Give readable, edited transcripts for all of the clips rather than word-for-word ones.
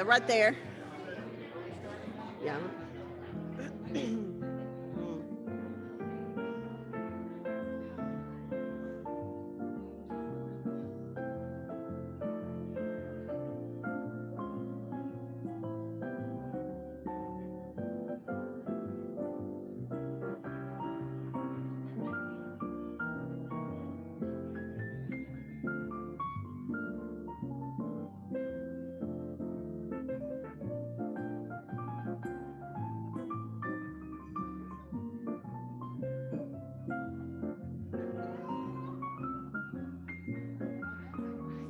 Right there. Yeah.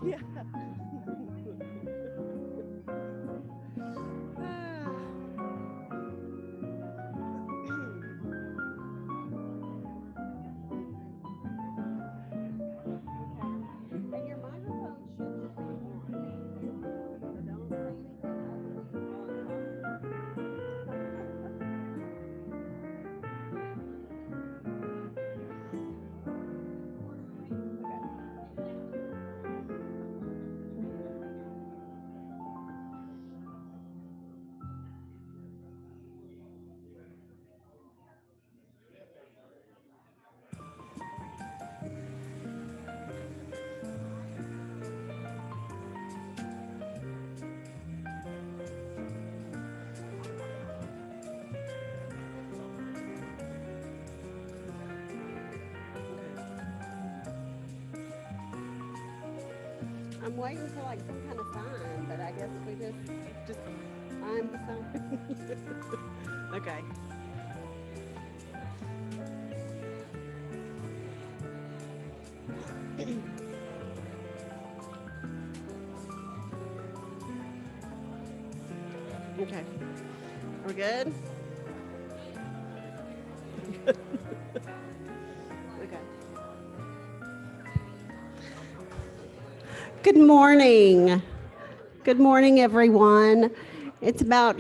Yeah. I'm waiting for like some kind of sign, but I guess we just find the sign. Okay. Okay. We're good? Okay. Good morning. Good morning, everyone. It's about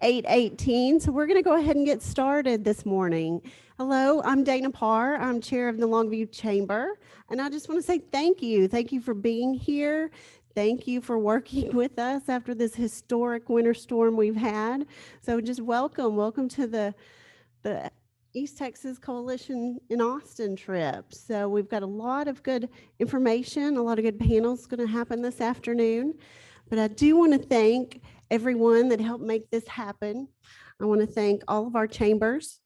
8:18, so we're going to go ahead and get started this morning. Hello, I'm Dana Parr. I'm chair of the Longview Chamber, and I just want to say thank you. Thank you for being here. Thank you for working with us after this historic winter storm we've had. So just welcome to the the East Texas Coalition in Austin trip. So we've got a lot of good information, a lot of good panels going to happen this afternoon. But I do want to thank everyone that helped make this happen. I want to thank all of our chambers,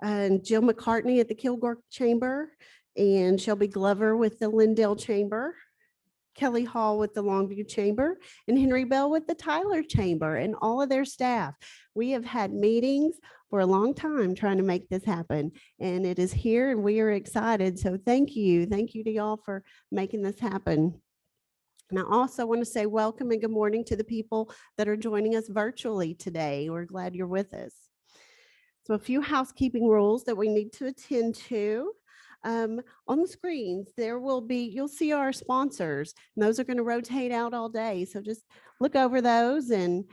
and Jill McCartney at the Kilgore Chamber, and Shelby Glover with the Lindale Chamber, Kelly Hall with the Longview Chamber, and Henry Bell with the Tyler Chamber, and all of their staff. We have had meetings for a long time trying to make this happen, and it is here, and we are excited. So thank you. Thank you to y'all for making this happen. And I also want to say welcome and good morning to the people that are joining us virtually today. We're glad you're with us. So a few housekeeping rules that we need to attend to. On the screens, you'll see our sponsors, and those are going to rotate out all day. So just look over those and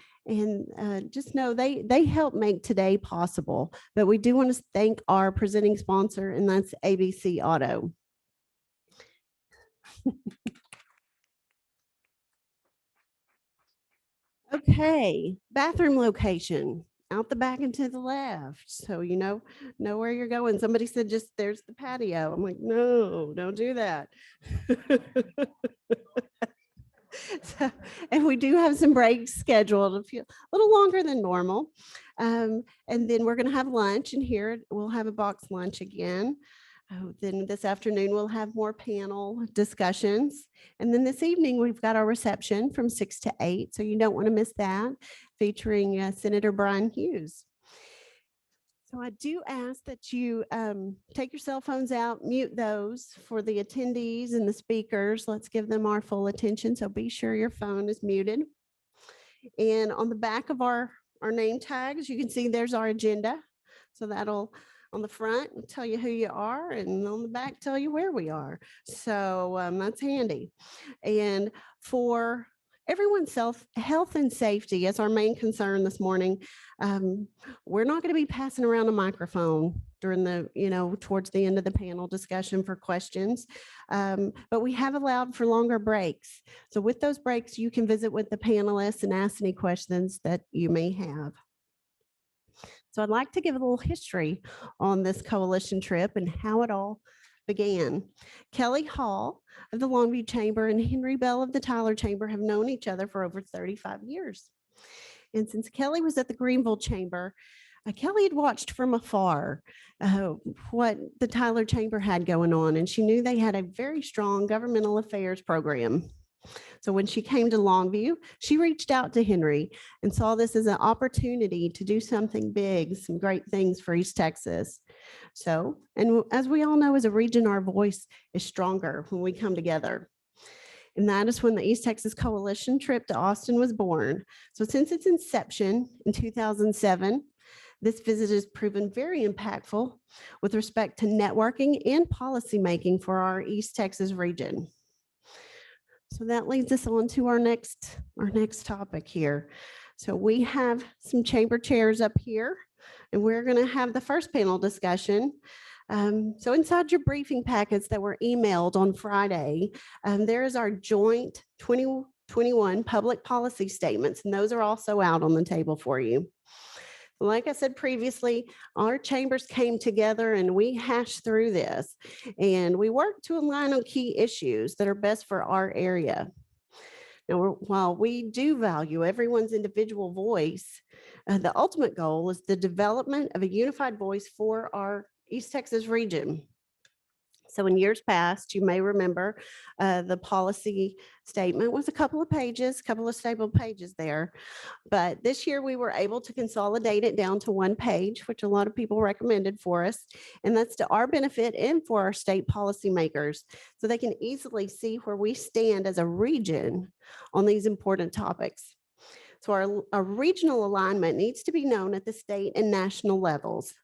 just know they help make today possible. But we do want to thank our presenting sponsor, and that's ABC Auto. Okay, bathroom location. Out the back and to the left. So you know where you're going. Somebody said just there's the patio. I'm like, no, don't do that. So, and we do have some breaks scheduled, a little longer than normal. And then we're going to have lunch, and here we'll have a box lunch again. Then this afternoon, we'll have more panel discussions. And then this evening, we've got our reception from 6 to 8. So you don't want to miss that, featuring Senator Brian Hughes. So I do ask that you take your cell phones out, mute those for the attendees and the speakers. Let's give them our full attention. So be sure your phone is muted. And on the back of our name tags, you can see there's our agenda. So that'll on the front tell you who you are, and on the back tell you where we are. So that's handy. And for everyone's health and safety as our main concern this morning, we're not going to be passing around a microphone during towards the end of the panel discussion for questions, but we have allowed for longer breaks. So with those breaks, you can visit with the panelists and ask any questions that you may have. So I'd like to give a little history on this coalition trip and how it all began. Kelly Hall of the Longview Chamber and Henry Bell of the Tyler Chamber have known each other for over 35 years. And since Kelly was at the Greenville Chamber, Kelly had watched from afar what the Tyler Chamber had going on, and she knew they had a very strong governmental affairs program. So when she came to Longview, she reached out to Henry and saw this as an opportunity to do something big, some great things for East Texas. So, and as we all know, as a region, our voice is stronger when we come together. And that is when the East Texas Coalition trip to Austin was born. So since its inception in 2007, this visit has proven very impactful with respect to networking and policymaking for our East Texas region. So that leads us on to our next topic here. So we have some chamber chairs up here, and we're going to have the first panel discussion. So inside your briefing packets that were emailed on Friday, there is our joint 2021 public policy statements, and those are also out on the table for you. Like I said previously, our chambers came together and we hashed through this, and we worked to align on key issues that are best for our area. Now, while we do value everyone's individual voice, the ultimate goal is the development of a unified voice for our East Texas region. So in years past, you may remember the policy statement was a couple of stapled pages there. But this year we were able to consolidate it down to one page, which a lot of people recommended for us. And that's to our benefit and for our state policymakers, so they can easily see where we stand as a region on these important topics. So our regional alignment needs to be known at the state and national levels.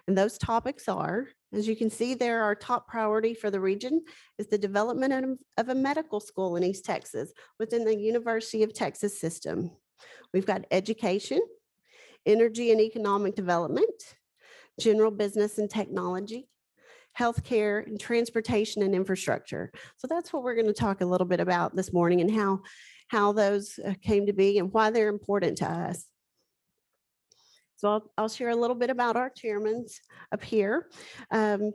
And those topics are, as you can see there, our top priority for the region is the development of a medical school in East Texas within the University of Texas system. We've got education, energy and economic development, general business and technology, healthcare, and transportation and infrastructure. So that's what we're going to talk a little bit about this morning, and how those came to be and why they're important to us. So I'll share a little bit about our chairmans up here. Those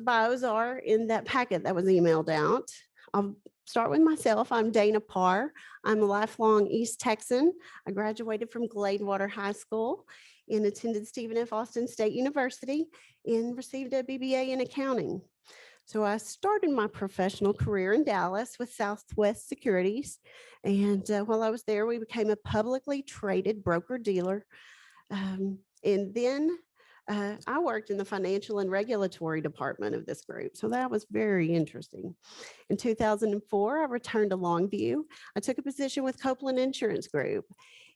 bios are in that packet that was emailed out. I'll start with myself. I'm Dana Parr. I'm a lifelong East Texan. I graduated from Gladewater High School and attended Stephen F. Austin State University and received a BBA in accounting. So I started my professional career in Dallas with Southwest Securities. And while I was there, we became a publicly traded broker-dealer. And then I worked in the financial and regulatory department of this group. So that was very interesting. In 2004, I returned to Longview. I took a position with Copeland Insurance Group.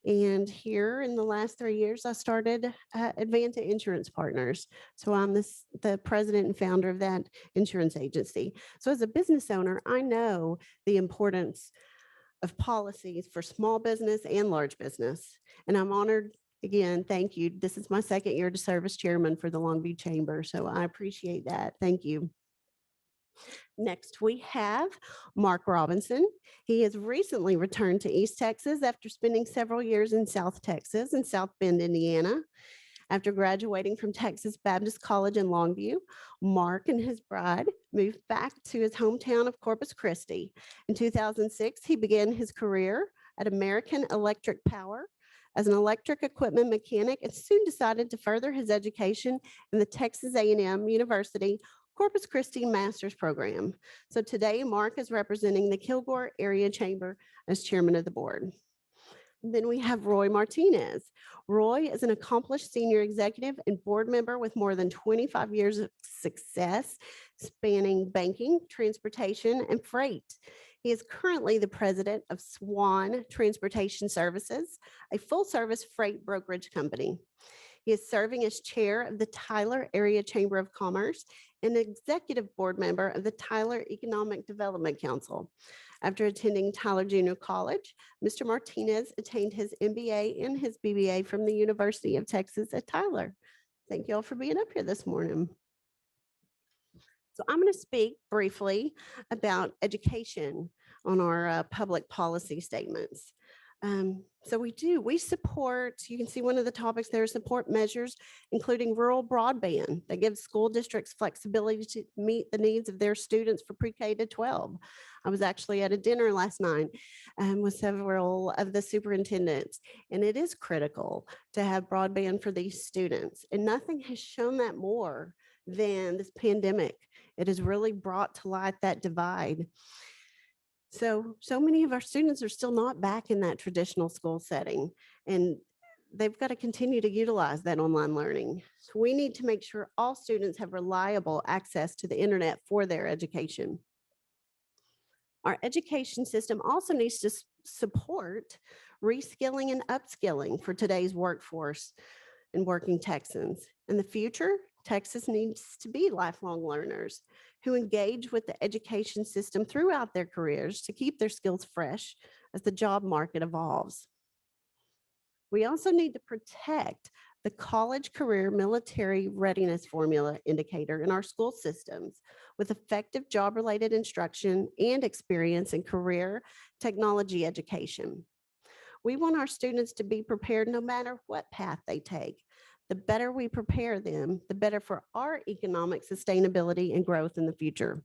And here in the last 3 years, I started Advanta Insurance Partners. So I'm the president and founder of that insurance agency. So as a business owner, I know the importance of policies for small business and large business. And I'm honored. Again, thank you. This is my second year to serve as chairman for the Longview Chamber, so I appreciate that. Thank you. Next, we have Mark Robinson. He has recently returned to East Texas after spending several years in South Texas and South Bend, Indiana. After graduating from Texas Baptist College in Longview, Mark and his bride moved back to his hometown of Corpus Christi. In 2006, he began his career at American Electric Power as an electric equipment mechanic and soon decided to further his education in the Texas A&M University Corpus Christi Master's Program. So today, Mark is representing the Kilgore Area Chamber as chairman of the board. Then we have Roy Martinez. Roy is an accomplished senior executive and board member with more than 25 years of success spanning banking, transportation, and freight. He is currently the president of Swan Transportation Services, a full-service freight brokerage company. He is serving as chair of the Tyler Area Chamber of Commerce and executive board member of the Tyler Economic Development Council. After attending Tyler Junior College, Mr. Martinez attained his MBA and his BBA from the University of Texas at Tyler. Thank you all for being up here this morning. So I'm going to speak briefly about education on our public policy statements. So we support, you can see one of the topics there, support measures, including rural broadband that gives school districts flexibility to meet the needs of their students for pre-K to 12. I was actually at a dinner last night with several of the superintendents, and it is critical to have broadband for these students. And nothing has shown that more than this pandemic. It has really brought to light that divide. So many of our students are still not back in that traditional school setting, and they've got to continue to utilize that online learning. So we need to make sure all students have reliable access to the internet for their education. Our education system also needs to support reskilling and upskilling for today's workforce and working Texans. In the future, Texas needs to be lifelong learners who engage with the education system throughout their careers to keep their skills fresh as the job market evolves. We also need to protect the college career military readiness formula indicator in our school systems with effective job-related instruction and experience in career technology education. We want our students to be prepared no matter what path they take. The better we prepare them, the better for our economic sustainability and growth in the future.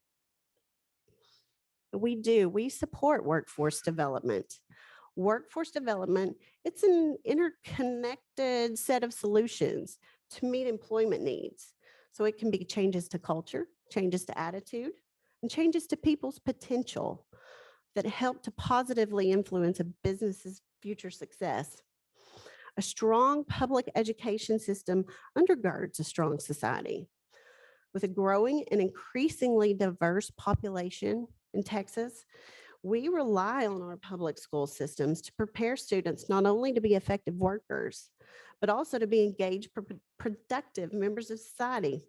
We support workforce development. Workforce development, it's an interconnected set of solutions to meet employment needs. So it can be changes to culture, changes to attitude, and changes to people's potential that help to positively influence a business's future success. A strong public education system undergirds a strong society. With a growing and increasingly diverse population in Texas, we rely on our public school systems to prepare students not only to be effective workers, but also to be engaged, productive members of society.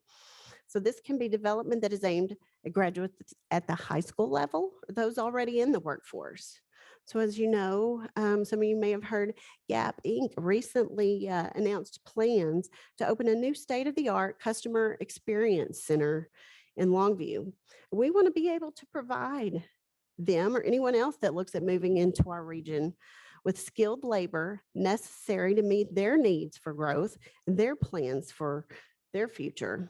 So this can be development that is aimed at graduates at the high school level, or those already in the workforce. So as you know, some of you may have heard Gap Inc. recently announced plans to open a new state-of-the-art customer experience center in Longview. We want to be able to provide them or anyone else that looks at moving into our region with skilled labor necessary to meet their needs for growth and their plans for their future.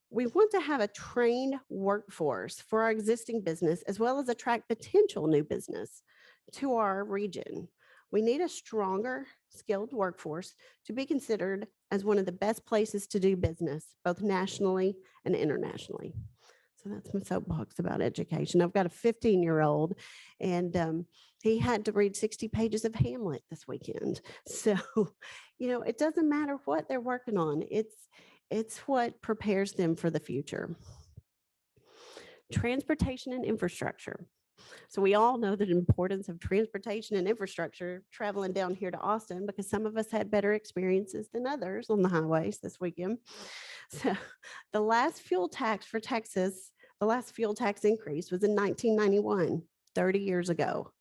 We want to have a trained workforce for our existing business, as well as attract potential new business to our region. We need a stronger, skilled workforce to be considered as one of the best places to do business, both nationally and internationally. So that's my soapbox about education. I've got a 15-year-old, and he had to read 60 pages of Hamlet this weekend. So, it doesn't matter what they're working on. It's what prepares them for the future. Transportation and infrastructure. So we all know the importance of transportation and infrastructure traveling down here to Austin, because some of us had better experiences than others on the highways this weekend. So the last fuel tax for Texas, the last fuel tax increase was in 1991, 30 years ago.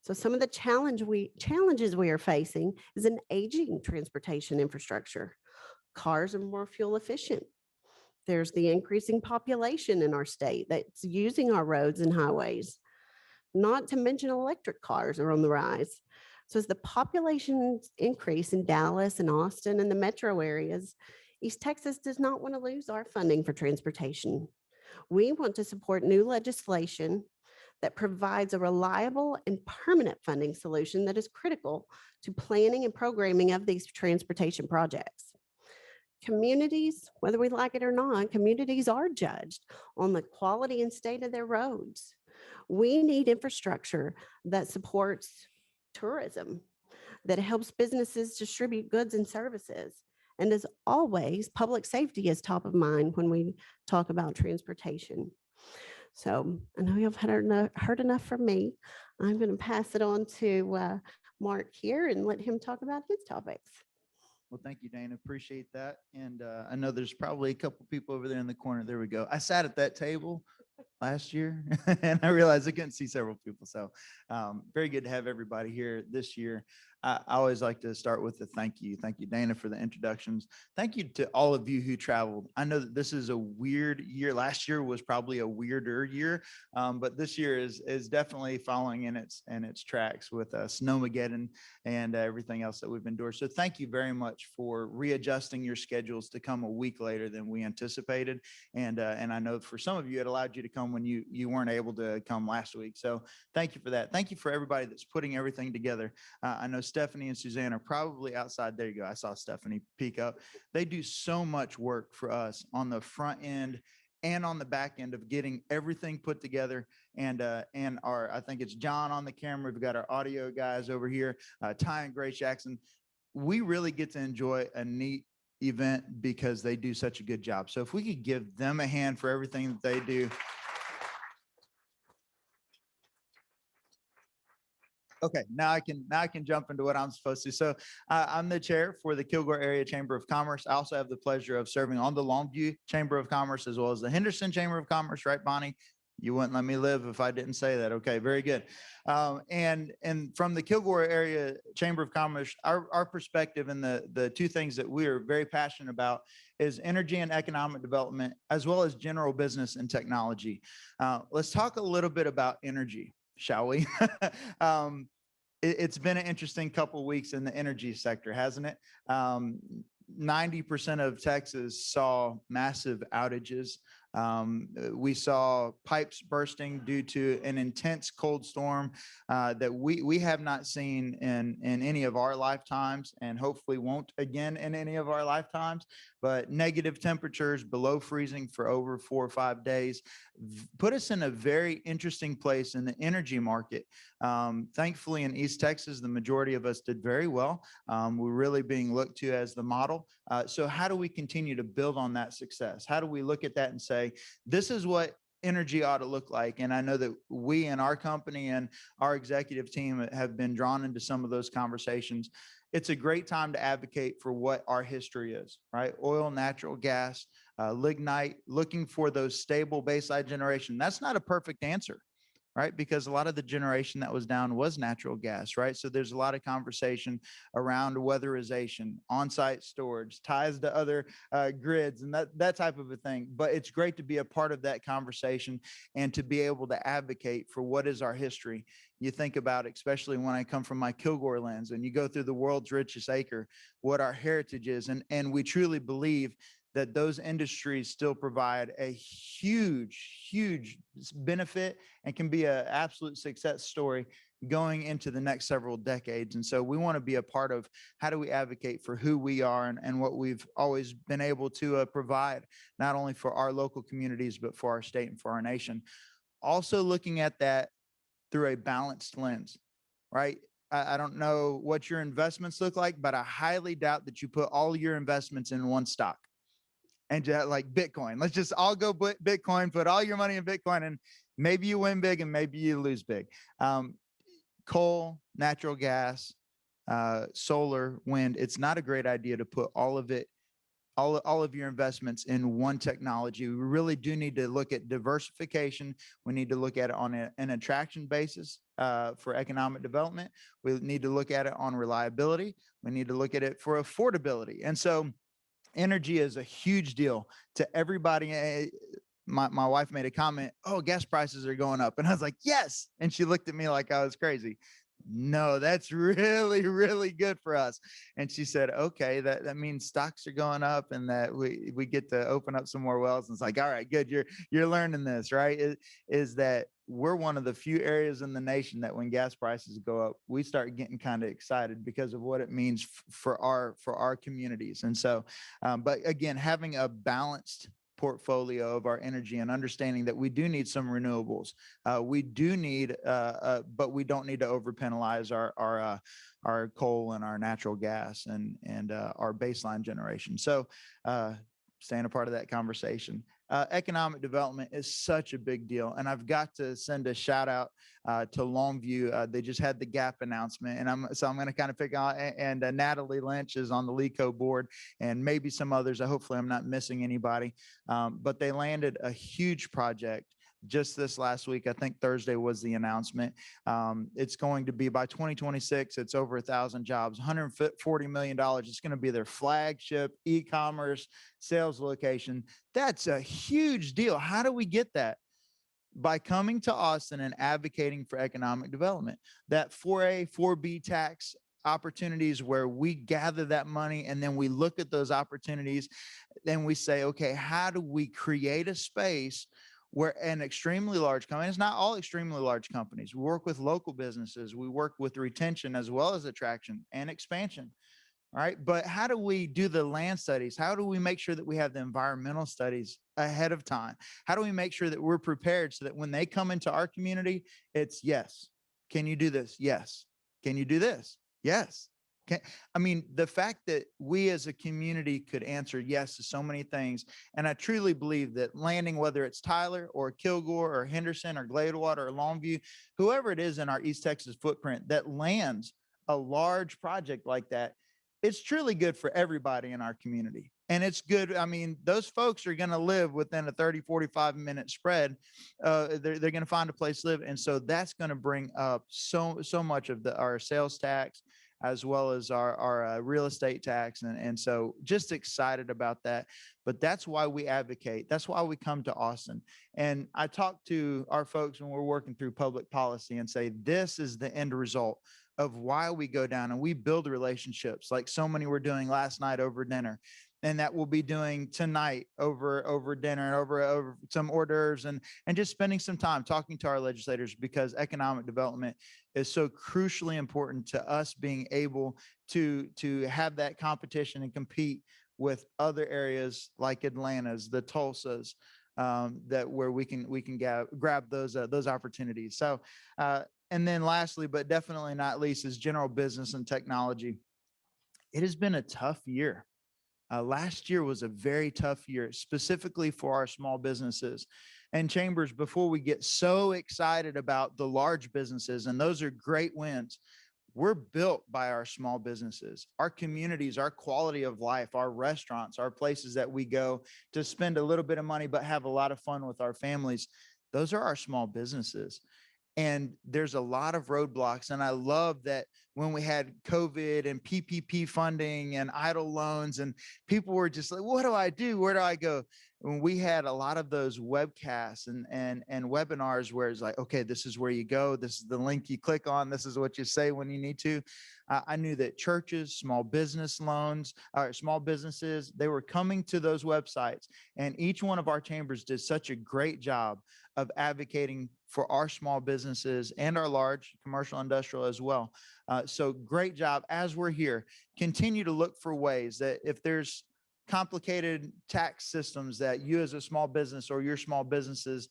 So some of the challenges we are facing is an aging transportation infrastructure. Cars are more fuel efficient. There's the increasing population in our state that's using our roads and highways. Not to mention electric cars are on the rise. So as the population increase in Dallas and Austin and the metro areas, East Texas does not want to lose our funding for transportation. We want to support new legislation that provides a reliable and permanent funding solution that is critical to planning and programming of these transportation projects. Communities, whether we like it or not, communities are judged on the quality and state of their roads. We need infrastructure that supports tourism, that helps businesses distribute goods and services. And as always, public safety is top of mind when we talk about transportation. So I know you've heard enough from me. I'm going to pass it on to Mark here and let him talk about his topics. Well, thank you, Dana. Appreciate that. And I know there's probably a couple people over there in the corner. There we go. I sat at that table last year and I realized I couldn't see several people. So very good to have everybody here this year. I always like to start with a thank you. Thank you, Dana, for the introductions. Thank you to all of you who traveled. I know that this is a weird year. Last year was probably a weirder year, but this year is definitely following in its tracks with Snowmageddon and everything else that we've endured. So thank you very much for readjusting your schedules to come a week later than we anticipated. And I know for some of you, it allowed you to come when you weren't able to come last week. So thank you for that. Thank you for everybody that's putting everything together. I know Stephanie and Suzanne are probably outside. There you go. I saw Stephanie peek up. They do so much work for us on the front end and on the back end of getting everything put together. And I think it's John on the camera. We've got our audio guys over here, Ty and Grace Jackson. We really get to enjoy a neat event because they do such a good job. So if we could give them a hand for everything that they do. Okay, now I can jump into what I'm supposed to. So I'm the chair for the Kilgore Area Chamber of Commerce. I also have the pleasure of serving on the Longview Chamber of Commerce as well as the Henderson Chamber of Commerce, right, Bonnie? You wouldn't let me live if I didn't say that. Okay, very good. And from the Kilgore Area Chamber of Commerce, our perspective and the two things that we are very passionate about is energy and economic development, as well as general business and technology. Let's talk a little bit about energy, shall we? It's been an interesting couple of weeks in the energy sector, hasn't it? 90% of Texas saw massive outages. We saw pipes bursting due to an intense cold storm that we have not seen in any of our lifetimes, and hopefully won't again in any of our lifetimes. But negative temperatures below freezing for over 4 or 5 days put us in a very interesting place in the energy market. Thankfully, in East Texas, the majority of us did very well. We're really being looked to as the model. So how do we continue to build on that success? How do we look at that and say, this is what energy ought to look like? And I know that we in our company and our executive team have been drawn into some of those conversations. It's a great time to advocate for what our history is, right? Oil, natural gas, lignite, looking for those stable baseline generation. That's not a perfect answer, right? Because a lot of the generation that was down was natural gas, right? So there's a lot of conversation around weatherization, on-site storage, ties to other grids, and that type of a thing. But it's great to be a part of that conversation and to be able to advocate for what is our history. You think about, especially when I come from my Kilgore lens, and you go through the world's richest acre, what our heritage is, and we truly believe that those industries still provide a huge benefit and can be an absolute success story going into the next several decades. And so we want to be a part of how do we advocate for who we are and what we've always been able to provide, not only for our local communities, but for our state and for our nation. Also looking at that through a balanced lens, right? I don't know what your investments look like, but I highly doubt that you put all your investments in one stock. And just like Bitcoin, let's just all go Bitcoin, put all your money in Bitcoin, and maybe you win big and maybe you lose big. Coal, natural gas, solar, wind, it's not a great idea to put all of it, all of your investments in one technology. We really do need to look at diversification. We need to look at it on an attraction basis for economic development. We need to look at it on reliability. We need to look at it for affordability. And so energy is a huge deal to everybody. My wife made a comment, oh, gas prices are going up. And I was like, yes. And she looked at me like I was crazy. No, that's really good for us. And she said, okay, that means stocks are going up and that we get to open up some more wells. And it's like, all right, good. You're learning this, right? Is that we're one of the few areas in the nation that when gas prices go up, we start getting kind of excited because of what it means for our communities. And so, but again, having a balanced portfolio of our energy and understanding that we do need some renewables. We do need, but we don't need to over penalize our coal and our natural gas and our baseline generation. So staying a part of that conversation. Economic development is such a big deal. And I've got to send a shout out to Longview. They just had the GAP announcement, and I'm going to kind of pick on, and Natalie Lynch is on the LECO board, and maybe some others. Hopefully I'm not missing anybody, but they landed a huge project just this last week. I think Thursday was the announcement. It's going to be by 2026, it's over 1,000 jobs, $140 million. It's going to be their flagship e-commerce sales location. That's a huge deal. How do we get that? By coming to Austin and advocating for economic development. That 4A, 4B tax opportunities where we gather that money and then we look at those opportunities, then we say, okay, how do we create a space where an extremely large company, it's not all extremely large companies. We work with local businesses. We work with retention as well as attraction and expansion. All right. But how do we do the land studies? How do we make sure that we have the environmental studies ahead of time? How do we make sure that we're prepared so that when they come into our community, it's yes. Can you do this? Yes. Can you do this? Yes. I mean, the fact that we as a community could answer yes to so many things. And I truly believe that landing, whether it's Tyler or Kilgore or Henderson or Gladewater or Longview, whoever it is in our East Texas footprint that lands a large project like that, it's truly good for everybody in our community. And it's good. I mean, those folks are going to live within a 30, 45-minute spread. They're going to find a place to live. And so that's going to bring up so much of our sales tax, as well as our real estate tax. And so just excited about that. But that's why we advocate. That's why we come to Austin. And I talk to our folks when we're working through public policy and say, this is the end result of why we go down and we build relationships like so many were doing last night over dinner. And that we'll be doing tonight over dinner and over some hors d'oeuvres and just spending some time talking to our legislators, because economic development is so crucially important to us being able to have that competition and compete with other areas like Atlanta's, the Tulsas, that where we can grab those opportunities. So and then lastly, but definitely not least, is general business and technology. It has been a tough year. Last year was a very tough year, specifically for our small businesses. And Chambers, before we get so excited about the large businesses, and those are great wins, we're built by our small businesses, our communities, our quality of life, our restaurants, our places that we go to spend a little bit of money, but have a lot of fun with our families. Those are our small businesses. And there's a lot of roadblocks. And I love that when we had COVID and PPP funding and idle loans, and people were just like, what do I do? Where do I go? When we had a lot of those webcasts and webinars where it's like, okay, this is where you go. This is the link you click on. This is what you say when you need to. I knew that churches, small business loans, or small businesses, they were coming to those websites. And each one of our chambers did such a great job of advocating for our small businesses and our large commercial industrial as well. So great job. As we're here, continue to look for ways that if there's complicated tax systems that you as a small business or your small businesses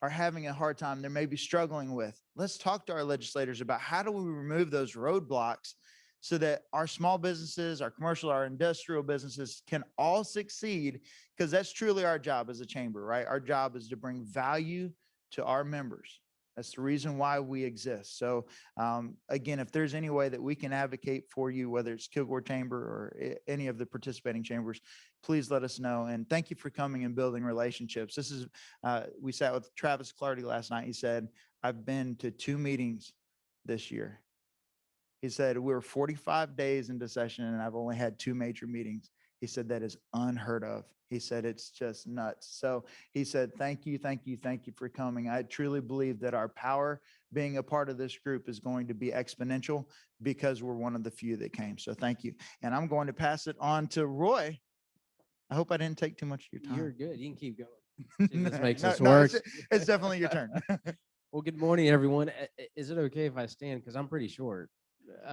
are having a hard time, they may be struggling with, let's talk to our legislators about how do we remove those roadblocks so that our small businesses, our commercial, our industrial businesses can all succeed, because that's truly our job as a chamber, right? Our job is to bring value to our members. That's the reason why we exist. So again, if there's any way that we can advocate for you, whether it's Kilgore Chamber or any of the participating chambers, please let us know. And thank you for coming and building relationships. This is, we sat with Travis Clardy last night. He said, I've been to 2 meetings this year. He said, we're 45 days into session and I've only had 2 major meetings. He said, that is unheard of. He said, it's just nuts. So he said, thank you, thank you, thank you for coming. I truly believe that our power being a part of this group is going to be exponential because we're one of the few that came. So thank you. And I'm going to pass it on to Roy. I hope I didn't take too much of your time. You're good. You can keep going. See if this makes us No, work. it's definitely your turn. Well, good morning, everyone. Is it okay if I stand? Because I'm pretty short.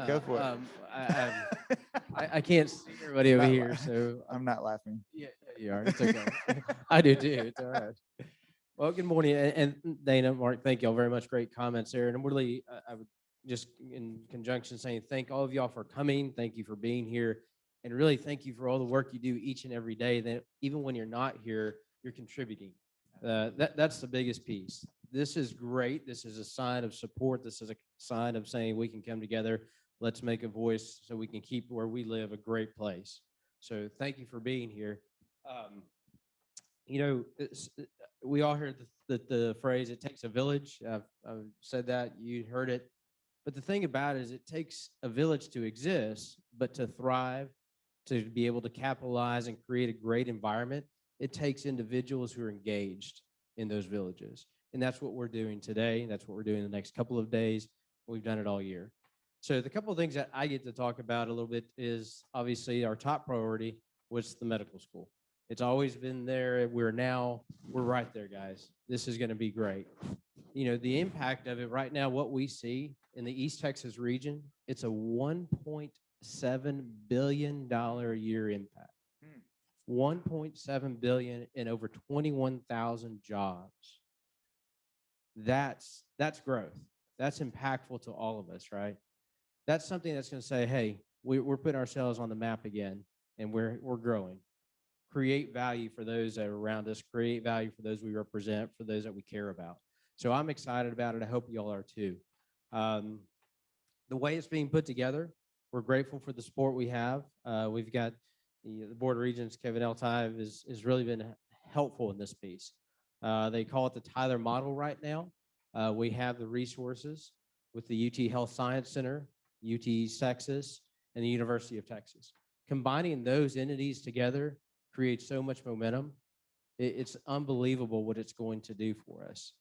Go for it. I can't see everybody over Not here, la- so I'm not laughing. yeah, you are. It's okay. I do too. It's all right. Well, good morning, and Dana, Mark, thank y'all very much. Great comments there, and I'm really, I would just in conjunction saying thank all of y'all for coming. Thank you for being here, and really thank you for all the work you do each and every day. That even when you're not here, you're contributing. That's the biggest piece. This is great. This is a sign of support. This is a sign of saying we can come together. Let's make a voice so we can keep where we live a great place. So thank you for being here. We all heard the phrase, it takes a village. I've said that, you heard it. But the thing about it is it takes a village to exist, but to thrive, to be able to capitalize and create a great environment, it takes individuals who are engaged in those villages. And that's what we're doing today. That's what we're doing the next couple of days. We've done it all year. So the couple of things that I get to talk about a little bit is obviously our top priority was the medical school. It's always been there. We're right there, guys. This is going to be great. You know, the impact of it right now, what we see in the East Texas region, it's a $1.7 billion a year impact. 1.7 billion in over 21,000 jobs. That's growth. That's impactful to all of us, right? That's something that's going to say, hey, we're putting ourselves on the map again, and we're growing. Create value for those that are around us, create value for those we represent, for those that we care about. So I'm excited about it. I hope you all are too. The way it's being put together, we're grateful for the support we have. We've got the Board of Regents, Kevin Eltive, has really been helpful in this piece. They call it the Tyler model right now. We have the resources with the UT Health Science Center, UT Texas, and the University of Texas. Combining those entities together creates so much momentum. It's unbelievable what it's going to do for us.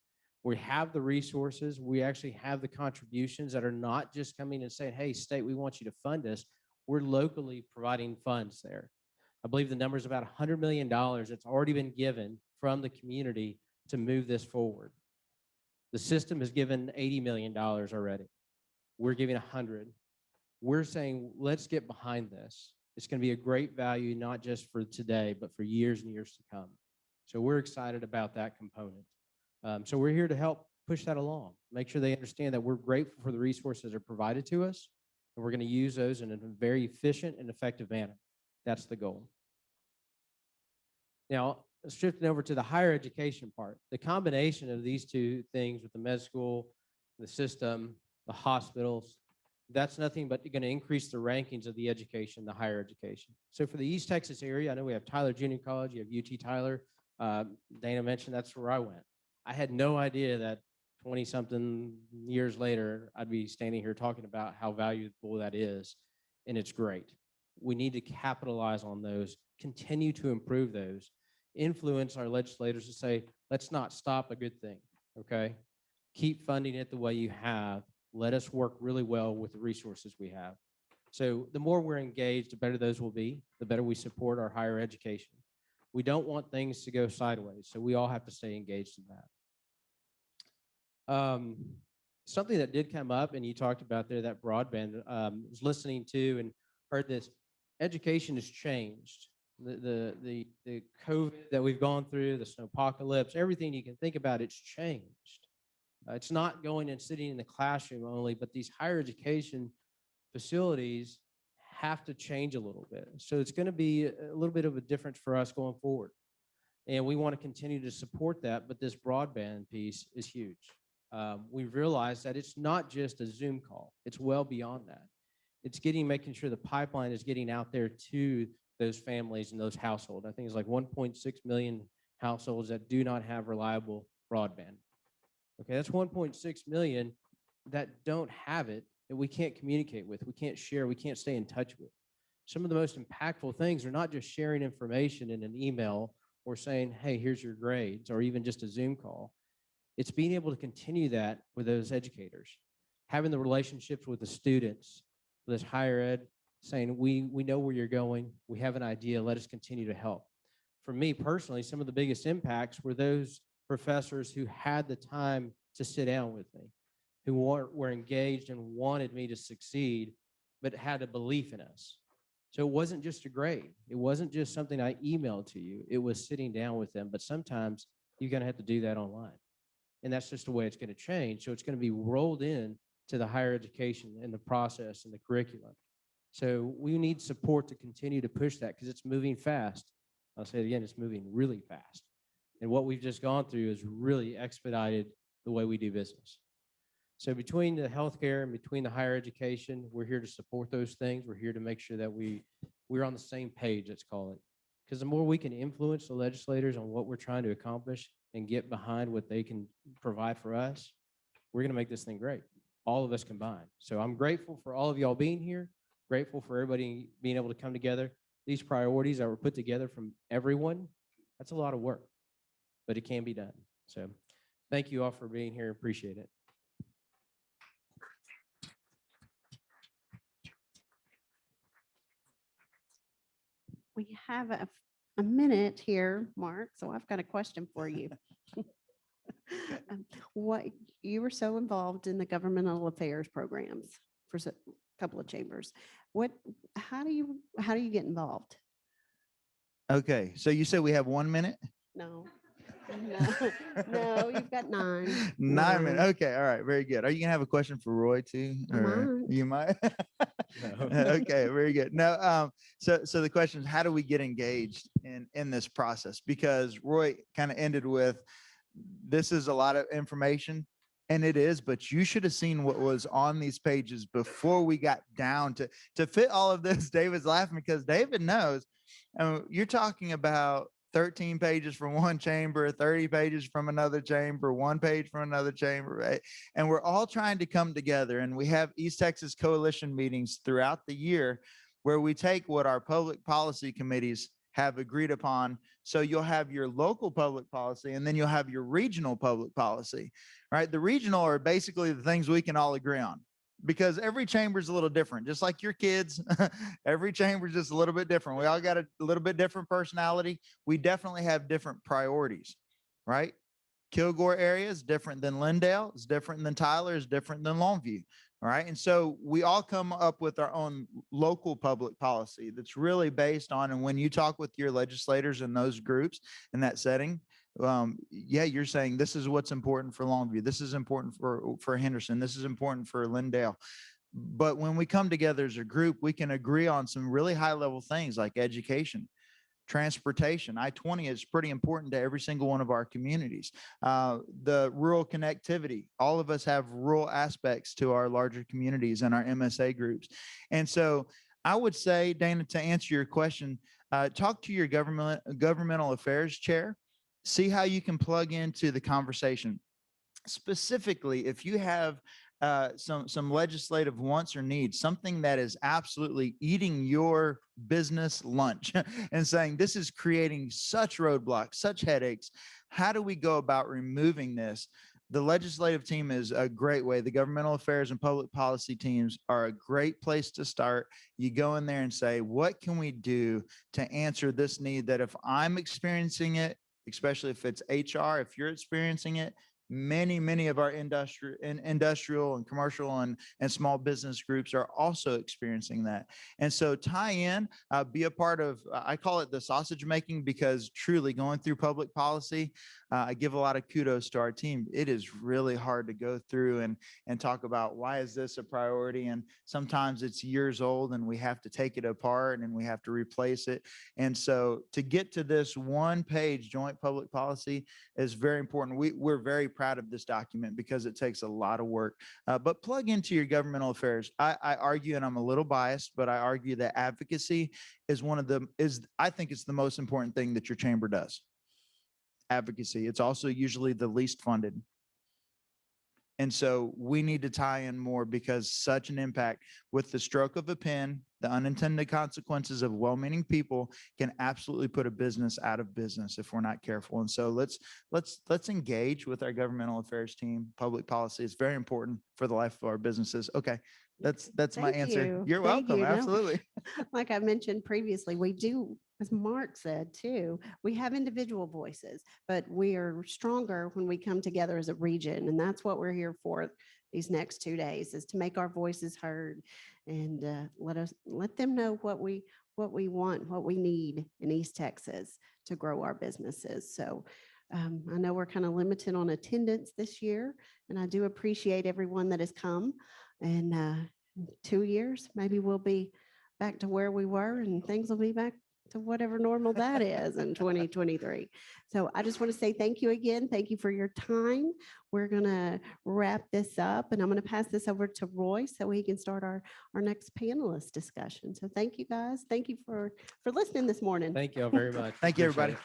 We have the resources. We actually have the contributions that are not just coming and saying, hey, state, we want you to fund us. We're locally providing funds there. I believe the number is about $100 million that's already been given from the community to move this forward. The system has given $80 million already. We're giving 100. We're saying, let's get behind this. It's going to be a great value, not just for today, but for years and years to come. So we're excited about that component. So we're here to help push that along, make sure they understand that we're grateful for the resources that are provided to us, and we're going to use those in a very efficient and effective manner. That's the goal. Now, shifting over to the higher education part, the combination of these two things with the med school, the system, the hospitals, that's nothing but going to increase the rankings of the education, the higher education. So for the East Texas area, I know we have Tyler Junior College, you have UT Tyler. Dana mentioned that's where I went. I had no idea that 20 something years later, I'd be standing here talking about how valuable that is. And it's great. We need to capitalize on those, continue to improve those, influence our legislators to say, let's not stop a good thing. Okay. Keep funding it the way you have. Let us work really well with the resources we have. So the more we're engaged, the better those will be, the better we support our higher education. We don't want things to go sideways, so we all have to stay engaged in that. Something that did come up, and you talked about there, that broadband, was listening to and heard this. Education has changed. The COVID that we've gone through, the snowpocalypse, everything you can think about, it's changed. It's not going and sitting in the classroom only, but these higher education facilities have to change a little bit. So it's going to be a little bit of a difference for us going forward. And we want to continue to support that, but this broadband piece is huge. We've realized that it's not just a Zoom call. It's well beyond that. It's making sure the pipeline is getting out there to those families and those households. I think it's like 1.6 million households that do not have reliable broadband. Okay, that's 1.6 million that don't have it, that we can't communicate with, we can't share, we can't stay in touch with. Some of the most impactful things are not just sharing information in an email or saying, hey, here's your grades, or even just a Zoom call. It's being able to continue that with those educators, having the relationships with the students, with this higher ed, saying, we know where you're going, we have an idea, let us continue to help. For me personally, some of the biggest impacts were those professors who had the time to sit down with me, who were engaged and wanted me to succeed, but had a belief in us. So it wasn't just a grade. It wasn't just something I emailed to you. It was sitting down with them. But sometimes you're going to have to do that online. And that's just the way it's going to change. So it's going to be rolled in to the higher education and the process and the curriculum. So we need support to continue to push that because it's moving fast. I'll say it again, it's moving really fast. And what we've just gone through has really expedited the way we do business. So between the healthcare and between the higher education, we're here to support those things. We're here to make sure that we're on the same page, let's call it. Because the more we can influence the legislators on what we're trying to accomplish and get behind what they can provide for us, we're going to make this thing great, all of us combined. So I'm grateful for all of y'all being here, grateful for everybody being able to come together. These priorities that were put together from everyone, that's a lot of work, but it can be done. So thank you all for being here. Appreciate it. We have a minute here, Mark, so I've got a question for you. What you were so involved in the governmental affairs programs for a couple of chambers. How do you get involved? Okay, so you said we have 1 minute? No, you've got 9. 9 minutes. Okay, all right, very good. Are you gonna have a question for Roy too? Or you might. No. Okay, very good. No, so the question is, how do we get engaged in this process? Because Roy kind of ended with, this is a lot of information, and it is, but you should have seen what was on these pages before we got down to fit all of this. David's laughing because David knows. You're talking about 13 pages from one chamber, 30 pages from another chamber, 1 page from another chamber, right? And we're all trying to come together. And we have East Texas Coalition meetings throughout the year where we take what our public policy committees have agreed upon. So you'll have your local public policy, and then you'll have your regional public policy, right? The regional are basically the things we can all agree on, because every chamber is a little different, just like your kids. Every chamber is just a little bit different. We all got a little bit different personality. We definitely have different priorities, right? Kilgore area is different than Lindale, is different than Tyler, is different than Longview, all right? And so we all come up with our own local public policy that's really based on, and when you talk with your legislators in those groups in that setting, yeah, you're saying this is what's important for Longview. This is important for Henderson. This is important for Lindale. But when we come together as a group, we can agree on some really high level things like education, transportation. I-20 is pretty important to every single one of our communities. The rural connectivity. All of us have rural aspects to our larger communities and our MSA groups. And so I would say, Dana, to answer your question, talk to your governmental affairs chair. See how you can plug into the conversation. specifically, if you have some legislative wants or needs, something that is absolutely eating your business lunch and saying this is creating such roadblocks, such headaches, how do we go about removing this? The legislative team is a great way. The governmental affairs and public policy teams are a great place to start. You go in there and say, what can we do to answer this need that if I'm experiencing it, especially if it's HR, if you're experiencing it, many of our industrial and commercial and small business groups are also experiencing that. And so tie in, be a part of, I call it the sausage making, because truly going through public policy, I give a lot of kudos to our team. It is really hard to go through and talk about why is this a priority, and sometimes it's years old and we have to take it apart and we have to replace it. And so to get to this one page joint public policy is very important. We're very proud of this document because it takes a lot of work. But plug into your governmental affairs. I argue, and I'm a little biased, but I argue that advocacy is I think it's the most important thing that your chamber does. Advocacy. It's also usually the least funded. And so we need to tie in more, because such an impact with the stroke of a pen, the unintended consequences of well-meaning people can absolutely put a business out of business if we're not careful. And so let's engage with our governmental affairs team. Public policy is very important for the life of our businesses. Okay. That's my Thank answer. you. You're Thank welcome. you. No, Absolutely. like I mentioned previously, we do, as Mark said too, we have individual voices, but we are stronger when we come together as a region. And that's what we're here for these next 2 days, is to make our voices heard and let them know what we want, what we need in East Texas to grow our businesses. So I know we're kind of limited on attendance this year, and I do appreciate everyone that has come. And 2 years, maybe we'll be back to where we were, and things will be back to whatever normal that is in 2023. So I just want to say thank you again. Thank you for your time. We're going to wrap this up, and I'm going to pass this over to Roy so he can start our next panelist discussion. So thank you, guys. Thank you for listening this morning. Thank you all very much. Thank you, Appreciate everybody. it.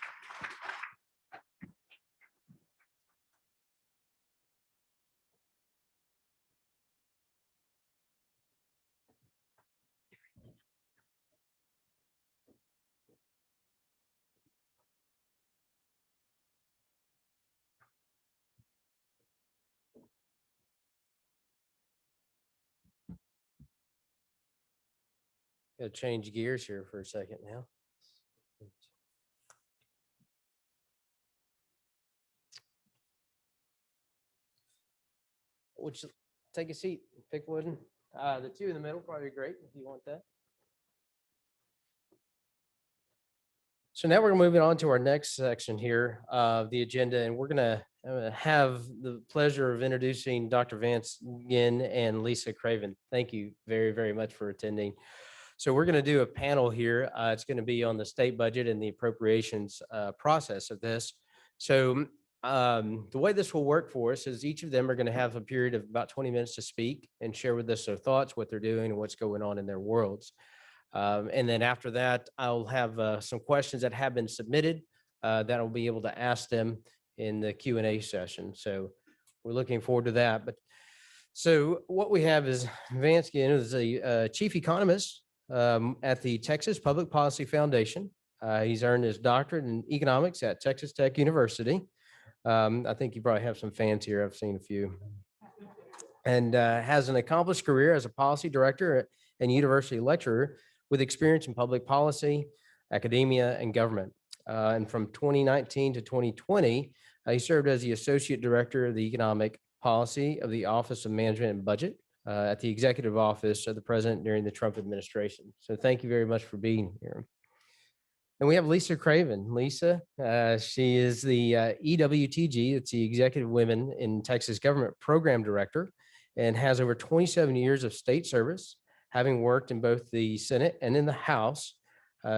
Gotta change gears here for a second now. Would you take a seat, pick one? The two in the middle, probably great if you want that. So now we're moving on to our next section here of the agenda, and we're gonna have the pleasure of introducing Dr. Vance, Ginn, and Lisa Craven. Thank you very, very much for attending. So we're gonna do a panel here. It's gonna be on the state budget and the appropriations process of this. So the way this will work for us is each of them are gonna have a period of about 20 minutes to speak and share with us their thoughts, what they're doing, and what's going on in their worlds. And then after that, I'll have some questions that have been submitted that I'll be able to ask them in the Q&A session. So we're looking forward to that. But so what we have is Vance Ginn is a chief economist at the Texas Public Policy Foundation. He's earned his doctorate in economics at Texas Tech University. I think you probably have some fans here. I've seen a few. And has an accomplished career as a policy director and university lecturer with experience in public policy, academia, and government. And from 2019 to 2020, he served as the Associate Director of the Economic Policy of the Office of Management and Budget at the Executive Office of the President during the Trump administration. So thank you very much for being here. And we have Lisa Craven. Lisa, she is the EWTG, it's the Executive Women in Texas Government Program Director, and has over 27 years of state service, having worked in both the Senate and in the House.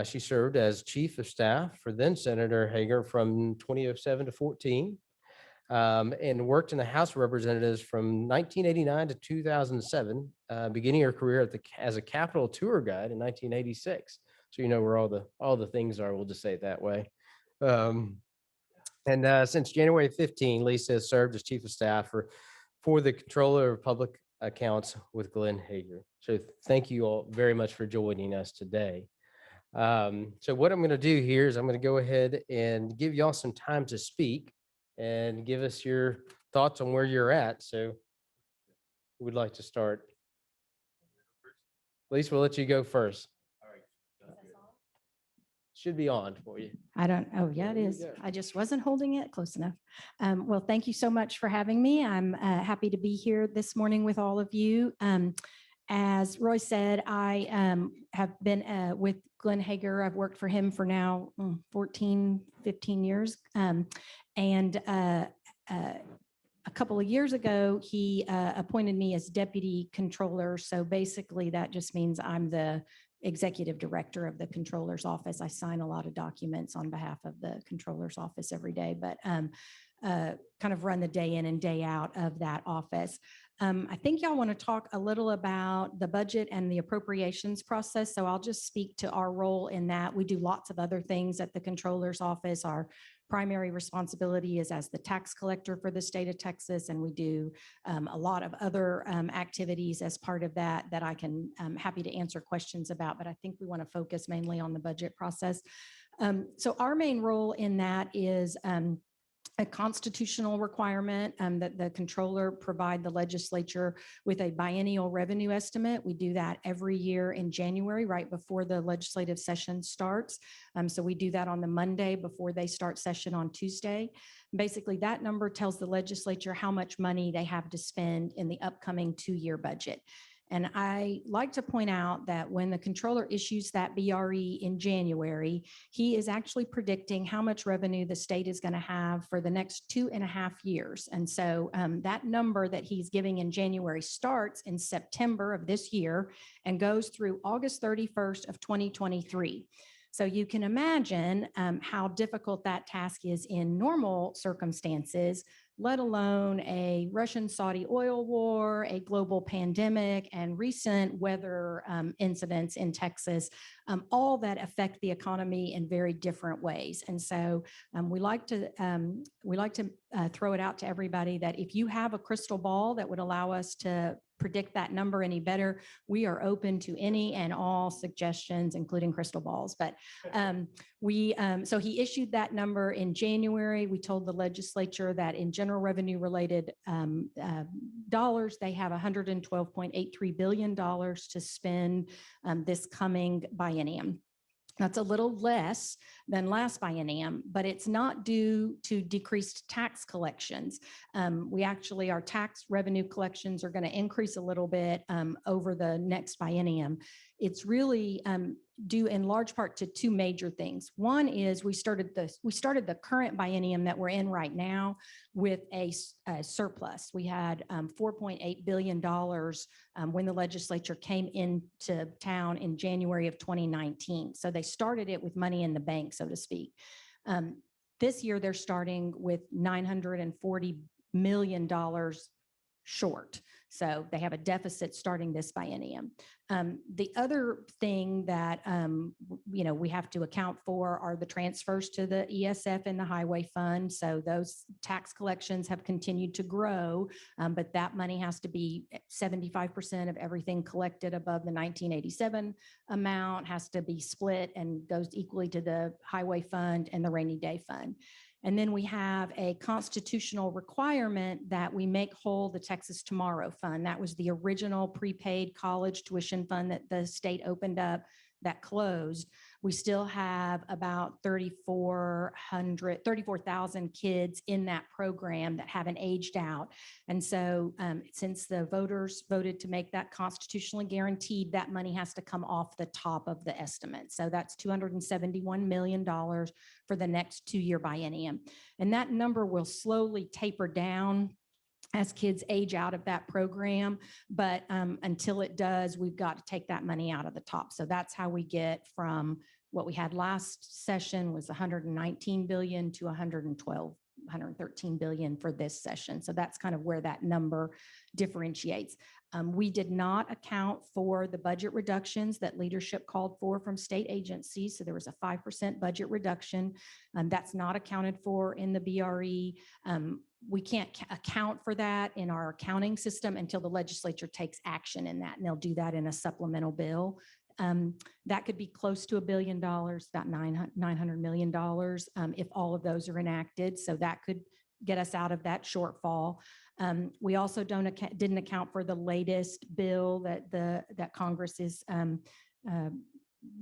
She served as Chief of Staff for then Senator Hager from 2007 to 14, and worked in the House of Representatives from 1989 to 2007, beginning her career as a Capitol tour guide in 1986. So you know where all the things are. We'll just say it that way. And since January 15, Lisa has served as Chief of Staff for the Comptroller of Public Accounts with Glenn Hager. So thank you all very much for joining us today. So what I'm going to do here is I'm going to go ahead and give y'all some time to speak and give us your thoughts on where you're at. So who would like to start? Lisa, we'll let you go first. Should be on for you. Oh, yeah, it is. I just wasn't holding it close enough. Well, thank you so much for having me. I'm happy to be here this morning with all of you. As Roy said, I have been with Glenn Hager. I've worked for him for now 14, 15 years. A couple of years ago, he appointed me as Deputy Controller. So basically that just means I'm the Executive Director of the Controller's Office. I sign a lot of documents on behalf of the Controller's Office every day, but kind of run the day in and day out of that office. I think y'all want to talk a little about the budget and the appropriations process. So I'll just speak to our role in that. We do lots of other things at the Controller's Office. Our primary responsibility is as the tax collector for the state of Texas, and we do a lot of other activities as part of that I can happy to answer questions about, but I think we want to focus mainly on the budget process. So our main role in that is a constitutional requirement that the controller provide the legislature with a biennial revenue estimate. We do that every year in January, right before the legislative session starts. So we do that on the Monday before they start session on Tuesday. Basically, that number tells the legislature how much money they have to spend in the upcoming 2-year budget. And I like to point out that when the controller issues that BRE in January, he is actually predicting how much revenue the state is going to have for the next 2.5 years. And so that number that he's giving in January starts in September of this year and goes through August 31st of 2023. So you can imagine how difficult that task is in normal circumstances, let alone a Russian-Saudi oil war, a global pandemic, and recent weather incidents in Texas, all that affect the economy in very different ways. And so we like to throw it out to everybody that if you have a crystal ball that would allow us to predict that number any better, we are open to any and all suggestions, including crystal balls. But so he issued that number in January. We told the legislature that in general revenue related dollars, they have $112.83 billion to spend this coming biennium. That's a little less than last biennium, but it's not due to decreased tax collections. Our tax revenue collections are going to increase a little bit over the next biennium. It's really due in large part to two major things. One is we started the current biennium that we're in right now with a surplus. We had $4.8 billion when the legislature came into town in January of 2019. So they started it with money in the bank, so to speak. This year they're starting with $940 million short. So they have a deficit starting this biennium. The other thing that we have to account for are the transfers to the ESF and the highway fund. So those tax collections have continued to grow, but that money has to be 75% of everything collected above the 1987 amount has to be split and goes equally to the highway fund and the rainy day fund. And then we have a constitutional requirement that we make whole the Texas Tomorrow Fund. That was the original prepaid college tuition fund that the state opened up that closed. We still have about 34,000 kids in that program that haven't aged out. And so since the voters voted to make that constitutionally guaranteed, that money has to come off the top of the estimate. So that's $271 million for the next 2-year biennium. And that number will slowly taper down as kids age out of that program. But until it does, we've got to take that money out of the top. So that's how we get from what we had last session was 119 billion to 112 113 billion for this session. So that's kind of where that number differentiates. We did not account for the budget reductions that leadership called for from state agencies. So there was a 5% budget reduction. That's not accounted for in the BRE. We can't account for that in our accounting system until the legislature takes action in that, and they'll do that in a supplemental bill. That could be close to $1 billion, about $900 million, if all of those are enacted. So that could get us out of that shortfall. We also didn't account for the latest bill that Congress is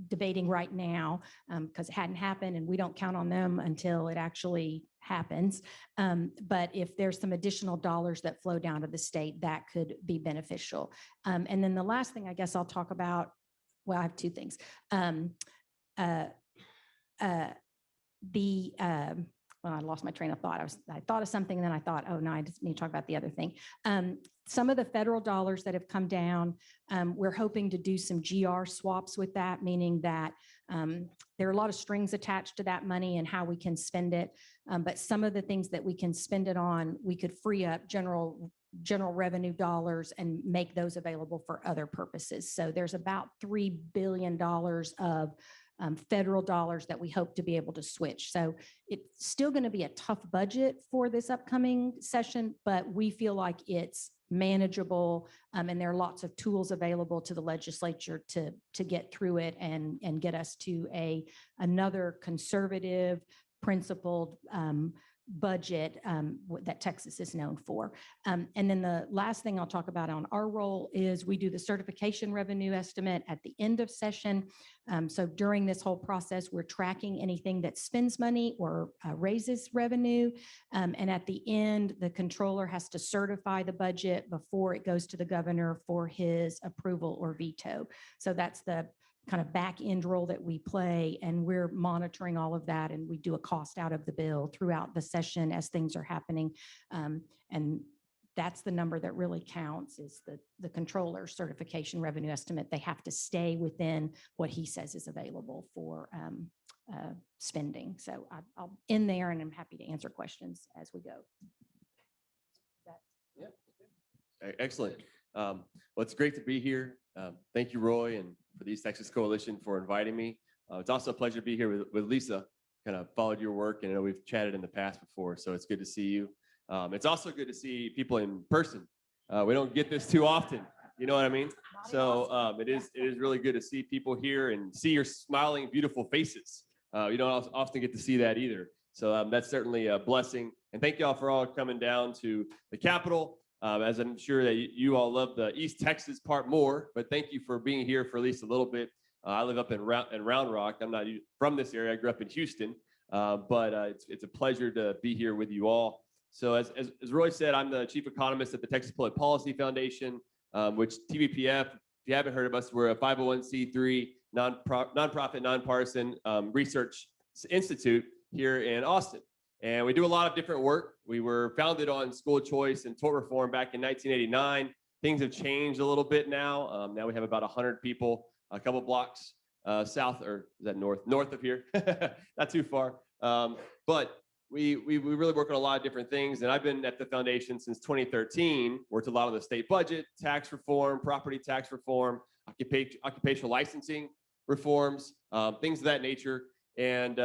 debating right now, because it hadn't happened, and we don't count on them until it actually happens. But if there's some additional dollars that flow down to the state, that could be beneficial. And then the last thing I guess I'll talk about, well, I have two things. Well, I lost my train of thought. I thought of something, and then I thought, oh no, I just need to talk about the other thing. Some of the federal dollars that have come down, we're hoping to do some GR swaps with that, meaning that there are a lot of strings attached to that money and how we can spend it. But some of the things that we can spend it on, we could free up general revenue dollars and make those available for other purposes. So there's about $3 billion of federal dollars that we hope to be able to switch. So it's still going to be a tough budget for this upcoming session, but we feel like it's manageable, and there are lots of tools available to the legislature to get through it and get us to another conservative, principled budget that Texas is known for. And then the last thing I'll talk about on our role is we do the certification revenue estimate at the end of session. So during this whole process, we're tracking anything that spends money or raises revenue. And at the end, the controller has to certify the budget before it goes to the governor for his approval or veto. So that's the kind of back end role that we play, and we're monitoring all of that, and we do a cost out of the bill throughout the session as things are happening. And that's the number that really counts, is the controller certification revenue estimate. They have to stay within what he says is available for spending. So I'll end there, and I'm happy to answer questions as we go. Yeah. Excellent. Well, it's great to be here. Thank you, Roy, and for the East Texas Coalition for inviting me. It's also a pleasure to be here with Lisa. Kind of followed your work, and I know we've chatted in the past before, so it's good to see you. It's also good to see people in person. We don't get this too often, you know what I mean? So it is really good to see people here and see your smiling, beautiful faces. You don't often get to see that either. So that's certainly a blessing. And thank y'all for all coming down to the Capitol. As I'm sure that you all love the East Texas part more, but thank you for being here for at least a little bit. I live up in Round Rock. I'm not from this area. I grew up in Houston, but it's a pleasure to be here with you all. So as Roy said, I'm the chief economist at the Texas Public Policy Foundation, which TVPF, if you haven't heard of us, we're a 501c3 nonprofit, nonpartisan research institute here in Austin. And we do a lot of different work. We were founded on school choice and tort reform back in 1989. Things have changed a little bit now. Now we have about 100 people, a couple blocks south, or is that north of here? Not too far. But we really work on a lot of different things. And I've been at the foundation since 2013, worked a lot on the state budget, tax reform, property tax reform, occupational licensing reforms, things of that nature. And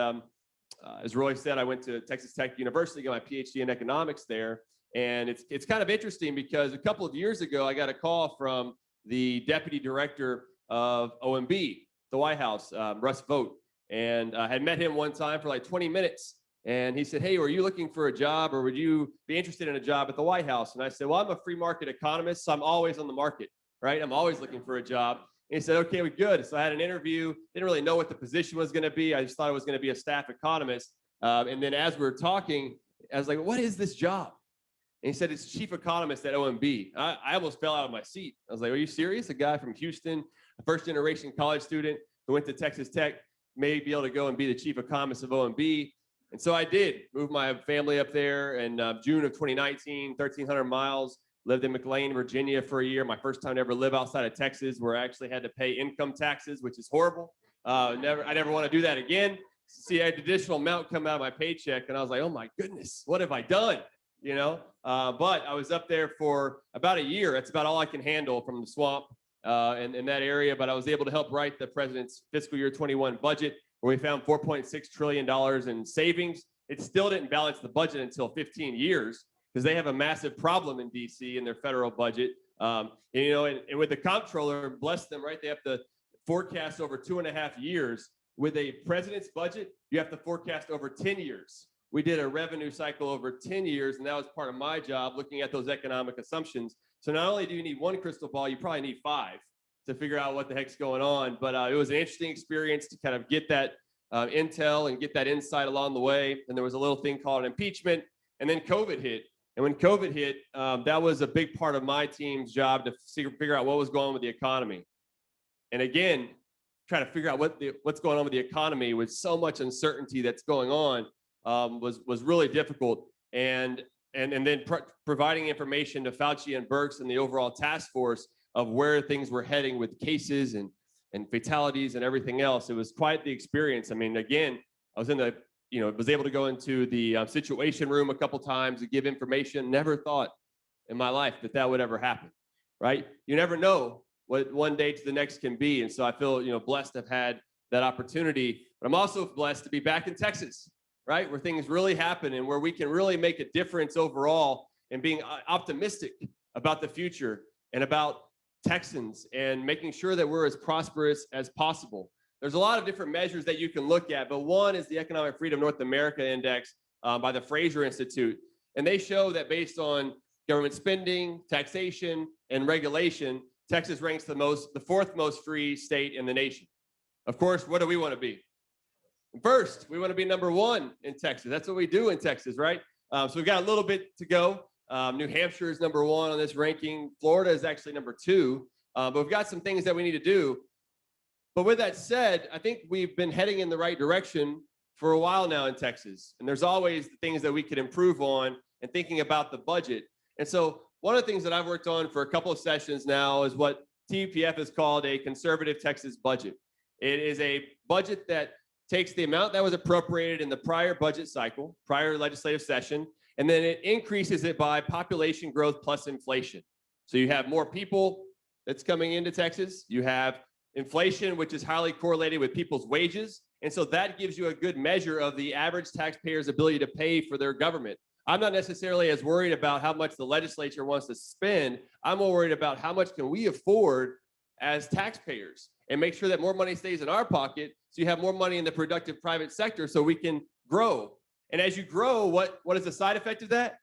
as Roy said, I went to Texas Tech University, got my Ph.D. in economics there. And it's kind of interesting because a couple of years ago, I got a call from the deputy director of OMB, the White House, Russ Vought. And I had met him one time for like 20 minutes. And he said, hey, are you looking for a job, or would you be interested in a job at the White House? And I said, well, I'm a free market economist, so I'm always on the market, right? I'm always looking for a job. And he said, okay, we're good. So I had an interview. Didn't really know what the position was going to be. I just thought it was going to be a staff economist. And then as we were talking, I was like, what is this job? And he said, it's chief economist at OMB. I almost fell out of my seat. I was like, are you serious? A guy from Houston, a first generation college student who went to Texas Tech, may be able to go and be the chief economist of OMB. And so I did move my family up there in June of 2019, 1,300 miles. Lived in McLean, Virginia for a year. My first time to ever live outside of Texas, where I actually had to pay income taxes, which is horrible. I never want to do that again. see an additional amount come out of my paycheck, and I was like, oh my goodness, what have I done? You know, but I was up there for about a year. That's about all I can handle from the swamp and in that area. But I was able to help write the president's fiscal year 21 budget, where we found $4.6 trillion in savings. It still didn't balance the budget until 15 years because they have a massive problem in DC in their federal budget. And with the Comptroller, bless them, right? They have to forecast over 2.5 years. With a president's budget, you have to forecast over 10 years. We did a revenue cycle over 10 years, and that was part of my job, looking at those economic assumptions. So not only do you need one crystal ball, you probably need 5 to figure out what the heck's going on. But it was an interesting experience to kind of get that intel and get that insight along the way. And there was a little thing called impeachment, and then COVID hit. And when COVID hit, that was a big part of my team's job to figure out what was going on with the economy. And again, try to figure out what's going on with the economy with so much uncertainty that's going on was really difficult. And then providing information to Fauci and Birx and the overall task force of where things were heading with cases and fatalities and everything else. It was quite the experience. I mean, again, I was was able to go into the situation room a couple times to give information. Never thought in my life that would ever happen, right? You never know what one day to the next can be. And so I feel, blessed to have had that opportunity, but I'm also blessed to be back in Texas, right? Where things really happen and where we can really make a difference overall and being optimistic about the future and about Texans and making sure that we're as prosperous as possible. There's a lot of different measures that you can look at, but one is the Economic Freedom North America Index by the Fraser Institute. And they show that based on government spending, taxation, and regulation, Texas ranks the 4th most free state in the nation. Of course, what do we want to be? First, we want to be number 1 in Texas. That's what we do in Texas, right? So we've got a little bit to go. New Hampshire is number 1 on this ranking. Florida is actually number 2. But we've got some things that we need to do. But with that said, I think we've been heading in the right direction for a while now in Texas. And there's always things that we could improve on and thinking about the budget. And so one of the things that I've worked on for a couple of sessions now is what TPF has called a conservative Texas budget. It is a budget that takes the amount that was appropriated in the prior budget cycle, prior legislative session, and then it increases it by population growth plus inflation. So you have more people that's coming into Texas. You have inflation, which is highly correlated with people's wages. And so that gives you a good measure of the average taxpayer's ability to pay for their government. I'm not necessarily as worried about how much the legislature wants to spend. I'm more worried about how much can we afford as taxpayers and make sure that more money stays in our pocket so you have more money in the productive private sector so we can grow. And as you grow, what is the side effect of that?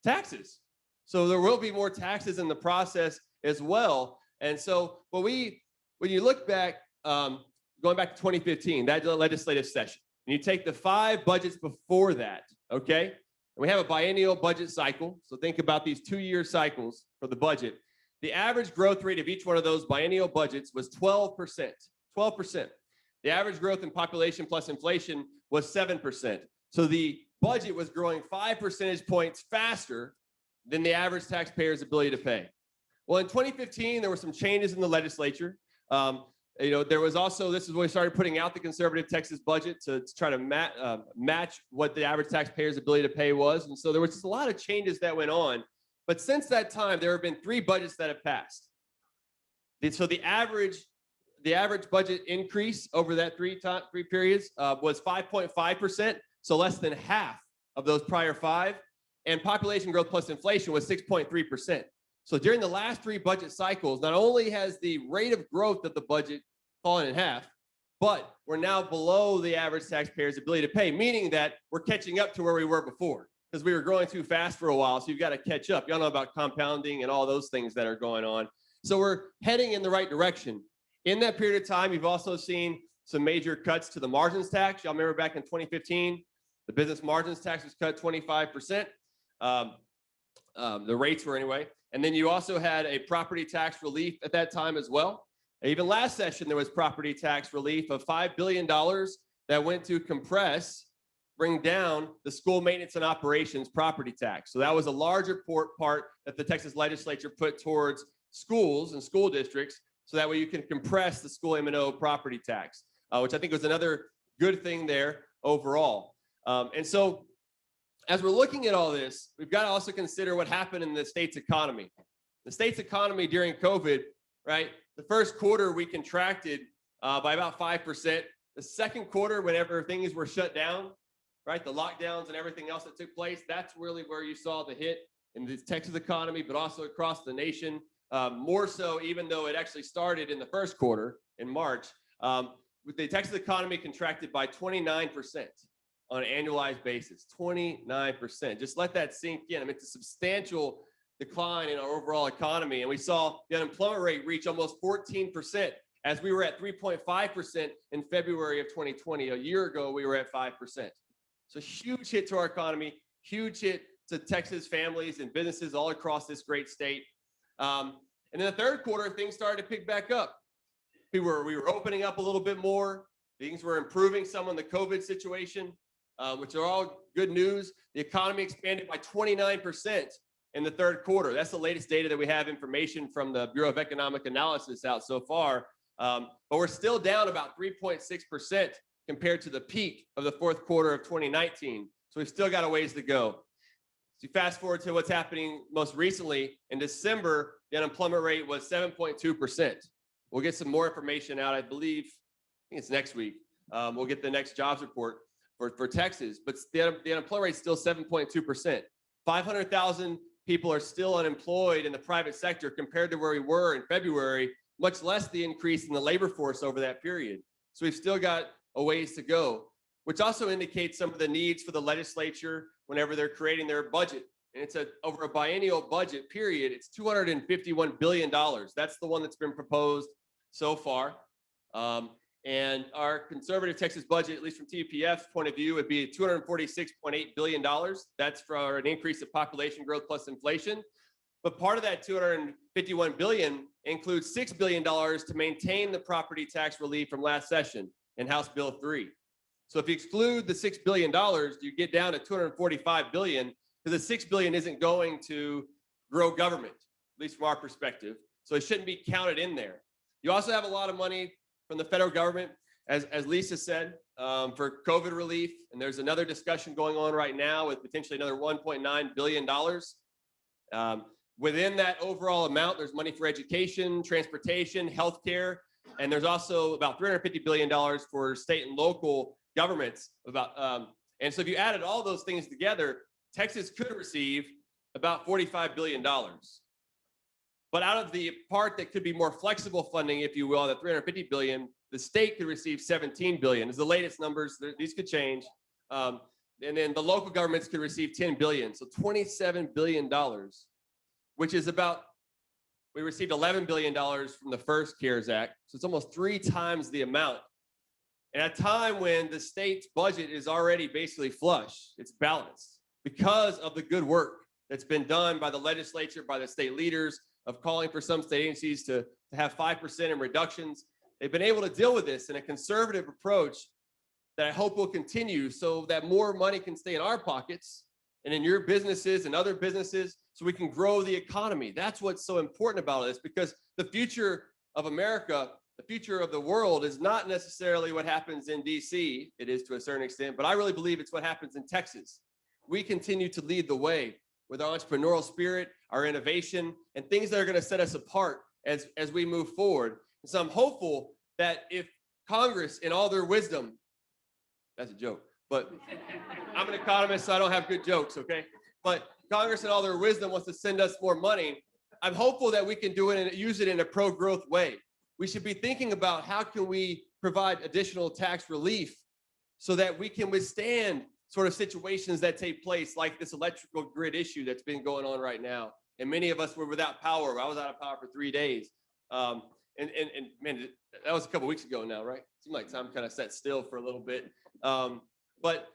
Taxes. So there will be more taxes in the process as well. And so when you look back, going back to 2015, that legislative session, and you take the 5 budgets before that, okay? And we have a biennial budget cycle. So think about these 2-year cycles for the budget. The average growth rate of each one of those biennial budgets was 12%. 12%. The average growth in population plus inflation was 7%. So the budget was growing 5 percentage points faster than the average taxpayer's ability to pay. Well, in 2015, there were some changes in the legislature. There was also, this is when we started putting out the conservative Texas budget to try to match what the average taxpayer's ability to pay was. And so there was just a lot of changes that went on. But since that time, there have been 3 budgets that have passed. So the average budget increase over that three periods was 5.5%, so less than half of those prior 5. And population growth plus inflation was 6.3%. So during the last 3 budget cycles, not only has the rate of growth of the budget fallen in half, but we're now below the average taxpayer's ability to pay, meaning that we're catching up to where we were before because we were growing too fast for a while. So you've got to catch up. Y'all know about compounding and all those things that are going on. So we're heading in the right direction. In that period of time, you've also seen some major cuts to the margins tax. Y'all remember back in 2015, the business margins tax was cut 25%. The rates were anyway. And then you also had a property tax relief at that time as well. Even last session, there was property tax relief of $5 billion that went to bring down the school maintenance and operations property tax. So that was a larger part that the Texas legislature put towards schools and school districts. So that way you can compress the school M&O property tax, which I think was another good thing there overall. And so as we're looking at all this, we've got to also consider what happened in the state's economy. The state's economy during COVID, right? The first quarter we contracted by about 5%. The second quarter, whenever things were shut down, right? The lockdowns and everything else that took place, that's really where you saw the hit in the Texas economy, but also across the nation. More so, even though it actually started in the first quarter in March, with the Texas economy contracted by 29% on an annualized basis, 29%. Just let that sink in. I mean, it's a substantial decline in our overall economy. And we saw the unemployment rate reach almost 14% as we were at 3.5% in February of 2020. A year ago, we were at 5%. So huge hit to our economy, huge hit to Texas families and businesses all across this great state. And in the third quarter, things started to pick back up. We were opening up a little bit more. Things were improving some on the COVID situation, which are all good news. The economy expanded by 29% in the third quarter. That's the latest data that we have information from the Bureau of Economic Analysis out so far. But we're still down about 3.6% compared to the peak of the fourth quarter of 2019. So we've still got a ways to go. So you fast forward to what's happening most recently. In December, the unemployment rate was 7.2%. We'll get some more information out, I believe, I think it's next week. We'll get the next jobs report for Texas, but the unemployment rate is still 7.2%. 500,000 people are still unemployed in the private sector compared to where we were in February, much less the increase in the labor force over that period. So we've still got a ways to go, which also indicates some of the needs for the legislature whenever they're creating their budget. And it's over a biennial budget period, it's $251 billion. That's the one that's been proposed so far. And our conservative Texas budget, at least from TPF's point of view, would be $246.8 billion. That's for an increase of population growth plus inflation. But part of that $251 billion includes $6 billion to maintain the property tax relief from last session in House Bill 3. So if you exclude the $6 billion, you get down to $245 billion, because the $6 billion isn't going to grow government, at least from our perspective. So it shouldn't be counted in there. You also have a lot of money from the federal government, as Lisa said, for COVID relief. And there's another discussion going on right now with potentially another $1.9 billion. Within that overall amount, there's money for education, transportation, healthcare, and there's also about $350 billion for state and local governments. And so if you added all those things together, Texas could receive about $45 billion. But out of the part that could be more flexible funding, if you will, the $350 billion, the state could receive $17 billion. As the latest numbers, these could change. And then the local governments could receive $10 billion. So $27 billion, which is about, we received $11 billion from the first CARES Act. So it's almost 3 times the amount. And at a time when the state's budget is already basically flush, it's balanced because of the good work that's been done by the legislature, by the state leaders, of calling for some state agencies to have 5% in reductions. They've been able to deal with this in a conservative approach that I hope will continue so that more money can stay in our pockets and in your businesses and other businesses so we can grow the economy. That's what's so important about this, because the future of America, the future of the world is not necessarily what happens in DC. It is to a certain extent, but I really believe it's what happens in Texas. We continue to lead the way with our entrepreneurial spirit, our innovation, and things that are going to set us apart as we move forward. And so I'm hopeful that if Congress, in all their wisdom, that's a joke, but I'm an economist, so I don't have good jokes, okay? But Congress, in all their wisdom, wants to send us more money. I'm hopeful that we can do it and use it in a pro-growth way. We should be thinking about how can we provide additional tax relief so that we can withstand sort of situations that take place, like this electrical grid issue that's been going on right now. And many of us were without power. I was out of power for 3 days. And man, that was a couple weeks ago now, right? Seemed like time kind of sat still for a little bit. But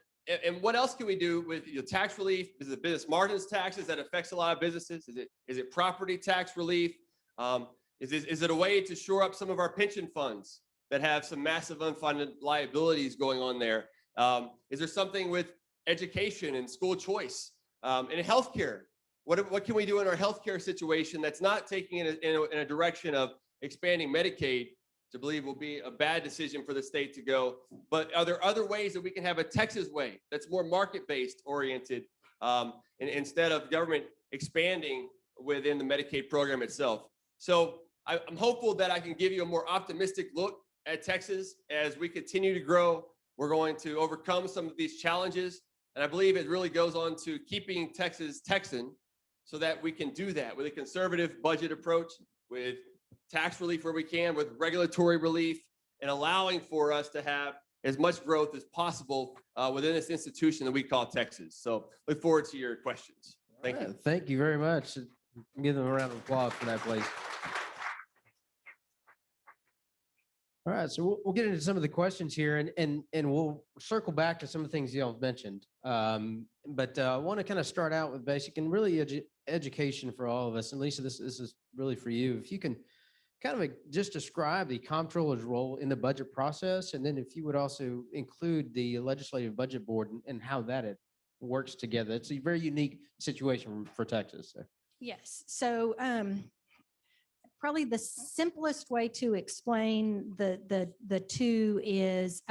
what else can we do with tax relief? Is it business margins taxes that affects a lot of businesses? Is it property tax relief? Is it a way to shore up some of our pension funds that have some massive unfunded liabilities going on there? Is there something with education and school choice and healthcare? What can we do in our healthcare situation that's not taking it in a direction of expanding Medicaid, to believe will be a bad decision for the state to go. But are there other ways that we can have a Texas way that's more market-based oriented, and instead of government expanding within the Medicaid program itself? So I'm hopeful that I can give you a more optimistic look at Texas as we continue to grow. We're going to overcome some of these challenges. And I believe it really goes on to keeping Texas Texan so that we can do that with a conservative budget approach, with tax relief where we can, with regulatory relief, and allowing for us to have as much growth as possible within this institution that we call Texas. So look forward to your questions. Thank you. Thank you very much. Give them a round of applause for that, please. All right, so we'll get into some of the questions here, and we'll circle back to some of the things y'all have mentioned. But I want to kind of start out with basic and really education for all of us. And Lisa, this is really for you. If you can kind of just describe the comptroller's role in the budget process, and then if you would also include the legislative budget board and how that works together. It's a very unique situation for Texas. So. Yes. So probably the simplest way to explain the two is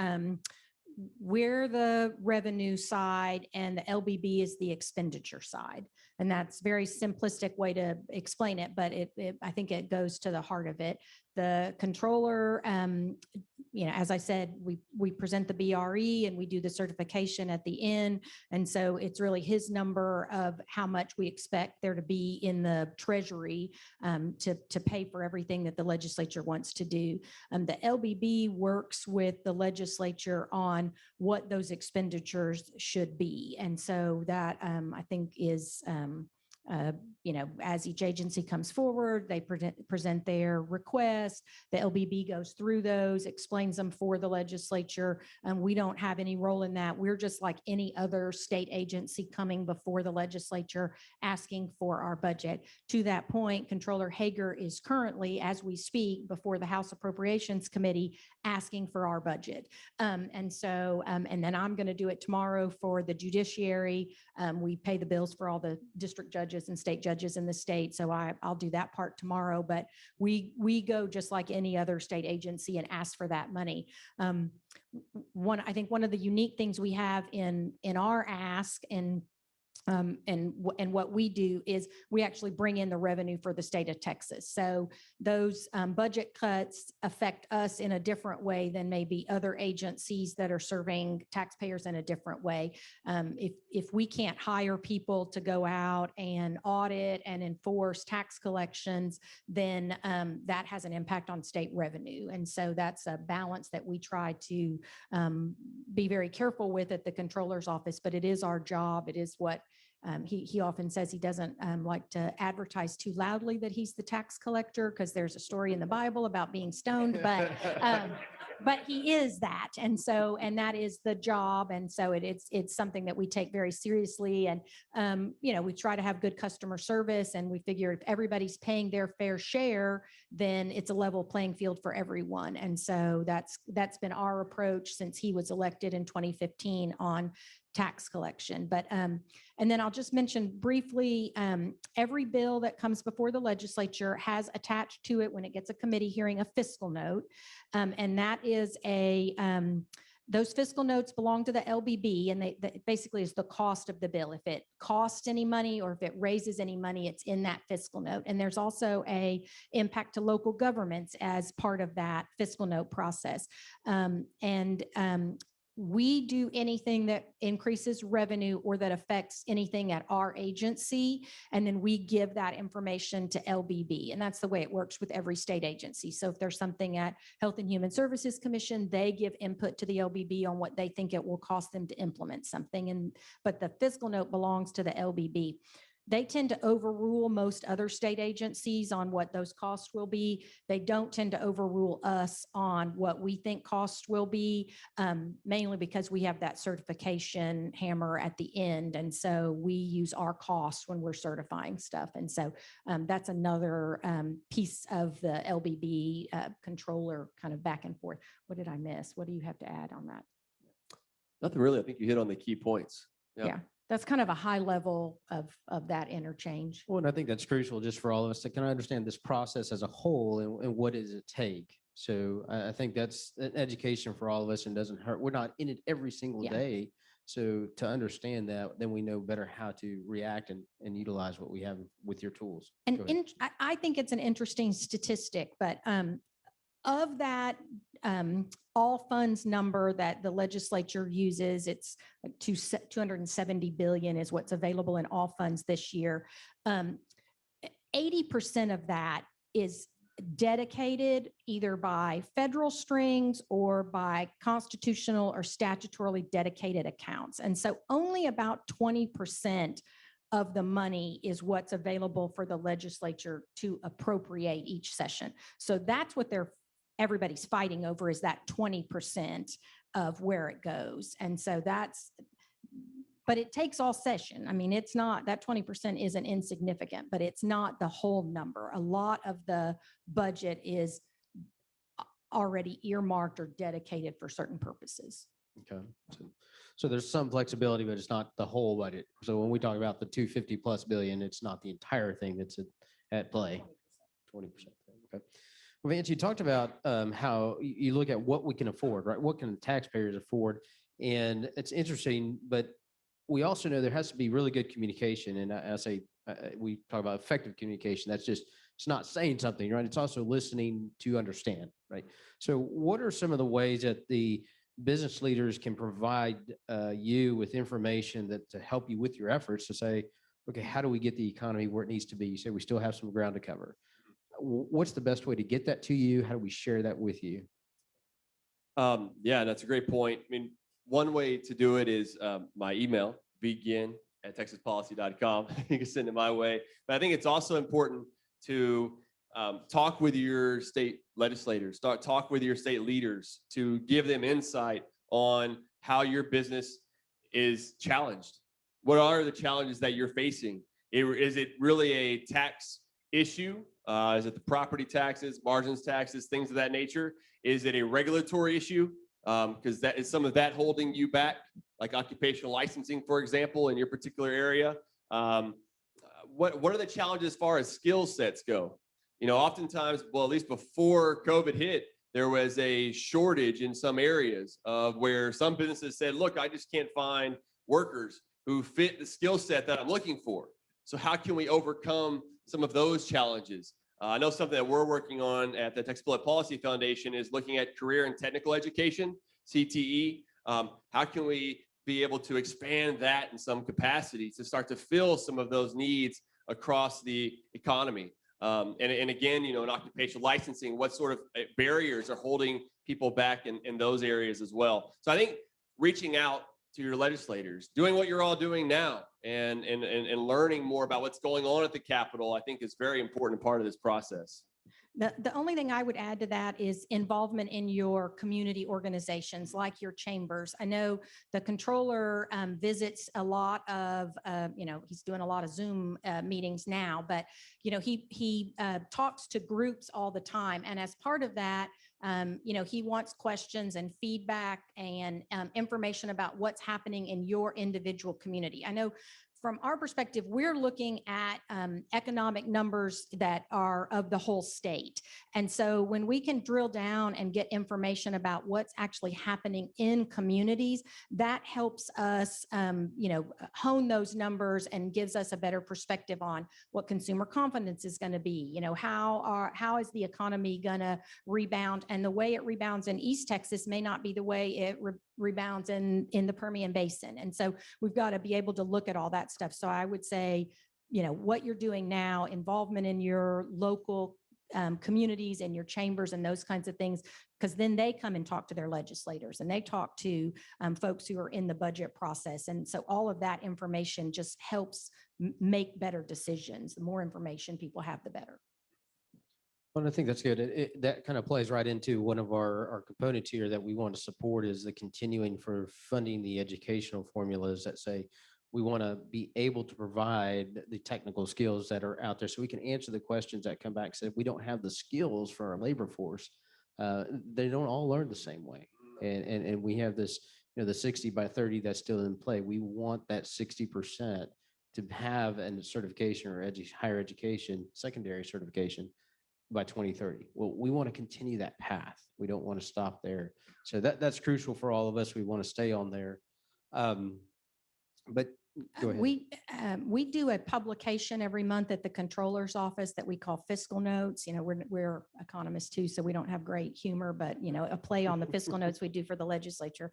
we're the revenue side and the LBB is the expenditure side. And that's very simplistic way to explain it, but I think it goes to the heart of it. The controller, as I said, we present the BRE and we do the certification at the end. And so it's really his number of how much we expect there to be in the treasury to pay for everything that the legislature wants to do. The LBB works with the legislature on what those expenditures should be. And so that I think is as each agency comes forward, they present their request. The LBB goes through those, explains them for the legislature. And we don't have any role in that. We're just like any other state agency coming before the legislature asking for our budget. To that point, Controller Hager is currently, as we speak, before the House Appropriations Committee asking for our budget. And then I'm going to do it tomorrow for the judiciary. We pay the bills for all the district judges and state judges in the state. So I'll do that part tomorrow, but we go just like any other state agency and ask for that money. I think one of the unique things we have in our ask and what we do is we actually bring in the revenue for the state of Texas. So those budget cuts affect us in a different way than maybe other agencies that are serving taxpayers in a different way. If we can't hire people to go out and audit and enforce tax collections, then that has an impact on state revenue. And so that's a balance that we try to be very careful with at the controller's office, but it is our job. It is what he often says he doesn't like to advertise too loudly that he's the tax collector because there's a story in the Bible about being stoned, but he is that. And that is the job. And so it's something that we take very seriously. And, we try to have good customer service, and we figure if everybody's paying their fair share, then it's a level playing field for everyone. And so that's been our approach since he was elected in 2015 on tax collection. But and then I'll just mention briefly, every bill that comes before the legislature has attached to it when it gets a committee hearing a fiscal note. And that is those fiscal notes belong to the LBB, and that basically is the cost of the bill. If it costs any money or if it raises any money, it's in that fiscal note. And there's also a impact to local governments as part of that fiscal note process. We do anything that increases revenue or that affects anything at our agency, and then we give that information to LBB. And that's the way it works with every state agency. So if there's something at Health and Human Services Commission, they give input to the LBB on what they think it will cost them to implement something. But the fiscal note belongs to the LBB. They tend to overrule most other state agencies on what those costs will be. They don't tend to overrule us on what we think costs will be, mainly because we have that certification hammer at the end. And so we use our costs when we're certifying stuff. And so that's another piece of the LBB controller kind of back and forth. What did I miss? What do you have to add on that? Nothing really. I think you hit on the key points. Yeah. That's kind of a high level of that interchange. Well, and I think that's crucial just for all of us to kind of understand this process as a whole and what does it take So I think that's an education for all of us and doesn't hurt. We're not in it every single Yeah. day. So to understand that, then we know better how to react and utilize what we have with your tools. And Go ahead. I think it's an interesting statistic, but of that all funds number that the legislature uses, it's like 270 billion is what's available in all funds this year. 80% of that is dedicated either by federal strings or by constitutional or statutorily dedicated accounts. And so only about 20% of the money is what's available for the legislature to appropriate each session. So that's what everybody's fighting over, is that 20% of where it goes. And so but it takes all session. I mean, it's not, that 20% isn't insignificant, but it's not the whole number. A lot of the budget is already earmarked or dedicated for certain purposes. Okay. So there's some flexibility, but it's not the whole budget. So when we talk about the 250+ billion, it's not the entire thing that's at play. 20%. Okay. Well, Vance, you talked about how you look at what we can afford, right? What can taxpayers afford? And it's interesting, but we also know there has to be really good communication. And I say, we talk about effective communication. That's just, it's not saying something, right? It's also listening to understand, right? So what are some of the ways that the business leaders can provide you with information that to help you with your efforts to say, okay, how do we get the economy where it needs to be? You say we still have some ground to cover. What's the best way to get that to you? How do we share that with you? Yeah, that's a great point. I mean, one way to do it is my email, begin@texaspolicy.com. You can send it my way. But I think it's also important to talk with your state legislators, talk with your state leaders to give them insight on how your business is challenged. What are the challenges that you're facing? Is it really a tax issue? Is it the property taxes, margins taxes, things of that nature? Is it a regulatory issue? Because that is some of that holding you back, like occupational licensing, for example, in your particular area. What are the challenges as far as skill sets go? You know, oftentimes, well, at least before COVID hit, there was a shortage in some areas of where some businesses said, look, I just can't find workers who fit the skill set that I'm looking for. So how can we overcome some of those challenges? I know something that we're working on at the Texas Public Policy Foundation is looking at career and technical education, CTE. How can we be able to expand that in some capacity to start to fill some of those needs across the economy? And again, you know, in occupational licensing, what sort of barriers are holding people back in those areas as well? So I think reaching out to your legislators, doing what you're all doing now, and learning more about what's going on at the Capitol, I think is very important part of this process. The only thing I would add to that is involvement in your community organizations like your chambers. I know the Comptroller visits a lot of, he's doing a lot of Zoom meetings now, but, he talks to groups all the time. And as part of that, he wants questions and feedback and information about what's happening in your individual community. I know from our perspective, we're looking at economic numbers that are of the whole state. And so when we can drill down and get information about what's actually happening in communities, that helps us, hone those numbers and gives us a better perspective on what consumer confidence is going to be. How is the economy going to rebound? And the way it rebounds in East Texas may not be the way it rebounds in the Permian Basin. And so we've got to be able to look at all that stuff. So I would say, what you're doing now, involvement in your local communities and your chambers and those kinds of things, because then they come and talk to their legislators and they talk to folks who are in the budget process. And so all of that information just helps make better decisions. The more information people have, the better. Well, I think that's good. That kind of plays right into one of our components here that we want to support is the continuing for funding the educational formulas that say we want to be able to provide the technical skills that are out there so we can answer the questions that come back. So if we don't have the skills for our labor force, they don't all learn the same way. And we have this, the 60/30 that's still in play. We want that 60% to have a certification or higher education, secondary certification by 2030. Well, we want to continue that path. We don't want to stop there. So that's crucial for all of us. We want to stay on there. But go ahead. We do a publication every month at the Comptroller's office that we call Fiscal Notes. You know, we're economists too, so we don't have great humor, but you know, a play on the fiscal notes we do for the legislature.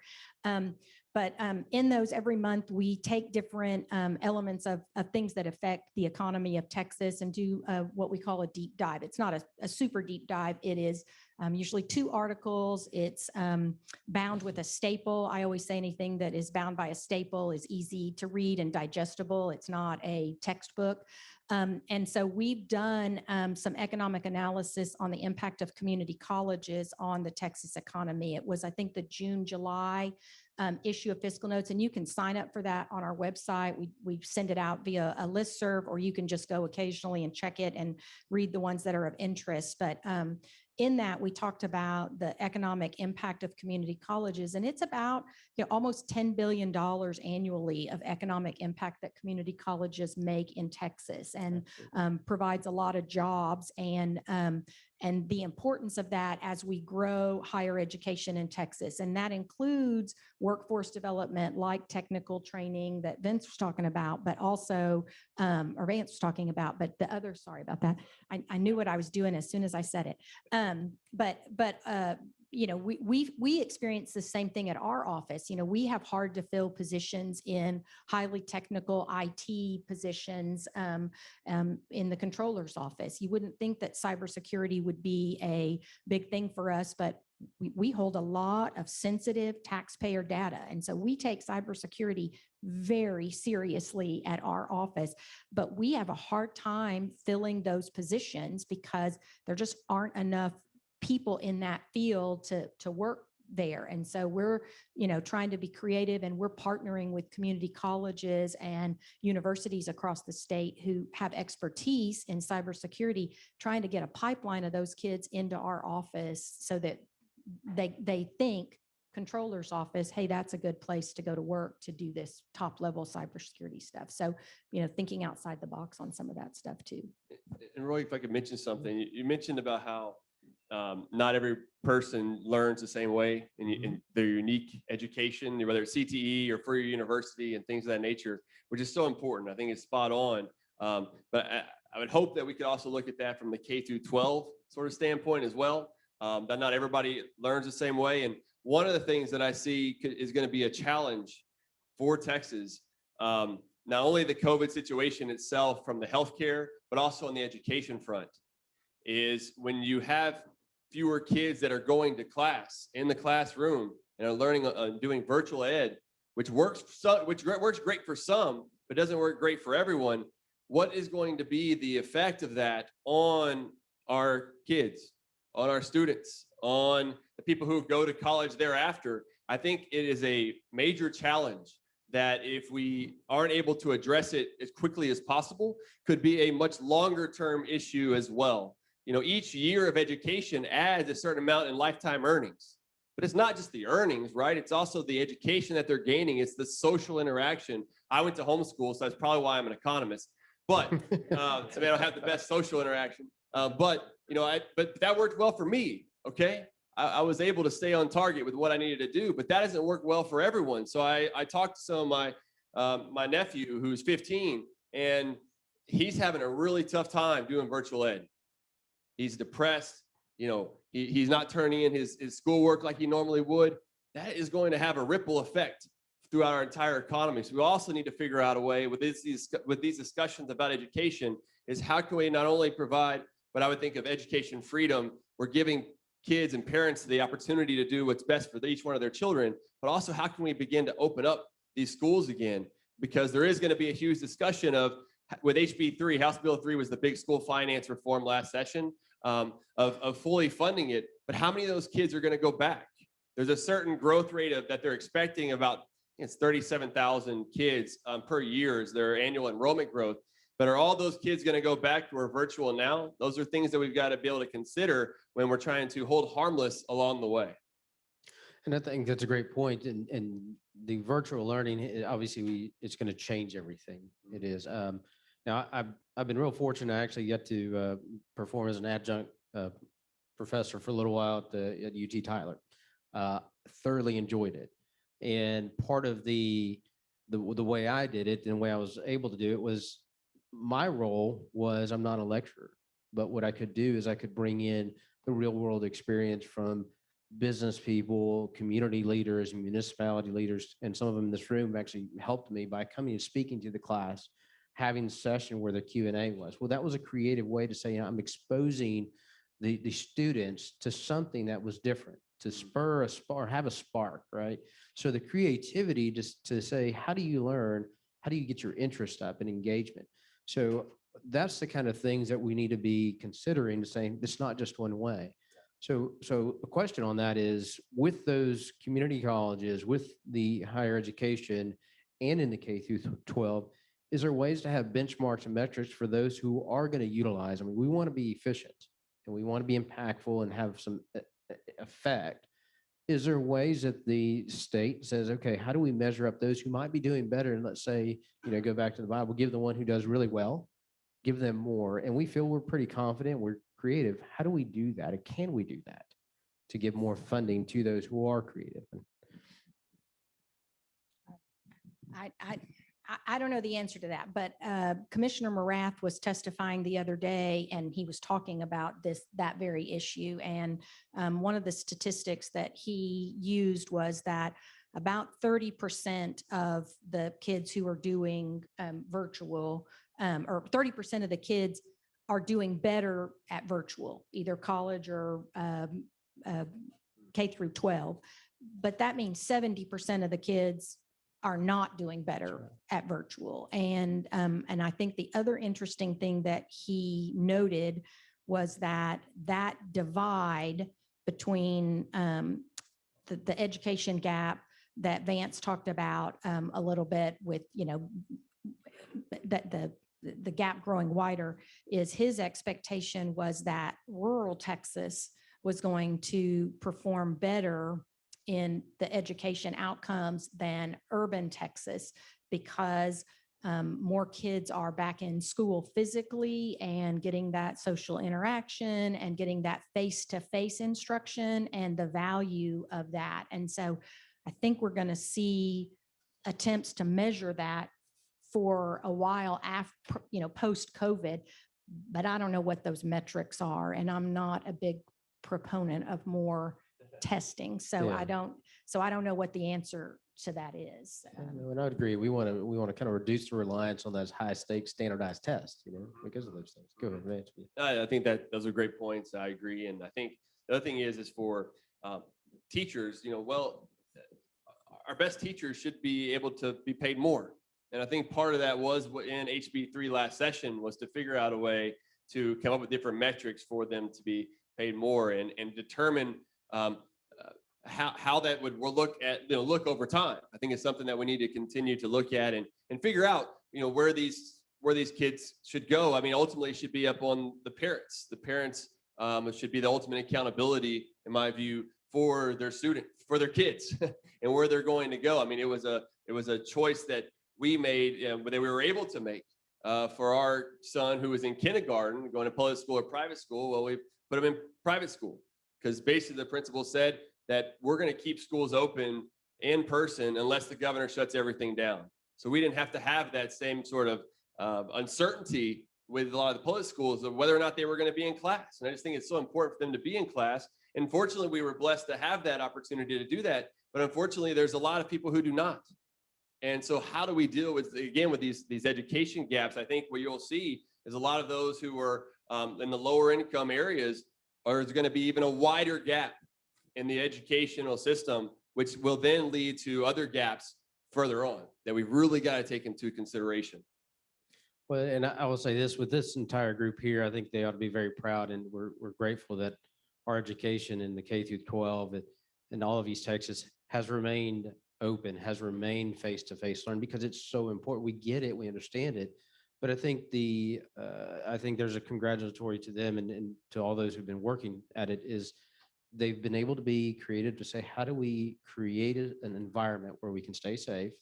But in those every month, we take different elements of things that affect the economy of Texas and do what we call a deep dive. It's not a super deep dive. It is usually 2 articles. It's bound with a staple. I always say anything that is bound by a staple is easy to read and digestible. It's not a textbook. And so we've done some economic analysis on the impact of community colleges on the Texas economy. It was, I think, the June, July issue of Fiscal Notes, and you can sign up for that on our website. We send it out via a listserv, or you can just go occasionally and check it and read the ones that are of interest. But in that, we talked about the economic impact of community colleges, and it's about almost $10 billion annually of economic impact that community colleges make in Texas, and provides a lot of jobs, and the importance of that as we grow higher education in Texas. And that includes workforce development, like technical training that Vince was talking about, but also, or Vance was talking about, but the other, sorry about that. I knew what I was doing as soon as I said it. We experience the same thing at our office. We have hard to fill positions in highly technical IT positions in the Comptroller's office. You wouldn't think that cybersecurity would be a big thing for us, but we hold a lot of sensitive taxpayer data. And so we take cybersecurity very seriously at our office, but we have a hard time filling those positions because there just aren't enough people in that field to work there. And so we're, trying to be creative, and we're partnering with community colleges and universities across the state who have expertise in cybersecurity, trying to get a pipeline of those kids into our office so that they think Comptroller's office, hey, that's a good place to go to work to do this top level cybersecurity stuff. So, thinking outside the box on some of that stuff too. And Roy, if I could mention something, you mentioned about how not every person learns the same way in their unique education, whether it's CTE or for your university and things of that nature, which is so important. I think it's spot on. But I would hope that we could also look at that from the K through 12 sort of standpoint as well, that not everybody learns the same way. And one of the things that I see is going to be a challenge for Texas, not only the COVID situation itself from the healthcare, but also on the education front, is when you have fewer kids that are going to class in the classroom and are learning doing virtual ed, which works great for some, but doesn't work great for everyone. What is going to be the effect of that on our kids, on our students, on the people who go to college thereafter? I think it is a major challenge that if we aren't able to address it as quickly as possible, could be a much longer term issue as well. Each year of education adds a certain amount in lifetime earnings, but it's not just the earnings, right? It's also the education that they're gaining. It's the social interaction. I went to homeschool, so that's probably why I'm an economist, but I don't have the best social interaction. But that worked well for me. Okay. I was able to stay on target with what I needed to do, but that doesn't work well for everyone. So I talked to some of my nephew who's 15, and he's having a really tough time doing virtual ed. He's depressed. He's not turning in his schoolwork like he normally would. That is going to have a ripple effect throughout our entire economy. So we also need to figure out a way with these discussions about education is how can we not only provide what I would think of education freedom, we're giving kids and parents the opportunity to do what's best for each one of their children, but also how can we begin to open up these schools again? Because there is going to be a huge discussion with HB 3, House Bill 3 was the big school finance reform last session, of fully funding it. But how many of those kids are going to go back? There's a certain growth rate that they're expecting about, it's 37,000 kids per year is their annual enrollment growth. But are all those kids going to go back to our virtual now? Those are things that we've got to be able to consider when we're trying to hold harmless along the way. And I think that's a great point. And the virtual learning, obviously, it's going to change everything. It is. Now, I've been real fortunate. I actually get to perform as an adjunct professor for a little while at UT Tyler. Thoroughly enjoyed it. And part of the way I did it and the way I was able to do it was my role was I'm not a lecturer, but what I could do is I could bring in the real world experience from business people, community leaders, municipality leaders, and some of them in this room actually helped me by coming and speaking to the class, having a session where the Q&A was. Well, that was a creative way to say, I'm exposing the students to something that was different, to spur a spark, have a spark, right? So the creativity just to say, how do you learn? How do you get your interest up and engagement? So that's the kind of things that we need to be considering to saying it's not just one way. So a question on that is with those community colleges, with the higher education and in the K through 12, is there ways to have benchmarks and metrics for those who are going to utilize? I mean, we want to be efficient and we want to be impactful and have some effect. Is there ways that the state says, okay, how do we measure up those who might be doing better? And let's say, go back to the Bible, give the one who does really well, give them more. And we feel we're pretty confident, we're creative. How do we do that? And can we do that to give more funding to those who are creative? I don't know the answer to that, but Commissioner Morath was testifying the other day, and he was talking about that very issue. And one of the statistics that he used was that about 30% of the kids who are doing virtual, or 30% of the kids are doing better at virtual, either college or K through 12. But that means 70% of the kids are not doing better at virtual. And I think the other interesting thing that he noted was that divide between the education gap that Vance talked about a little bit with, that the gap growing wider, is his expectation was that rural Texas was going to perform better in the education outcomes than urban Texas, because more kids are back in school physically and getting that social interaction and getting that face-to-face instruction and the value of that. And so I think we're going to see attempts to measure that for a while after, post-COVID, but I don't know what those metrics are. And I'm not a big proponent of more testing. So Yeah. I don't know what the answer to that is. And I would agree. We want to kind of reduce the reliance on those high stakes standardized tests, because of those things. Go ahead, Vance. I think that those are great points. I agree. And I think the other thing is for teachers, our best teachers should be able to be paid more. And I think part of that was what in HB3 last session was to figure out a way to come up with different metrics for them to be paid more and determine how that would look over time. I think it's something that we need to continue to look at and figure out, where these kids should go. I mean, ultimately it should be up on the parents. The parents should be the ultimate accountability, in my view, for their students, for their kids and where they're going to go. I mean, it was a choice that we made, that we were able to make for our son who was in kindergarten going to public school or private school. Well, we put him in private school because basically the principal said that we're going to keep schools open in person unless the governor shuts everything down. So we didn't have to have that same sort of uncertainty with a lot of the public schools of whether or not they were going to be in class. And I just think it's so important for them to be in class. And fortunately, we were blessed to have that opportunity to do that. But unfortunately, there's a lot of people who do not. And so how do we deal with these education gaps? I think what you'll see is a lot of those who are in the lower income areas, or there's going to be even a wider gap in the educational system, which will then lead to other gaps further on that we've really got to take into consideration. Well, and I will say this, with this entire group here, I think they ought to be very proud, and we're grateful that our education in the K through 12 and all of East Texas has remained open, has remained face-to-face learning, because it's so important. We get it, we understand it, but I think I think there's a congratulatory to them and to all those who've been working at it, is they've been able to be creative to say, how do we create an environment where we can stay safe,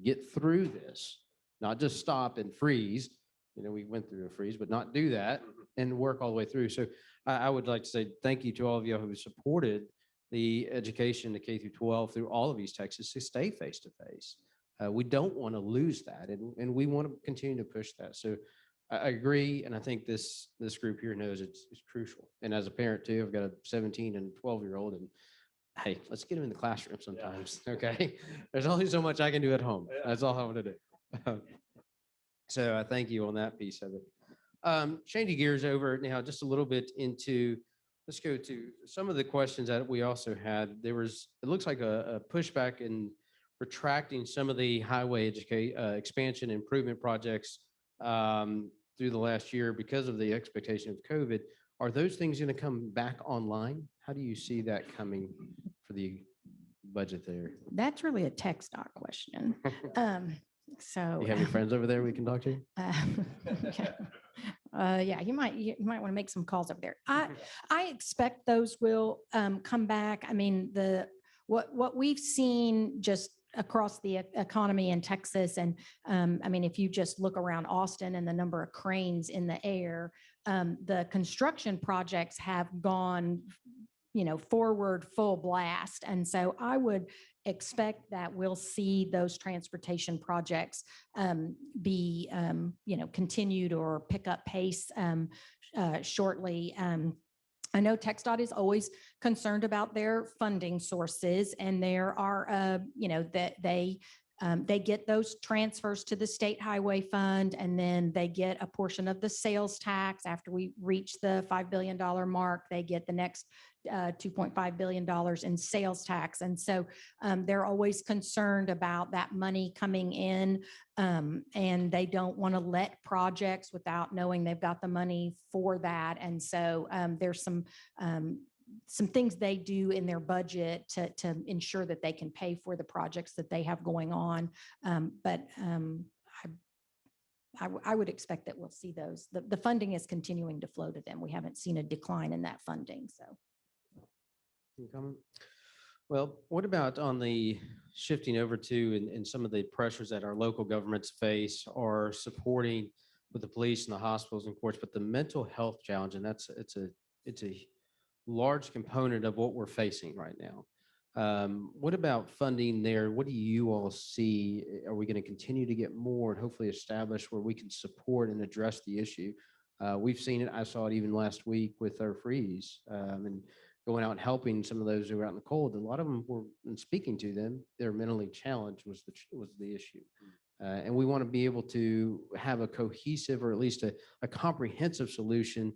get through this, not just stop and freeze. We went through a freeze, but not do that and work all the way through. So I would like to say thank you to all of you who supported the education, the K through 12 through all of East Texas to stay face to face. We don't want to lose that, and we want to continue to push that. So I agree, and I think this group here knows it's crucial. And as a parent too, I've got a 17 and 12-year-old, and hey, let's get them in the classroom sometimes. Okay, there's only so much I can do at home. That's all I want to do. So I thank you on that piece of it. Changing gears over now just a little bit into, let's go to some of the questions that we also had. It looks like a pushback in retracting some of the highway expansion improvement projects through the last year because of the expectation of COVID. Are those things going to come back online? How do you see that coming for the budget there? That's really a tech stock question. So You have any friends over there we can talk to? Yeah, you might want to make some calls over there. I expect those will come back. I mean, what we've seen just across the economy in Texas, and I mean, if you just look around Austin and the number of cranes in the air, the construction projects have gone, forward full blast. And so I would expect that we'll see those transportation projects be, continued or pick up pace shortly. I know TxDOT is always concerned about their funding sources, and there are, that they get those transfers to the state highway fund, and then they get a portion of the sales tax. After we reach the $5 billion mark, they get the next $2.5 billion in sales tax. And so they're always concerned about that money coming in, and they don't want to let projects without knowing they've got the money for that. And so there's some things they do in their budget to ensure that they can pay for the projects that they have going on. But I would expect that we'll see those. The funding is continuing to flow to them. We haven't seen a decline in that funding. So. Well, what about on the shifting over to and some of the pressures that our local governments face are supporting with the police and the hospitals and courts, but the mental health challenge, and it's a large component of what we're facing right now. What about funding there? What do you all see? Are we going to continue to get more and hopefully establish where we can support and address the issue? We've seen it. I saw it even last week with our freeze and going out and helping some of those who are out in the cold. A lot of them were, and speaking to them, they're mentally challenged was the issue. And we want to be able to have a cohesive or at least a comprehensive solution.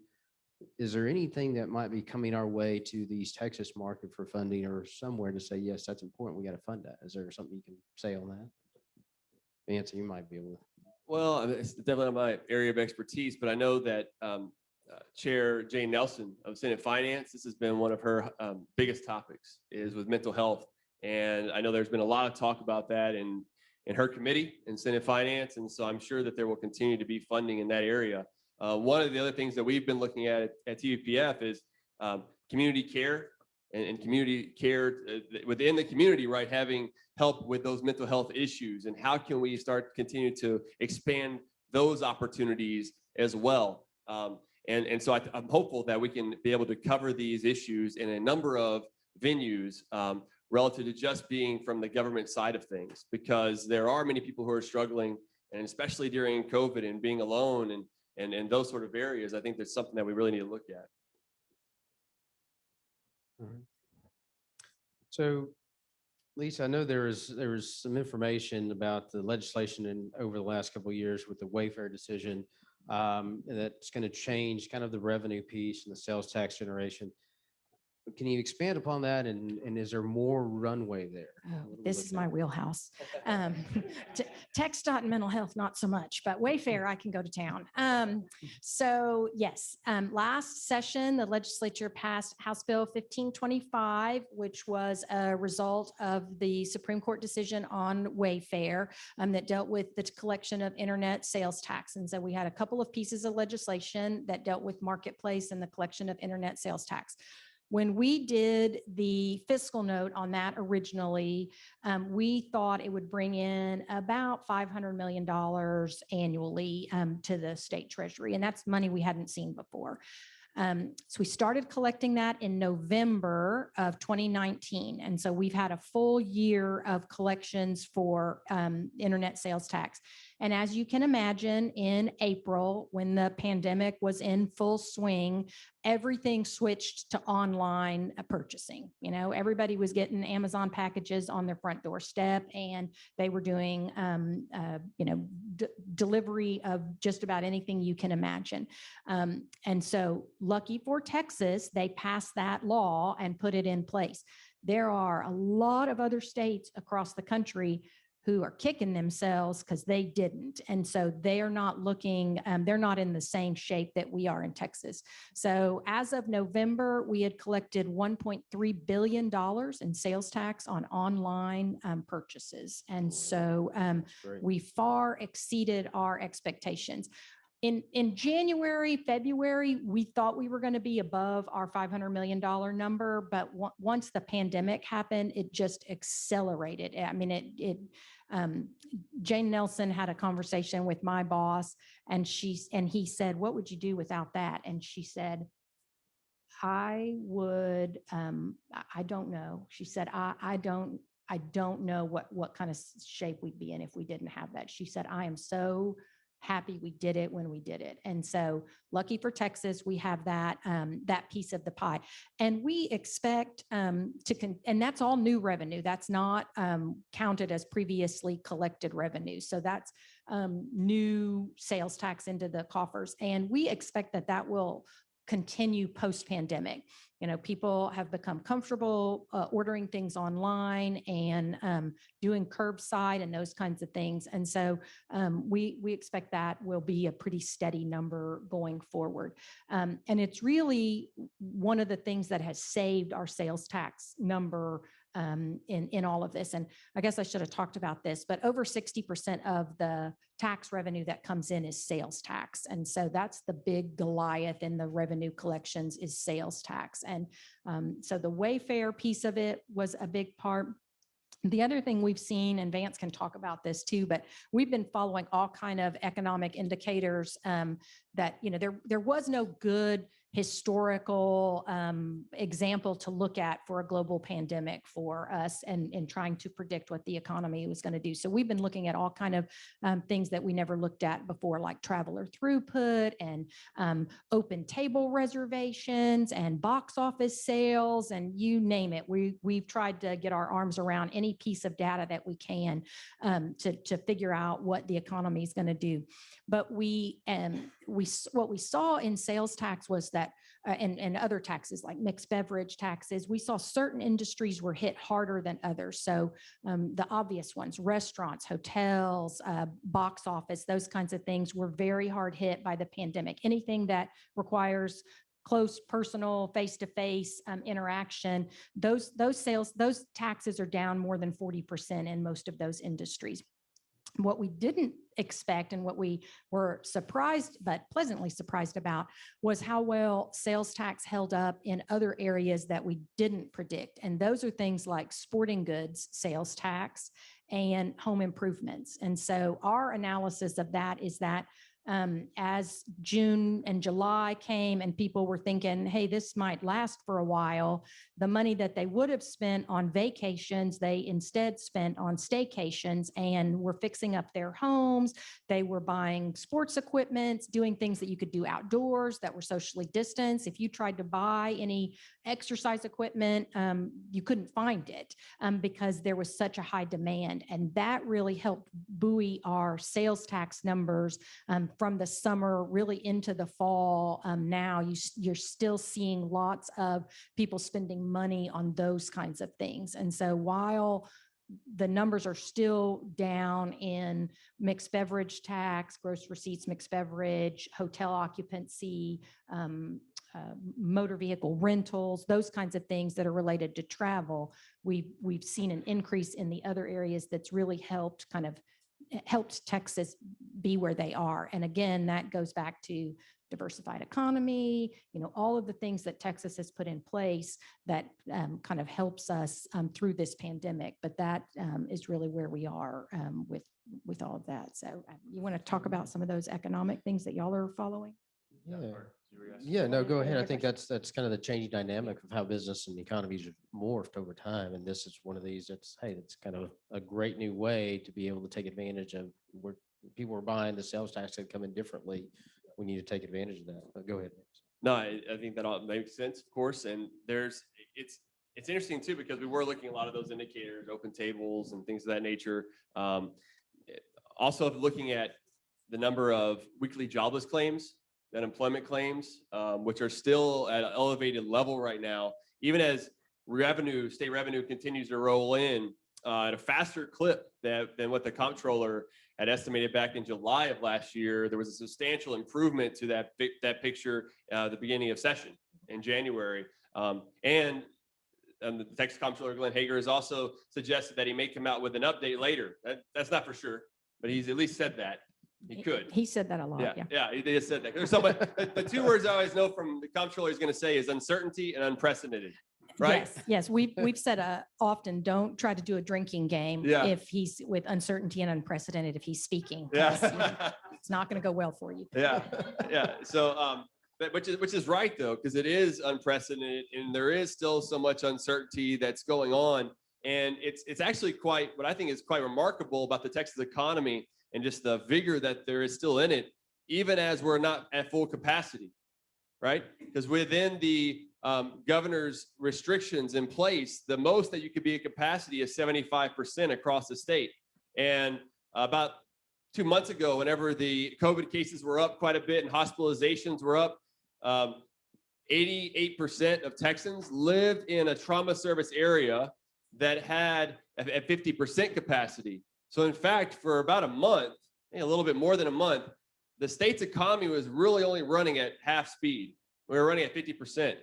Is there anything that might be coming our way to the East Texas market for funding or somewhere to say, yes, that's important, we got to fund that? Is there something you can say on that? Vance, you might be able to. Well, I mean, it's definitely not my area of expertise, but I know that Chair Jane Nelson of Senate Finance, this has been one of her biggest topics is with mental health. And I know there's been a lot of talk about that in her committee in Senate Finance. And so I'm sure that there will continue to be funding in that area. One of the other things that we've been looking at TVPF is community care and community care within the community, right? Having help with those mental health issues, and how can we start continue to expand those opportunities as well? And so I'm hopeful that we can be able to cover these issues in a number of venues relative to just being from the government side of things, because there are many people who are struggling, and especially during COVID and being alone and those sort of areas. I think there's something that we really need to look at. So, Lisa, I know there was some information about the legislation over the last couple of years with the Waiver decision that's going to change kind of the revenue piece and the sales tax generation. Can you expand upon that? And is there more runway there? Oh, this is my wheelhouse. TxDOT and mental health, not so much, but Wayfair, I can go to town. So yes, last session, the legislature passed House Bill 1525, which was a result of the Supreme Court decision on Wayfair that dealt with the collection of internet sales tax. And so we had a couple of pieces of legislation that dealt with marketplace and the collection of internet sales tax. When we did the fiscal note on that originally, we thought it would bring in about $500 million annually to the state treasury. And that's money we hadn't seen before. So we started collecting that in November of 2019. And so we've had a full year of collections for internet sales tax. And as you can imagine, in April, when the pandemic was in full swing, everything switched to online purchasing. You know, everybody was getting Amazon packages on their front doorstep, and they were doing, delivery of just about anything you can imagine. And so lucky for Texas, they passed that law and put it in place. There are a lot of other states across the country who are kicking themselves because they didn't. And so they are not looking, they're not in the same shape that we are in Texas. So as of November, we had collected $1.3 billion in sales tax on online purchases. And so we far exceeded our expectations. In January, February, we thought we were going to be above our $500 million number, but once the pandemic happened, it just accelerated. I mean, Jane Nelson had a conversation with my boss, and he said, "What would you do without that?" And she said, "I would, I don't know." She said, I don't know what kind of shape we'd be in if we didn't have that. She said, "I am so happy we did it when we did it." And so lucky for Texas, we have that piece of the pie. And we expect and that's all new revenue. That's not counted as previously collected revenue. So that's new sales tax into the coffers. And we expect that will continue post-pandemic. You know, people have become comfortable ordering things online and doing curbside and those kinds of things. And so we expect that will be a pretty steady number going forward. And it's really one of the things that has saved our sales tax number in all of this. And I guess I should have talked about this, but over 60% of the tax revenue that comes in is sales tax. And so that's the big Goliath in the revenue collections is sales tax. And so the Wayfair piece of it was a big part. The other thing we've seen, and Vance can talk about this too, but we've been following all kind of economic indicators that, you know, there was no good historical example to look at for a global pandemic for us and trying to predict what the economy was going to do. So we've been looking at all kind of things that we never looked at before, like traveler throughput and open table reservations and box office sales and you name it. We've tried to get our arms around any piece of data that we can to figure out what the economy is going to do. But what we saw in sales tax was that, and other taxes like mixed beverage taxes, we saw certain industries were hit harder than others. So the obvious ones, restaurants, hotels, box office, those kinds of things were very hard hit by the pandemic. Anything that requires close personal face-to-face interaction, those taxes are down more than 40% in most of those industries. What we didn't expect and what we were surprised, but pleasantly surprised about, was how well sales tax held up in other areas that we didn't predict. And those are things like sporting goods sales tax and home improvements. And so our analysis of that is that as June and July came and people were thinking, hey, this might last for a while, the money that they would have spent on vacations, they instead spent on staycations and were fixing up their homes. They were buying sports equipment, doing things that you could do outdoors that were socially distanced. If you tried to buy any exercise equipment, you couldn't find it because there was such a high demand. And that really helped buoy our sales tax numbers from the summer really into the fall. Now you're still seeing lots of people spending money on those kinds of things. And so while the numbers are still down in mixed beverage tax, gross receipts, mixed beverage, hotel occupancy, motor vehicle rentals, those kinds of things that are related to travel, we've seen an increase in the other areas that's really helped kind of helped Texas be where they are. And again, that goes back to diversified economy, all of the things that Texas has put in place that kind of helps us through this pandemic. But that is really where we are with all of that. So you want to talk about some of those economic things that y'all are following? Yeah, no, go ahead. I think that's kind of the changing dynamic of how business and economies have morphed over time. And this is one of these that's, hey, it's kind of a great new way to be able to take advantage of where people are buying the sales tax that come in differently. We need to take advantage of that. But go ahead. No, I think that all makes sense, of course. And it's interesting too, because we were looking at a lot of those indicators, open tables and things of that nature. Also looking at the number of weekly jobless claims, unemployment claims, which are still at an elevated level right now, even as state revenue continues to roll in at a faster clip than what the Comptroller had estimated back in July of last year. There was a substantial improvement to that picture at the beginning of session in January. And the Texas Comptroller, Glenn Hager, has also suggested that he may come out with an update later. That's not for sure, but he's at least said that. He could. He said that a lot. Yeah, he just said that. There's somebody, the two words I always know from the Comptroller is going to say is uncertainty and unprecedented, right? Yes. We've said often, don't try to do a drinking game if he's with uncertainty and unprecedented if he's speaking. Yeah. It's not going to go well for you. Yeah. So, which is right though, because it is unprecedented and there is still so much uncertainty that's going on. And it's actually what I think is quite remarkable about the Texas economy and just the vigor that there is still in it, even as we're not at full capacity, right? Because within the governor's restrictions in place, the most that you could be at capacity is 75% across the state. And about 2 months ago, whenever the COVID cases were up quite a bit and hospitalizations were up, 88% of Texans lived in a trauma service area that had at 50% capacity. So in fact, for about a month, a little bit more than a month, the state's economy was really only running at half speed. We were running at 50%.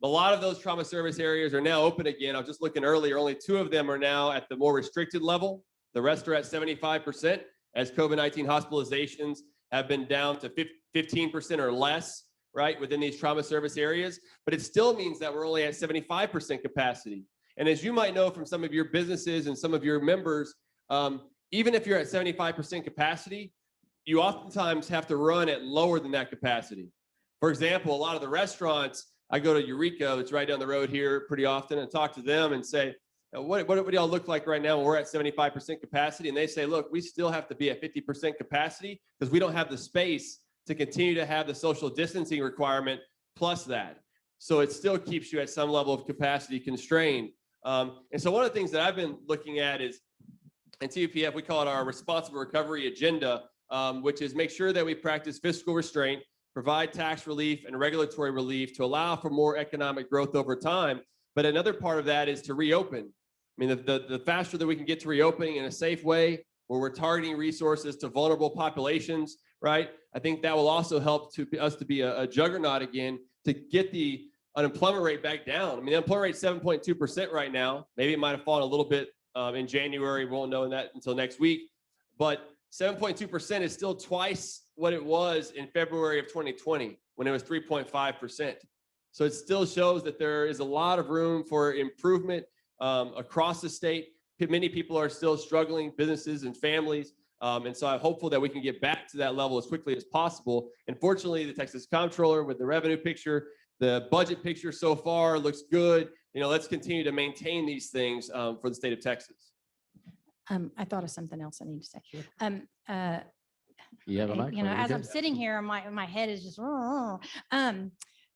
A lot of those trauma service areas are now open again. I was just looking earlier, only 2 of them are now at the more restricted level. The rest are at 75% as COVID-19 hospitalizations have been down to 15% or less, right, within these trauma service areas. But it still means that we're only at 75% capacity. And as you might know from some of your businesses and some of your members, even if you're at 75% capacity, you oftentimes have to run at lower than that capacity. For example, a lot of the restaurants, I go to Eureka, it's right down the road here pretty often, and talk to them and say, what do y'all look like right now when we're at 75% capacity? And they say, look, we still have to be at 50% capacity because we don't have the space to continue to have the social distancing requirement plus that. So it still keeps you at some level of capacity constrained. And so one of the things that I've been looking at is, in TUPF, we call it our responsible recovery agenda, which is make sure that we practice fiscal restraint, provide tax relief and regulatory relief to allow for more economic growth over time. But another part of that is to reopen. I mean, the faster that we can get to reopening in a safe way, where we're targeting resources to vulnerable populations, right? I think that will also help us to be a juggernaut again, to get the unemployment rate back down. I mean, the unemployment rate is 7.2% right now. Maybe it might have fallen a little bit in January. We won't know that until next week. But 7.2% is still twice what it was in February of 2020 when it was 3.5%. So it still shows that there is a lot of room for improvement across the state. Many people are still struggling, businesses and families. And so I'm hopeful that we can get back to that level as quickly as possible. And fortunately, the Texas Comptroller with the revenue picture, the budget picture so far looks good. Let's continue to maintain these things for the state of Texas. I thought of something else I need to say. You have a mic? As I'm sitting here, my head is just.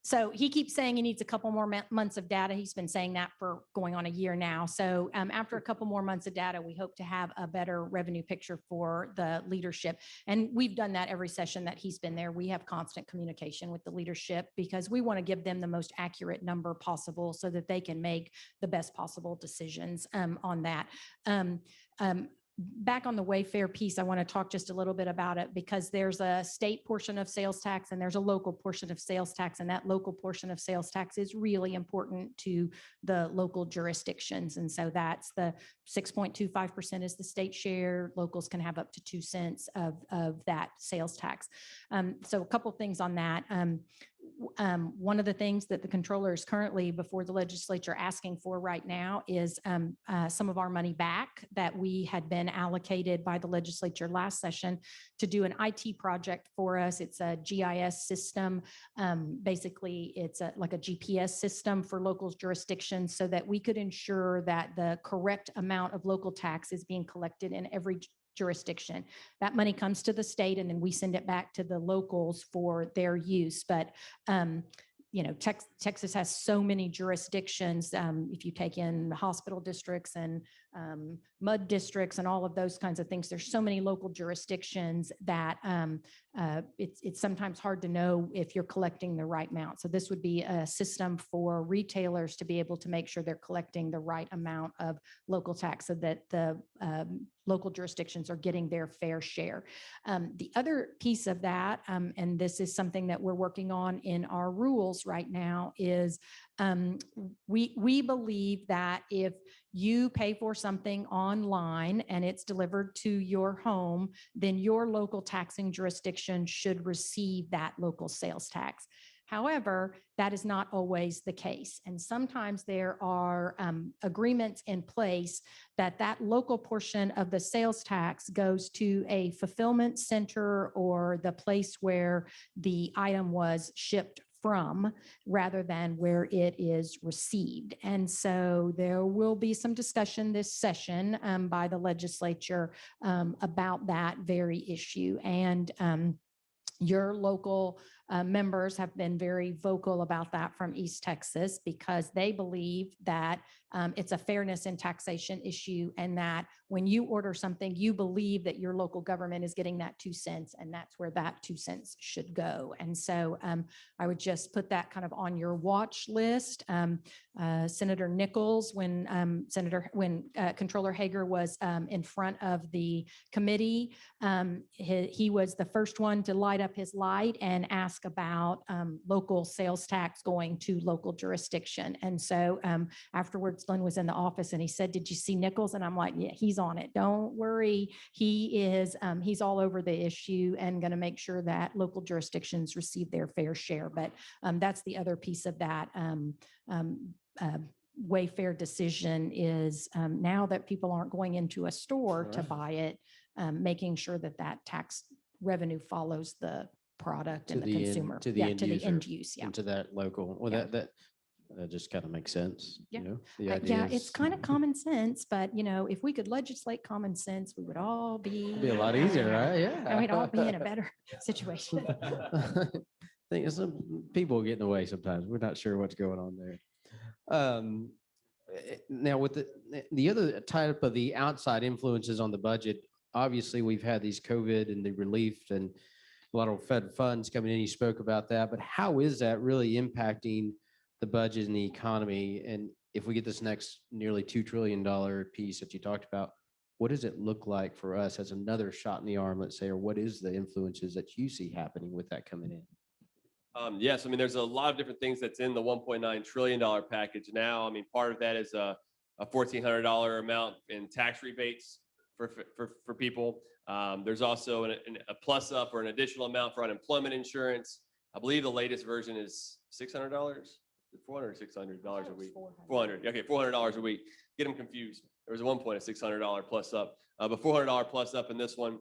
So he keeps saying he needs a couple more months of data. He's been saying that for going on a year now. So after a couple more months of data, we hope to have a better revenue picture for the leadership. And we've done that every session that he's been there. We have constant communication with the leadership because we want to give them the most accurate number possible so that they can make the best possible decisions on that. back on the Wayfair piece, I want to talk just a little bit about it because there's a state portion of sales tax and there's a local portion of sales tax. And that local portion of sales tax is really important to the local jurisdictions. And so that's the 6.25% is the state share. Locals can have up to 2 cents of that sales tax. So a couple things on that. One of the things that the controller is currently before the legislature asking for right now is some of our money back that we had been allocated by the legislature last session to do an IT project for us. It's a GIS system. Basically, it's like a GPS system for local jurisdictions so that we could ensure that the correct amount of local tax is being collected in every jurisdiction. That money comes to the state and then we send it back to the locals for their use. But you know, Texas has so many jurisdictions. If you take in hospital districts and mud districts and all of those kinds of things, there's so many local jurisdictions that it's sometimes hard to know if you're collecting the right amount. So this would be a system for retailers to be able to make sure they're collecting the right amount of local tax so that the local jurisdictions are getting their fair share. The other piece of that, and this is something that we're working on in our rules right now, is we believe that if you pay for something online and it's delivered to your home, then your local taxing jurisdiction should receive that local sales tax. However, that is not always the case. And sometimes there are agreements in place that that local portion of the sales tax goes to a fulfillment center or the place where the item was shipped from rather than where it is received. And so there will be some discussion this session by the legislature about that very issue. And your local members have been very vocal about that from East Texas because they believe that it's a fairness in taxation issue and that when you order something, you believe that your local government is getting that 2 cents and that's where that 2 cents should go. And so I would just put that kind of on your watch list. Senator Nichols, when Comptroller Hager was in front of the committee, he was the first one to light up his light and ask about local sales tax going to local jurisdiction. And so afterwards, Lynn was in the office and he said, "Did you see Nichols?" And I'm like, "Yeah, he's on it. Don't worry. He's all over the issue and going to make sure that local jurisdictions receive their fair share." But that's the other piece of that Wayfair decision is now that people aren't going into a store to buy it, making sure that that tax revenue follows the product and the consumer to the end use. into that local. Well, Yeah. that just kind of makes sense. Yeah. You know, the Yeah, idea it's kind of common sense, but you know, if we could legislate common sense, we would all be be a lot easier, right? Yeah. and we'd all be in a better situation. I think some people get in the way sometimes. We're not sure what's going on there. Now, with the other type of the outside influences on the budget, obviously we've had these COVID and the relief and a lot of Fed funds coming in. You spoke about that, but how is that really impacting the budget and the economy? And if we get this next nearly $2 trillion piece that you talked about, what does it look like for us as another shot in the arm, let's say, or what is the influences that you see happening with that coming in? Yes, I mean, there's a lot of different things that's in the $1.9 trillion package now. I mean, part of that is a $1,400 amount in tax rebates for people. There's also a plus up or an additional amount for unemployment insurance. I believe the latest version is $600, $400 or $600 a week. 400. Okay, $400 a week. Get them confused. There was at one point a $600 plus up, but $400 plus up in this one.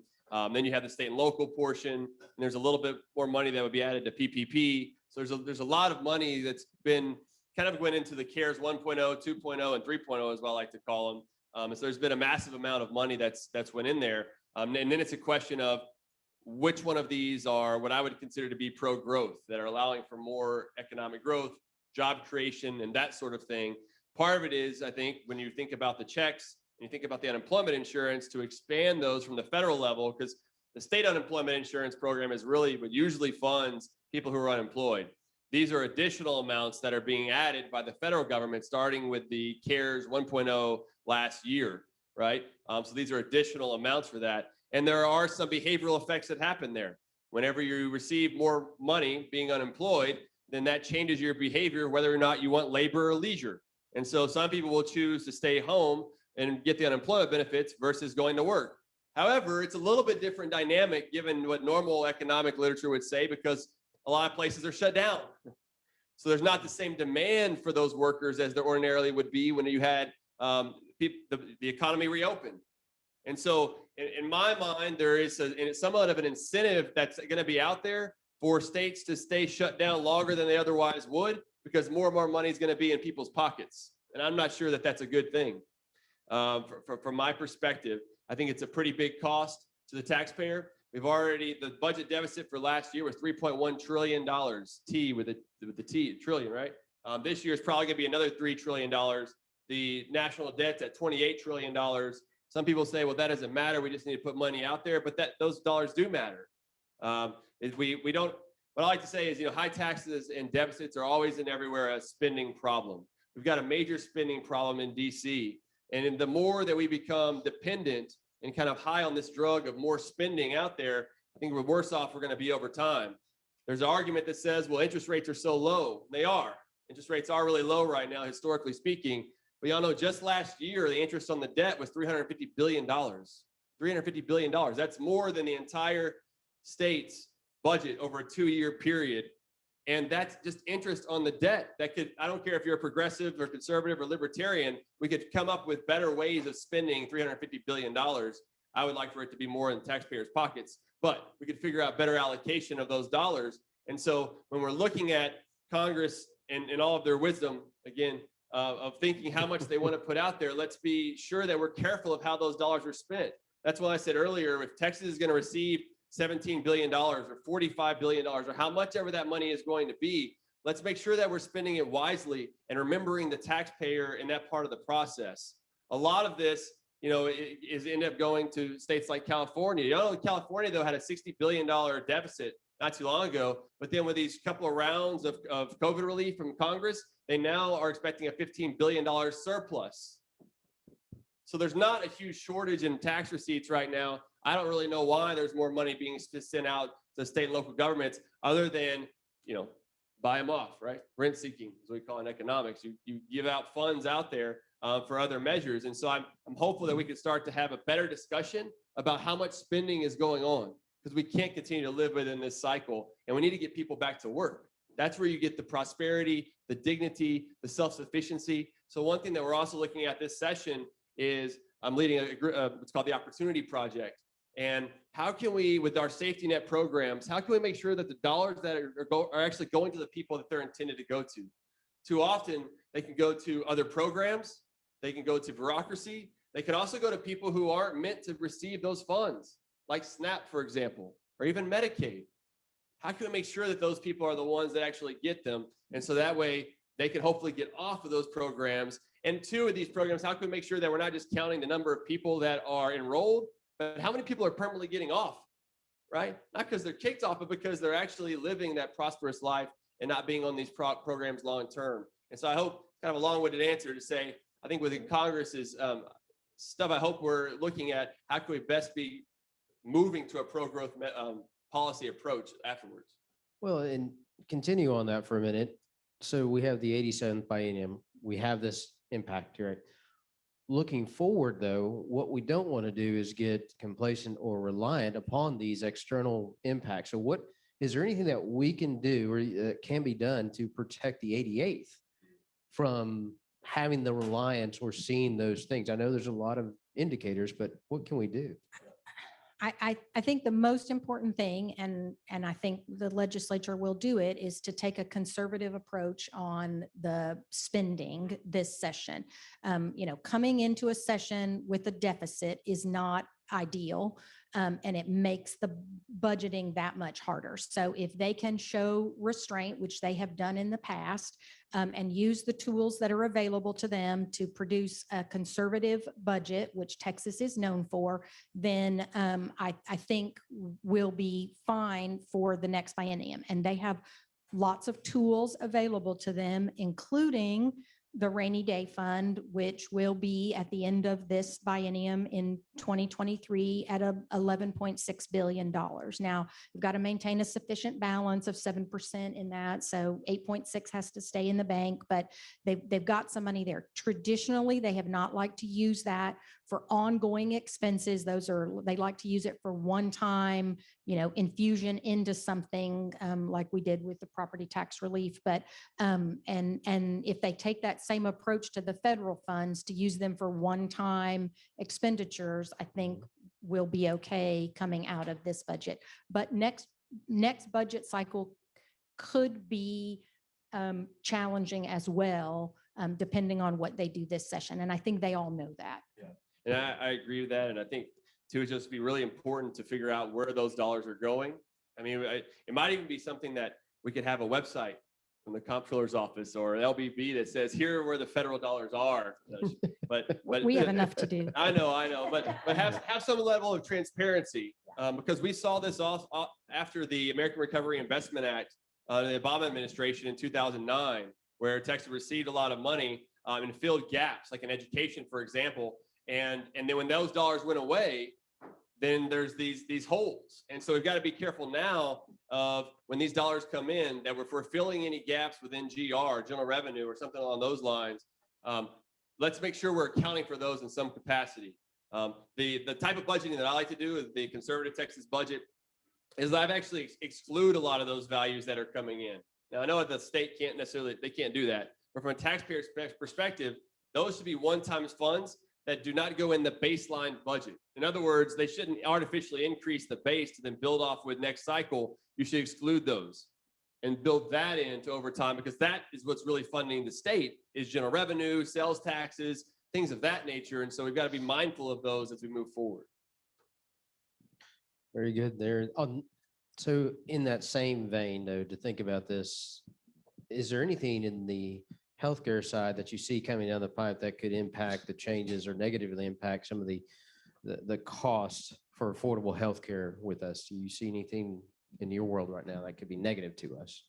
Then you have the state and local portion, and there's a little bit more money that would be added to PPP. So there's a lot of money that's been kind of went into the CARES 1.0, 2.0, and 3.0 as well, I like to call them. So there's been a massive amount of money that's went in there. And then it's a question of which one of these are what I would consider to be pro-growth, that are allowing for more economic growth, job creation, and that sort of thing. Part of it is, I think, when you think about the checks, and you think about the unemployment insurance, to expand those from the federal level, because the state unemployment insurance program is really what usually funds people who are unemployed. These are additional amounts that are being added by the federal government, starting with the CARES 1.0 last year. right? So these are additional amounts for that. And there are some behavioral effects that happen there. Whenever you receive more money being unemployed, then that changes your behavior, whether or not you want labor or leisure. And so some people will choose to stay home and get the unemployment benefits versus going to work. However, it's a little bit different dynamic given what normal economic literature would say, because a lot of places are shut down. So there's not the same demand for those workers as there ordinarily would be when you had the economy reopened. And so in my mind, there is somewhat of an incentive that's going to be out there for states to stay shut down longer than they otherwise would, because more and more money is going to be in people's pockets. And I'm not sure that that's a good thing. From my perspective, I think it's a pretty big cost to the taxpayer. The budget deficit for last year was $3.1 trillion, T with the T, trillion, right? This year is probably going to be another $3 trillion. The national debt's at $28 trillion. Some people say, well, that doesn't matter. We just need to put money out there, but those dollars do matter. We don't. What I like to say is, high taxes and deficits are always and everywhere a spending problem. We've got a major spending problem in DC, and the more that we become dependent and kind of high on this drug of more spending out there, I think we're worse off we're going to be over time. There's an argument that says, well, interest rates are so low. They are. Interest rates are really low right now, historically speaking. But y'all know just last year, the interest on the debt was $350 billion. $350 billion. That's more than the entire state's budget over a 2-year period. And that's just interest on the debt. I don't care if you're a progressive or conservative or libertarian, we could come up with better ways of spending $350 billion. I would like for it to be more in taxpayers' pockets, but we could figure out better allocation of those dollars. And so when we're looking at Congress and all of their wisdom, again, of thinking how much they want to put out there, let's be sure that we're careful of how those dollars are spent. That's why I said earlier, if Texas is going to receive $17 billion or $45 billion or how much ever that money is going to be, let's make sure that we're spending it wisely and remembering the taxpayer in that part of the process. A lot of this, is end up going to states like California. California, though, had a $60 billion deficit not too long ago, but then with these couple of rounds of COVID relief from Congress, they now are expecting a $15 billion surplus. So there's not a huge shortage in tax receipts right now. I don't really know why there's more money being sent out to state and local governments other than, buy them off, right? Rent seeking, as we call it in economics. You give out funds out there for other measures. And so I'm hopeful that we can start to have a better discussion about how much spending is going on, because we can't continue to live within this cycle, and we need to get people back to work. That's where you get the prosperity, the dignity, the self-sufficiency. So one thing that we're also looking at this session is I'm leading what's called the Opportunity Project. And how can we, with our safety net programs, how can we make sure that the dollars that are actually going to the people that they're intended to go to? Too often, they can go to other programs, they can go to bureaucracy, they can also go to people who aren't meant to receive those funds, like SNAP, for example, or even Medicaid. How can we make sure that those people are the ones that actually get them? And so that way they can hopefully get off of those programs. And two of these programs, how can we make sure that we're not just counting the number of people that are enrolled, but how many people are permanently getting off, right? Not because they're kicked off, but because they're actually living that prosperous life and not being on these programs long term. And so I hope, kind of a long-winded answer to say, I think within Congress is stuff I hope we're looking at, how can we best be moving to a pro-growth policy approach afterwards. Well, and continue on that for a minute. So we have the 87th biennium. We have this impact here. Looking forward, though, what we don't want to do is get complacent or reliant upon these external impacts. So is there anything that we can do or that can be done to protect the 88th from having the reliance or seeing those things? I know there's a lot of indicators, but what can we do? I think the most important thing, and I think the legislature will do it, is to take a conservative approach on the spending this session. Coming into a session with a deficit is not ideal, and it makes the budgeting that much harder. So if they can show restraint, which they have done in the past, and use the tools that are available to them to produce a conservative budget, which Texas is known for, then I think we'll be fine for the next biennium. And they have lots of tools available to them, including the rainy day fund, which will be at the end of this biennium in 2023 at $11.6 billion. Now, we've got to maintain a sufficient balance of 7% in that. So 8.6 has to stay in the bank, but they've got some money there. Traditionally, they have not liked to use that for ongoing expenses. They like to use it for one-time, infusion into something like we did with the property tax relief. But and if they take that same approach to the federal funds to use them for one-time expenditures, I think we'll be okay coming out of this budget. But next budget cycle could be challenging as well, depending on what they do this session. And I think they all know that. Yeah. And I agree with that. And I think too, it's just be really important to figure out where those dollars are going. I mean, it might even be something that we could have a website from the Comptroller's office or an LBB that says, here are where the federal dollars are. But We have enough to do. I know, but have some level of transparency, because we saw this after the American Recovery Investment Act, the Obama administration in 2009, where Texas received a lot of money and filled gaps, like in education, for example. And then when those dollars went away, then there's these holes. And so we've got to be careful now of when these dollars come in, that if we're filling any gaps within GR, general revenue, or something along those lines, let's make sure we're accounting for those in some capacity. The type of budgeting that I like to do is the conservative Texas budget is I've actually exclude a lot of those values that are coming in. Now, I know the state can't do that, but from a taxpayer's perspective, those should be one-time funds that do not go in the baseline budget. In other words, they shouldn't artificially increase the base to then build off with next cycle. You should exclude those and build that into over time, because that is what's really funding the state is general revenue, sales taxes, things of that nature. And so we've got to be mindful of those as we move forward. Very good there. So in that same vein, though, to think about this, is there anything in the healthcare side that you see coming down the pipe that could impact the changes or negatively impact some of the costs for affordable healthcare with us? Do you see anything in your world right now that could be negative to us?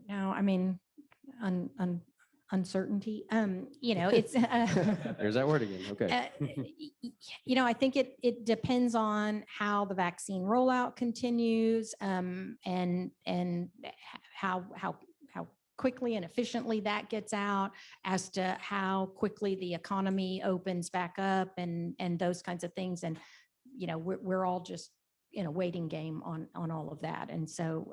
No, I mean, uncertainty. It's There's that word again. Okay. I think it depends on how the vaccine rollout continues, and how quickly and efficiently that gets out, as to how quickly the economy opens back up, and those kinds of things. And we're all just in a waiting game on all of that. And so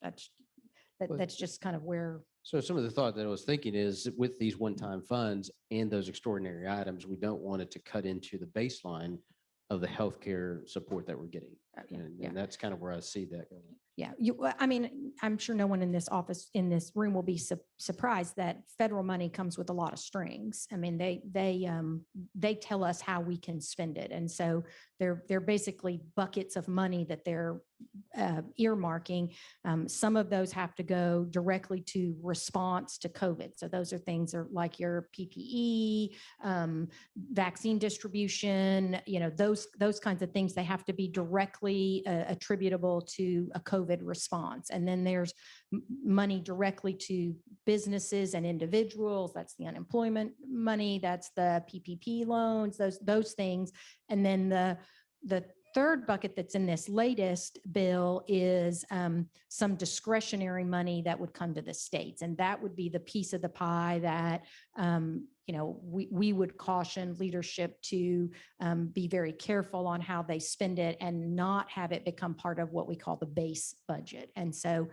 that's just kind of where. So some of the thought that I was thinking is, with these one-time funds and those extraordinary items, we don't want it to cut into the baseline of the healthcare support that we're getting. And that's kind of where I see that going. Yeah, I'm sure no one in this office, in this room, will be surprised that federal money comes with a lot of strings. I mean, they tell us how we can spend it, and so they're basically buckets of money that they're earmarking. Some of those have to go directly to response to COVID. So those are things like your PPE, vaccine distribution, those kinds of things. They have to be directly attributable to a COVID response. And then there's money directly to businesses and individuals. That's the unemployment money. That's the PPP loans, those things. And then the third bucket that's in this latest bill is some discretionary money that would come to the states. And that would be the piece of the pie that, we would caution leadership to be very careful on how they spend it and not have it become part of what we call the base budget. And so,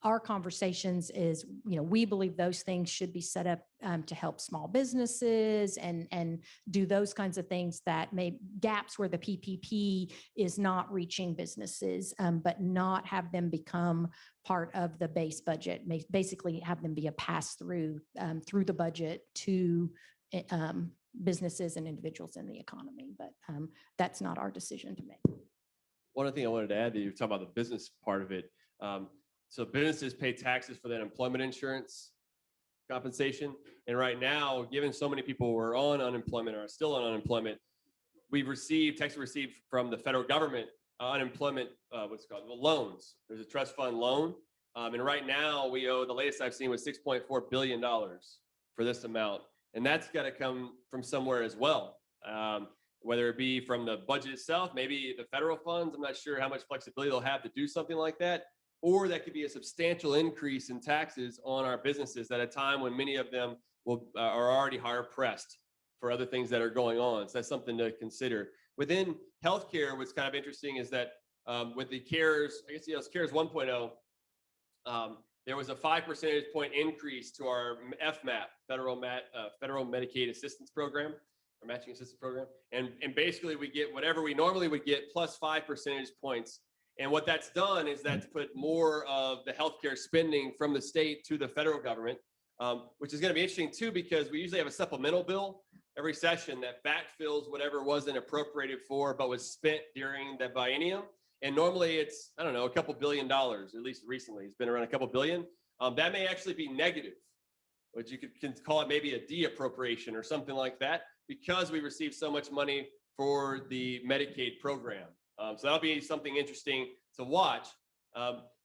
our conversations is, we believe those things should be set up to help small businesses and do those kinds of things that may gaps where the PPP is not reaching businesses, but not have them become part of the base budget. Basically have them be a pass through through the budget to businesses and individuals in the economy. But that's not our decision to make. One thing I wanted to add, that you were talking about the business part of it. So businesses pay taxes for that employment insurance compensation. And right now, given so many people were on unemployment or are still on unemployment, Texas received from the federal government unemployment, loans. There's a trust fund loan. And right now we owe, the latest I've seen was $6.4 billion for this amount. And that's got to come from somewhere as well. Whether it be from the budget itself, maybe the federal funds, I'm not sure how much flexibility they'll have to do something like that, or that could be a substantial increase in taxes on our businesses at a time when many of them are already hard pressed for other things that are going on. So that's something to consider. Within healthcare, what's kind of interesting is that with the CARES, I guess it's CARES 1.0, there was a 5 percentage point increase to our FMAP, Federal Medicaid Assistance Program, or Matching Assistance Program. And basically we get whatever we normally would get plus 5 percentage points. And what that's done is that's put more of the healthcare spending from the state to the federal government, which is going to be interesting too, because we usually have a supplemental bill every session that backfills whatever wasn't appropriated for, but was spent during that biennium. And normally it's, I don't know, a couple $1 billion, at least recently. It's been around a couple billion. That may actually be negative, which you can call it maybe a de-appropriation or something like that, because we received so much money for the Medicaid program. So that'll be something interesting to watch.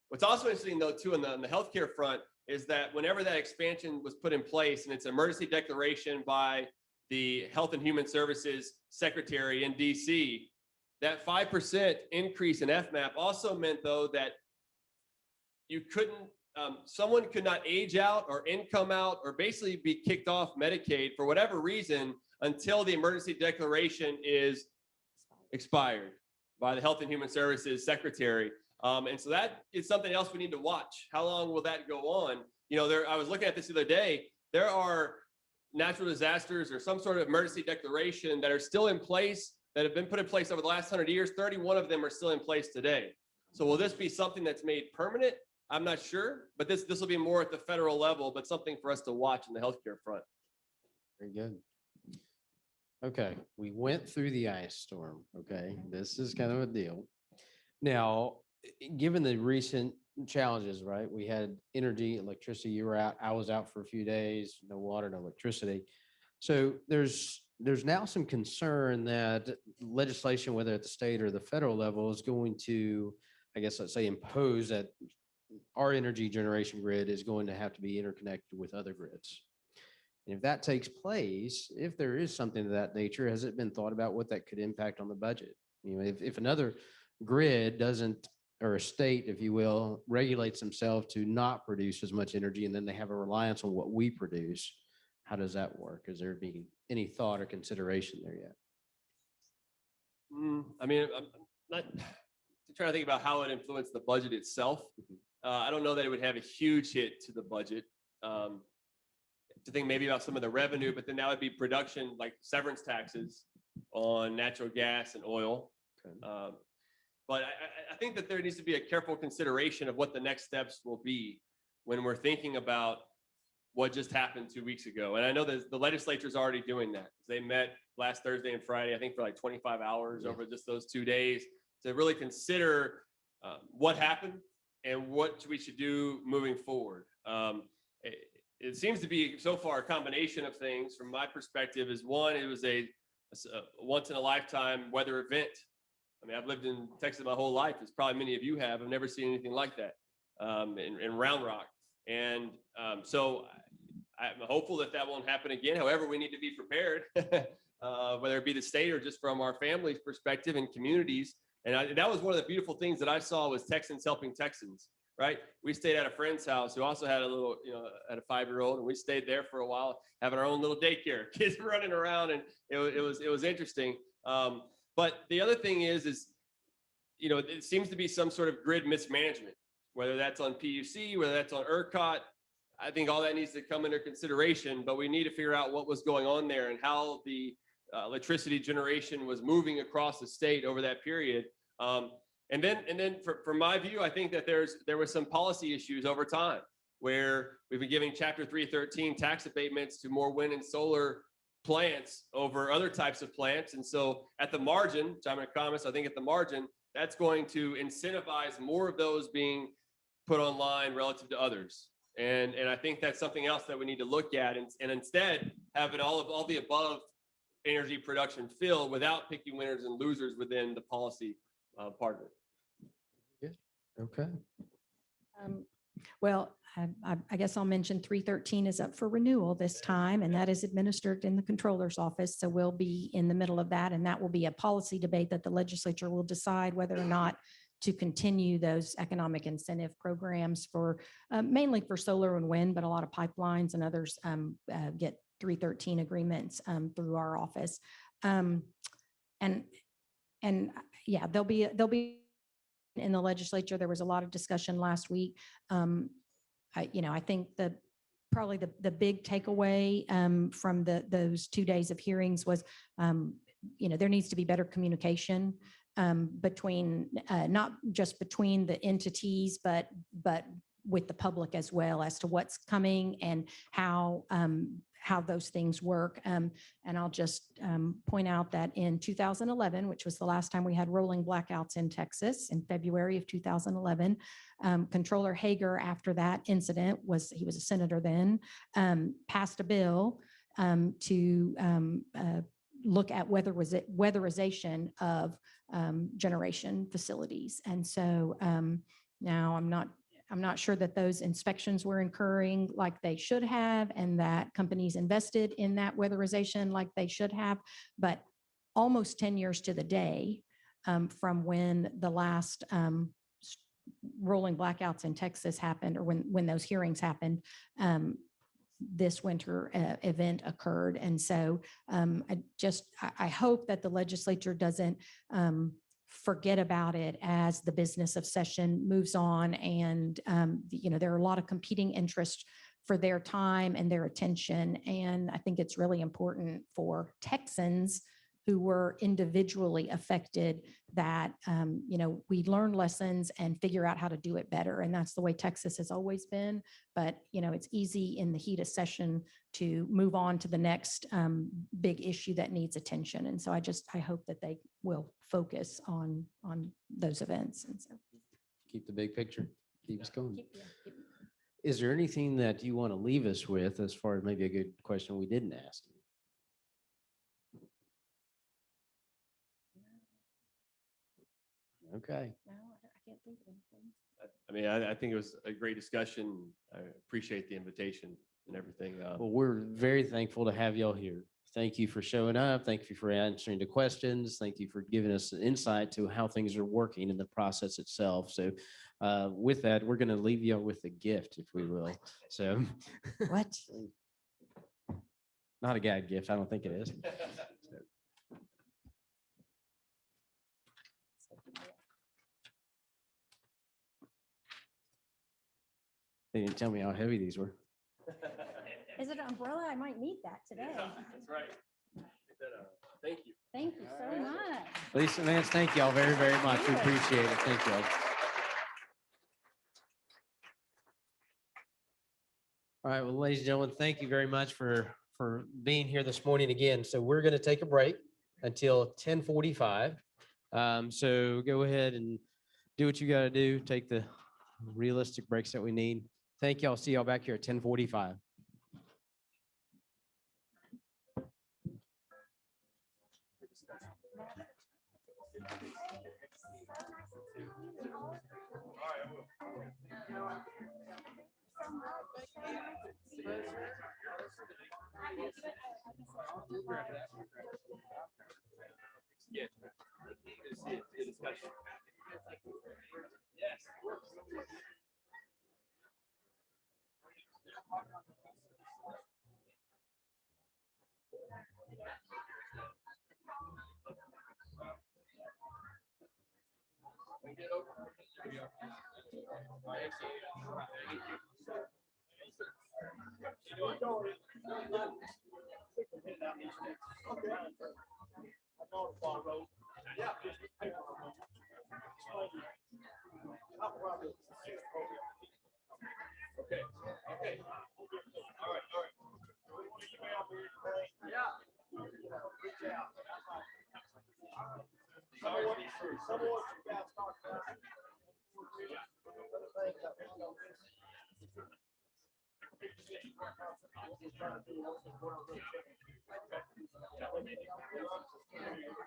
What's also interesting though, too, on the healthcare front is that whenever that expansion was put in place, and it's an emergency declaration by the Health and Human Services Secretary in DC, that 5% increase in FMAP also meant though that you couldn't, someone could not age out or income out or basically be kicked off Medicaid for whatever reason until the emergency declaration is expired by the Health and Human Services Secretary. And so that is something else we need to watch. How long will that go on? You know, I was looking at this the other day. There are natural disasters or some sort of emergency declaration that are still in place, that have been put in place over the last 100 years. 31 of them are still in place today. So will this be something that's made permanent? I'm not sure, but this will be more at the federal level, but something for us to watch in the healthcare front. Very good. Okay, we went through the ice storm. Okay, this is kind of a deal. Now, given the recent challenges, right? We had energy, electricity. You were out. I was out for a few days. No water, no electricity. So there's now some concern that legislation, whether at the state or the federal level, is going to, I guess, let's say, impose that our energy generation grid is going to have to be interconnected with other grids. And if that takes place, if there is something of that nature, has it been thought about what that could impact on the budget? You know, if another grid doesn't, or a state, if you will, regulates themselves to not produce as much energy, and then they have a reliance on what we produce, how does that work? Is there be any thought or consideration there yet? I mean, I'm not trying to think about how it influenced the budget itself. I don't know that it would have a huge hit to the budget. To think maybe about some of the revenue, but then that would be production, like severance taxes on natural gas and oil. Okay. But I think that there needs to be a careful consideration of what the next steps will be when we're thinking about what just happened 2 weeks ago. And I know that the legislature is already doing that. They met last Thursday and Friday, I think for like 25 hours over just those 2 days to really consider what happened and what we should do moving forward. It seems to be so far a combination of things from my perspective. Is one, it was a once in a lifetime weather event. I mean, I've lived in Texas my whole life, as probably many of you have. I've never seen anything like that in Round Rock. And so I'm hopeful that that won't happen again. However, we need to be prepared, whether it be the state or just from our family's perspective and communities. And that was one of the beautiful things that I saw was Texans helping Texans, right? We stayed at a friend's house who also had a little, had a 5-year-old, and we stayed there for a while, having our own little daycare, kids running around, and it was interesting. But the other thing is, it seems to be some sort of grid mismanagement, whether that's on PUC, whether that's on ERCOT. I think all that needs to come under consideration, but we need to figure out what was going on there and how the electricity generation was moving across the state over that period. And then from my view, I think that there was some policy issues over time where we've been giving Chapter 313 tax abatements to more wind and solar plants over other types of plants. And so at the margin, which I'm an economist, I think at the margin, that's going to incentivize more of those being put online relative to others. And I think that's something else that we need to look at, and instead having all the above energy production filled without picking winners and losers within the policy part of it. Good. Okay. Well, I guess I'll mention 313 is up for renewal this time, and that is administered in the controller's office. So we'll be in the middle of that, and that will be a policy debate that the legislature will decide whether or not to continue those economic incentive programs for mainly for solar and wind, but a lot of pipelines and others get 313 agreements through our office. And yeah, they'll be in the legislature. There was a lot of discussion last week. I think probably the big takeaway from those 2 days of hearings was, there needs to be better communication between, not just between the entities, but with the public as well, as to what's coming and how those things work. And I'll just point out that in 2011, which was the last time we had rolling blackouts in Texas, in February of 2011, Comptroller Hager, after that incident, he was a senator then, passed a bill to look at weatherization of generation facilities. And so now I'm not sure that those inspections were occurring like they should have, and that companies invested in that weatherization like they should have. But almost 10 years to the day from when the last rolling blackouts in Texas happened, or when those hearings happened, this winter event occurred. And so I hope that the legislature doesn't forget about it as the business of session moves on. And, there are a lot of competing interests for their time and their attention. And I think it's really important for Texans who were individually affected that, we learn lessons and figure out how to do it better. And that's the way Texas has always been. But, it's easy in the heat of session to move on to the next big issue that needs attention. And so I hope that they will focus on those events. And so Keep the big picture, keep us going. Is there anything that you want to leave us with as far as maybe a good question we didn't ask? Okay. no, I can't think of anything. I mean, I think it was a great discussion. I appreciate the invitation and everything. Well, we're very thankful to have y'all here. Thank you for showing up. Thank you for answering the questions. Thank you for giving us an insight to how things are working in the process itself. So with that, we're going to leave you with a gift, if we will. So What? not a gag gift. I don't think it is. They didn't tell me how heavy these were. Is it an umbrella? I might need that today. That's right. Thank you. Thank you so much. Lisa, Vance, thank y'all very, very much. We appreciate it. Thank y'all. All right, well, ladies and gentlemen, thank you very much for being here this morning again. So we're going to take a break until 10:45. So go ahead and do what you got to do. Take the realistic breaks that we need. Thank y'all. See y'all back here at 10:45. Yeah. Good discussion. Yes. Okay. Okay. All right. All right.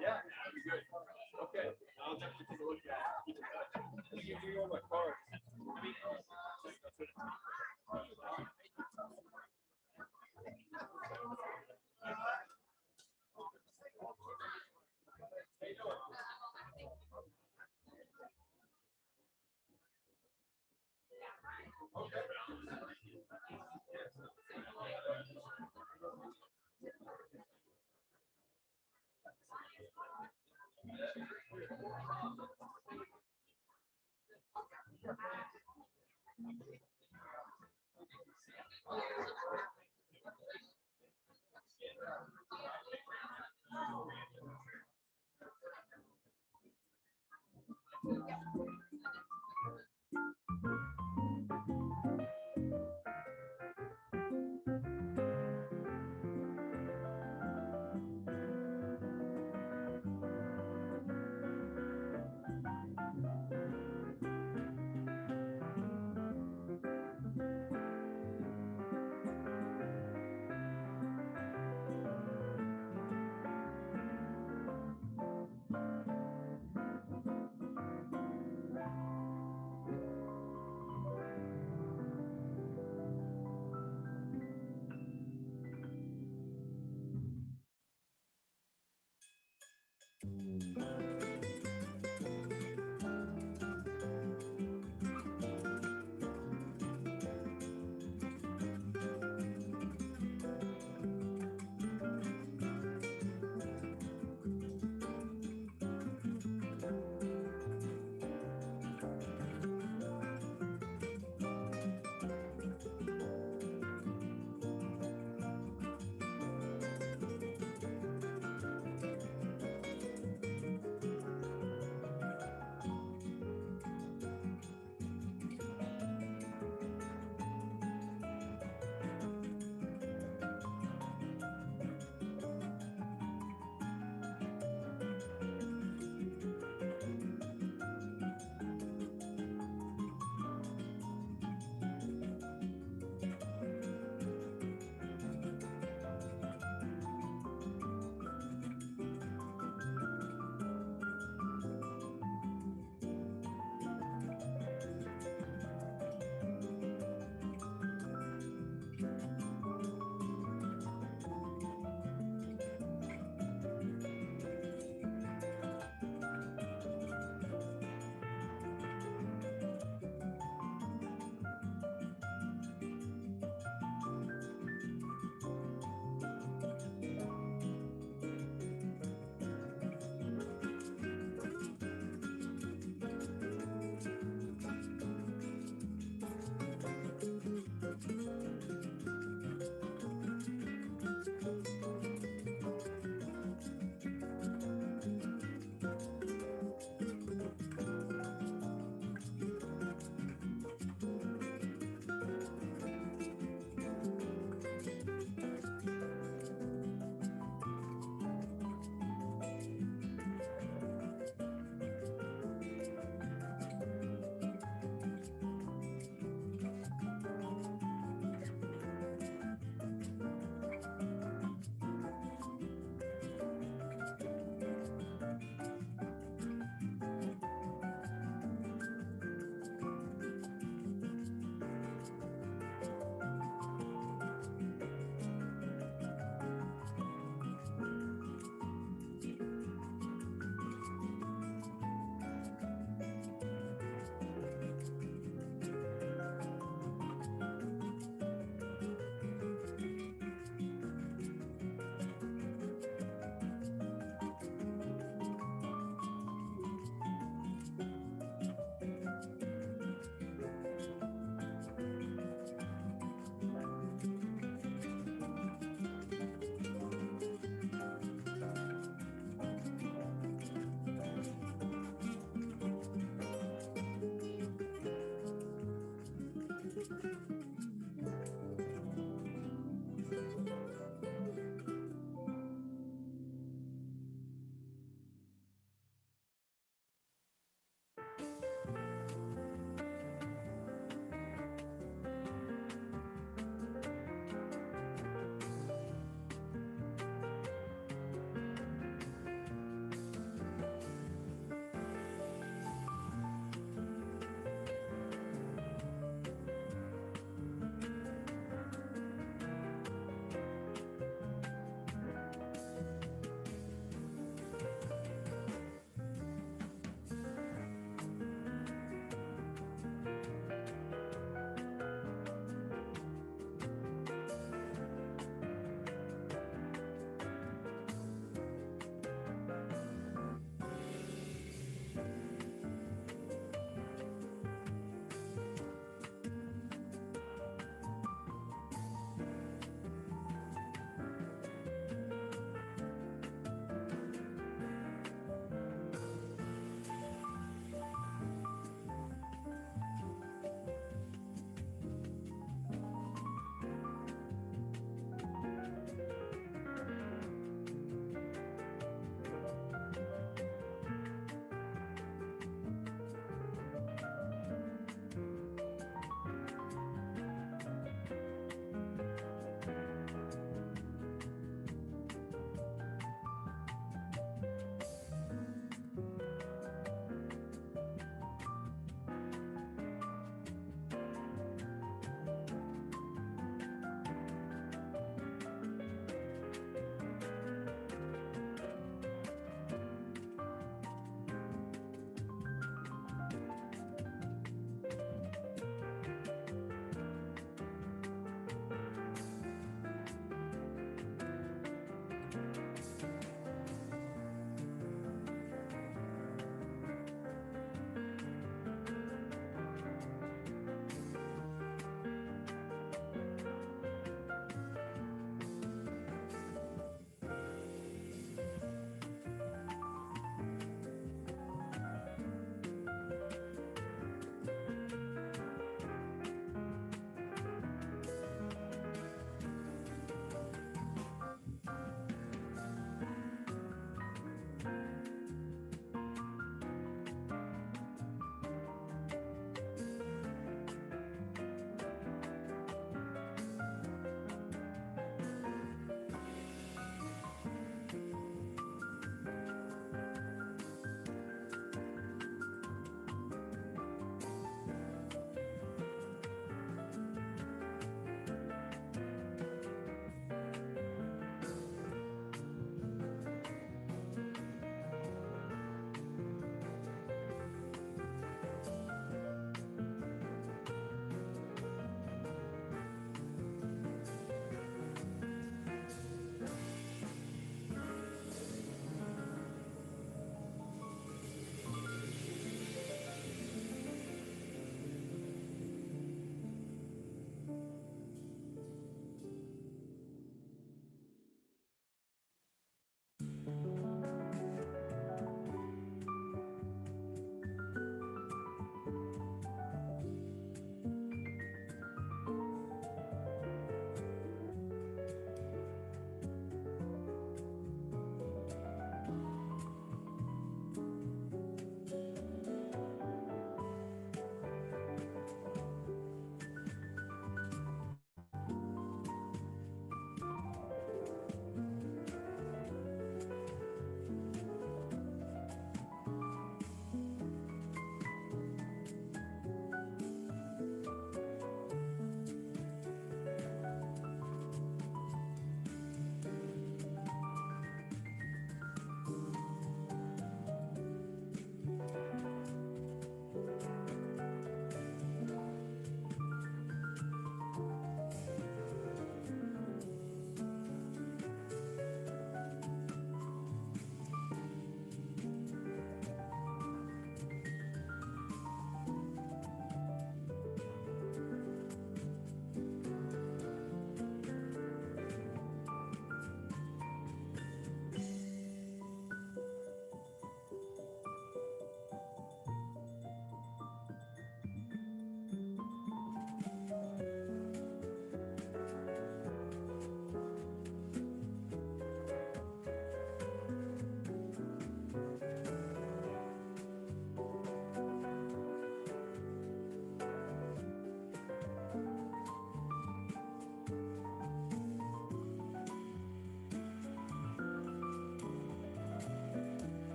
Yeah. Good. Okay. I'll definitely take a look at it. I'll give you all my cards.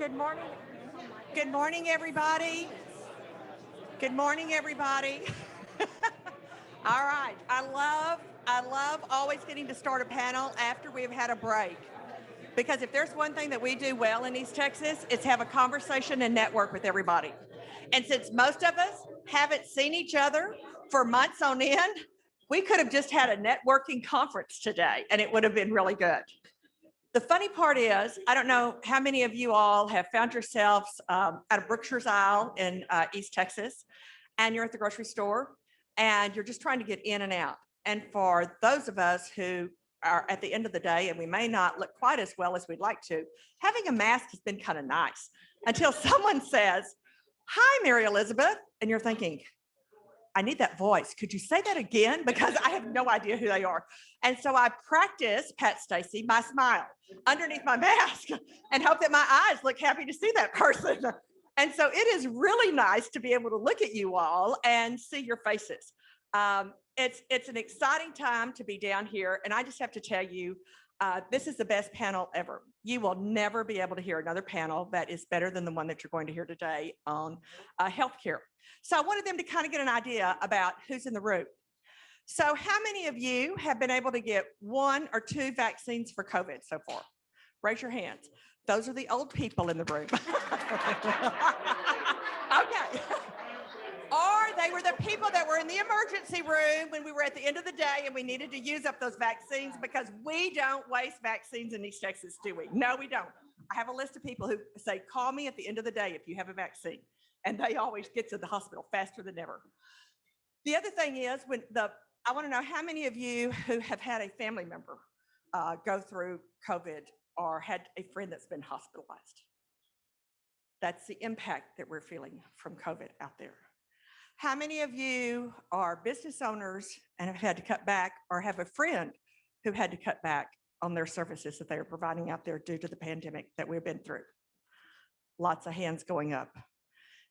Good morning. Good morning, everybody. Good morning, everybody. All right. I love always getting to start a panel after we've had a break. Because if there's one thing that we do well in East Texas, it's have a conversation and network with everybody. And since most of us haven't seen each other for months on end, we could have just had a networking conference today and it would have been really good. The funny part is, I don't know how many of you all have found yourselves at a Brookshire's aisle in East Texas, and you're at the grocery store and you're just trying to get in and out. And for those of us who are at the end of the day, and we may not look quite as well as we'd like to, having a mask has been kind of nice until someone says, "Hi, Mary Elizabeth," and you're thinking, I need that voice. Could you say that again? Because I have no idea who they are. And so I practice, Pat Stacy, my smile underneath my mask and hope that my eyes look happy to see that person. And so it is really nice to be able to look at you all and see your faces. It's an exciting time to be down here. And I just have to tell you, this is the best panel ever. You will never be able to hear another panel that is better than the one that you're going to hear today on healthcare. So I wanted them to kind of get an idea about who's in the room. So how many of you have been able to get 1 or 2 vaccines for COVID so far? Raise your hands. Those are the old people in the room. Okay. Or they were the people that were in the emergency room when we were at the end of the day and we needed to use up those vaccines, because we don't waste vaccines in East Texas, do we? No, we don't. I have a list of people who say, call me at the end of the day if you have a vaccine. And they always get to the hospital faster than ever. The other thing is, I want to know how many of you who have had a family member go through COVID or had a friend that's been hospitalized. That's the impact that we're feeling from COVID out there. How many of you are business owners and have had to cut back, or have a friend who had to cut back on their services that they are providing out there due to the pandemic that we've been through? Lots of hands going up.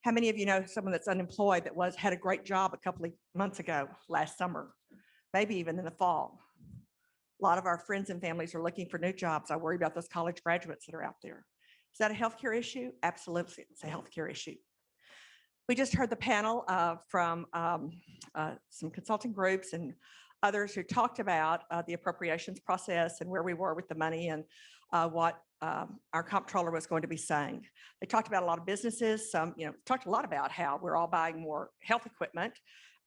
How many of you know someone that's unemployed that had a great job a couple of months ago, last summer, maybe even in the fall? A lot of our friends and families are looking for new jobs. I worry about those college graduates that are out there. Is that a healthcare issue? Absolutely, it's a healthcare issue. We just heard the panel from some consulting groups and others who talked about the appropriations process and where we were with the money and what our comptroller was going to be saying. They talked about a lot of businesses. Talked a lot about how we're all buying more health equipment,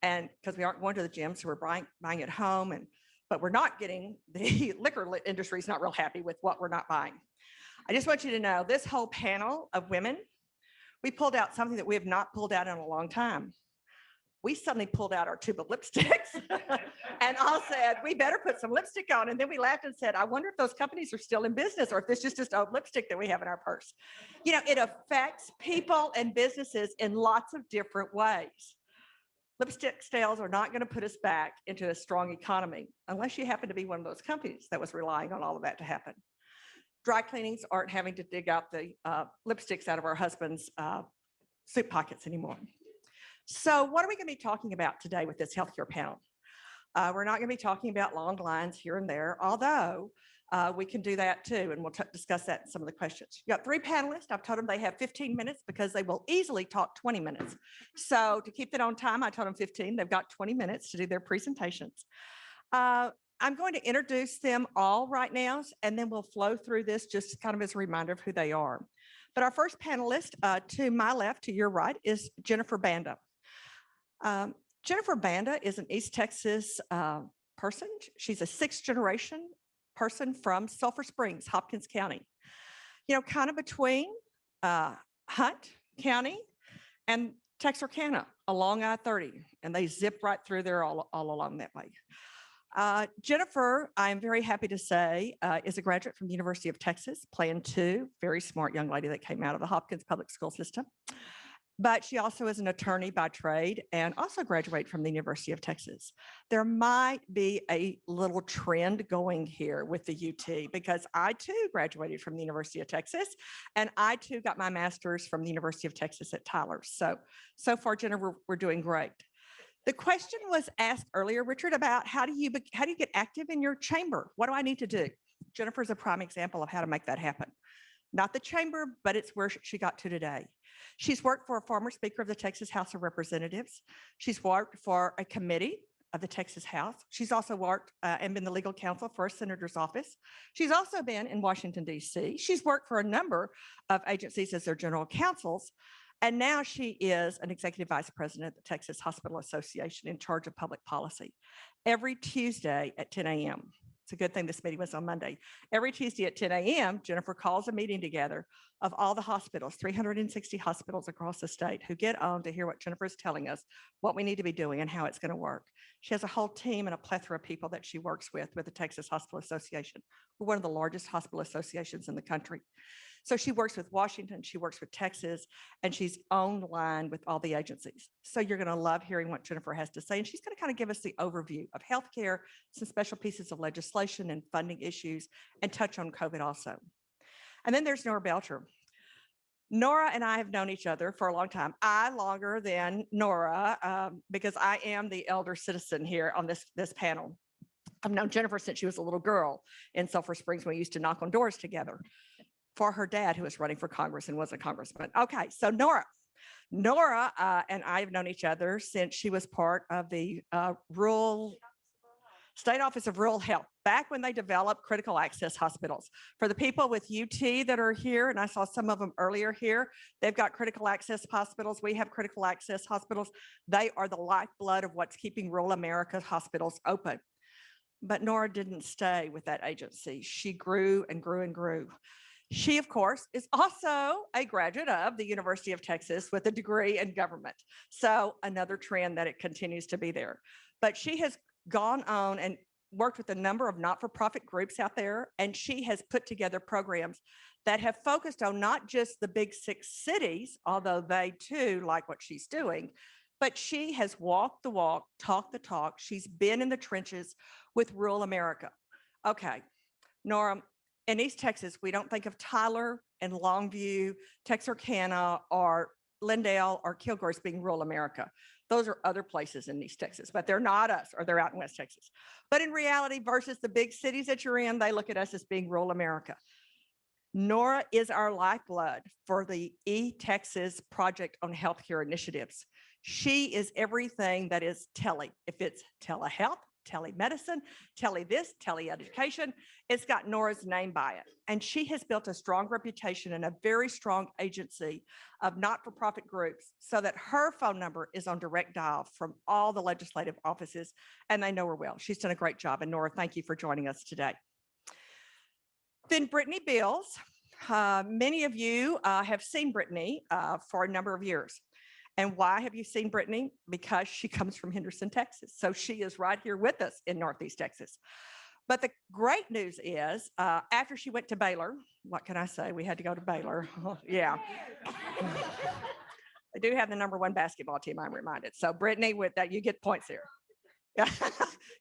and because we aren't going to the gym, so we're buying at home, but we're not getting, the liquor industry is not real happy with what we're not buying. I just want you to know, this whole panel of women, we pulled out something that we have not pulled out in a long time. We suddenly pulled out our tube of lipsticks and all said, we better put some lipstick on. And then we laughed and said, I wonder if those companies are still in business, or if this is just old lipstick that we have in our purse. It affects people and businesses in lots of different ways. Lipstick sales are not going to put us back into a strong economy unless you happen to be one of those companies that was relying on all of that to happen. Dry cleanings aren't having to dig out the lipsticks out of our husbands' suit pockets anymore. So what are we going to be talking about today with this healthcare panel? We're not going to be talking about long lines here and there, although we can do that too, and we'll discuss that in some of the questions. You got 3 panelists. I've told them they have 15 minutes because they will easily talk 20 minutes. So to keep that on time, I told them 15. They've got 20 minutes to do their presentations. I'm going to introduce them all right now, and then we'll flow through this just kind of as a reminder of who they are. But our first panelist to my left, to your right, is Jennifer Banda. Jennifer Banda is an East Texas person. She's a 6th generation person from Sulphur Springs, Hopkins County. Kind of between Hunt County and Texarkana along I-30, and they zip right through there all along that way. Jennifer, I'm very happy to say, is a graduate from the University of Texas, Plan 2, very smart young lady that came out of the Hopkins public school system. But she also is an attorney by trade and also graduated from the University of Texas. There might be a little trend going here with the UT, because I too graduated from the University of Texas, and I too got my master's from the University of Texas at Tyler. So far, Jennifer, we're doing great. The question was asked earlier, Richard, about how do you get active in your chamber? What do I need to do? Jennifer's a prime example of how to make that happen. Not the chamber, but it's where she got to today. She's worked for a former Speaker of the Texas House of Representatives. She's worked for a committee of the Texas House. She's also worked and been the legal counsel for a senator's office. She's also been in Washington, D.C. She's worked for a number of agencies as their general counsels. And now she is an executive vice president of the Texas Hospital Association in charge of public policy. Every Tuesday at 10 a.m. It's a good thing this meeting was on Monday. Every Tuesday at 10 a.m., Jennifer calls a meeting together of all the hospitals, 360 hospitals across the state, who get on to hear what Jennifer is telling us, what we need to be doing and how it's going to work. She has a whole team and a plethora of people that she works with the Texas Hospital Association. We're one of the largest hospital associations in the country. So she works with Washington, she works with Texas, and she's online with all the agencies. So you're going to love hearing what Jennifer has to say. And she's going to kind of give us the overview of healthcare, some special pieces of legislation and funding issues, and touch on COVID also. And then there's Nora Belcher. Nora and I have known each other for a long time. I longer than Nora because I am the elder citizen here on this panel. I've known Jennifer since she was a little girl in Sulphur Springs. We used to knock on doors together for her dad, who was running for Congress and was a congressman. Okay, so Nora and I have known each other since she was part of the State Office of Rural Health, back when they developed critical access hospitals. For the people with UT that are here, and I saw some of them earlier here, they've got critical access hospitals. We have critical access hospitals. They are the lifeblood of what's keeping rural America's hospitals open. But Nora didn't stay with that agency. She grew and grew and grew. She, of course, is also a graduate of the University of Texas with a degree in government. So another trend that it continues to be there. But she has gone on and worked with a number of not-for-profit groups out there, and she has put together programs that have focused on not just the big 6 cities, although they too like what she's doing, but she has walked the walk, talked the talk. She's been in the trenches with rural America. Okay, Nora, in East Texas, we don't think of Tyler and Longview, Texarkana, or Lindale, or Kilgore as being rural America. Those are other places in East Texas, but they're not us, or they're out in West Texas. But in reality, versus the big cities that you're in, they look at us as being rural America. Nora is our lifeblood for the eTexas project on healthcare initiatives. She is everything that is tele. If it's telehealth, telemedicine, tele this, tele-education, it's got Nora's name by it. And she has built a strong reputation and a very strong agency of not-for-profit groups so that her phone number is on direct dial from all the legislative offices, and they know her well. She's done a great job. And Nora, thank you for joining us today. Then Brittani Bilse. Many of you have seen Brittani for a number of years. And why have you seen Brittani? Because she comes from Henderson, Texas. So she is right here with us in Northeast Texas. But the great news is after she went to Baylor, what can I say? We had to go to Baylor. Yeah. They do have the #1 basketball team, I'm reminded. So Brittani, with that, you get points here.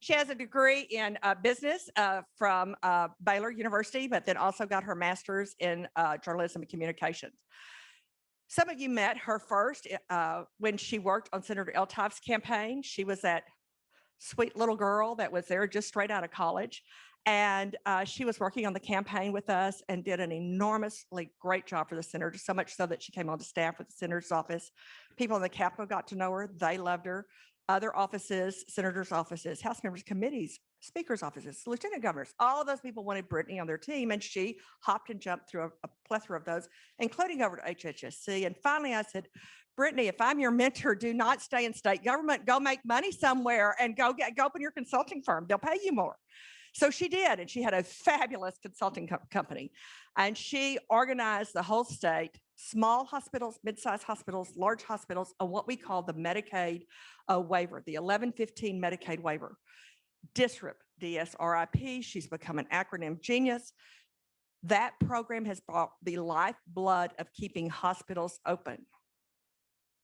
She has a degree in business from Baylor University, but then also got her master's in journalism and communications. Some of you met her first when she worked on Senator Eltoff's campaign. She was that sweet little girl that was there just straight out of college. And she was working on the campaign with us and did an enormously great job for the senator, so much so that she came on to staff with the senator's office. People in the Capitol got to know her. They loved her. Other offices, senators' offices, House members' committees, speakers' offices, lieutenant governors, all of those people wanted Brittani on their team, and she hopped and jumped through a plethora of those, including over to HHSC. And finally, I said, Brittani, if I'm your mentor, do not stay in state government. Go make money somewhere and go open your consulting firm. They'll pay you more. So she did, and she had a fabulous consulting company, and she organized the whole state, small hospitals, mid-sized hospitals, large hospitals, on what we call the Medicaid waiver, the 1115 Medicaid waiver. DSRIP, DSRIP, she's become an acronym genius. That program has brought the lifeblood of keeping hospitals open.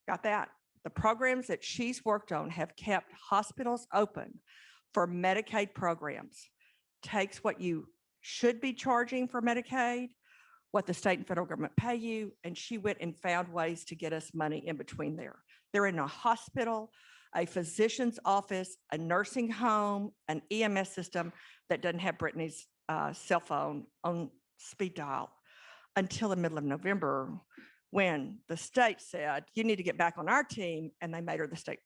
Got that? The programs that she's worked on have kept hospitals open for Medicaid programs. Takes what you should be charging for Medicaid, what the state and federal government pay you, and she went and found ways to get us money in between there. They're in a hospital, a physician's office, a nursing home, an EMS system that doesn't have Brittani's cell phone on speed dial. until the middle of November, when the state said, you need to get back on our team, and they made her the state,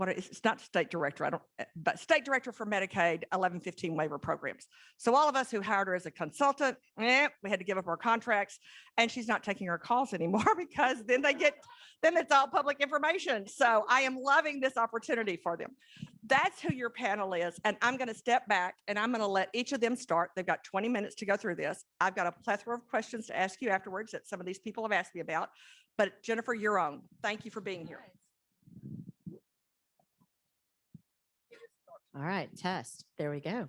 it's not state director, but state director for Medicaid 1115 waiver programs. So all of us who hired her as a consultant, we had to give up our contracts, and she's not taking our calls anymore because then it's all public information. So I am loving this opportunity for them. That's who your panel is. And I'm going to step back and I'm going to let each of them start. They've got 20 minutes to go through this. I've got a plethora of questions to ask you afterwards that some of these people have asked me about. But Jennifer, you're on. Thank you for being here. All right, test. There we go.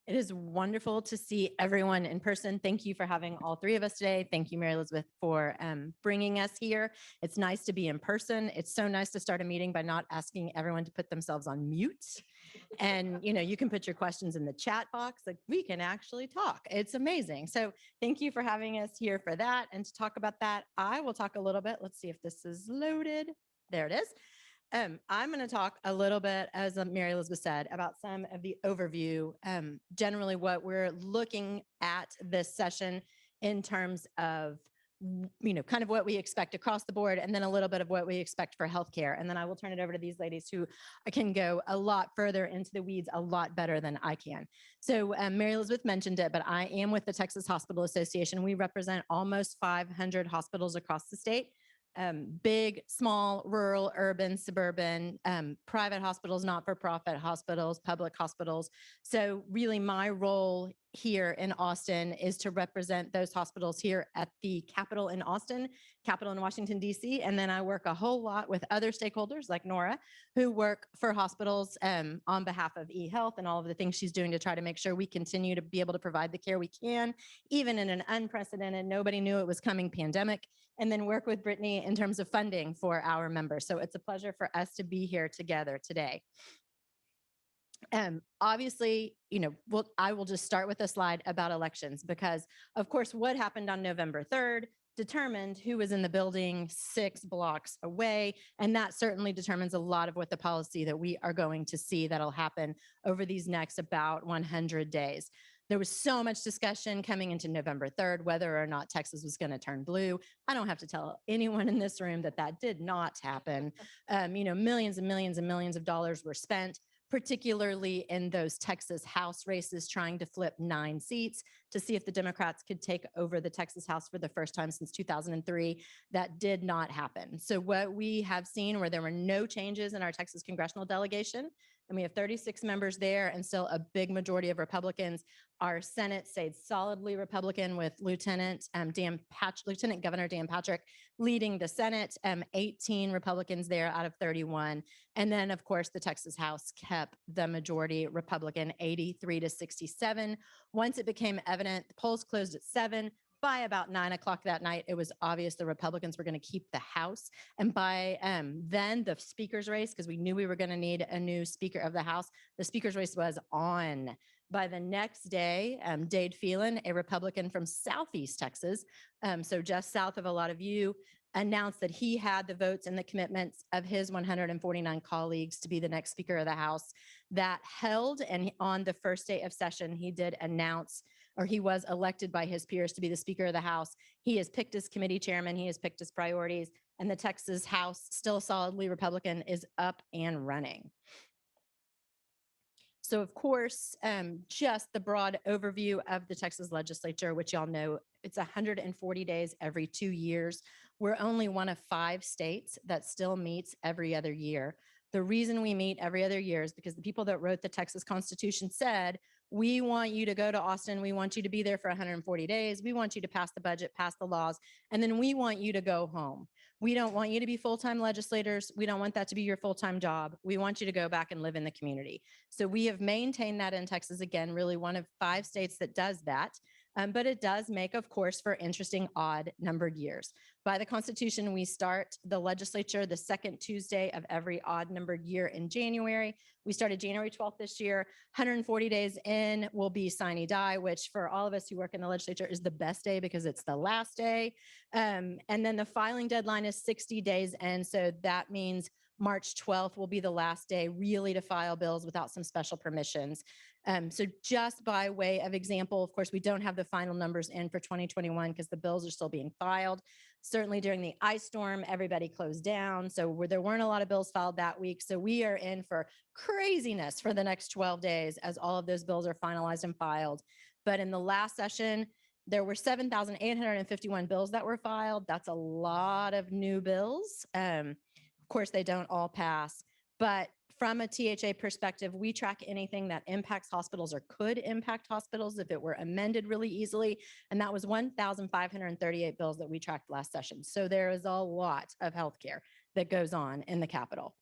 It is wonderful to see everyone in person. Thank you for having all three of us today. Thank you, Mary Elizabeth, for bringing us here. It's nice to be in person. It's so nice to start a meeting by not asking everyone to put themselves on mute. And you can put your questions in the chat box. Like, we can actually talk. It's amazing. So thank you for having us here for that. And to talk about that, I will talk a little bit. Let's see if this is loaded. There it is. I'm going to talk a little bit, as Mary Elizabeth said, about some of the overview, generally what we're looking at this session in terms of, kind of what we expect across the board, and then a little bit of what we expect for healthcare. And then I will turn it over to these ladies who can go a lot further into the weeds a lot better than I can. So Mary Elizabeth mentioned it, but I am with the Texas Hospital Association. We represent almost 500 hospitals across the state. Big, small, rural, urban, suburban, private hospitals, not-for-profit hospitals, public hospitals. So really my role here in Austin is to represent those hospitals here at the Capitol in Austin, Capitol in Washington, D.C. And then I work a whole lot with other stakeholders like Nora, who work for hospitals on behalf of eHealth and all of the things she's doing to try to make sure we continue to be able to provide the care we can, even in an unprecedented, nobody knew it was coming pandemic, and then work with Brittani in terms of funding for our members. So it's a pleasure for us to be here together today. Obviously, I will just start with a slide about elections because, of course, what happened on November 3rd determined who was in the building 6 blocks away. And that certainly determines a lot of what the policy that we are going to see that'll happen over these next about 100 days. There was so much discussion coming into November 3rd, whether or not Texas was going to turn blue. I don't have to tell anyone in this room that that did not happen. Millions and millions and millions of dollars were spent, particularly in those Texas House races, trying to flip 9 seats to see if the Democrats could take over the Texas House for the first time since 2003. That did not happen. So what we have seen, where there were no changes in our Texas congressional delegation, and we have 36 members there and still a big majority of Republicans. Our Senate stayed solidly Republican with Lieutenant Governor Dan Patrick leading the Senate, 18 Republicans there out of 31. And then, of course, the Texas House kept the majority Republican, 83-67. Once it became evident, the polls closed at 7. By about 9 o'clock that night, it was obvious the Republicans were going to keep the House. And by then, the speaker's race, because we knew we were going to need a new Speaker of the House, the speaker's race was on. By the next day, Dade Phelan, a Republican from Southeast Texas, so just south of a lot of you, announced that he had the votes and the commitments of his 149 colleagues to be the next Speaker of the House. That held, and on the first day of session, he did announce, or he was elected by his peers to be the Speaker of the House. He has picked his committee chairman, he has picked his priorities, and the Texas House, still solidly Republican, is up and running. So of course, just the broad overview of the Texas legislature, which y'all know, it's 140 days every 2 years. We're only one of 5 states that still meets every other year. The reason we meet every other year is because the people that wrote the Texas Constitution said, we want you to go to Austin. We want you to be there for 140 days. We want you to pass the budget, pass the laws, and then we want you to go home. We don't want you to be full-time legislators. We don't want that to be your full-time job. We want you to go back and live in the community. So we have maintained that in Texas, again, really one of 5 states that does that. But it does make, of course, for interesting odd numbered years. By the Constitution, we start the legislature the second Tuesday of every odd numbered year in January. We started January 12th this year. 140 days in will be sine die, which for all of us who work in the legislature is the best day because it's the last day. And then the filing deadline is 60 days in. So that means March 12th will be the last day really to file bills without some special permissions. So just by way of example, of course, we don't have the final numbers in for 2021 because the bills are still being filed. Certainly during the ice storm, everybody closed down. So there weren't a lot of bills filed that week. So we are in for craziness for the next 12 days as all of those bills are finalized and filed. But in the last session, there were 7,851 bills that were filed. That's a lot of new bills. Of course, they don't all pass, but from a THA perspective, we track anything that impacts hospitals or could impact hospitals if it were amended really easily. And that was 1,538 bills that we tracked last session. So there is a lot of healthcare that goes on in the Capitol.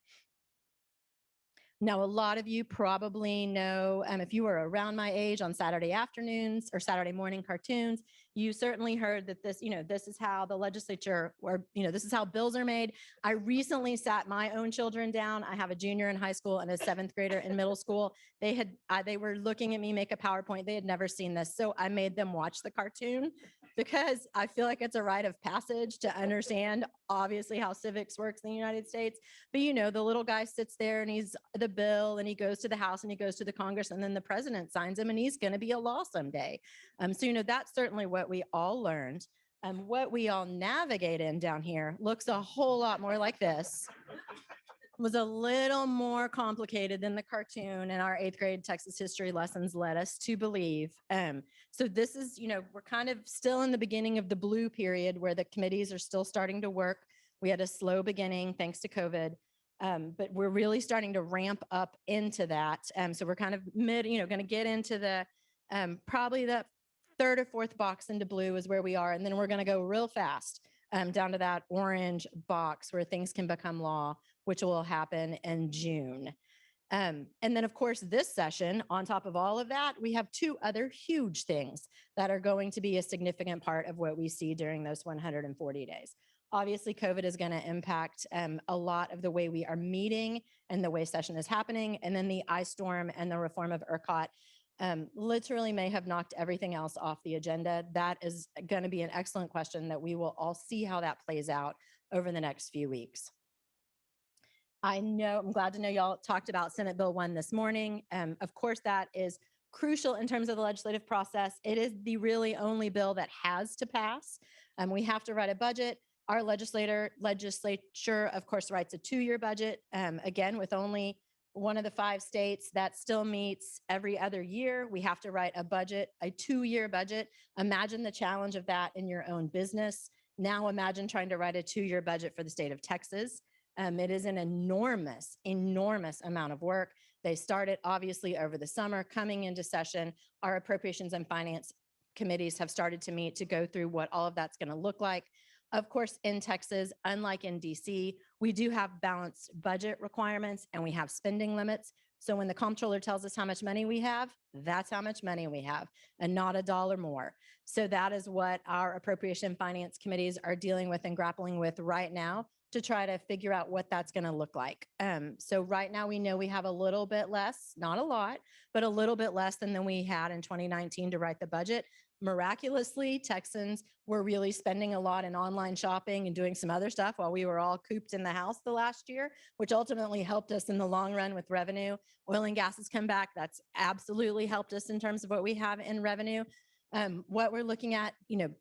Now, a lot of you probably know, if you were around my age on Saturday afternoons or Saturday morning cartoons, you certainly heard that this, this is how the legislature, or, this is how bills are made. I recently sat my own children down. I have a junior in high school and a 7th grader in middle school. They were looking at me make a PowerPoint. They had never seen this. So I made them watch the cartoon because I feel like it's a rite of passage to understand, obviously, how civics works in the United States. But, the little guy sits there and he's the bill and he goes to the House and he goes to the Congress and then the president signs him and he's going to be a law someday. So, that's certainly what we all learned. What we all navigate in down here looks a whole lot more like this. Was a little more complicated than the cartoon and our 8th grade Texas history lessons led us to believe. So this is, we're kind of still in the beginning of the blue period where the committees are still starting to work. We had a slow beginning thanks to COVID, but we're really starting to ramp up into that. So we're kind of going to get into the probably the 3rd or 4th box into blue is where we are. And then we're going to go real fast down to that orange box where things can become law, which will happen in June. And then, of course, this session, on top of all of that, we have 2 other huge things that are going to be a significant part of what we see during those 140 days. Obviously, COVID is going to impact a lot of the way we are meeting and the way session is happening. And then the ice storm and the reform of ERCOT literally may have knocked everything else off the agenda. That is going to be an excellent question that we will all see how that plays out over the next few weeks. I'm glad to know y'all talked about Senate Bill 1 this morning. Of course, that is crucial in terms of the legislative process. It is the really only bill that has to pass. We have to write a budget. Our legislature, of course, writes a 2-year budget, again, with only one of the 5 states that still meets every other year. We have to write a budget, a 2-year budget. Imagine the challenge of that in your own business. Now imagine trying to write a 2-year budget for the state of Texas. It is an enormous, enormous amount of work. They started obviously over the summer. Coming into session, our appropriations and finance committees have started to meet to go through what all of that's going to look like. Of course, in Texas, unlike in DC, we do have balanced budget requirements and we have spending limits. So when the Comptroller tells us how much money we have, that's how much money we have and not a dollar more. So that is what our appropriation finance committees are dealing with and grappling with right now to try to figure out what that's going to look like. So right now we know we have a little bit less, not a lot, but a little bit less than we had in 2019 to write the budget. Miraculously, Texans were really spending a lot in online shopping and doing some other stuff while we were all cooped in the house the last year, which ultimately helped us in the long run with revenue. Oil and gas has come back. That's absolutely helped us in terms of what we have in revenue. What we're looking at,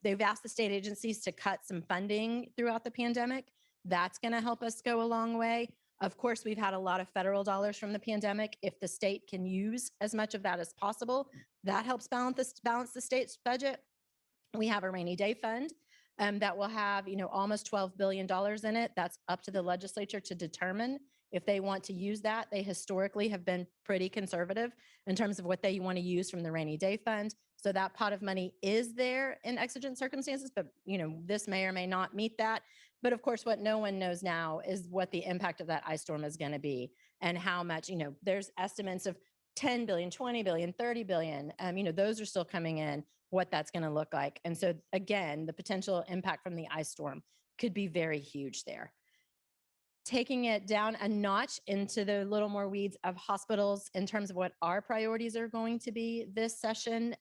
they've asked the state agencies to cut some funding throughout the pandemic. That's going to help us go a long way. Of course, we've had a lot of federal dollars from the pandemic. If the state can use as much of that as possible, that helps balance the state's budget. We have a rainy day fund that will have, almost $12 billion in it. That's up to the legislature to determine if they want to use that. They historically have been pretty conservative in terms of what they want to use from the rainy day fund. So that pot of money is there in exigent circumstances, but this may or may not meet that. But of course, what no one knows now is what the impact of that ice storm is going to be and how much, there's estimates of 10 billion, 20 billion, 30 billion. Those are still coming in, what that's going to look like. And so again, the potential impact from the ice storm could be very huge there. Taking it down a notch into the little more weeds of hospitals in terms of what our priorities are going to be this session.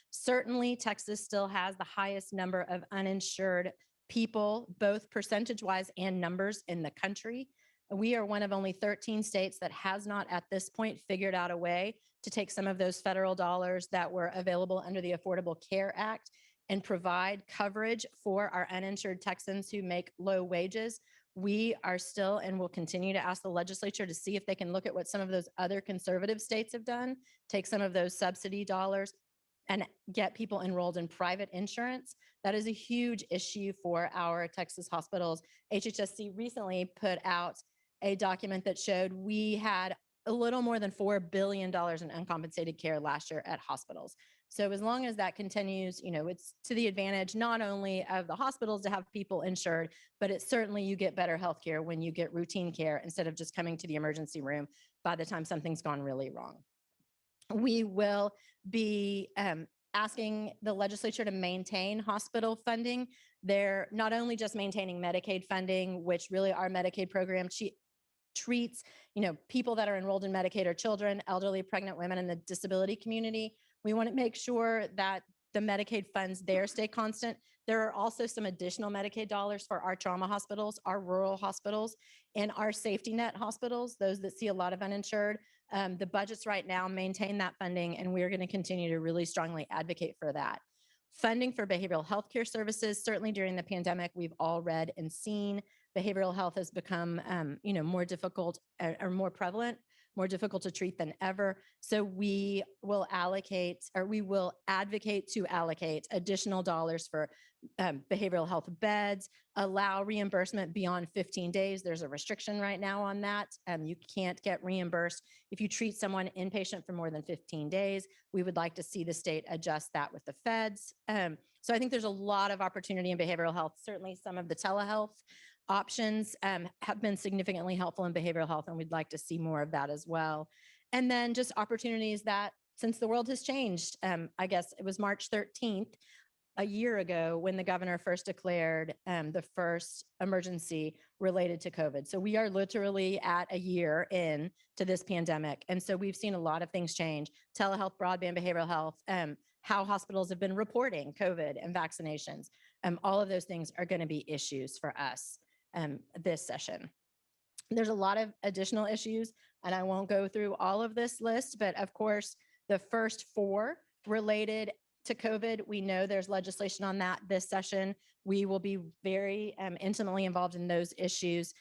Certainly, Texas still has the highest number of uninsured people, both percentage-wise and numbers in the country. We are one of only 13 states that has not at this point figured out a way to take some of those federal dollars that were available under the Affordable Care Act and provide coverage for our uninsured Texans who make low wages. We are still and will continue to ask the legislature to see if they can look at what some of those other conservative states have done, take some of those subsidy dollars and get people enrolled in private insurance. That is a huge issue for our Texas hospitals. HHSC recently put out a document that showed we had a little more than $4 billion in uncompensated care last year at hospitals. So as long as that continues, it's to the advantage not only of the hospitals to have people insured, but it's certainly you get better healthcare when you get routine care instead of just coming to the emergency room by the time something's gone really wrong. We will be asking the legislature to maintain hospital funding. They're not only just maintaining Medicaid funding, which really our Medicaid program treats, people that are enrolled in Medicaid are children, elderly, pregnant women, and the disability community. We want to make sure that the Medicaid funds there stay constant. There are also some additional Medicaid dollars for our trauma hospitals, our rural hospitals, and our safety net hospitals, those that see a lot of uninsured. The budgets right now maintain that funding, and we're going to continue to really strongly advocate for that. Funding for behavioral health care services, certainly during the pandemic, we've all read and seen behavioral health has become more difficult or more prevalent, more difficult to treat than ever. So we will advocate to allocate additional dollars for behavioral health beds, allow reimbursement beyond 15 days. There's a restriction right now on that. You can't get reimbursed if you treat someone inpatient for more than 15 days. We would like to see the state adjust that with the feds. So I think there's a lot of opportunity in behavioral health. Certainly some of the telehealth options have been significantly helpful in behavioral health, and we'd like to see more of that as well. And then just opportunities that since the world has changed, I guess it was March 13th, a year ago, when the governor first declared the first emergency related to COVID. So we are literally at a year in to this pandemic. And so we've seen a lot of things change: telehealth, broadband, behavioral health, how hospitals have been reporting COVID and vaccinations. All of those things are going to be issues for us this session. There's a lot of additional issues, and I won't go through all of this list, but of course, the first four related to COVID, we know there's legislation on that this session. We will be very intimately involved in those issues.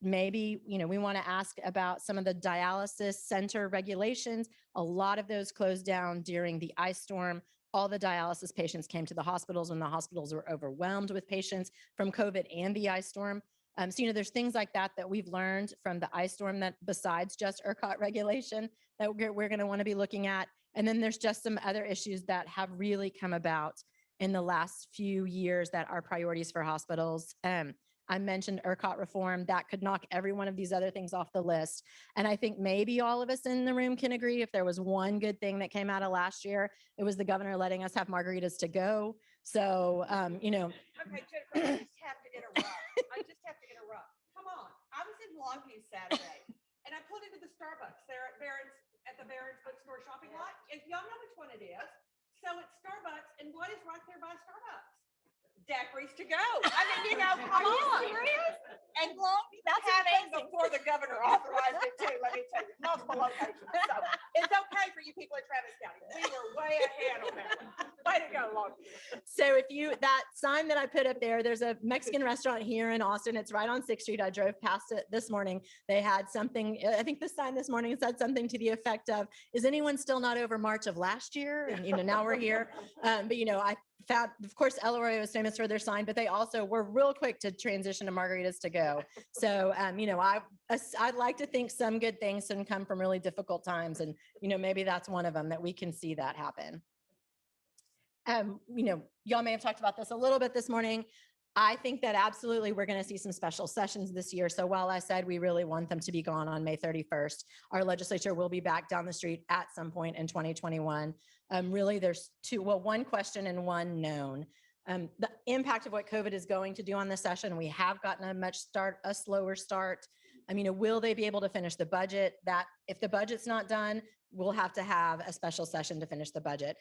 Maybe, we want to ask about some of the dialysis center regulations. A lot of those closed down during the ice storm. All the dialysis patients came to the hospitals when the hospitals were overwhelmed with patients from COVID and the ice storm. So, there's things like that we've learned from the ice storm that besides just ERCOT regulation that we're going to want to be looking at. And then there's just some other issues that have really come about in the last few years that are priorities for hospitals. I mentioned ERCOT reform. That could knock every one of these other things off the list. And I think maybe all of us in the room can agree if there was one good thing that came out of last year, it was the governor letting us have margaritas to go. So, Okay, Jennifer, I just have to interrupt. Come on. I was in Longview Saturday, and I pulled into the Starbucks there at the Barron's Bookstore shopping lot. If y'all know which one it is. So it's Starbucks, and what is right there by Starbucks? Daiquiris to go. I mean, come on. And that's happened before the governor authorized it too, let me tell you, multiple locations. So it's okay for you people in Travis County. We were way ahead on that one. Way to go, Longview. So that sign that I put up there, there's a Mexican restaurant here in Austin. It's right on 6th Street. I drove past it this morning. They had something, I think the sign this morning said something to the effect of, is anyone still not over March of last year? And, now we're here. But, I found, of course, El Arroyo is famous for their sign, but they also were real quick to transition to margaritas to go. So, I'd like to think some good things can come from really difficult times. And, maybe that's one of them that we can see that happen. Y'all may have talked about this a little bit this morning. I think that absolutely we're going to see some special sessions this year. So while I said we really want them to be gone on May 31st, our legislature will be back down the street at some point in 2021. Really, there's one question and one known. The impact of what COVID is going to do on this session, we have gotten a slower start. Will they be able to finish the budget? That if the budget's not done, we'll have to have a special session to finish the budget.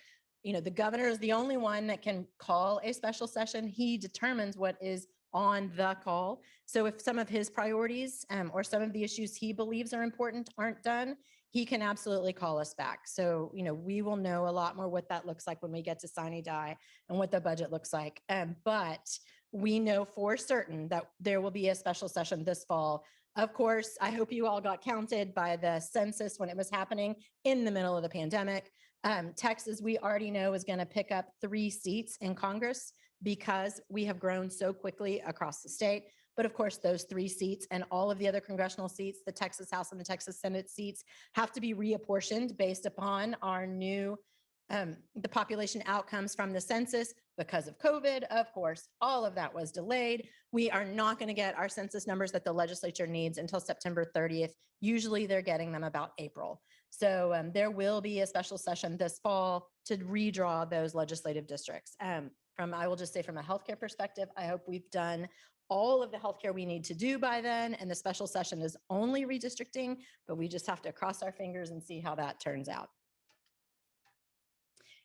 The governor is the only one that can call a special session. He determines what is on the call. So if some of his priorities or some of the issues he believes are important aren't done, he can absolutely call us back. So, we will know a lot more what that looks like when we get to sine die and what the budget looks like. But we know for certain that there will be a special session this fall. Of course, I hope you all got counted by the census when it was happening in the middle of the pandemic. Texas, we already know, is going to pick up 3 seats in Congress because we have grown so quickly across the state. But of course, those 3 seats and all of the other congressional seats, the Texas House and the Texas Senate seats, have to be reapportioned based upon our new, the population outcomes from the census. Because of COVID, of course, all of that was delayed. We are not going to get our census numbers that the legislature needs until September 30th. Usually they're getting them about April. So there will be a special session this fall to redraw those legislative districts. I will just say from a healthcare perspective, I hope we've done all of the healthcare we need to do by then, and the special session is only redistricting, but we just have to cross our fingers and see how that turns out.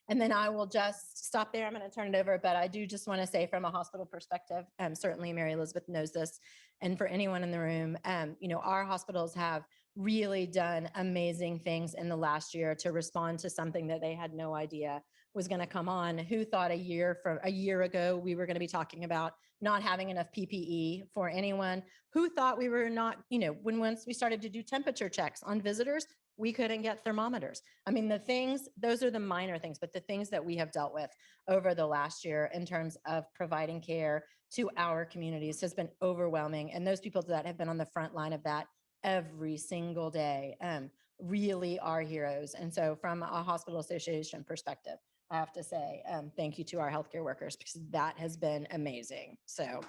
And then I will just stop there. I'm going to turn it over, but I do just want to say from a hospital perspective, certainly Mary Elizabeth knows this, and for anyone in the room, our hospitals have really done amazing things in the last year to respond to something that they had no idea was going to come on. Who thought a year ago we were going to be talking about not having enough PPE for anyone? Who thought we were not, once we started to do temperature checks on visitors, we couldn't get thermometers. I mean, those are the minor things, but the things that we have dealt with over the last year in terms of providing care to our communities has been overwhelming. And those people that have been on the front line of that every single day really are heroes. And so from a hospital association perspective, I have to say thank you to our healthcare workers, because that has been amazing. So.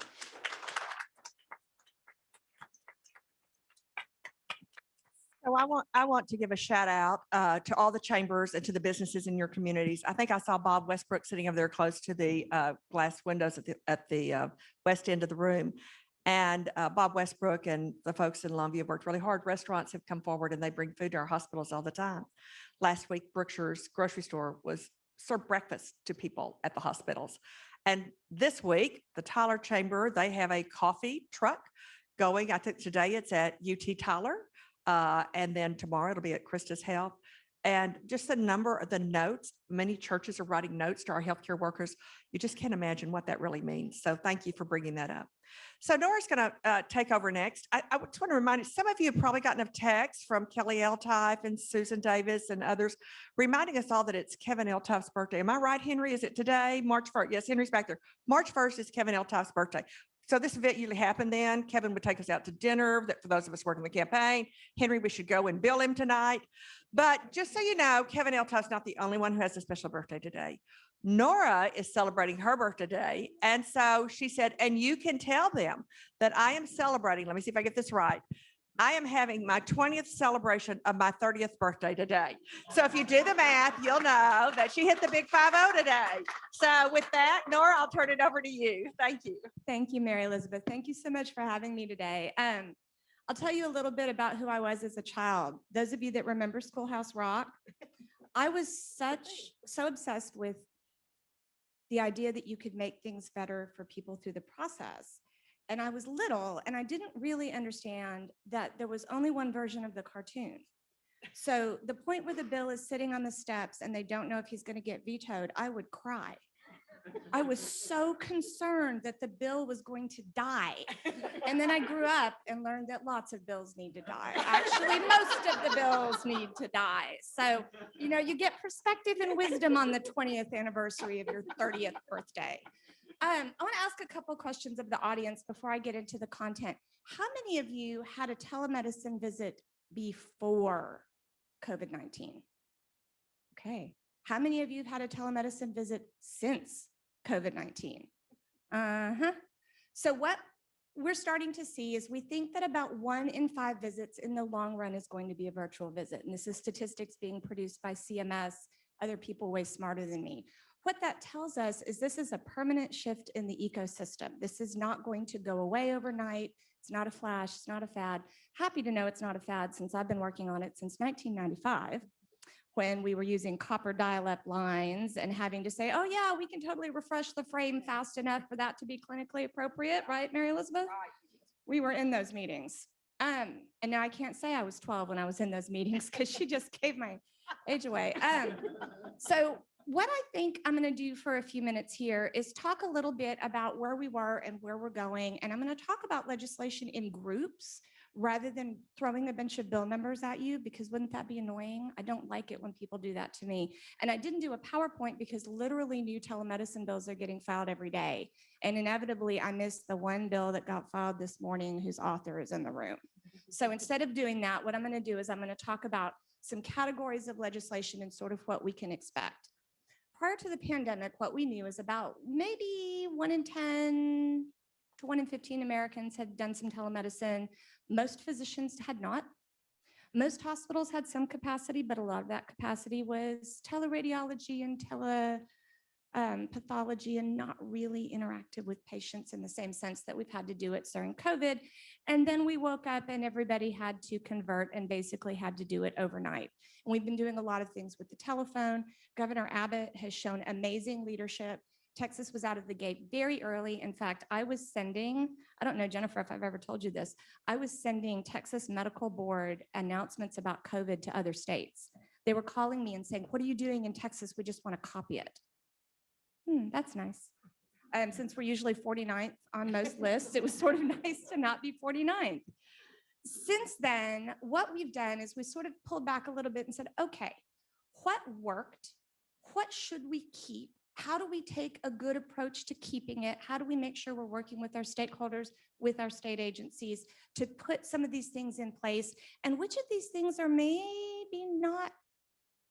So I want to give a shout out to all the chambers and to the businesses in your communities. I think I saw Bob Westbrook sitting over there close to the glass windows at the west end of the room. And Bob Westbrook and the folks in Longview have worked really hard. Restaurants have come forward and they bring food to our hospitals all the time. Last week, Brookshire's grocery store served breakfast to people at the hospitals. And this week, the Tyler Chamber, they have a coffee truck going. I think today it's at UT Tyler. And then tomorrow it'll be at Christus Health. And just the number of the notes, many churches are writing notes to our healthcare workers. You just can't imagine what that really means. So thank you for bringing that up. So Nora's going to take over next. I just want to remind you, some of you have probably gotten a text from Kelly Eltife and Susan Davis and others reminding us all that it's Kevin Eltife's birthday. Am I right, Henry? Is it today? March 1st? Yes, Henry's back there. March 1st is Kevin Eltife's birthday. So this event usually happened then. Kevin would take us out to dinner. That for those of us working the campaign, Henry, we should go and bill him tonight. But just so you know, Kevin Eltife's not the only one who has a special birthday today. Nora is celebrating her birthday today. And so she said, and you can tell them that I am celebrating. Let me see if I get this right. I am having my 20th celebration of my 30th birthday today. So if you do the math, you'll know that she hit the big 5-0 today. So with that, Nora, I'll turn it over to you. Thank you. Thank you, Mary Elizabeth. Thank you so much for having me today. I'll tell you a little bit about who I was as a child. Those of you that remember Schoolhouse Rock, I was so obsessed with the idea that you could make things better for people through the process. And I was little and I didn't really understand that there was only one version of the cartoon. So the point where the bill is sitting on the steps and they don't know if he's going to get vetoed, I would cry. I was so concerned that the bill was going to die. And then I grew up and learned that lots of bills need to die. Actually, most of the bills need to die. So, you get perspective and wisdom on the 20th anniversary of your 30th birthday. I want to ask a couple questions of the audience before I get into the content. How many of you had a telemedicine visit before COVID-19? Okay. How many of you have had a telemedicine visit since COVID-19? So what we're starting to see is we think that about 1 in 5 visits in the long run is going to be a virtual visit. And this is statistics being produced by CMS, other people way smarter than me. What that tells us is this is a permanent shift in the ecosystem. This is not going to go away overnight. It's not a flash, it's not a fad. Happy to know it's not a fad since I've been working on it since 1995. when we were using copper dial-up lines and having to say, oh yeah, we can totally refresh the frame fast enough for that to be clinically appropriate, right, Mary Elizabeth? We were in those meetings. And now I can't say I was 12 when I was in those meetings because she just gave my age away. So what I think I'm going to do for a few minutes here is talk a little bit about where we were and where we're going. And I'm going to talk about legislation in groups rather than throwing a bunch of bill numbers at you, because wouldn't that be annoying? I don't like it when people do that to me. And I didn't do a PowerPoint because literally new telemedicine bills are getting filed every day. And inevitably, I missed the one bill that got filed this morning whose author is in the room. So instead of doing that, what I'm going to do is I'm going to talk about some categories of legislation and sort of what we can expect. Prior to the pandemic, what we knew is about maybe 1 in 10 to 1 in 15 Americans had done some telemedicine. Most physicians had not. Most hospitals had some capacity, but a lot of that capacity was teleradiology and pathology and not really interactive with patients in the same sense that we've had to do it during COVID. And then we woke up and everybody had to convert and basically had to do it overnight. And we've been doing a lot of things with the telephone. Governor Abbott has shown amazing leadership. Texas was out of the gate very early. In fact, I was sending, I don't know, Jennifer, if I've ever told you this, I was sending Texas Medical Board announcements about COVID to other states. They were calling me and saying, what are you doing in Texas? We just want to copy it. That's nice. Since we're usually 49th on most lists, it was sort of nice to not be 49th. Since then, what we've done is we sort of pulled back a little bit and said, okay, what worked? What should we keep? How do we take a good approach to keeping it? How do we make sure we're working with our stakeholders, with our state agencies to put some of these things in place? And which of these things are maybe not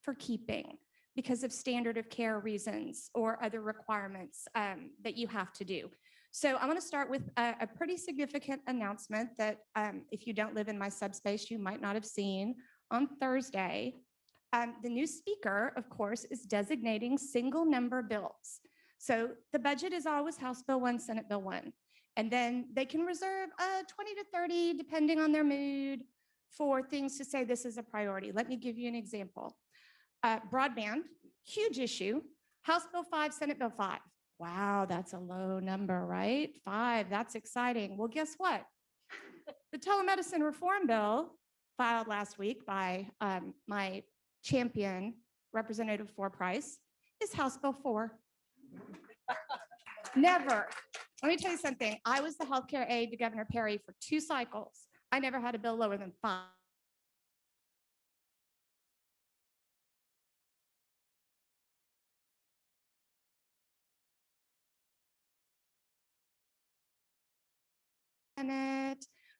for keeping because of standard of care reasons or other requirements that you have to do? So I want to start with a pretty significant announcement that if you don't live in my subspace, you might not have seen on Thursday. The new speaker, of course, is designating single number bills. So the budget is always House Bill 1, Senate Bill 1. And then they can reserve 20 to 30, depending on their mood, for things to say this is a priority. Let me give you an example. Broadband, huge issue. House Bill 5, Senate Bill 5. Wow, that's a low number, right? 5, that's exciting. Well, guess what? The telemedicine reform bill filed last week by my champion, Representative Price, is House Bill 4. Never. Let me tell you something. I was the healthcare aide to Governor Perry for 2 cycles. I never had a bill lower than 5.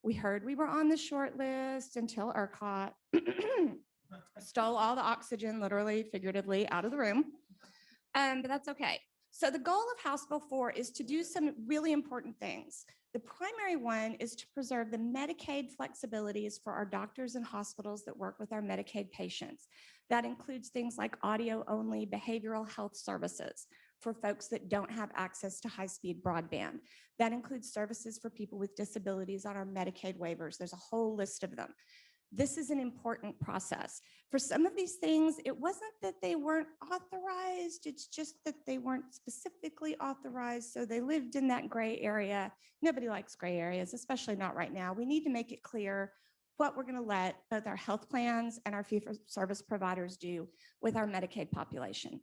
We heard we were on the short list until ERCOT stole all the oxygen, literally, figuratively, out of the room. But that's okay. So the goal of House Bill 4 is to do some really important things. The primary one is to preserve the Medicaid flexibilities for our doctors and hospitals that work with our Medicaid patients. That includes things like audio-only behavioral health services for folks that don't have access to high-speed broadband. That includes services for people with disabilities on our Medicaid waivers. There's a whole list of them. This is an important process. For some of these things, it wasn't that they weren't authorized, it's just that they weren't specifically authorized, so they lived in that gray area. Nobody likes gray areas, especially not right now. We need to make it clear what we're gonna let both our health plans and our fee-for-service providers do with our Medicaid population.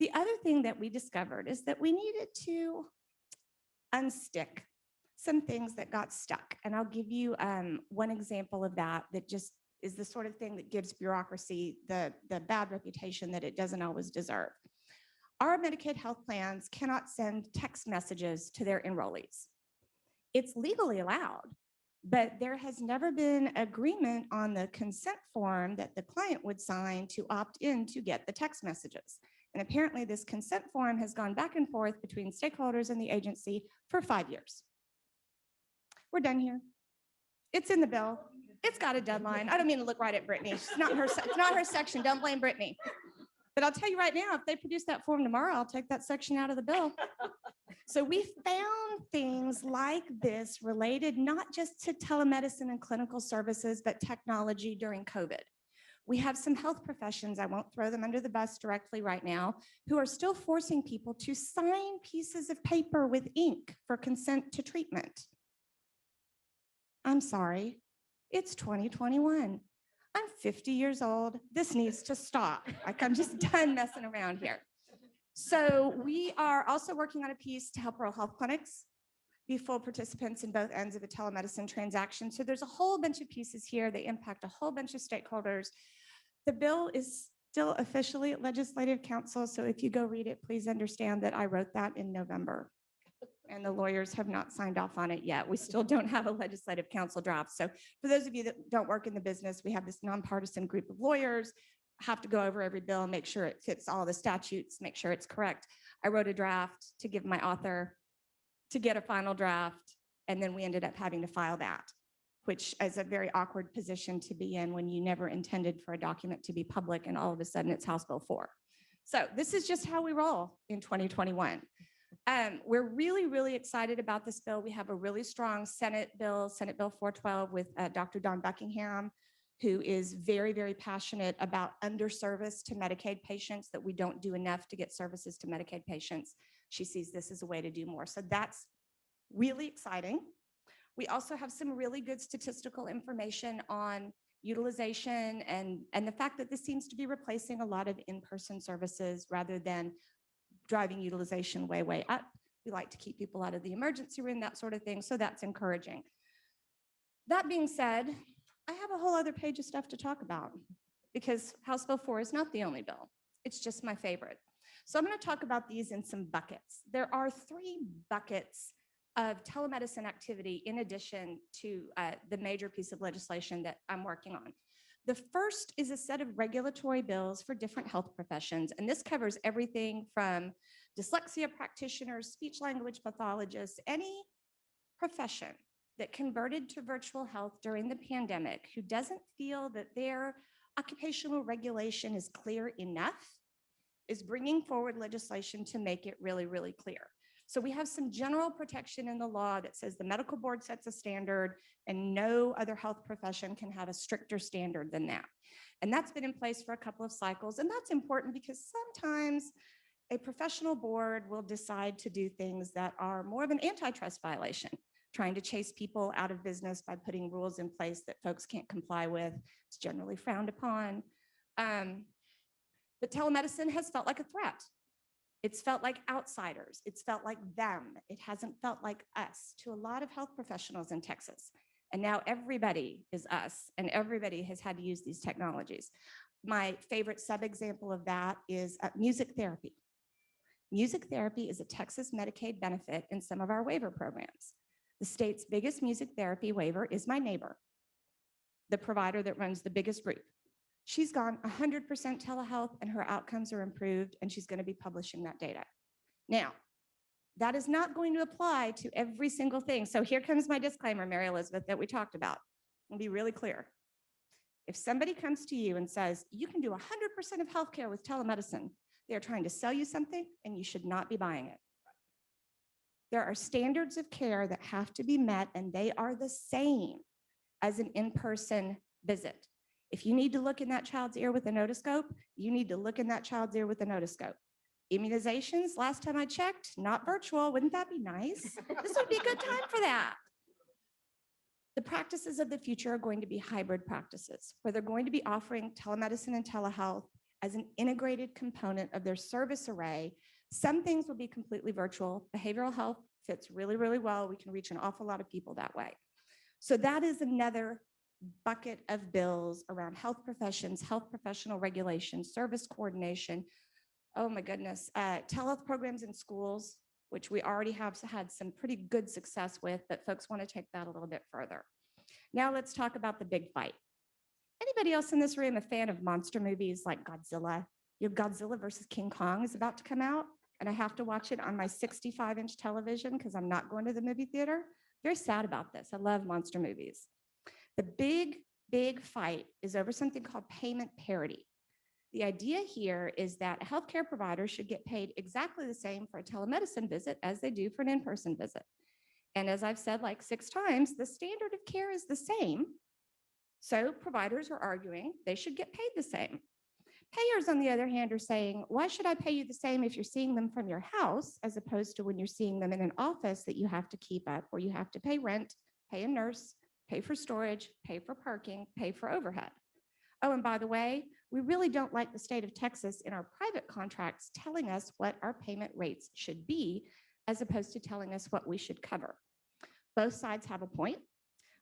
The other thing that we discovered is that we needed to unstick some things that got stuck. And I'll give you one example of that just is the sort of thing that gives bureaucracy the bad reputation that it doesn't always deserve. Our Medicaid health plans cannot send text messages to their enrollees. It's legally allowed, but there has never been agreement on the consent form that the client would sign to opt in to get the text messages. And apparently this consent form has gone back and forth between stakeholders and the agency for 5 years. We're done here. It's in the bill. It's got a deadline. I don't mean to look right at Brittany. It's not her section. Don't blame Brittany. But I'll tell you right now, if they produce that form tomorrow, I'll take that section out of the bill. So we found things like this related not just to telemedicine and clinical services, but technology during COVID. We have some health professions, I won't throw them under the bus directly right now, who are still forcing people to sign pieces of paper with ink for consent to treatment. I'm sorry, it's 2021. I'm 50 years old. This needs to stop. Like, I'm just done messing around here. So we are also working on a piece to help rural health clinics be full participants in both ends of a telemedicine transaction. So there's a whole bunch of pieces here that impact a whole bunch of stakeholders. The bill is still officially at Legislative Council. So if you go read it, please understand that I wrote that in November and the lawyers have not signed off on it yet. We still don't have a Legislative Council draft. So for those of you that don't work in the business, we have this nonpartisan group of lawyers, have to go over every bill, make sure it fits all the statutes, make sure it's correct. I wrote a draft to give my author to get a final draft, and then we ended up having to file that, which is a very awkward position to be in when you never intended for a document to be public and all of a sudden it's House Bill 4. So this is just how we roll in 2021. We're really, really excited about this bill. We have a really strong Senate Bill 412 with Dr. Dawn Buckingham, who is very, very passionate about underservice to Medicaid patients, that we don't do enough to get services to Medicaid patients. She sees this as a way to do more. So that's really exciting. We also have some really good statistical information on utilization and the fact that this seems to be replacing a lot of in-person services rather than driving utilization way, way up. We like to keep people out of the emergency room, that sort of thing. So that's encouraging. That being said, I have a whole other page of stuff to talk about because House Bill 4 is not the only bill. It's just my favorite. So I'm going to talk about these in some buckets. There are 3 buckets of telemedicine activity in addition to the major piece of legislation that I'm working on. The first is a set of regulatory bills for different health professions, and this covers everything from dyslexia practitioners, speech language pathologists, any profession that converted to virtual health during the pandemic who doesn't feel that their occupational regulation is clear enough is bringing forward legislation to make it really, really clear. So we have some general protection in the law that says the medical board sets a standard and no other health profession can have a stricter standard than that. And that's been in place for a couple of cycles. And that's important because sometimes a professional board will decide to do things that are more of an antitrust violation, trying to chase people out of business by putting rules in place that folks can't comply with. It's generally frowned upon. But telemedicine has felt like a threat. It's felt like outsiders. It's felt like them. It hasn't felt like us to a lot of health professionals in Texas. And now everybody is us and everybody has had to use these technologies. My favorite sub-example of that is music therapy. Music therapy is a Texas Medicaid benefit in some of our waiver programs. The state's biggest music therapy waiver is my neighbor, the provider that runs the biggest group. She's gone 100% telehealth and her outcomes are improved, and she's going to be publishing that data. Now, that is not going to apply to every single thing. So here comes my disclaimer, Mary Elizabeth, that we talked about. I'll be really clear. If somebody comes to you and says, you can do 100% of healthcare with telemedicine, they're trying to sell you something and you should not be buying it. There are standards of care that have to be met, and they are the same as an in-person visit. If you need to look in that child's ear with an otoscope, you need to look in that child's ear with an otoscope. Immunizations, last time I checked, not virtual. Wouldn't that be nice? This would be a good time for that. The practices of the future are going to be hybrid practices, where they're going to be offering telemedicine and telehealth as an integrated component of their service array. Some things will be completely virtual. Behavioral health fits really, really well. We can reach an awful lot of people that way. So that is another bucket of bills around health professions, health professional regulation, service coordination. Oh my goodness, telehealth programs in schools, which we already have had some pretty good success with, but folks want to take that a little bit further. Now let's talk about the big fight. Anybody else in this room a fan of monster movies like Godzilla? Your Godzilla versus King Kong is about to come out, and I have to watch it on my 65-inch television because I'm not going to the movie theater. Very sad about this. I love monster movies. The big fight is over something called payment parity. The idea here is that a healthcare provider should get paid exactly the same for a telemedicine visit as they do for an in-person visit. And as I've said like 6 times, the standard of care is the same. So providers are arguing they should get paid the same. Payers, on the other hand, are saying, why should I pay you the same if you're seeing them from your house as opposed to when you're seeing them in an office that you have to keep up, where you have to pay rent, pay a nurse, pay for storage, pay for parking, pay for overhead. Oh, and by the way, we really don't like the state of Texas in our private contracts telling us what our payment rates should be, as opposed to telling us what we should cover. Both sides have a point.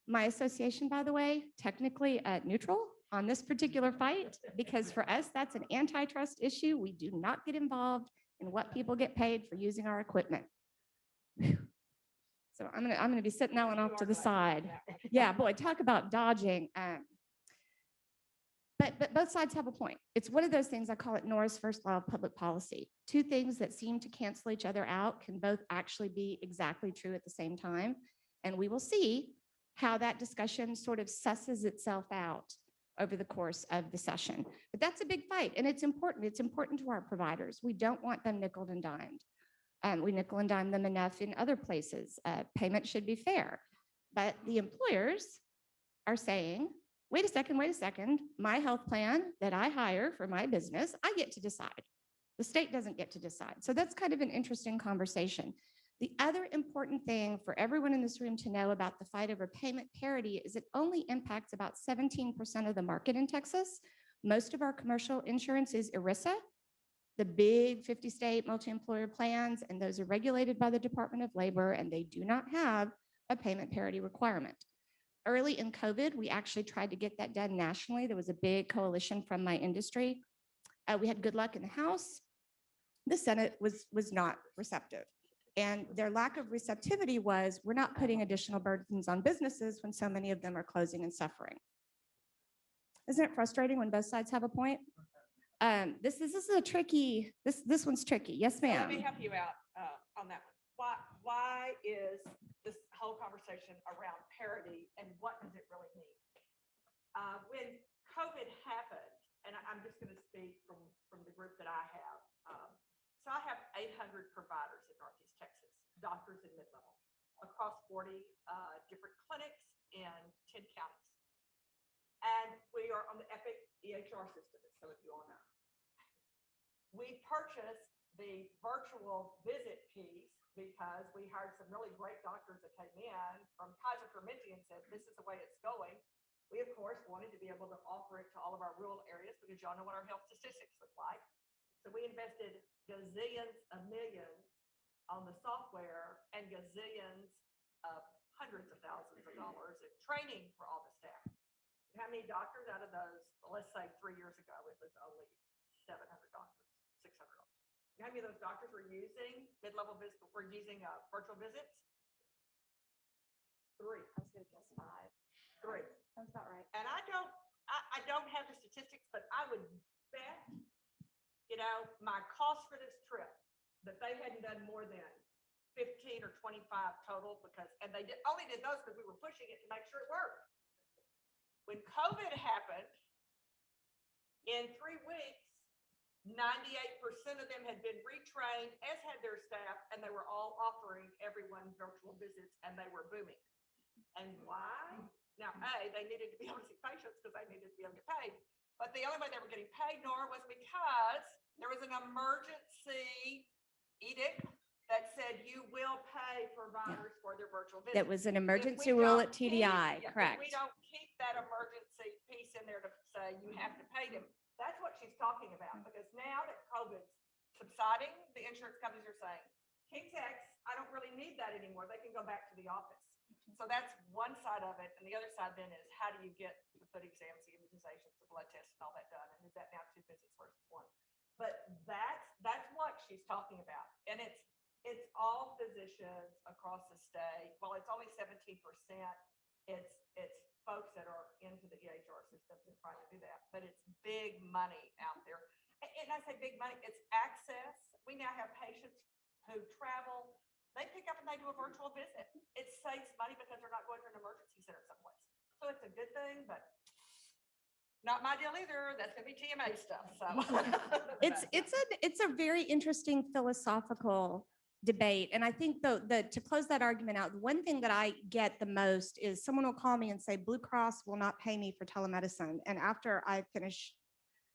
My association, by the way, technically neutral on this particular fight, because for us, that's an antitrust issue. We do not get involved in what people get paid for using our equipment. Whew. So I'm gonna be sitting that one off to the side. Yeah, boy, talk about dodging. But both sides have a point. It's one of those things, I call it Nora's first law of public policy. Two things that seem to cancel each other out can both actually be exactly true at the same time. And we will see how that discussion sort of susses itself out over the course of the session. But that's a big fight, and it's important. It's important to our providers. We don't want them nickel and dimed. We nickel and dime them enough in other places. Payment should be fair. But the employers are saying, wait a second, my health plan that I hire for my business, I get to decide. The state doesn't get to decide. So that's kind of an interesting conversation. The other important thing for everyone in this room to know about the fight over payment parity is it only impacts about 17% of the market in Texas. Most of our commercial insurance is ERISA, the big 50-state multi-employer plans, and those are regulated by the Department of Labor, and they do not have a payment parity requirement. Early in COVID, we actually tried to get that done nationally. There was a big coalition from my industry. We had good luck in the House. The Senate was not receptive. And their lack of receptivity was, we're not putting additional burdens on businesses when so many of them are closing and suffering. Isn't it frustrating when both sides have a point? This is a tricky, this one's tricky. Yes, So let me ma'am. help you out on that one. Why is this whole conversation around parity and what does it really mean? When COVID happened, and I'm just going to speak from the group that I have. So I have 800 providers in Northeast Texas, doctors and mid-level, across 40 different clinics in 10 counties. And we are on the Epic EHR system, as some of you all know. We purchased the virtual visit piece because we hired some really great doctors that came in from Kaiser Permanente and said, this is the way it's going. We, of course, wanted to be able to offer it to all of our rural areas because y'all know what our health statistics look like. So we invested gazillions of millions on the software and gazillions of hundreds of thousands of dollars in training for all the staff. How many doctors out of those, let's say 3 years ago, it was only 700 doctors, 600 doctors. How many of those doctors were using mid-level visits, were using virtual visits? 3. I was going to guess 5. 3. Sounds about right. And I don't have the statistics, but I would bet, my cost for this trip, that they hadn't done more than 15 or 25 total and they only did those because we were pushing it to make sure it worked. When COVID happened, in 3 weeks, 98% of them had been retrained, as had their staff, and they were all offering everyone virtual visits, and they were booming. And why? Now, they needed to be able to see patients because they needed to be able to get paid. But the only way they were getting paid, Nora, was because there was an emergency edict that said you will pay providers for their virtual visits. That was an emergency If we rule don't at TDI, keep- correct. If we don't keep that emergency piece in there to say you have to pay them, that's what she's talking about. Because now that COVID's subsiding, the insurance companies are saying, King's X, I don't really need that anymore. They can go back to the office. So that's one side of it. And the other side then is, how do you get the foot exams, the immunizations, the blood tests and all that done? And is that now 2 visits versus 1? But that's what she's talking about. And it's all physicians across the state. Well, it's only 17%. It's folks that are into the EHR systems and trying to do that. But it's big money out there. And I say big money, it's access. We now have patients who travel. They pick up and they do a virtual visit. It saves money because they're not going to an emergency center someplace. So it's a good thing, but not my deal either. That's gonna be TMA stuff, so. It's a very interesting philosophical debate. And I think to close that argument out, one thing that I get the most is someone will call me and say, Blue Cross will not pay me for telemedicine. And after I finish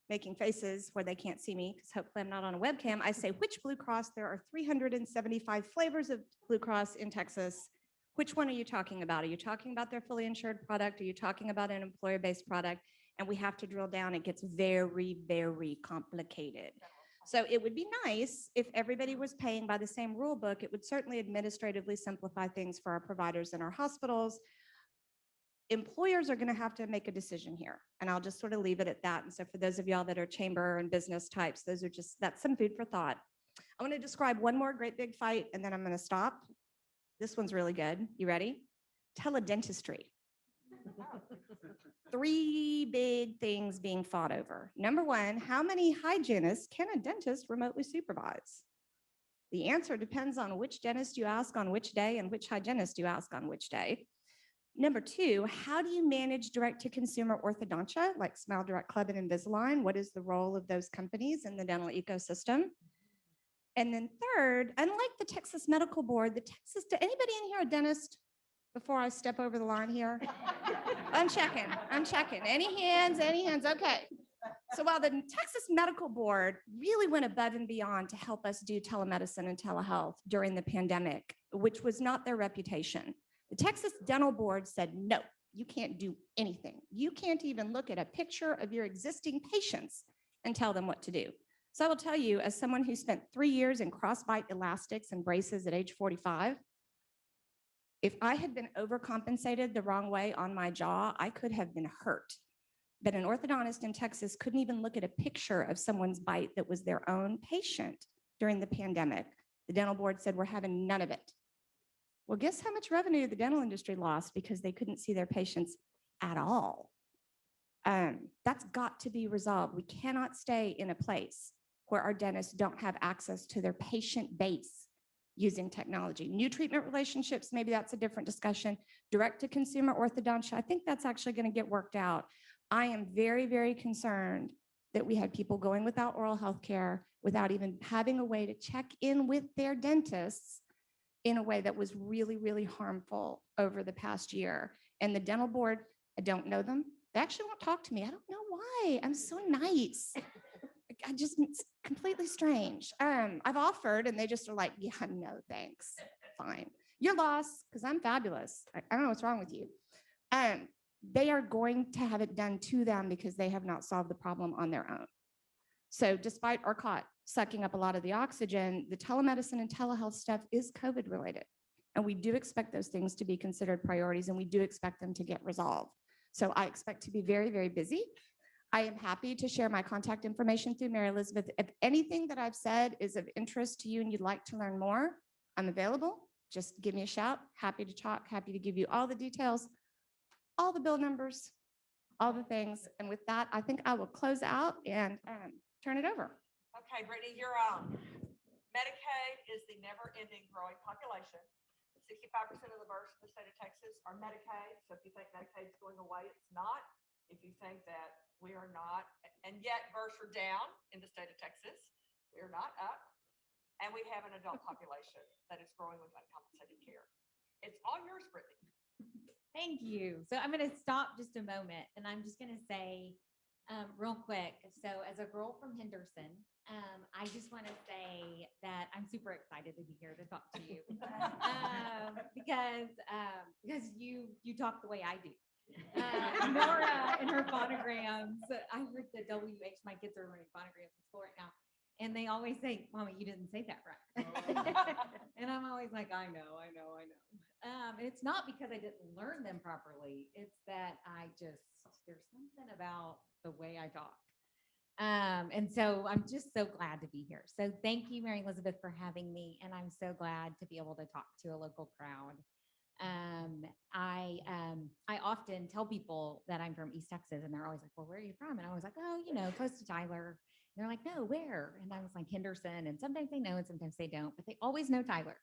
making faces where they can't see me, because hopefully I'm not on a webcam, I say, which Blue Cross? There are 375 flavors of Blue Cross in Texas. Which one are you talking about? Are you talking about their fully insured product? Are you talking about an employer-based product? And we have to drill down. It gets very, very complicated. So it would be nice if everybody was paying by the same rule book. It would certainly administratively simplify things for our providers and our hospitals. Employers are going to have to make a decision here, and I'll just sort of leave it at that. And so for those of y'all that are chamber and business types, that's some food for thought. I want to describe one more great big fight, and then I'm going to stop. This one's really good. You ready? Teledentistry. 3 big things being fought over. Number one, how many hygienists can a dentist remotely supervise? The answer depends on which dentist you ask on which day and which hygienist you ask on which day. Number two, how do you manage direct-to-consumer orthodontia like Smile Direct Club and Invisalign? What is the role of those companies in the dental ecosystem? And then third, unlike the Texas Medical Board, anybody in here a dentist? Before I step over the line here? I'm checking. Any hands? Okay. So while the Texas Medical Board really went above and beyond to help us do telemedicine and telehealth during the pandemic, which was not their reputation, the Texas Dental Board said, no, you can't do anything. You can't even look at a picture of your existing patients and tell them what to do. So I will tell you, as someone who spent 3 years in crossbite elastics and braces at age 45, if I had been overcompensated the wrong way on my jaw, I could have been hurt. But an orthodontist in Texas couldn't even look at a picture of someone's bite that was their own patient during the pandemic. The dental board said, we're having none of it. Well, guess how much revenue the dental industry lost because they couldn't see their patients at all. That's got to be resolved. We cannot stay in a place where our dentists don't have access to their patient base using technology. New treatment relationships, maybe that's a different discussion. Direct to consumer orthodontia, I think that's actually going to get worked out. I am very, very concerned that we had people going without oral health care, without even having a way to check in with their dentists in a way that was really, really harmful over the past year. And the dental board, I don't know them. They actually won't talk to me. I don't know why. I'm so nice. It's completely strange. I've offered and they just are like, yeah, no, thanks. Fine. You're lost because I'm fabulous. I don't know what's wrong with you. They are going to have it done to them because they have not solved the problem on their own. So despite ERCOT sucking up a lot of the oxygen, the telemedicine and telehealth stuff is COVID related. And we do expect those things to be considered priorities and we do expect them to get resolved. So I expect to be very, very busy. I am happy to share my contact information through Mary Elizabeth. If anything that I've said is of interest to you and you'd like to learn more, I'm available. Just give me a shout. Happy to talk, happy to give you all the details, all the bill numbers, all the things. And with that, I think I will close out and turn it over. Okay, Brittany, you're on. Medicaid is the never-ending growing population. 65% of the births in the state of Texas are Medicaid. So if you think Medicaid is going away, it's not. If you think that we are not, and yet births are down in the state of Texas, we are not up. And we have an adult population that is growing with uncompensated care. It's all yours, Brittany. Thank you. So I'm going to stop just a moment and I'm just going to say real quick. So as a girl from Henderson, I just want to say that I'm super excited to be here to talk to you because you talk the way I do. Nora and her phonograms, I heard the WH, my kids are learning phonograms in school right now. And they always say, Mama, you didn't say that right. And I'm always like, I know. And it's not because I didn't learn them properly. It's that there's something about the way I talk. And so I'm just so glad to be here. So thank you, Mary Elizabeth, for having me. And I'm so glad to be able to talk to a local crowd. I often tell people that I'm from East Texas and they're always like, well, where are you from? And I was like, oh, close to Tyler. And they're like, no, where? And I was like, Henderson. And sometimes they know and sometimes they don't, but they always know Tyler.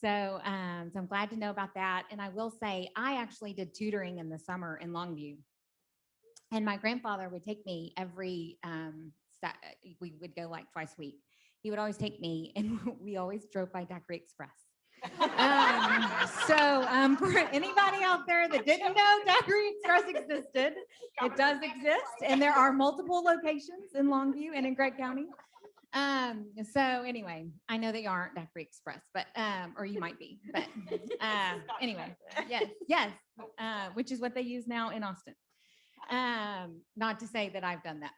So I'm glad to know about that. And I will say, I actually did tutoring in the summer in Longview. And my grandfather would take me we would go like twice a week. he would always take me, and we always drove by Daiquiri Express. For anybody out there that didn't know Daiquiri Express existed, it does exist, and there are multiple locations in Longview and in Gregg County. So anyway, I know they aren't Daiquiri Express, but or you might be, but anyway, yes, which is what they use now in Austin. Not to say that I've done that.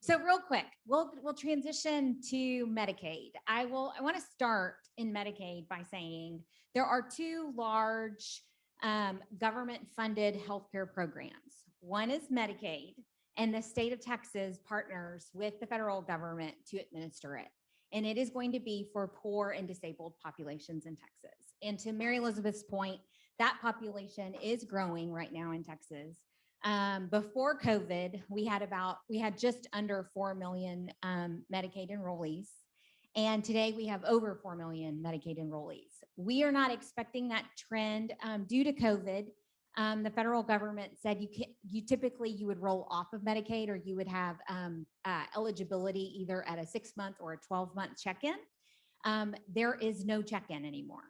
So real quick, we'll transition to Medicaid. I want to start in Medicaid by saying there are two large government-funded healthcare programs. One is Medicaid, and the state of Texas partners with the federal government to administer it. And it is going to be for poor and disabled populations in Texas. And to Mary Elizabeth's point, that population is growing right now in Texas. Before COVID, we had just under 4 million Medicaid enrollees. And today we have over 4 million Medicaid enrollees. We are not expecting that trend due to COVID. The federal government said you typically would roll off of Medicaid, or you would have eligibility either at a 6-month or a 12-month check-in. There is no check-in anymore.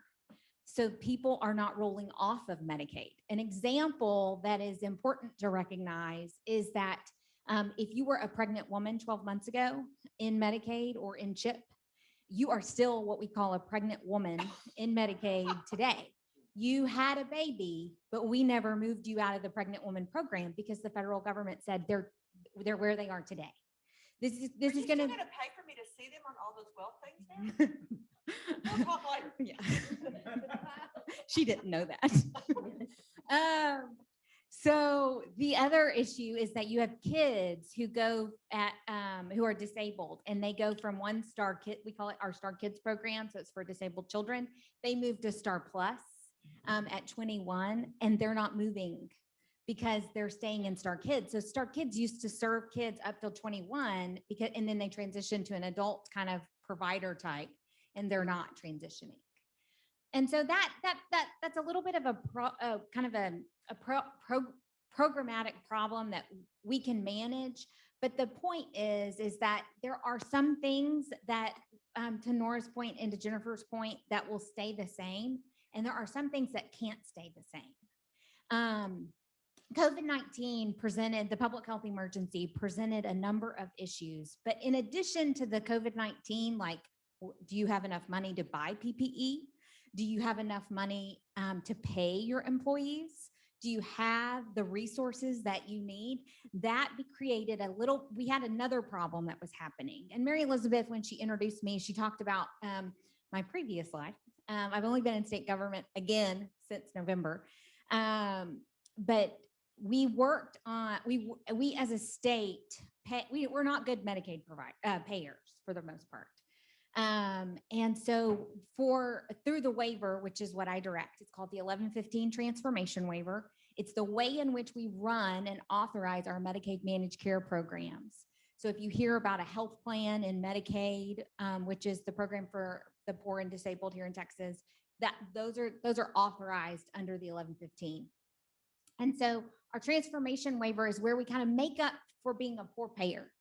So people are not rolling off of Medicaid. An example that is important to recognize is that if you were a pregnant woman 12 months ago in Medicaid or in CHIP, you are still what we call a pregnant woman in Medicaid today. You had a baby, but we never moved you out of the pregnant woman program because the federal government said they're where they are today. This is going to pay for me to see them on all those well things now? Yeah. She didn't know that. So the other issue is that you have kids who go who are disabled, and they go from one Star Kid, we call it our Star Kids program, so it's for disabled children. They move to Star Plus at 21, and they're not moving because they're staying in Star Kids. So Star Kids used to serve kids up till 21 and then they transitioned to an adult kind of provider type, and they're not transitioning. And so that's a little bit of a programmatic problem that we can manage. But the point is that there are some things that, to Nora's point and to Jennifer's point, that will stay the same, and there are some things that can't stay the same. COVID-19 presented, the public health emergency presented a number of issues, but in addition to the COVID-19, like, do you have enough money to buy PPE? Do you have enough money to pay your employees? Do you have the resources that you need? That created we had another problem that was happening. And Mary Elizabeth, when she introduced me, she talked about my previous life. I've only been in state government again since November. But we worked on, we as a state, we're not good Medicaid payers for the most part. And so through the waiver, which is what I direct, it's called the 1115 transformation waiver. It's the way in which we run and authorize our Medicaid managed care programs. So if you hear about a health plan in Medicaid, which is the program for the poor and disabled here in Texas, those are authorized under the 1115. And so our transformation waiver is where we kind of make up for being a poor payer.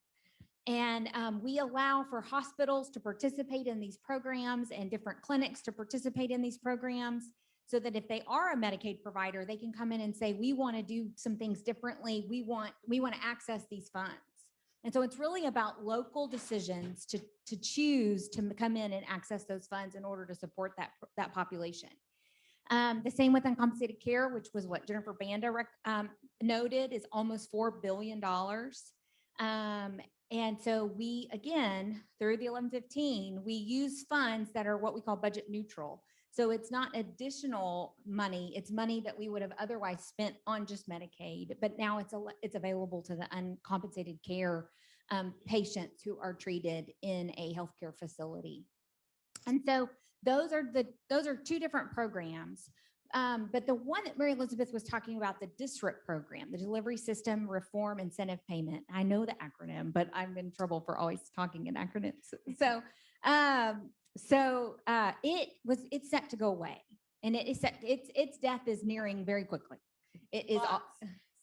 And we allow for hospitals to participate in these programs and different clinics to participate in these programs, so that if they are a Medicaid provider, they can come in and say, we want to do some things differently. We want to access these funds. And so it's really about local decisions to choose to come in and access those funds in order to support that population. The same with uncompensated care, which was what Jennifer Banda noted, is almost $4 billion. And so we, again, through the 1115, we use funds that are what we call budget neutral. So it's not additional money, it's money that we would have otherwise spent on just Medicaid, but now it's available to the uncompensated care patients who are treated in a healthcare facility. And so those are two different programs. But the one that Mary Elizabeth was talking about, the DSRIP program, the Delivery System Reform Incentive Payment. I know the acronym, but I'm in trouble for always talking in acronyms. So it's set to go away, and its death is nearing very quickly. It is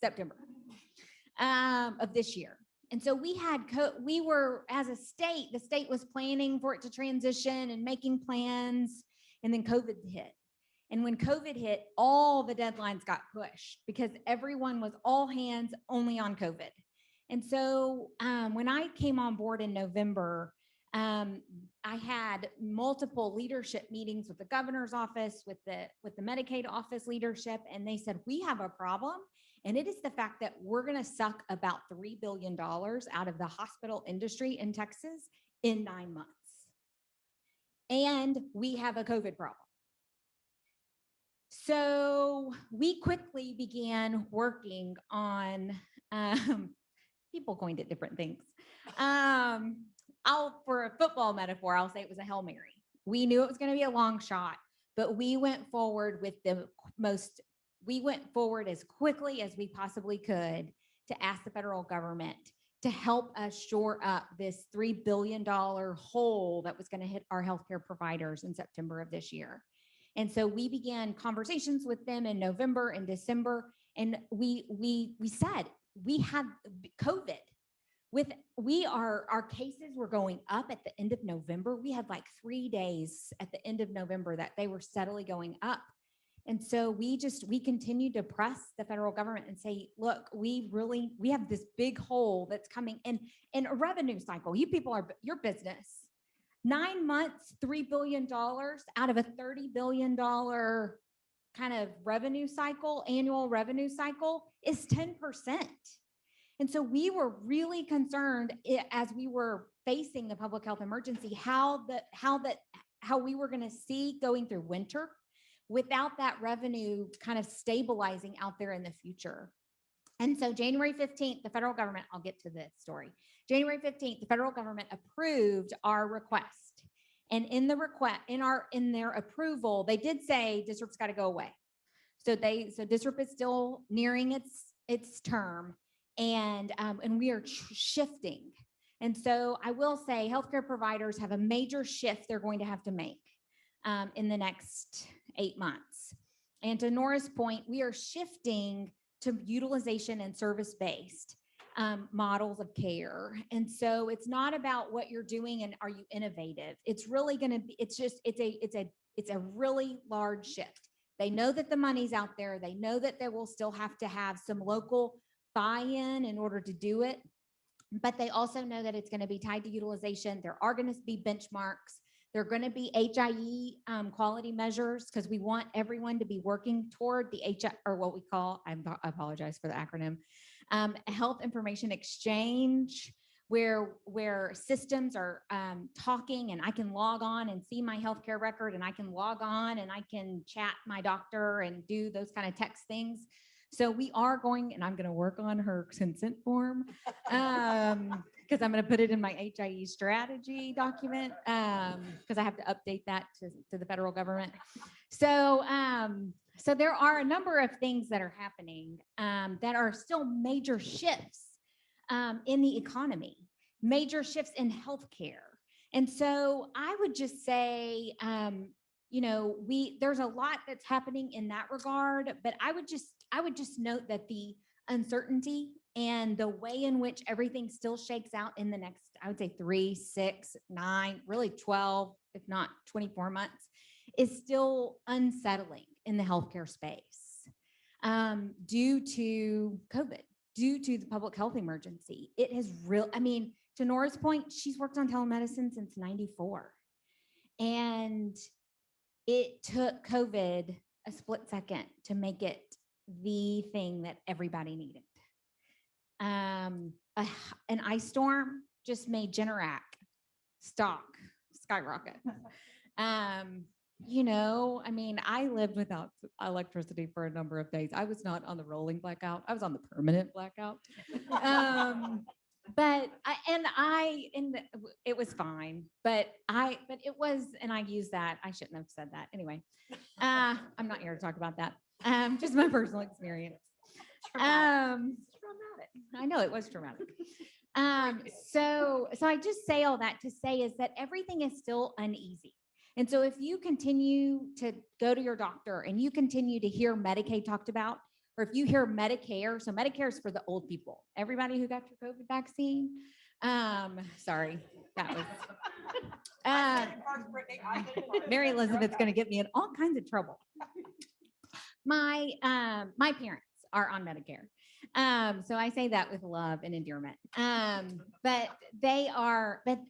September of this year. And so we were, as a state, the state was planning for it to transition and making plans, and then COVID hit. And when COVID hit, all the deadlines got pushed because everyone was all hands only on COVID. And so when I came on board in November, I had multiple leadership meetings with the governor's office, with the Medicaid office leadership, and they said, we have a problem. And it is the fact that we're going to suck about $3 billion out of the hospital industry in Texas in 9 months. And we have a COVID problem. So we quickly began working on people coined it different things. For a football metaphor, I'll say it was a Hail Mary. We knew it was going to be a long shot, but we went forward as quickly as we possibly could to ask the federal government to help us shore up this $3 billion hole that was going to hit our healthcare providers in September of this year. And so we began conversations with them in November and December, and we said we had COVID. Our cases were going up at the end of November. We had like 3 days at the end of November that they were steadily going up. And so we continued to press the federal government and say, look, we have this big hole that's coming in a revenue cycle. You people are your business. 9 months, $3 billion out of a $30 billion kind of revenue cycle, annual revenue cycle is 10%. And so we were really concerned as we were facing the public health emergency, how we were going to see going through winter without that revenue kind of stabilizing out there in the future. And so January 15th, the federal government, I'll get to this story. January 15th, the federal government approved our request. And in their approval, they did say district's got to go away. So district is still nearing its term. And we are shifting. And so I will say healthcare providers have a major shift they're going to have to make in the next 8 months. And to Nora's point, we are shifting to utilization and service-based models of care. And so it's not about what you're doing and are you innovative. It's really going to be, it's a really large shift. They know that the money's out there. They know that they will still have to have some local buy-in in order to do it, but they also know that it's going to be tied to utilization. There are going to be benchmarks. There are going to be HIE quality measures because we want everyone to be working toward the or what we call, I apologize for the acronym, health information exchange, where systems are talking and I can log on and see my healthcare record and I can log on and I can chat my doctor and do those kind of text things. So we are going, and I'm going to work on her consent form because I'm going to put it in my HIE strategy document because I have to update that to the federal government. So there are a number of things that are happening that are still major shifts in the economy, major shifts in healthcare. And so I would just say, there's a lot that's happening in that regard, but I would just note that the uncertainty and the way in which everything still shakes out in the next, I would say 3, 6, 9, really 12, if not 24 months, is still unsettling in the healthcare space due to COVID, due to the public health emergency. It has to Nora's point, she's worked on telemedicine since '94. And it took COVID a split second to make it the thing that everybody needed. An ice storm just made Generac stock skyrocket. I lived without electricity for a number of days. I was not on the rolling blackout. I was on the permanent blackout. It was fine, but it was, and I used that. I shouldn't have said that. Anyway, I'm not here to talk about that. Just my personal experience. Traumatic. I know it was traumatic. So I just say all that to say is that everything is still uneasy. And so if you continue to go to your doctor and you continue to hear Medicaid talked about, or if you hear Medicare, so Medicare is for the old people, everybody who got your COVID vaccine. Sorry, that was. Mary Elizabeth's going to get me in all kinds of trouble. My parents are on Medicare. So I say that with love and endearment. But they are, but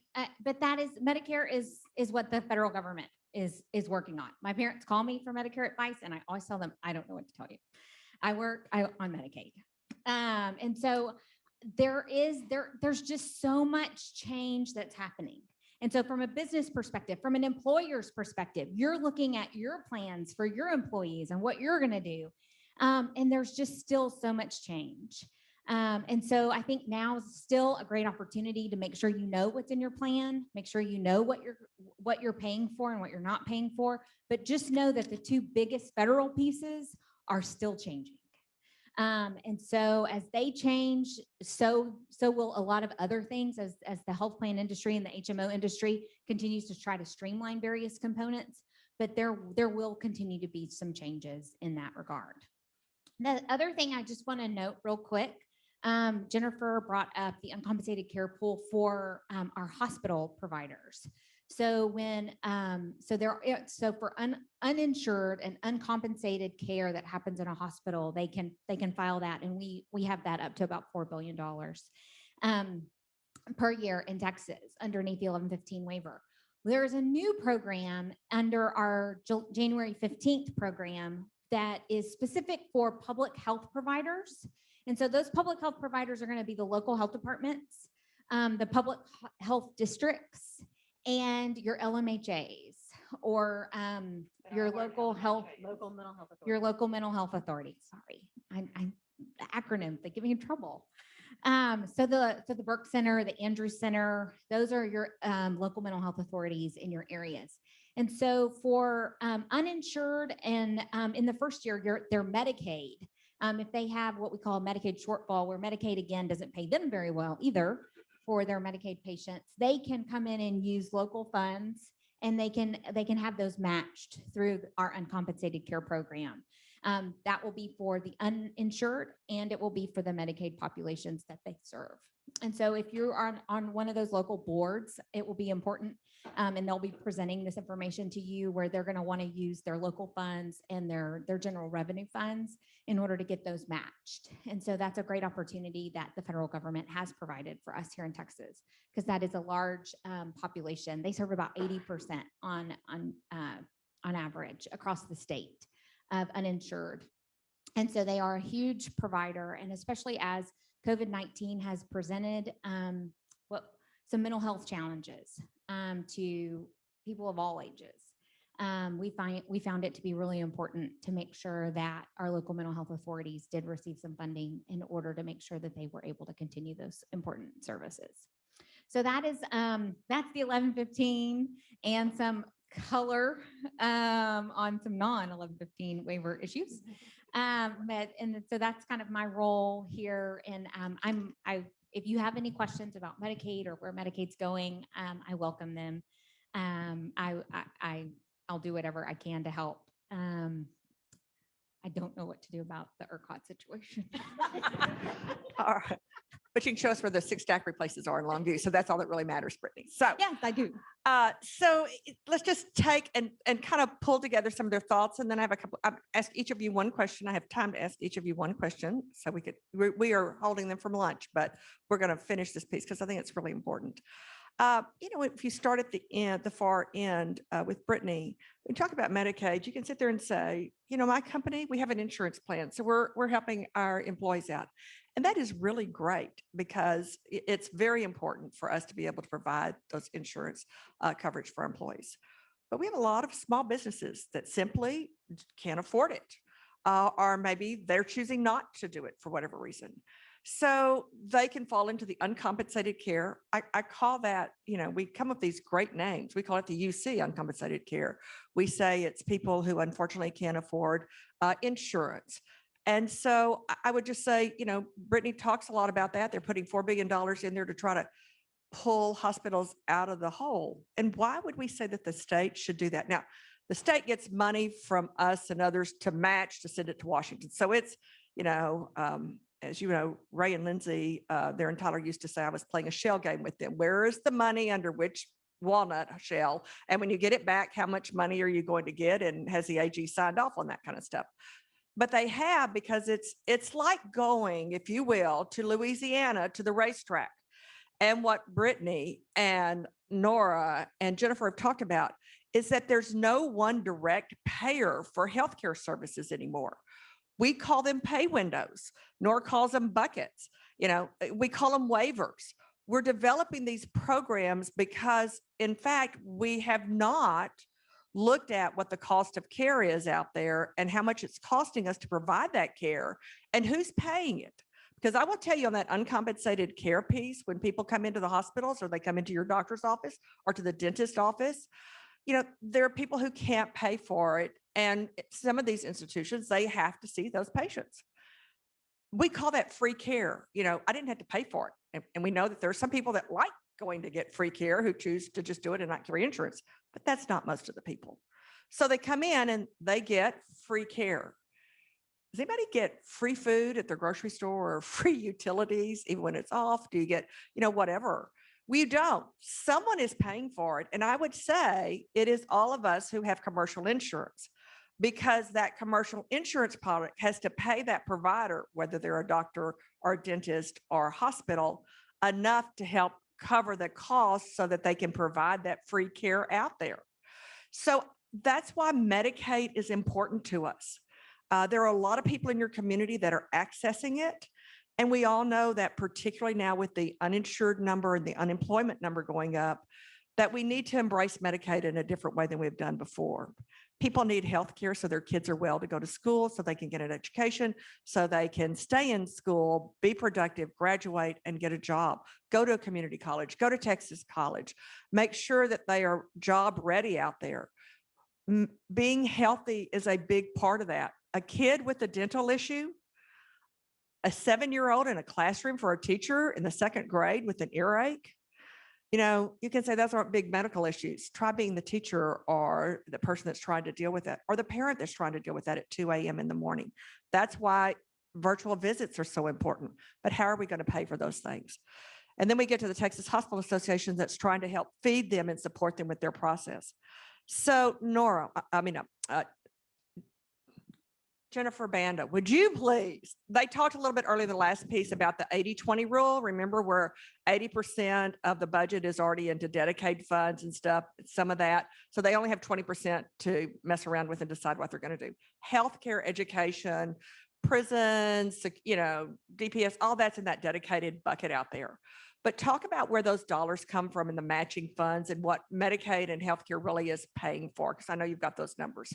that is, Medicare is what the federal government is working on. My parents call me for Medicare advice, and I always tell them, I don't know what to tell you. I work on Medicaid. And so there's just so much change that's happening. And so from a business perspective, from an employer's perspective, you're looking at your plans for your employees and what you're going to do. And there's just still so much change. And so I think now is still a great opportunity to make sure you know what's in your plan, make sure you know what you're paying for and what you're not paying for, but just know that the two biggest federal pieces are still changing. And so as they change, so will a lot of other things as the health plan industry and the HMO industry continues to try to streamline various components, but there will continue to be some changes in that regard. The other thing I just want to note real quick, Jennifer brought up the uncompensated care pool for our hospital providers. So when so for uninsured and uncompensated care that happens in a hospital, they can file that, and we have that up to about $4 billion per year in Texas underneath the 1115 waiver. There is a new program under our January 15th program that is specific for public health providers. And so those public health providers are going to be the local health departments, the public health districts, and your LMHAs, or your local mental health authority. Sorry, I'm the acronym, they give me in trouble. So the Burke Center, the Andrews Center, those are your local mental health authorities in your areas. And so for uninsured and in the first year, their Medicaid, if they have what we call a Medicaid shortfall, where Medicaid again doesn't pay them very well either for their Medicaid patients, they can come in and use local funds, and they can have those matched through our uncompensated care program. That will be for the uninsured, and it will be for the Medicaid populations that they serve. And so if you're on one of those local boards, it will be important, and they'll be presenting this information to you, where they're going to want to use their local funds and their general revenue funds in order to get those matched. And so that's a great opportunity that the federal government has provided for us here in Texas, because that is a large population. They serve about 80% on average across the state of uninsured. And so they are a huge provider, and especially as COVID-19 has presented some mental health challenges to people of all ages. We found it to be really important to make sure that our local mental health authorities did receive some funding in order to make sure that they were able to continue those important services. So that is that's the 1115 and some color on some non-1115 waiver issues. So that's kind of my role here. And if you have any questions about Medicaid or where Medicaid's going, I welcome them. I'll do whatever I can to help. I don't know what to do about the ERCOT situation. All right. But you can show us where the 6 stack replaces are in Longview. So that's all that really matters, Brittany. So Yes, I do. So let's just take and kind of pull together some of their thoughts. And then I have I'll ask each of you one question. I have time to ask each of you one question. So we are holding them from lunch, but we're going to finish this piece because I think it's really important. If you start at the end, the far end with Brittany, we talk about Medicaid, you can sit there and say, my company, we have an insurance plan. So we're helping our employees out. And that is really great, because it's very important for us to be able to provide those insurance coverage for our employees. But we have a lot of small businesses that simply can't afford it, or maybe they're choosing not to do it for whatever reason. So they can fall into the uncompensated care. I call that, we come up with these great names. We call it the UC, uncompensated care. We say it's people who unfortunately can't afford insurance. And so I would just say, Brittany talks a lot about that. They're putting $4 billion in there to try to pull hospitals out of the hole. And why would we say that the state should do that? Now, the state gets money from us and others to match, to send it to Washington. So it's As you know, Ray and Lindsay, their entitled used to say, I was playing a shell game with them. Where is the money under which walnut shell? And when you get it back, how much money are you going to get? And has the AG signed off on that kind of stuff? But they have, because it's like going, if you will, to Louisiana, to the racetrack. And what Brittani and Nora and Jennifer have talked about is that there's no one direct payer for healthcare services anymore. We call them pay windows. Nora calls them buckets. We call them waivers. We're developing these programs because, in fact, we have not looked at what the cost of care is out there and how much it's costing us to provide that care and who's paying it. Because I will tell you, on that uncompensated care piece, when people come into the hospitals or they come into your doctor's office or to the dentist office, there are people who can't pay for it. And some of these institutions, they have to see those patients. We call that free care. I didn't have to pay for it. And we know that there are some people that like going to get free care who choose to just do it and not carry insurance, but that's not most of the people. So they come in and they get free care. Does anybody get free food at their grocery store or free utilities, even when it's off? Do you get, whatever? We don't. Someone is paying for it. And I would say it is all of us who have commercial insurance, because that commercial insurance product has to pay that provider, whether they're a doctor or a dentist or a hospital, enough to help cover the costs so that they can provide that free care out there. So that's why Medicaid is important to us. There are a lot of people in your community that are accessing it. And we all know that, particularly now with the uninsured number and the unemployment number going up, that we need to embrace Medicaid in a different way than we've done before. People need health care so their kids are well to go to school, so they can get an education, so they can stay in school, be productive, graduate, and get a job. Go to a community college, go to Texas College, make sure that they are job ready out there. Being healthy is a big part of that. A kid with a dental issue, a 7-year-old in a classroom for a teacher in the 2nd grade with an earache, you can say those aren't big medical issues. Try being the teacher or the person that's trying to deal with that, or the parent that's trying to deal with that at 2 a.m. in the morning. That's why virtual visits are so important. But how are we going to pay for those things? And then we get to the Texas Hospital Association that's trying to help feed them and support them with their process. So Jennifer Banda, would you please? They talked a little bit earlier in the last piece about the 80-20 rule. Remember, where 80% of the budget is already into dedicated funds and stuff, some of that. So they only have 20% to mess around with and decide what they're going to do. Healthcare, education, prisons, DPS, all that's in that dedicated bucket out there. But talk about where those dollars come from in the matching funds and what Medicaid and healthcare really is paying for, because I know you've got those numbers.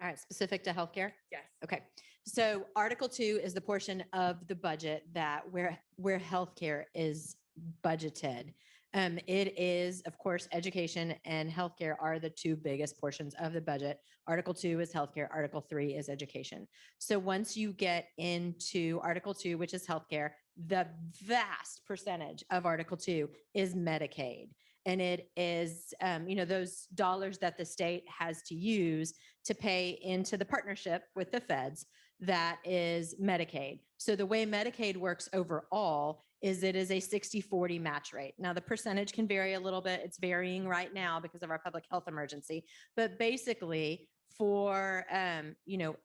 All right, specific to healthcare? Yes. Okay, so Article 2 is the portion of the budget that where healthcare is budgeted. It is, of course, education and healthcare are the two biggest portions of the budget. Article 2 is healthcare, Article 3 is education. So once you get into Article 2, which is healthcare, the vast percentage of Article 2 is Medicaid. And it is, those dollars that the state has to use to pay into the partnership with the feds, that is Medicaid. So the way Medicaid works overall is it is a 60-40 match rate. Now, the percentage can vary a little bit. It's varying right now because of our public health emergency. But basically, for,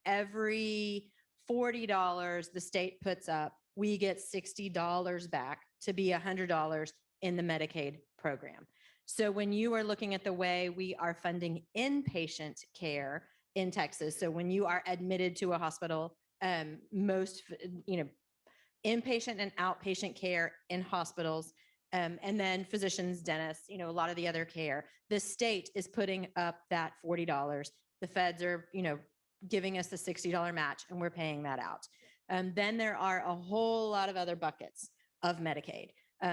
every $40 the state puts up, we get $60 back to be $100 in the Medicaid program. So when you are looking at the way we are funding inpatient care in Texas, so when you are admitted to a hospital, most, inpatient and outpatient care in hospitals, and then physicians, dentists, a lot of the other care, the state is putting up that $40. The feds are, giving us the $60 match, and we're paying that out. Then there are a whole lot of other buckets of Medicaid.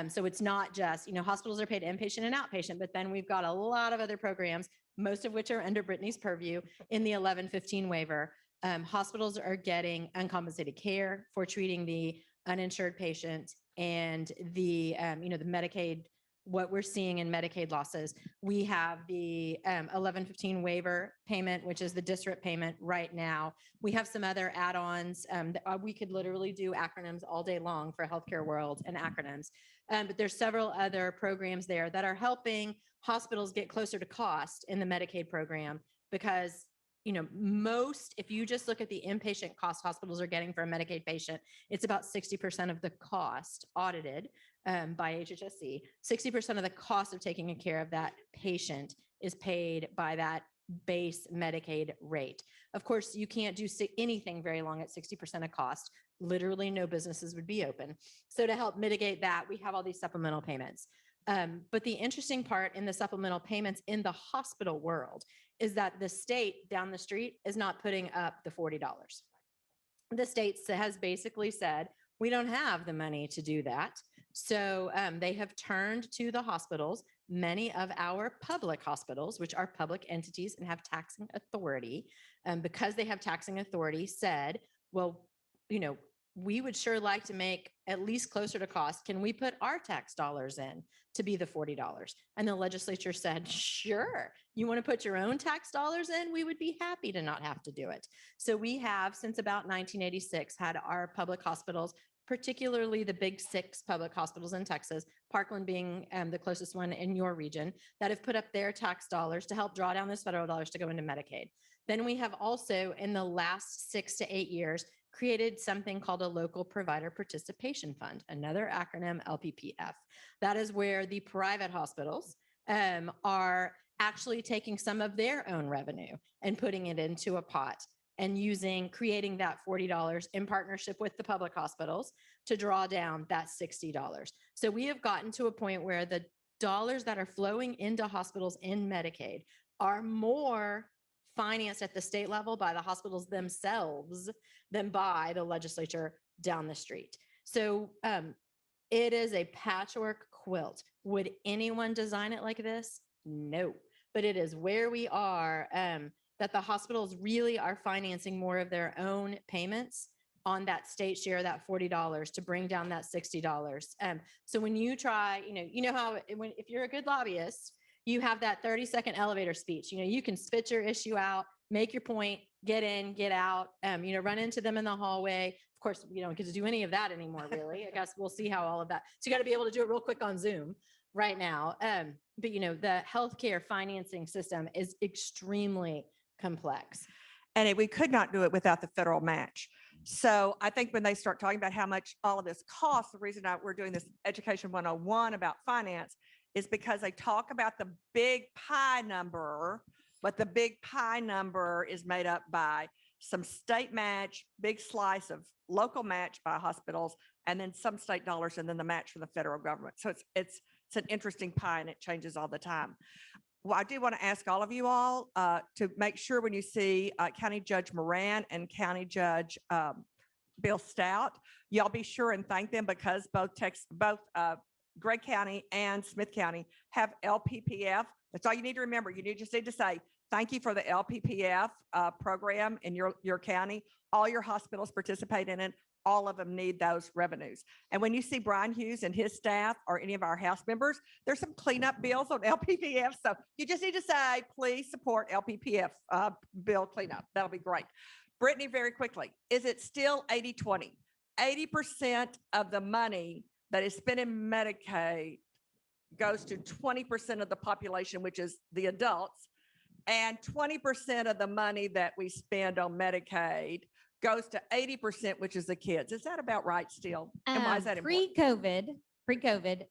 So it's not just, hospitals are paid inpatient and outpatient, but then we've got a lot of other programs, most of which are under Brittani's purview in the 1115 waiver. Hospitals are getting uncompensated care for treating the uninsured patient, and the, the Medicaid what we're seeing in Medicaid losses. We have the 1115 waiver payment, which is the disparate payment right now. We have some other add-ons. We could literally do acronyms all day long for healthcare world and acronyms. But there's several other programs there that are helping hospitals get closer to cost in the Medicaid program because if you just look at the inpatient cost hospitals are getting for a Medicaid patient, it's about 60% of the cost audited by HHSC. 60% of the cost of taking care of that patient is paid by that base Medicaid rate. Of course, you can't do anything very long at 60% of cost. Literally no businesses would be open. So to help mitigate that, we have all these supplemental payments. But the interesting part in the supplemental payments in the hospital world is that the state down the street is not putting up the $40. The state has basically said, we don't have the money to do that. So they have turned to the hospitals. Many of our public hospitals, which are public entities and have taxing authority, because they have taxing authority, said, well, we would sure like to make at least closer to cost. Can we put our tax dollars in to be the $40? And the legislature said, sure, you want to put your own tax dollars in? We would be happy to not have to do it. So we have, since about 1986, had our public hospitals, particularly the big 6 public hospitals in Texas, Parkland being the closest one in your region, that have put up their tax dollars to help draw down those federal dollars to go into Medicaid. Then we have also, in the last 6 to 8 years, created something called a local provider participation fund, another acronym, LPPF. That is where the private hospitals are actually taking some of their own revenue and putting it into a pot and creating that $40 in partnership with the public hospitals to draw down that $60. So we have gotten to a point where the dollars that are flowing into hospitals in Medicaid are more financed at the state level by the hospitals themselves than by the legislature down the street. So it is a patchwork quilt. Would anyone design it like this? No, but it is where we are, that the hospitals really are financing more of their own payments on that state share, that $40 to bring down that $60. So when you try, how if you're a good lobbyist, you have that 30-second elevator speech. You can spit your issue out, make your point, get in, get out, run into them in the hallway. Of course, you don't get to do any of that anymore, really. I guess we'll see how all of that. So you got to be able to do it real quick on Zoom right now. But the healthcare financing system is extremely complex. And we could not do it without the federal match. So I think when they start talking about how much all of this costs, the reason we're doing this Education 101 about finance is because they talk about the big pie number, but the big pie number is made up by some state match, big slice of local match by hospitals, and then some state dollars, and then the match from the federal government. So it's an interesting pie, and it changes all the time. Well, I do want to ask all of you all to make sure when you see County Judge Moran and County Judge Bill Stout, y'all be sure and thank them because both Gregg County and Smith County have LPPF. That's all you need to remember. You just need to say, thank you for the LPPF program in your county. All your hospitals participate in it. All of them need those revenues. And when you see Brian Hughes and his staff or any of our House members, there's some cleanup bills on LPPF. So you just need to say, please support LPPF bill cleanup. That'll be great. Brittani, very quickly, is it still 80-20? 80% of the money that is spent in Medicaid goes to 20% of the population, which is the adults, and 20% of the money that we spend on Medicaid goes to 80%, which is the kids. Is that about right still? And why is that important? Pre-COVID,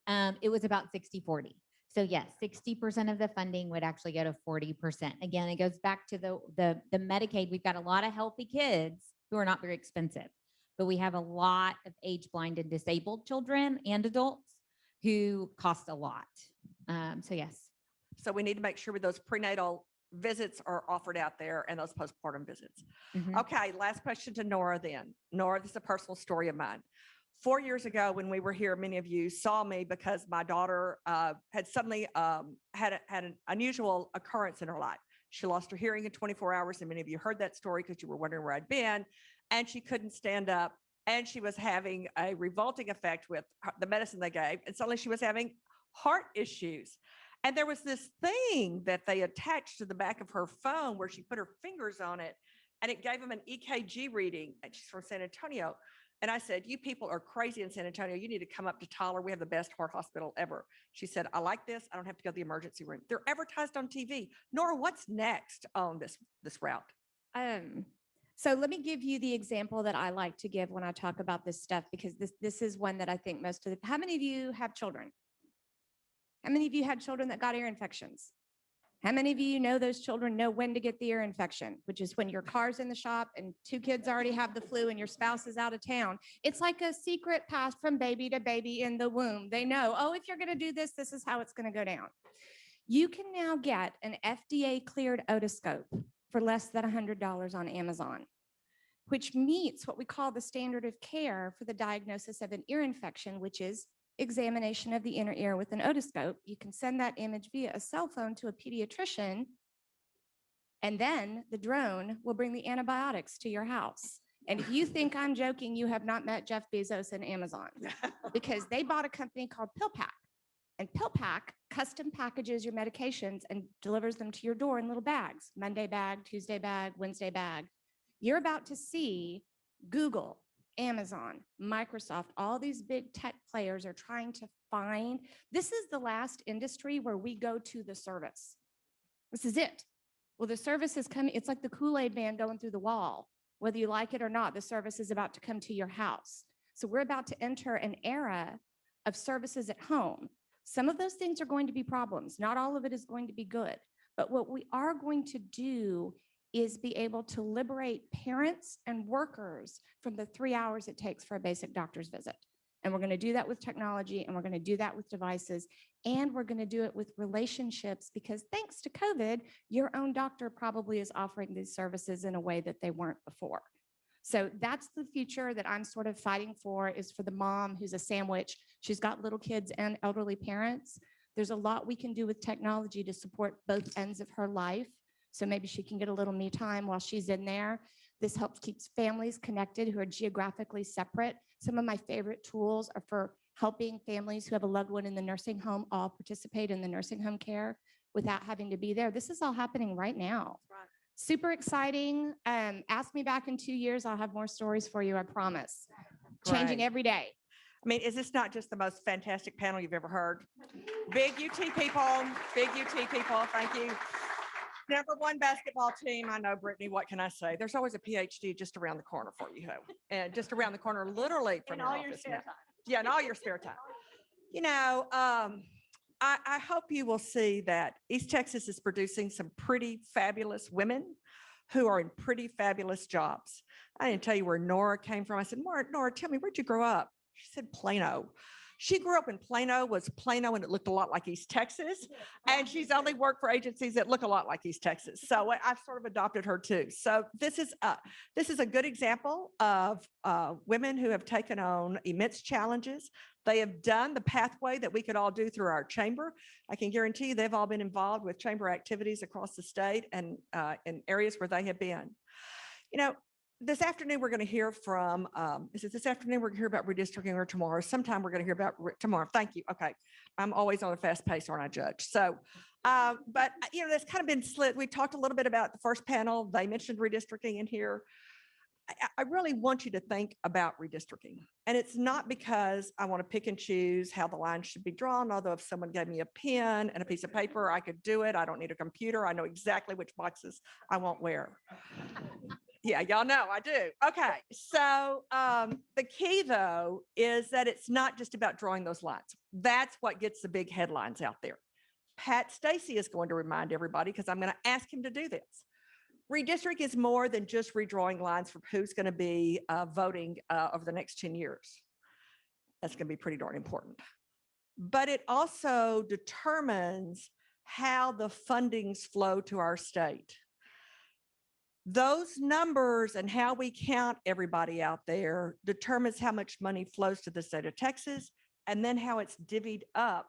it was about 60-40. So yes, 60% of the funding would actually go to 40%. Again, it goes back to the Medicaid. We've got a lot of healthy kids who are not very expensive, but we have a lot of age blind and disabled children and adults who cost a lot. So yes. So we need to make sure those prenatal visits are offered out there and those postpartum visits. Okay, last question to Nora then. Nora, this is a personal story of mine. 4 years ago when we were here, many of you saw me because my daughter had suddenly had an unusual occurrence in her life. She lost her hearing in 24 hours, and many of you heard that story because you were wondering where I'd been, and she couldn't stand up, and she was having a revolting effect with the medicine they gave, and suddenly she was having heart issues. And there was this thing that they attached to the back of her phone where she put her fingers on it and it gave them an EKG reading. And she's from San Antonio. And I said, you people are crazy in San Antonio. You need to come up to Tyler. We have the best heart hospital ever. She said, I like this. I don't have to go to the emergency room. They're advertised on TV. Nora, what's next on this route? So let me give you the example that I like to give when I talk about this stuff, because this is one that I think most of the, how many of you have children? How many of you had children that got ear infections? How many of you know those children know when to get the ear infection, which is when your car's in the shop and 2 kids already have the flu and your spouse is out of town? It's like a secret pass from baby to baby in the womb. They know, oh, if you're going to do this, this is how it's going to go down. You can now get an FDA cleared otoscope for less than $100 on Amazon, which meets what we call the standard of care for the diagnosis of an ear infection, which is examination of the inner ear with an otoscope. You can send that image via a cell phone to a pediatrician, and then the drone will bring the antibiotics to your house. And if you think I'm joking, you have not met Jeff Bezos and Amazon, because they bought a company called PillPack. And PillPack custom packages your medications and delivers them to your door in little bags, Monday bag, Tuesday bag, Wednesday bag. You're about to see Google, Amazon, Microsoft, all these big tech players are trying to find. This is the last industry where we go to the service. This is it. Well, the service is coming. It's like the Kool-Aid man going through the wall. Whether you like it or not, the service is about to come to your house. So we're about to enter an era of services at home. Some of those things are going to be problems. Not all of it is going to be good. But what we are going to do is be able to liberate parents and workers from the 3 hours it takes for a basic doctor's visit. And we're going to do that with technology, and we're going to do that with devices, and we're going to do it with relationships, because thanks to COVID, your own doctor probably is offering these services in a way that they weren't before. So that's the future that I'm sort of fighting for, is for the mom who's a sandwich. She's got little kids and elderly parents. There's a lot we can do with technology to support both ends of her life. So maybe she can get a little me time while she's in there. This helps keeps families connected who are geographically separate. Some of my favorite tools are for helping families who have a loved one in the nursing home all participate in the nursing home care without having to be there. This is all happening right now. Right. Super exciting. Ask me back in 2 years. I'll have more stories for you, I promise. Changing Great. every day. I mean, is this not just the most fantastic panel you've ever heard? Big UT people, big UT people. Thank you. #1 basketball team. I know, Brittany, what can I say? There's always a Ph.D. just around the corner for you, and just around the corner, literally from In all your office spare now. time. Yeah, in all your spare time. You know, I hope you will see that East Texas is producing some pretty fabulous women who are in pretty fabulous jobs. I didn't tell you where Nora came from. I said, Nora, tell me, where'd you grow up? She said, Plano. She grew up in Plano, was Plano, and it looked a lot like East Texas. And she's only worked for agencies that look a lot like East Texas. So I've sort of adopted her too. So this is a good example of women who have taken on immense challenges. They have done the pathway that we could all do through our chamber. I can guarantee you they've all been involved with chamber activities across the state and in areas where they have been. You know, this afternoon, we're going to hear from, is it this afternoon? We're going to hear about redistricting, or tomorrow? Sometime we're going to hear about tomorrow. Thank you. Okay. I'm always on a fast pace, aren't I, Judge? So, but you know, that's kind of been split. We talked a little bit about the first panel. They mentioned redistricting in here. I really want you to think about redistricting. And it's not because I want to pick and choose how the lines should be drawn, although if someone gave me a pen and a piece of paper, I could do it. I don't need a computer. I know exactly which boxes I want where. Yeah, y'all know I do. Okay, so the key though is that it's not just about drawing those lines. That's what gets the big headlines out there. Pat Stacy is going to remind everybody, because I'm going to ask him to do this. Redistrict is more than just redrawing lines for who's going to be voting over the next 10 years. That's going to be pretty darn important. But it also determines how the fundings flow to our state. Those numbers and how we count everybody out there determines how much money flows to the state of Texas, and then how it's divvied up,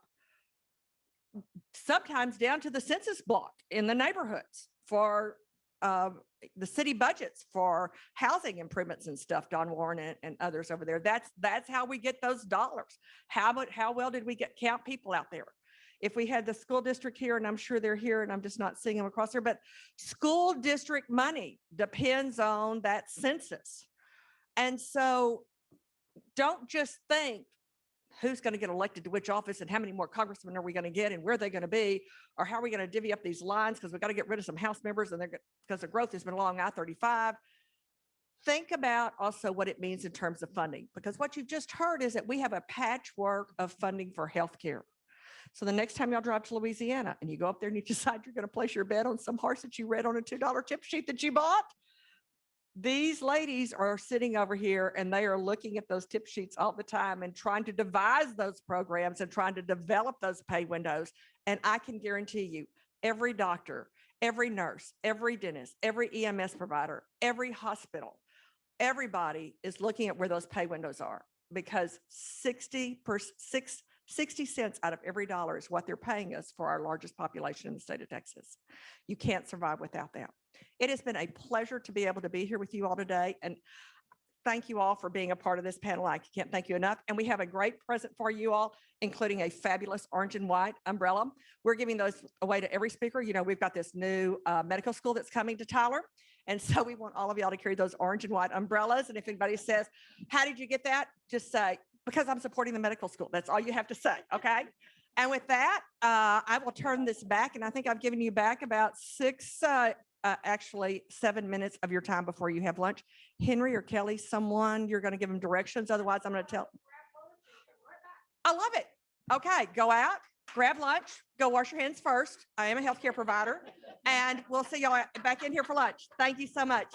sometimes down to the census block in the neighborhoods for the city budgets for housing improvements and stuff, Don Warren and others over there. That's how we get those dollars. How well did we count people out there? If we had the school district here, and I'm sure they're here, and I'm just not seeing them across there, but school district money depends on that census. And so don't just think who's going to get elected to which office and how many more congressmen are we going to get and where they're going to be, or how are we going to divvy up these lines because we've got to get rid of some House members and because the growth has been along I-35. Think about also what it means in terms of funding, because what you've just heard is that we have a patchwork of funding for healthcare. So the next time y'all drive to Louisiana and you go up there and you decide you're going to place your bet on some horse that you read on a $2 tip sheet that you bought, these ladies are sitting over here and they are looking at those tip sheets all the time and trying to devise those programs and trying to develop those pay windows. And I can guarantee you, every doctor, every nurse, every dentist, every EMS provider, every hospital, everybody is looking at where those pay windows are, because 60 cents out of every dollar is what they're paying us for our largest population in the state of Texas. You can't survive without that. It has been a pleasure to be able to be here with you all today. And thank you all for being a part of this panel. I can't thank you enough. And we have a great present for you all, including a fabulous orange and white umbrella. We're giving those away to every speaker. You know, we've got this new medical school that's coming to Tyler. And so we want all of y'all to carry those orange and white umbrellas. And if anybody says, how did you get that? Just say, because I'm supporting the medical school. That's all you have to say, okay? And with that, I will turn this back. And I think I've given you back about actually 7 minutes of your time before you have lunch. Henry or Kelly, someone, you're going to give them directions. Otherwise, I'm going to tell. I love it. Okay, go out, grab lunch, go wash your hands first. I am a healthcare provider. And we'll see y'all back in here for lunch. Thank you so much.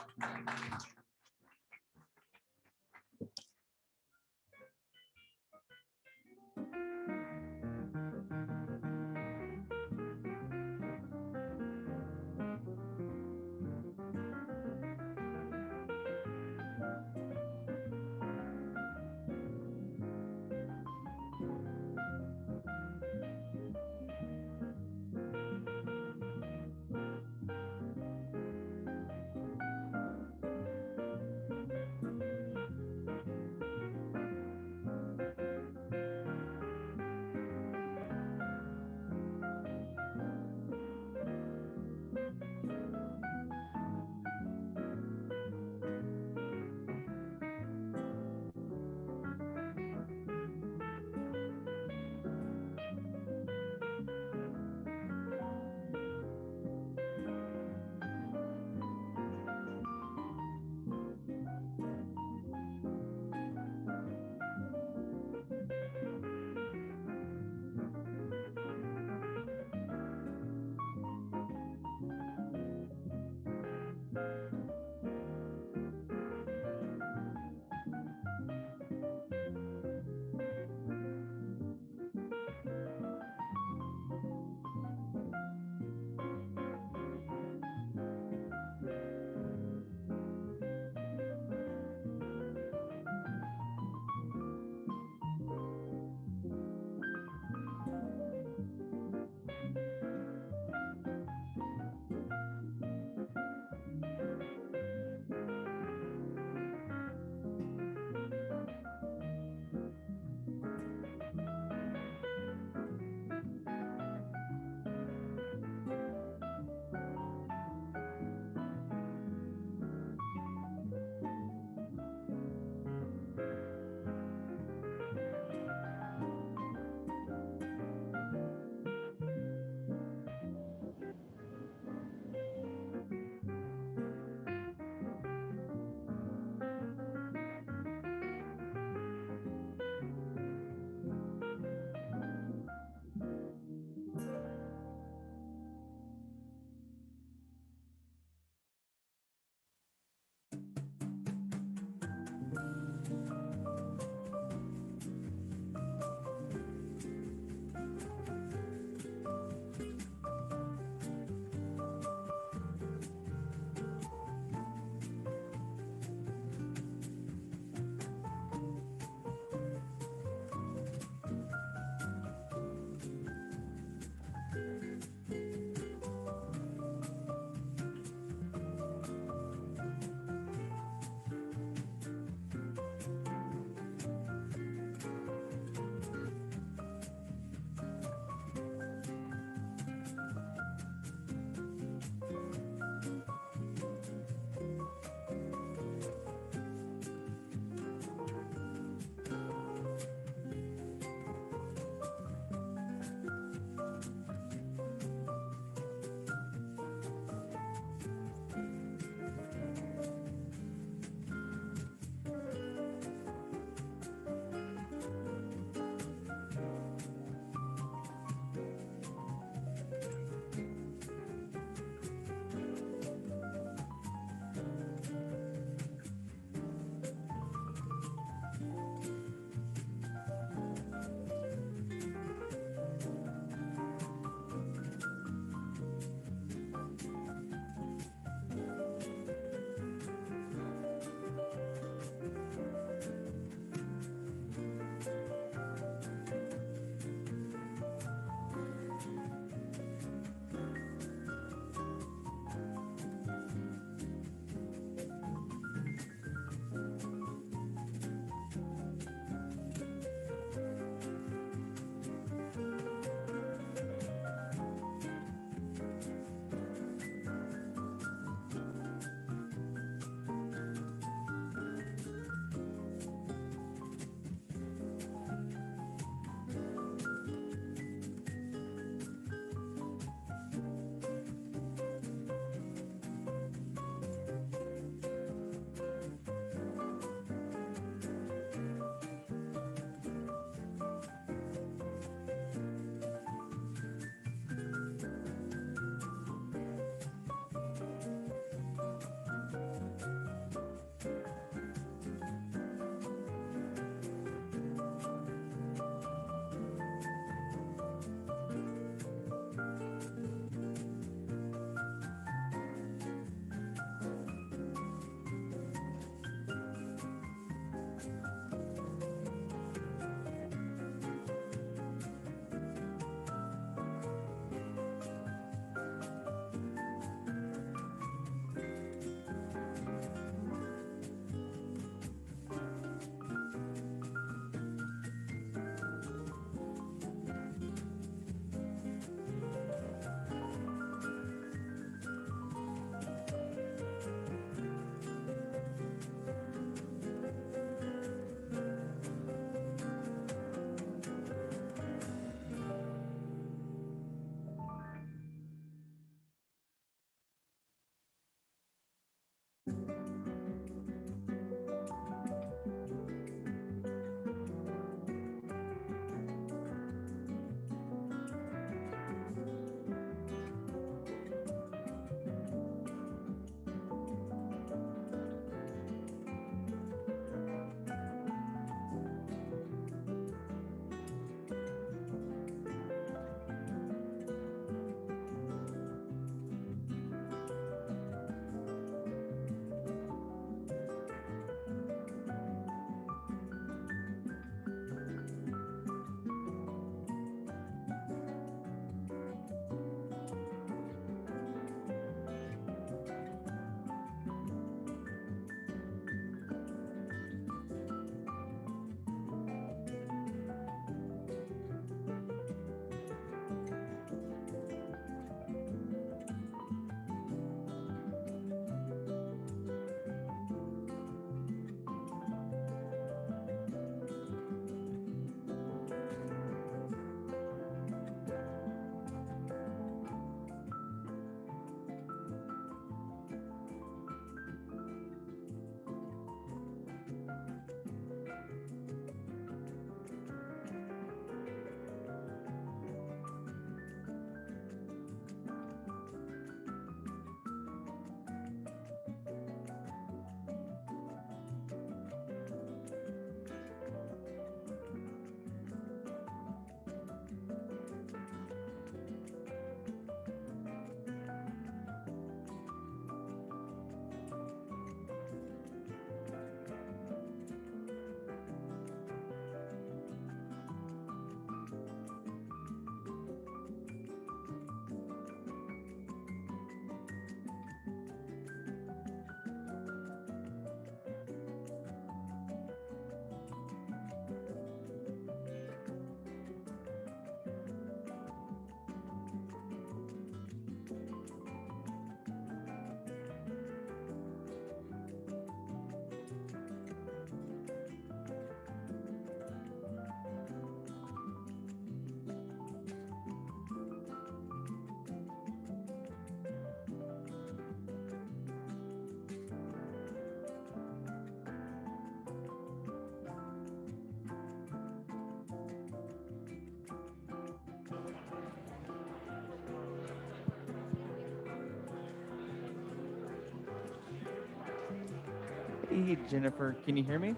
Hey, Jennifer, can you hear me?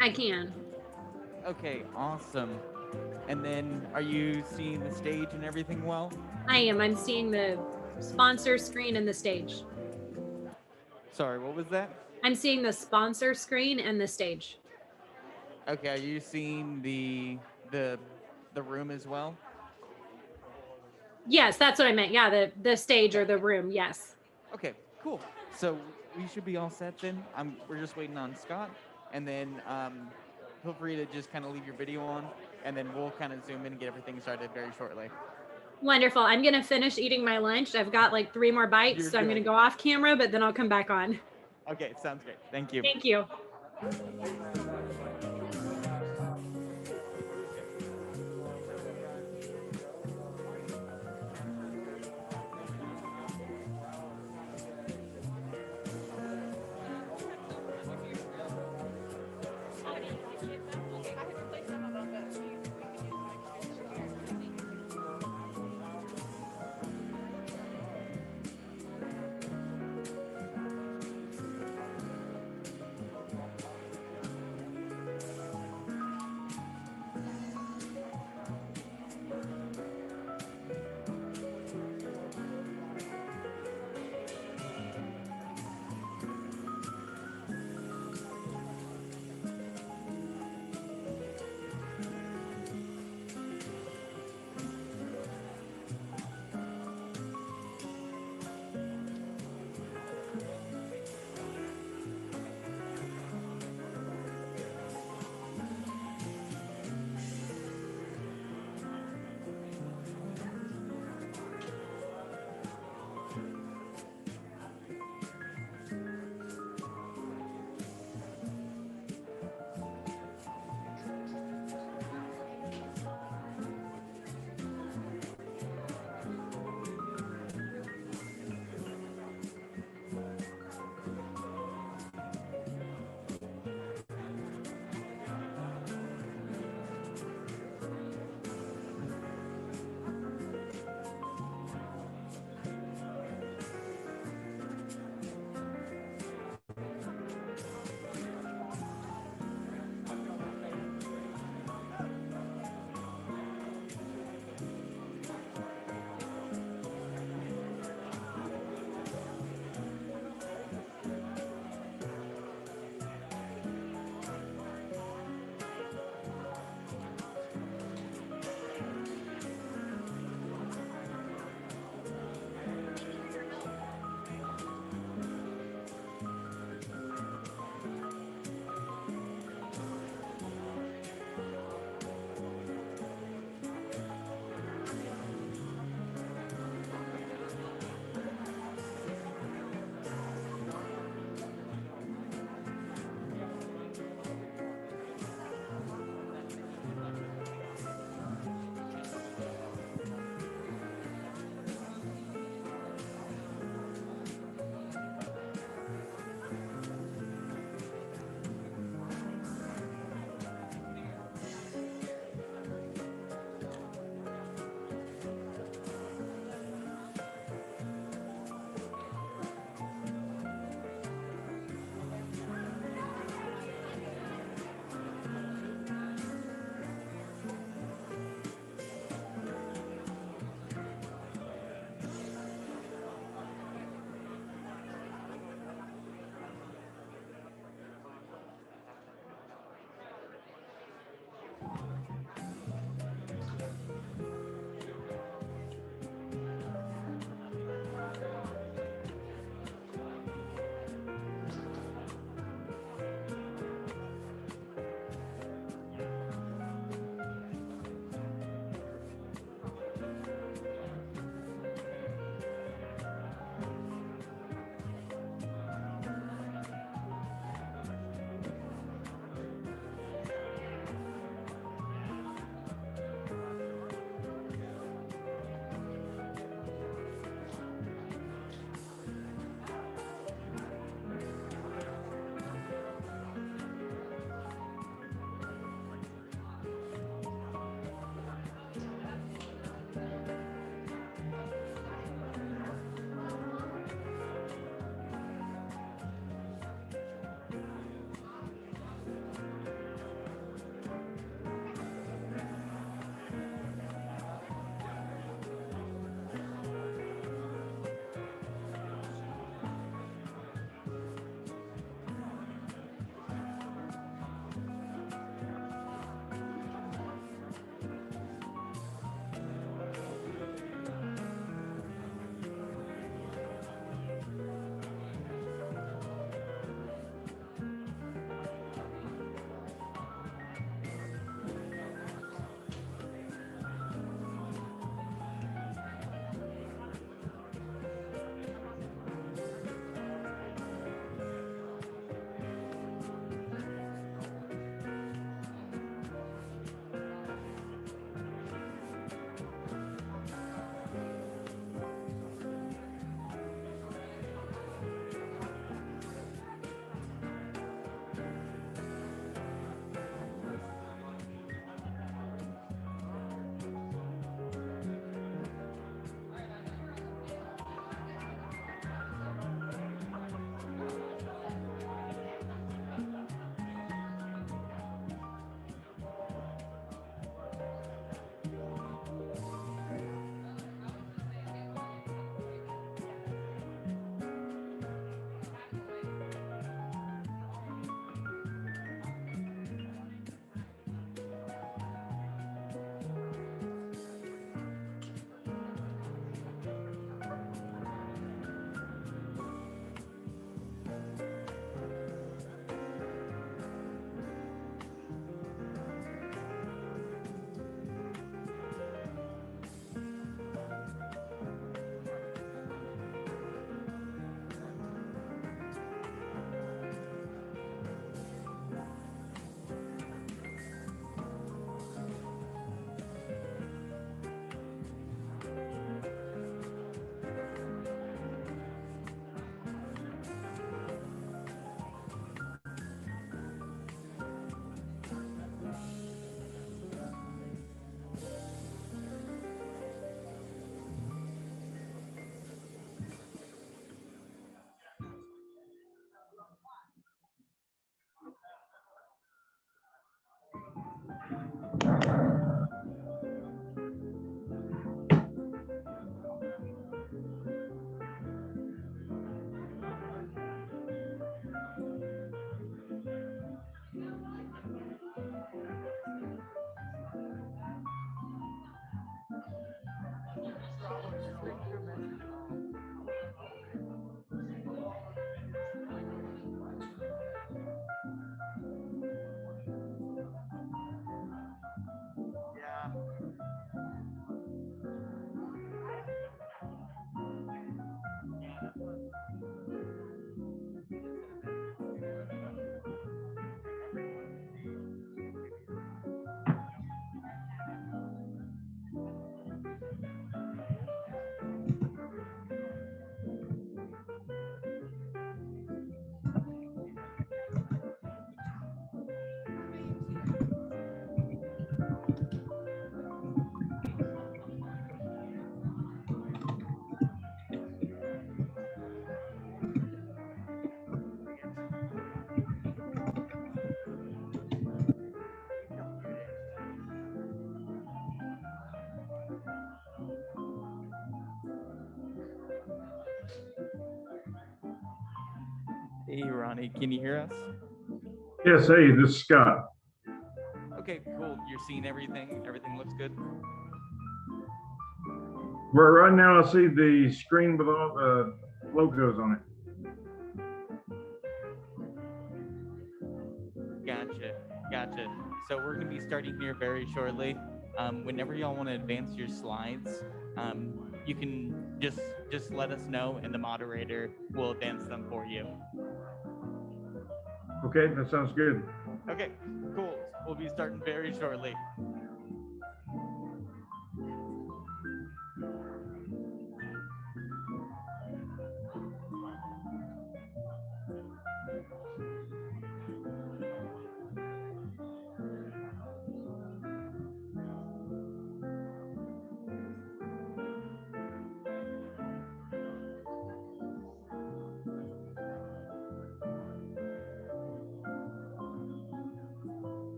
I can. Okay, awesome. And then are you seeing the stage and everything well? I am. I'm seeing the sponsor screen and the stage. Sorry, what was that? I'm seeing the sponsor screen and the stage. Okay, are you seeing the room as well? Yes, that's what I meant. Yeah, the stage or the room. Yes. Okay, cool. So we should be all set then. We're just waiting on Scott, and then feel free to just kind of leave your video on, and then we'll kind of zoom in and get everything started very shortly. Wonderful. I'm going to finish eating my lunch. I've got like 3 more bites, You're so I'm going to good. go off camera, but then I'll come back on. Okay, sounds great. Thank you. Thank you. Hey, Ronnie, can you hear us? Yes, hey, this is Scott. Okay, cool. You're seeing everything. Everything looks good. Right now, I see the screen with all the logos on it. Gotcha. So we're gonna be starting here very shortly. Whenever y'all want to advance your slides, you can just let us know, and the moderator will advance them for you. Okay, that sounds good. Okay, cool. We'll be starting very shortly.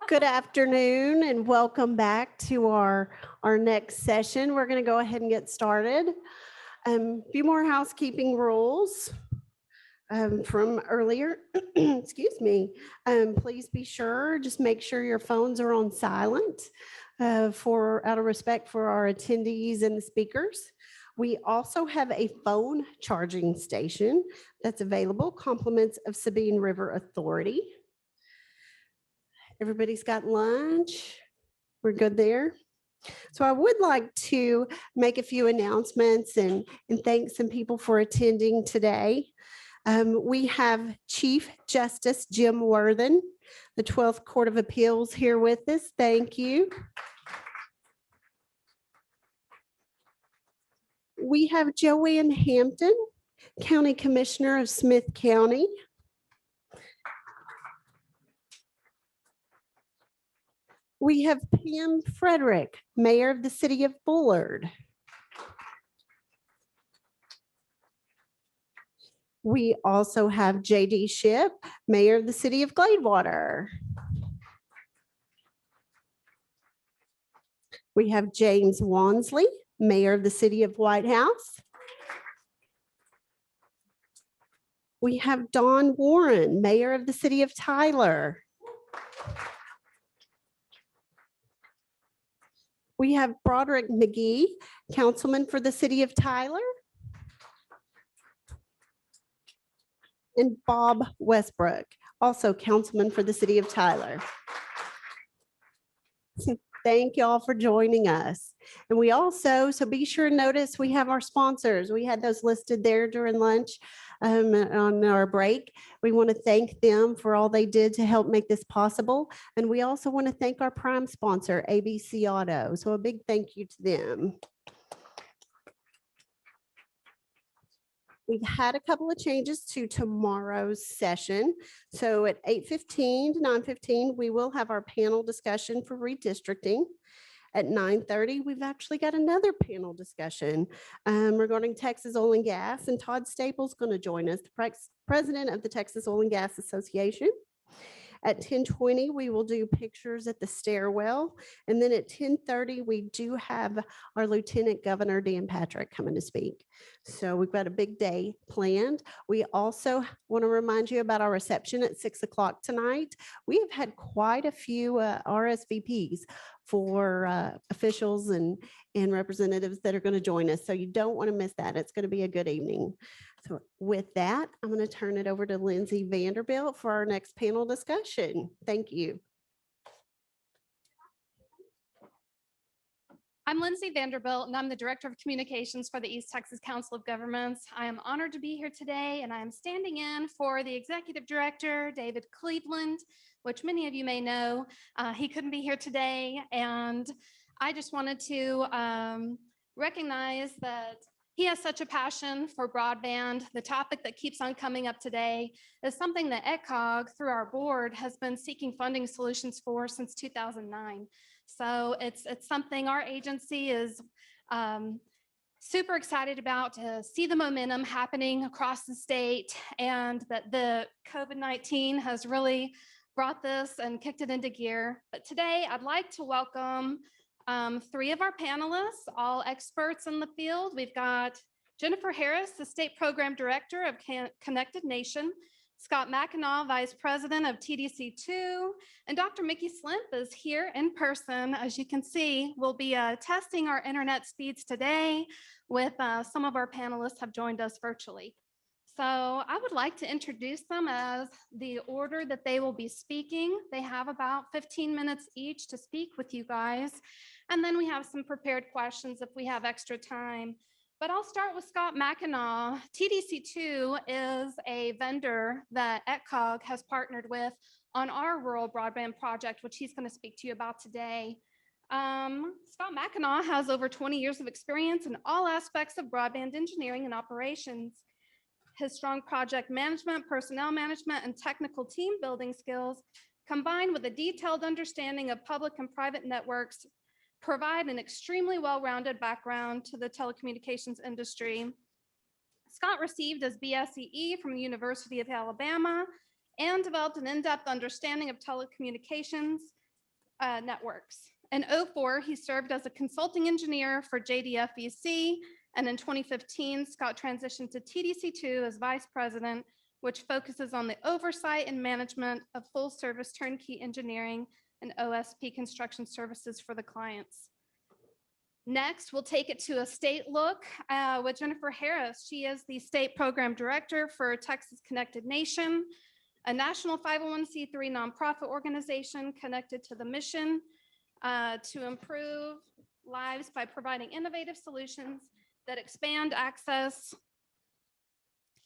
Good afternoon and welcome back to our next session. We're going to go ahead and get started. A few more housekeeping rules from earlier. Excuse me. Please be sure, just make sure your phones are on silent out of respect for our attendees and the speakers. We also have a phone charging station that's available, compliments of Sabine River Authority. Everybody's got lunch. We're good there. So I would like to make a few announcements and thank some people for attending today. We have Chief Justice Jim Worthen, the 12th Court of Appeals, here with us. Thank you. We have Joanne Hampton, County Commissioner of Smith County. We have Pam Frederick, Mayor of the City of Bullard. We also have J.D. Shipp, Mayor of the City of Gladewater. We have James Wansley, Mayor of the City of White House. We have Don Warren, Mayor of the City of Tyler. We have Broderick McGee, Councilman for the City of Tyler. And Bob Westbrook, also Councilman for the City of Tyler. So thank you all for joining us. And we also, so be sure to notice we have our sponsors. We had those listed there during lunch on our break. We want to thank them for all they did to help make this possible. And we also want to thank our prime sponsor, ABC Auto. So a big thank you to them. We've had a couple of changes to tomorrow's session. So at 8:15 to 9:15, we will have our panel discussion for redistricting. At 9:30, we've actually got another panel discussion regarding Texas Oil and Gas, and Todd Staples is going to join us, the president of the Texas Oil and Gas Association. At 10:20, we will do pictures at the stairwell. And then at 10:30, we do have our Lieutenant Governor Dan Patrick coming to speak. So we've got a big day planned. We also want to remind you about our reception at 6 o'clock tonight. We have had quite a few RSVPs for officials and representatives that are going to join us. So you don't want to miss that. It's going to be a good evening. So with that, I'm going to turn it over to Lindsay Vanderbilt for our next panel discussion. Thank you. I'm Lindsay Vanderbilt, and I'm the Director of Communications for the East Texas Council of Governments. I am honored to be here today, and I am standing in for the Executive Director, David Cleveland, which many of you may know. He couldn't be here today, and I just wanted to recognize that he has such a passion for broadband. The topic that keeps on coming up today is something that ECOG, through our board, has been seeking funding solutions for since 2009. So it's something our agency is super excited about, to see the momentum happening across the state, and that the COVID-19 has really brought this and kicked it into gear. But today I'd like to welcome three of our panelists, all experts in the field. We've got Jennifer Harris, the State Program Director of Connected Nation, Scott McEnaugh, Vice President of TDC2, and Dr. Mickey Slimp is here in person. As you can see, we'll be testing our internet speeds today with some of our panelists have joined us virtually. So I would like to introduce them as the order that they will be speaking. They have about 15 minutes each to speak with you guys. And then we have some prepared questions if we have extra time. But I'll start with Scott McEnaugh. TDC2 is a vendor that ECOG has partnered with on our rural broadband project, which he's going to speak to you about today. Scott McEnaugh has over 20 years of experience in all aspects of broadband engineering and operations. His strong project management, personnel management, and technical team building skills, combined with a detailed understanding of public and private networks, provide an extremely well-rounded background to the telecommunications industry. Scott received his BSEE from the University of Alabama and developed an in-depth understanding of telecommunications networks. In 2004, he served as a consulting engineer for JDFEC, and in 2015, Scott transitioned to TDC2 as vice president, which focuses on the oversight and management of full service turnkey engineering and OSP construction services for the clients. Next, we'll take it to a state look with Jennifer Harris. She is the state program director for Texas Connected Nation, a national 501c3 nonprofit organization connected to the mission to improve lives by providing innovative solutions that expand access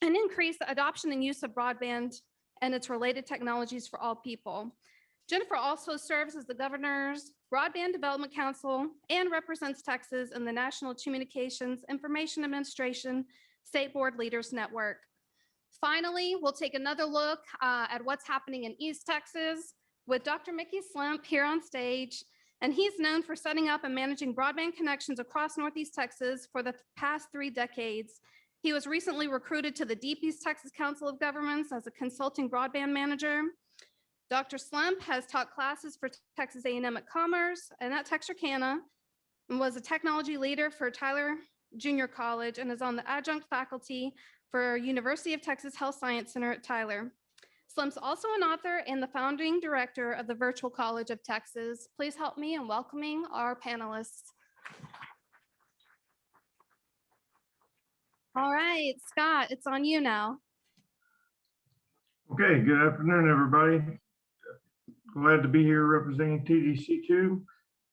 and increase adoption and use of broadband and its related technologies for all people. Jennifer also serves as the governor's Broadband Development Council and represents Texas in the National Communications Information Administration State Board Leaders Network. Finally, we'll take another look at what's happening in East Texas with Dr. Mickey Slimp here on stage. And he's known for setting up and managing broadband connections across Northeast Texas for the past 3 decades. He was recently recruited to the Deep East Texas Council of Governments as a consulting broadband manager. Dr. Slump has taught classes for Texas A&M at Commerce and at Texarkana, and was a technology leader for Tyler Junior College and is on the adjunct faculty for University of Texas Health Science Center at Tyler. Slump's also an author and the founding director of the Virtual College of Texas. Please help me in welcoming our panelists. All right, Scott, it's on you now. Okay, good afternoon, everybody. Glad to be here representing TDC2.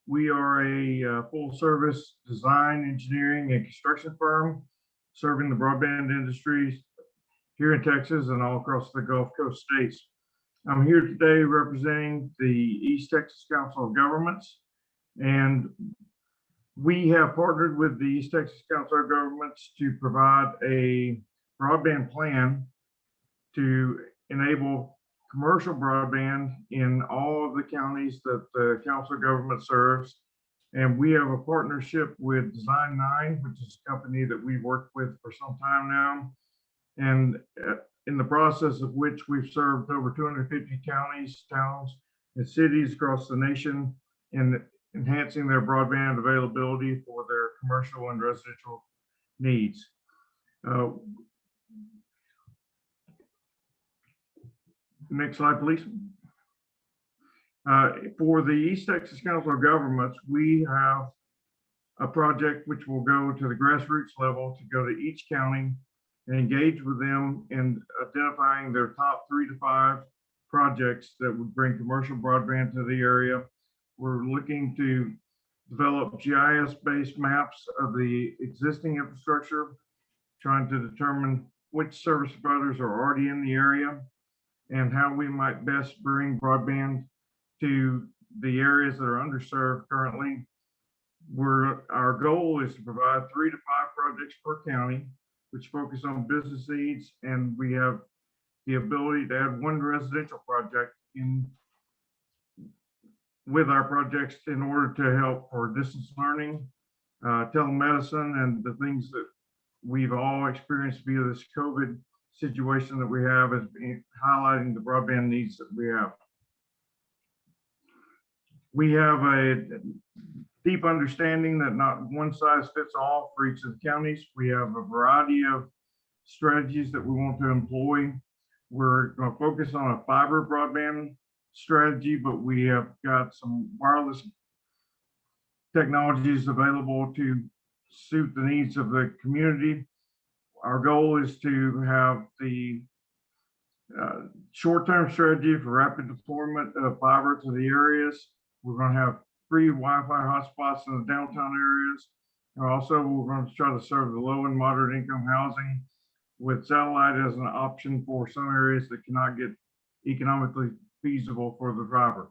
We are a full-service design, engineering, and construction firm serving the broadband industries here in Texas and all across the Gulf Coast states. I'm here today representing the East Texas Council of Governments, and we have partnered with the East Texas Council of Governments to provide a broadband plan to enable commercial broadband in all of the counties that the Council of Government serves. And we have a partnership with Design9, which is a company that we've worked with for some time now. And in the process of which we've served over 250 counties, towns, and cities across the nation in enhancing their broadband availability for their commercial and residential needs. Next slide, please. For the East Texas Council of Governments, we have a project which will go to the grassroots level to go to each county and engage with them in identifying their top 3 to 5 projects that would bring commercial broadband to the area. We're looking to develop GIS-based maps of the existing infrastructure, trying to determine which service providers are already in the area and how we might best bring broadband to the areas that are underserved currently. Our goal is to provide 3 to 5 projects per county, which focus on business needs, and we have the ability to add 1 residential project in with our projects in order to help for distance learning, telemedicine, and the things that we've all experienced via this COVID situation that we have, is highlighting the broadband needs that we have. We have a deep understanding that not one size fits all for each of the counties. We have a variety of strategies that we want to employ. We're going to focus on a fiber broadband strategy, but we have got some wireless technologies available to suit the needs of the community. Our goal is to have the short-term strategy for rapid deployment of fiber to the areas. We're going to have free Wi-Fi hotspots in the downtown areas. And also, we're going to try to serve the low and moderate income housing with satellite as an option for some areas that cannot get economically feasible for the fiber.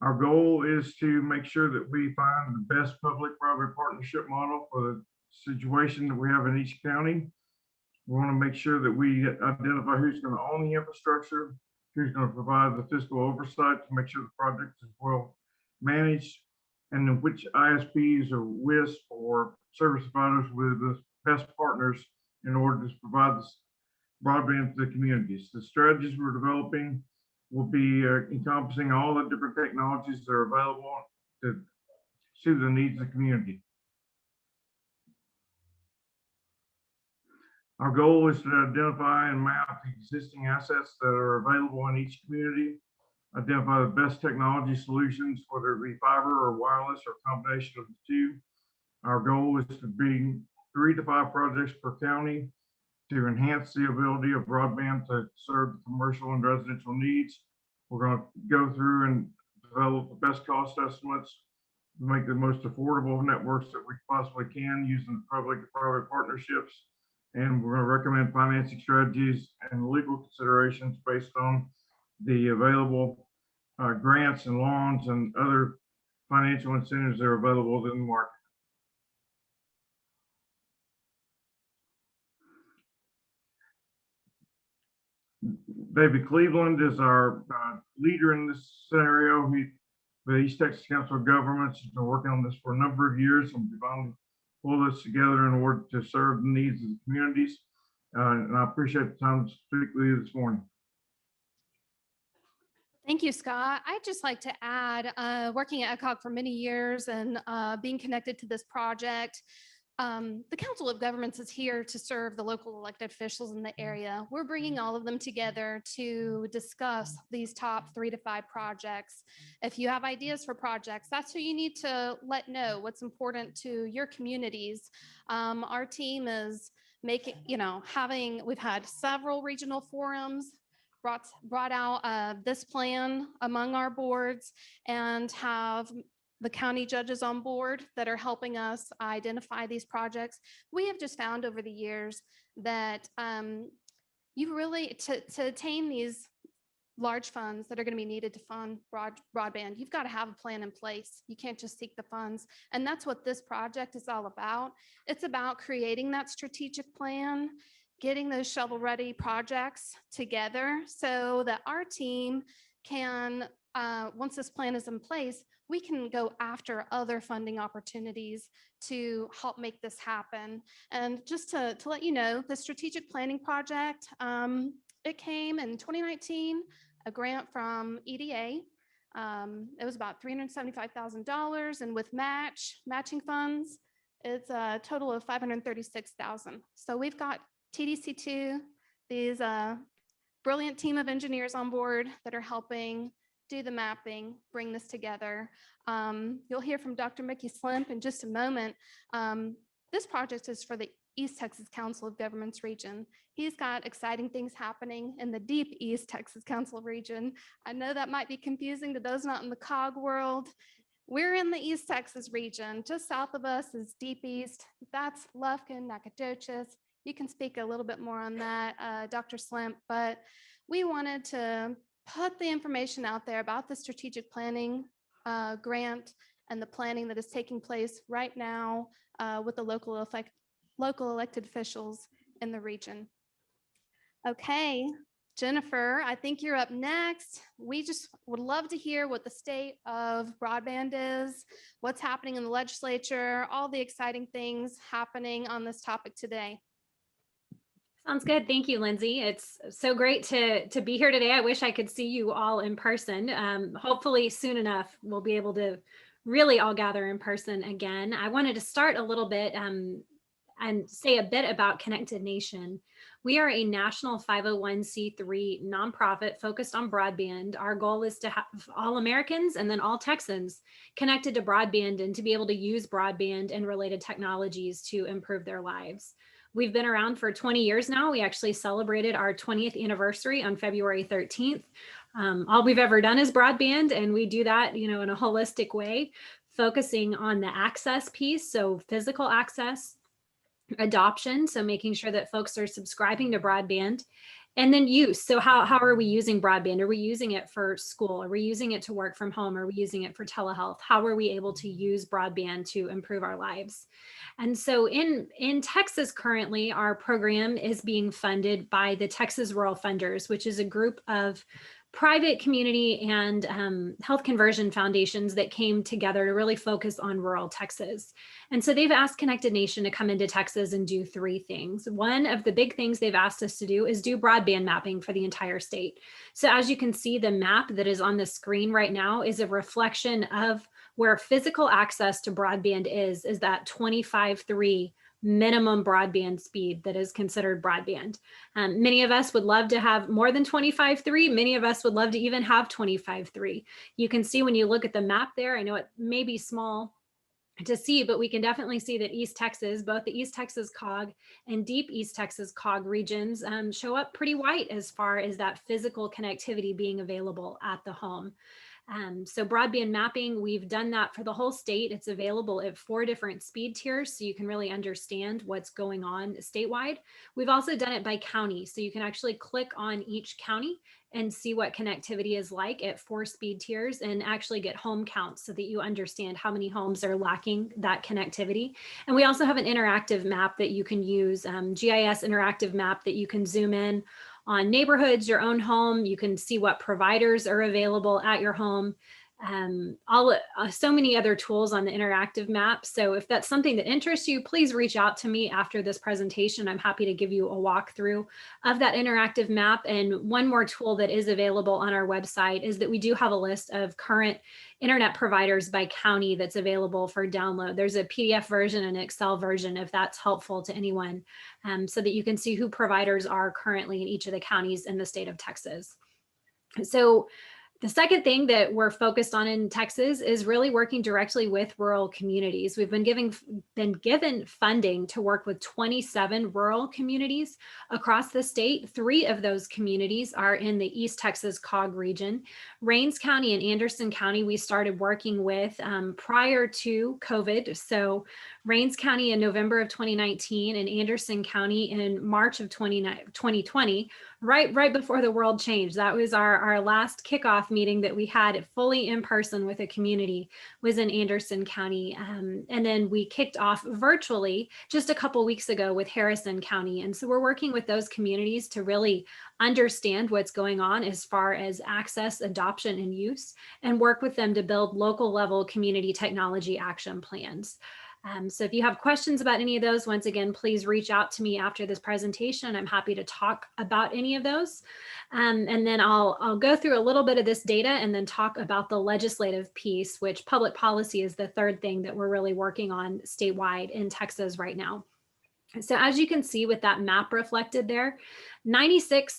Our goal is to make sure that we find the best public-private partnership model for the situation that we have in each county. We want to make sure that we identify who's going to own the infrastructure, who's going to provide the fiscal oversight to make sure the project is well managed, and then which ISPs or WISP or service providers with the best partners in order to provide this broadband to the communities. The strategies we're developing will be encompassing all the different technologies that are available to suit the needs of the community. Our goal is to identify and map existing assets that are available in each community, identify the best technology solutions, whether it be fiber or wireless or combination of the two. Our goal is to bring 3 to 5 projects per county to enhance the ability of broadband to serve the commercial and residential needs. We're going to go through and develop the best cost estimates to make the most affordable networks that we possibly can using public and private partnerships. And we're going to recommend financing strategies and legal considerations based on the available grants and loans and other financial incentives that are available in the market. David Cleveland is our leader in this scenario. The East Texas Council of Governments has been working on this for a number of years, and we finally pulled this together in order to serve the needs of the communities. And I appreciate the time to speak with you this morning. Thank you, Scott. I'd just like to add, working at ECOG for many years and being connected to this project, the Council of Governments is here to serve the local elected officials in the area. We're bringing all of them together to discuss these top 3 to 5 projects. If you have ideas for projects, that's who you need to let know what's important to your communities. Our team is making, we've had several regional forums, brought out this plan among our boards, and have the county judges on board that are helping us identify these projects. We have just found over the years that you really, to attain these large funds that are going to be needed to fund broadband, you've got to have a plan in place. You can't just seek the funds. And that's what this project is all about. It's about creating that strategic plan, getting those shovel-ready projects together so that our team can, once this plan is in place, we can go after other funding opportunities to help make this happen. And just to let you know, the strategic planning project, it came in 2019, a grant from EDA. It was about $375,000, and with matching funds, it's a total of $536,000. So we've got TDC2, these brilliant team of engineers on board that are helping do the mapping, bring this together. You'll hear from Dr. Mickey Slimp in just a moment. This project is for the East Texas Council of Governments region. He's got exciting things happening in the deep East Texas Council region. I know that might be confusing to those not in the COG world. We're in the East Texas region. Just south of us is Deep East. That's Lufkin, Nacogdoches. You can speak a little bit more on that, Dr. Slimp, but we wanted to put the information out there about the strategic planning grant and the planning that is taking place right now with the local elected officials in the region. Okay, Jennifer, I think you're up next. We just would love to hear what the state of broadband is, what's happening in the legislature, all the exciting things happening on this topic today. Sounds good. Thank you, Lindsay. It's so great to be here today. I wish I could see you all in person. Hopefully soon enough, we'll be able to really all gather in person again. I wanted to start a little bit and say a bit about Connected Nation. We are a national 501c3 nonprofit focused on broadband. Our goal is to have all Americans and then all Texans connected to broadband and to be able to use broadband and related technologies to improve their lives. We've been around for 20 years now. We actually celebrated our 20th anniversary on February 13th. All we've ever done is broadband, and we do that, in a holistic way, focusing on the access piece, so physical access, adoption, so making sure that folks are subscribing to broadband, and then use. So how are we using broadband? Are we using it for school? Are we using it to work from home? Are we using it for telehealth? How are we able to use broadband to improve our lives? And so in Texas currently, our program is being funded by the Texas Rural Funders, which is a group of private community and health conversion foundations that came together to really focus on rural Texas. And so they've asked Connected Nation to come into Texas and do 3 things. One of the big things they've asked us to do is do broadband mapping for the entire state. So as you can see, the map that is on the screen right now is a reflection of where physical access to broadband is that 25.3 minimum broadband speed that is considered broadband. Many of us would love to have more than 25.3. Many of us would love to even have 25.3. You can see when you look at the map there, I know it may be small to see, but we can definitely see that East Texas, both the East Texas COG and Deep East Texas COG regions show up pretty white as far as that physical connectivity being available at the home. So broadband mapping, we've done that for the whole state. It's available at 4 different speed tiers, so you can really understand what's going on statewide. We've also done it by county, so you can actually click on each county and see what connectivity is like at 4 speed tiers and actually get home counts so that you understand how many homes are lacking that connectivity. And we also have an interactive map that you can use, GIS interactive map that you can zoom in on neighborhoods, your own home. You can see what providers are available at your home. so many other tools on the interactive map. So if that's something that interests you, please reach out to me after this presentation. I'm happy to give you a walkthrough of that interactive map. And one more tool that is available on our website is that we do have a list of current internet providers by county that's available for download. There's a PDF version and an Excel version if that's helpful to anyone, so that you can see who providers are currently in each of the counties in the state of Texas. So the second thing that we're focused on in Texas is really working directly with rural communities. We've been given funding to work with 27 rural communities across the state. 3 of those communities are in the East Texas COG region. Rains County and Anderson County, we started working with prior to COVID. So Rains County in November of 2019 and Anderson County in March of 2020, right before the world changed. That was our last kickoff meeting that we had fully in person with a community was in Anderson County. And then we kicked off virtually just a couple weeks ago with Harrison County. And so we're working with those communities to really understand what's going on as far as access, adoption, and use, and work with them to build local level community technology action plans. So if you have questions about any of those, once again, please reach out to me after this presentation. I'm happy to talk about any of those. And then I'll go through a little bit of this data and then talk about the legislative piece, which public policy is the third thing that we're really working on statewide in Texas right now. So as you can see with that map reflected there, a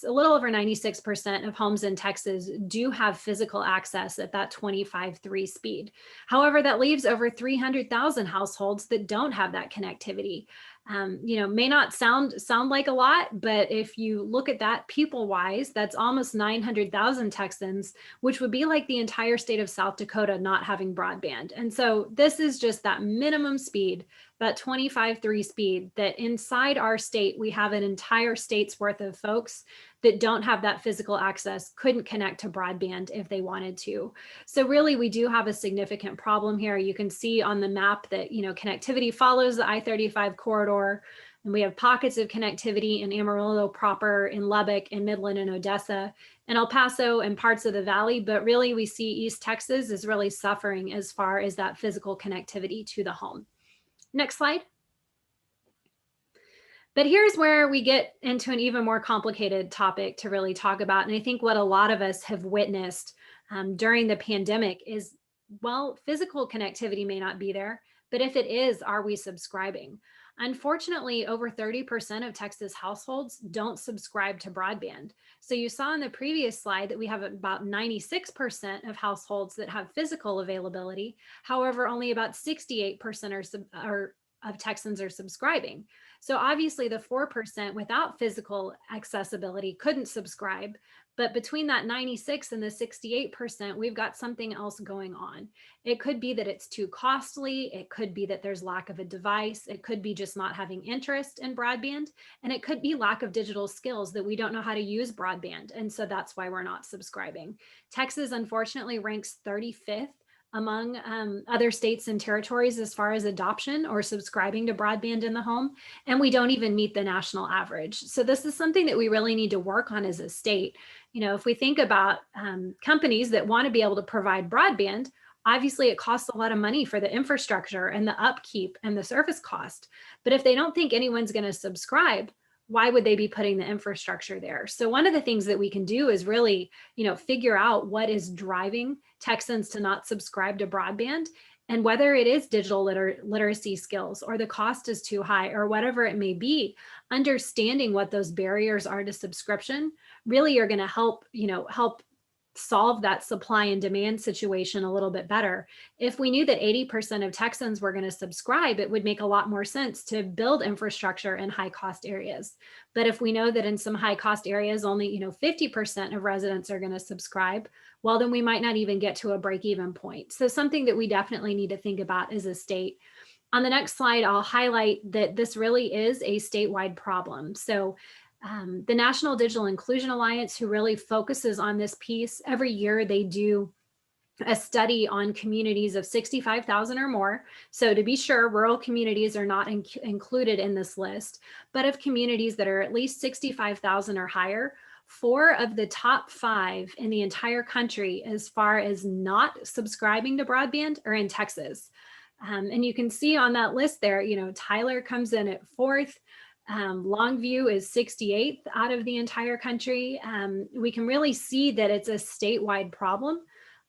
little over 96% of homes in Texas do have physical access at that 25/3 speed. However, that leaves over 300,000 households that don't have that connectivity. May not sound like a lot, but if you look at that people-wise, that's almost 900,000 Texans, which would be like the entire state of South Dakota not having broadband. And so this is just that minimum speed, that 25/3 speed, that inside our state, we have an entire state's worth of folks that don't have that physical access, couldn't connect to broadband if they wanted to. So really, we do have a significant problem here. You can see on the map that, connectivity follows the I-35 corridor, and we have pockets of connectivity in Amarillo proper, in Lubbock, in Midland and Odessa, and El Paso and parts of the valley. But really, we see East Texas is really suffering as far as that physical connectivity to the home. Next slide. But here's where we get into an even more complicated topic to really talk about. And I think what a lot of us have witnessed during the pandemic is, well, physical connectivity may not be there, but if it is, are we subscribing? Unfortunately, over 30% of Texas households don't subscribe to broadband. So you saw in the previous slide that we have about 96% of households that have physical availability. However, only about 68% of Texans are subscribing. So obviously the 4% without physical accessibility couldn't subscribe, but between that 96 and the 68%, we've got something else going on. It could be that it's too costly. It could be that there's lack of a device. It could be just not having interest in broadband. And it could be lack of digital skills that we don't know how to use broadband. And so that's why we're not subscribing. Texas, unfortunately, ranks 35th among other states and territories as far as adoption or subscribing to broadband in the home, and we don't even meet the national average. So this is something that we really need to work on as a state. If we think about companies that want to be able to provide broadband, obviously it costs a lot of money for the infrastructure and the upkeep and the service cost. But if they don't think anyone's going to subscribe, why would they be putting the infrastructure there? So one of the things that we can do is really, figure out what is driving Texans to not subscribe to broadband, and whether it is digital literacy skills or the cost is too high or whatever it may be. Understanding what those barriers are to subscription really are going to help solve that supply and demand situation a little bit better. If we knew that 80% of Texans were going to subscribe, it would make a lot more sense to build infrastructure in high cost areas. But if we know that in some high cost areas, only 50% of residents are going to subscribe, well, then we might not even get to a break-even point. So something that we definitely need to think about as a state. On the next slide, I'll highlight that this really is a statewide problem. So the National Digital Inclusion Alliance, who really focuses on this piece, every year they do a study on communities of 65,000 or more. So to be sure, rural communities are not included in this list, but of communities that are at least 65,000 or higher, 4 of the top 5 in the entire country as far as not subscribing to broadband are in Texas. And you can see on that list there, you know, Tyler comes in at 4th. Longview is 68th out of the entire country. We can really see that it's a statewide problem.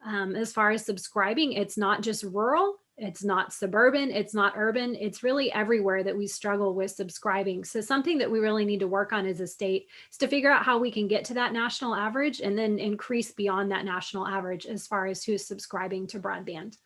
As far as subscribing, it's not just rural, it's not suburban, it's not urban, it's really everywhere that we struggle with subscribing. So something that we really need to work on as a state is to figure out how we can get to that national average and then increase beyond that national average as far as who's subscribing to broadband.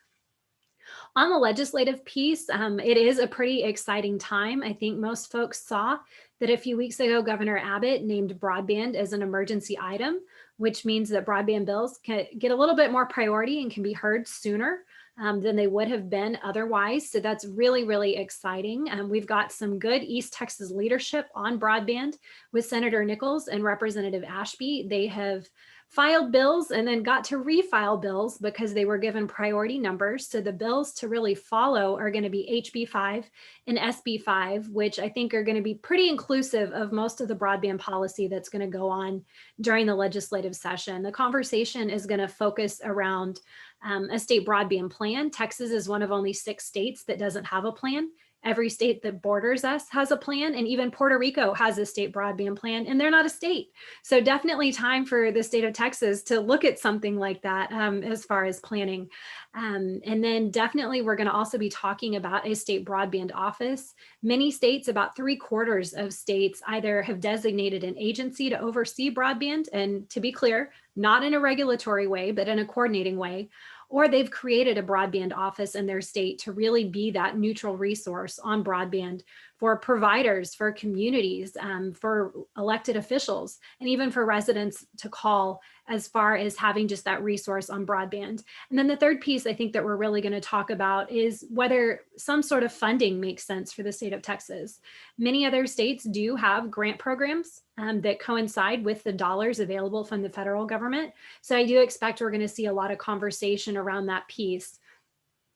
On the legislative piece, it is a pretty exciting time. I think most folks saw that a few weeks ago, Governor Abbott named broadband as an emergency item, which means that broadband bills can get a little bit more priority and can be heard sooner than they would have been otherwise. So that's really, really exciting. We've got some good East Texas leadership on broadband with Senator Nichols and Representative Ashby. They have filed bills and then got to refile bills because they were given priority numbers. So the bills to really follow are going to be HB 5 and SB 5, which I think are going to be pretty inclusive of most of the broadband policy that's going to go on during the legislative session. The conversation is going to focus around a state broadband plan. Texas is one of only 6 states that doesn't have a plan. Every state that borders us has a plan, and even Puerto Rico has a state broadband plan, and they're not a state. So definitely time for the state of Texas to look at something like that as far as planning. And then definitely we're going to also be talking about a state broadband office. Many states, about 3/4 of states, either have designated an agency to oversee broadband, and to be clear, not in a regulatory way, but in a coordinating way, or they've created a broadband office in their state to really be that neutral resource on broadband for providers, for communities, for elected officials, and even for residents to call as far as having just that resource on broadband. And then the third piece I think that we're really going to talk about is whether some sort of funding makes sense for the state of Texas. Many other states do have grant programs that coincide with the dollars available from the federal government. So I do expect we're going to see a lot of conversation around that piece.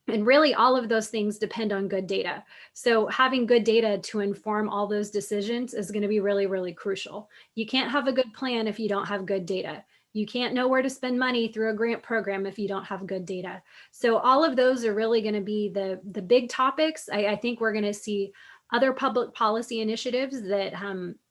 And really all of those things depend on good data. So having good data to inform all those decisions is going to be really, really crucial. You can't have a good plan if you don't have good data. You can't know where to spend money through a grant program if you don't have good data. So all of those are really going to be the big topics. I think we're going to see other public policy initiatives that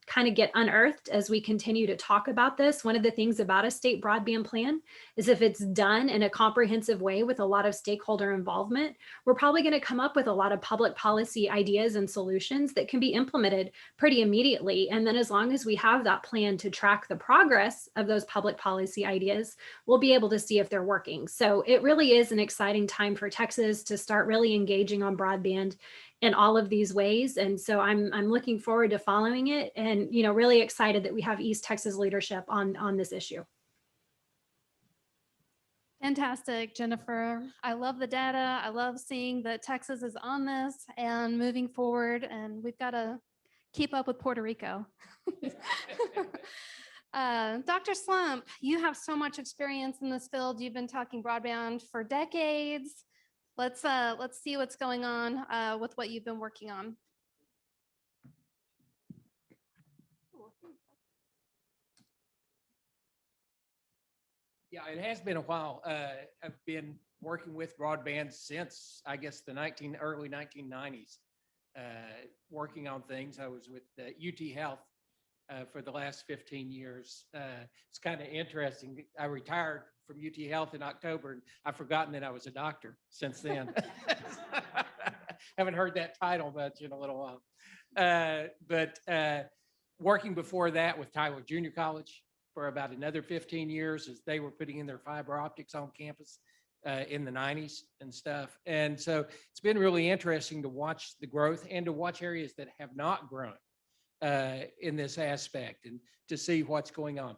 kind of get unearthed as we continue to talk about this. One of the things about a state broadband plan is if it's done in a comprehensive way with a lot of stakeholder involvement, we're probably going to come up with a lot of public policy ideas and solutions that can be implemented pretty immediately. And then as long as we have that plan to track the progress of those public policy ideas, we'll be able to see if they're working. So it really is an exciting time for Texas to start really engaging on broadband in all of these ways. And so I'm looking forward to following it, and really excited that we have East Texas leadership on this issue. Fantastic, Jennifer. I love the data. I love seeing that Texas is on this and moving forward, and we've got to keep up with Puerto Rico. Dr. Slump, you have so much experience in this field. You've been talking broadband for decades. Let's see what's going on with what you've been working on. Yeah, it has been a while. I've been working with broadband since, I guess, the early 1990s, working on things. I was with UT Health for the last 15 years. It's kind of interesting. I retired from UT Health in October, and I've forgotten that I was a doctor since then. Haven't heard that title much in a little while. But working before that with Tyler Junior College for about another 15 years as they were putting in their fiber optics on campus in the 90s and stuff. And so it's been really interesting to watch the growth and to watch areas that have not grown in this aspect and to see what's going on.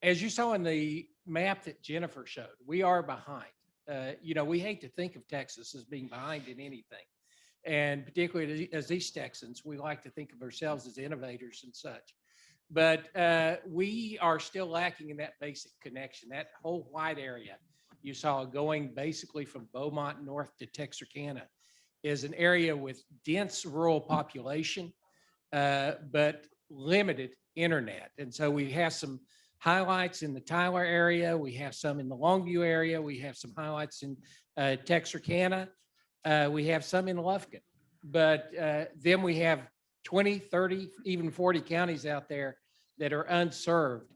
As you saw in the map that Jennifer showed, we are behind. We hate to think of Texas as being behind in anything. And particularly as East Texans, we like to think of ourselves as innovators and such. But we are still lacking in that basic connection. That whole wide area you saw going basically from Beaumont north to Texarkana is an area with dense rural population, but limited internet. And so we have some highlights in the Tyler area. We have some in the Longview area. We have some highlights in Texarkana. We have some in Lufkin. But then we have 20, 30, even 40 counties out there that are unserved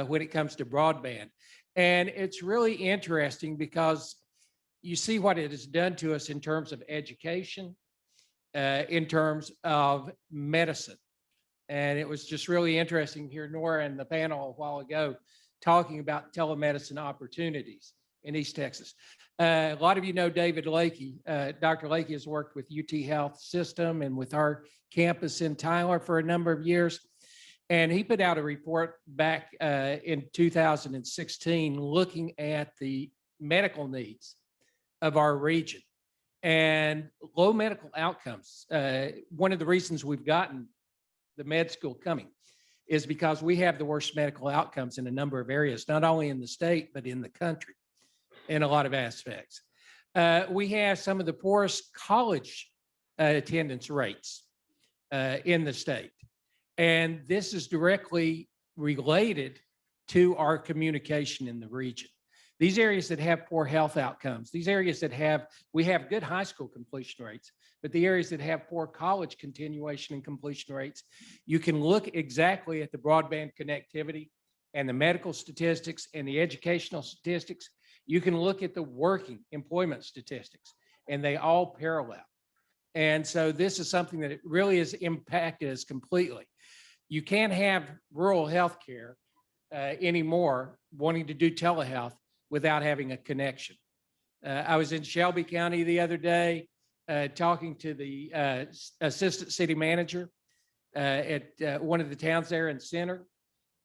when it comes to broadband. And it's really interesting because you see what it has done to us in terms of education, in terms of medicine. And it was just really interesting to hear Nora and the panel a while ago talking about telemedicine opportunities in East Texas. A lot of you know David Lakey. Dr. Lakey has worked with UT Health System and with our campus in Tyler for a number of years. And he put out a report back in 2016 looking at the medical needs of our region and low medical outcomes. One of the reasons we've gotten the med school coming is because we have the worst medical outcomes in a number of areas, not only in the state, but in the country in a lot of aspects. We have some of the poorest college attendance rates in the state. And this is directly related to our communication in the region. These areas that have poor health outcomes, these areas that we have good high school completion rates, but the areas that have poor college continuation and completion rates, you can look exactly at the broadband connectivity and the medical statistics and the educational statistics. You can look at the working employment statistics, and they all parallel. And so this is something that it really has impacted us completely. You can't have rural healthcare anymore wanting to do telehealth without having a connection. I was in Shelby County the other day talking to the assistant city manager at one of the towns there in Center.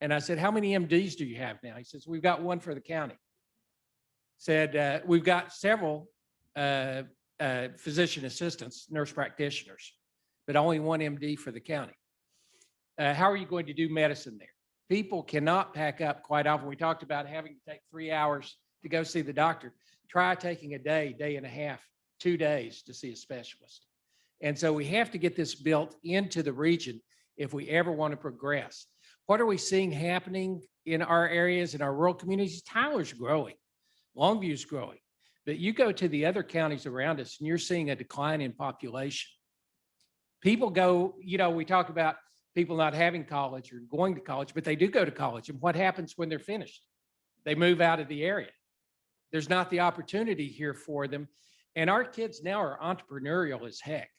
And I said, how many MDs do you have now? He says, we've got one for the county. Said, we've got several physician assistants, nurse practitioners, but only one MD for the county. How are you going to do medicine there? People cannot pack up quite often. We talked about having to take 3 hours to go see the doctor. Try taking a day, day and a half, 2 days to see a specialist. And so we have to get this built into the region if we ever want to progress. What are we seeing happening in our areas, in our rural communities? Tyler's growing, Longview's growing, but you go to the other counties around us and you're seeing a decline in population. People go, we talk about people not having college or going to college, but they do go to college. And what happens when they're finished? They move out of the area. There's not the opportunity here for them. And our kids now are entrepreneurial as heck.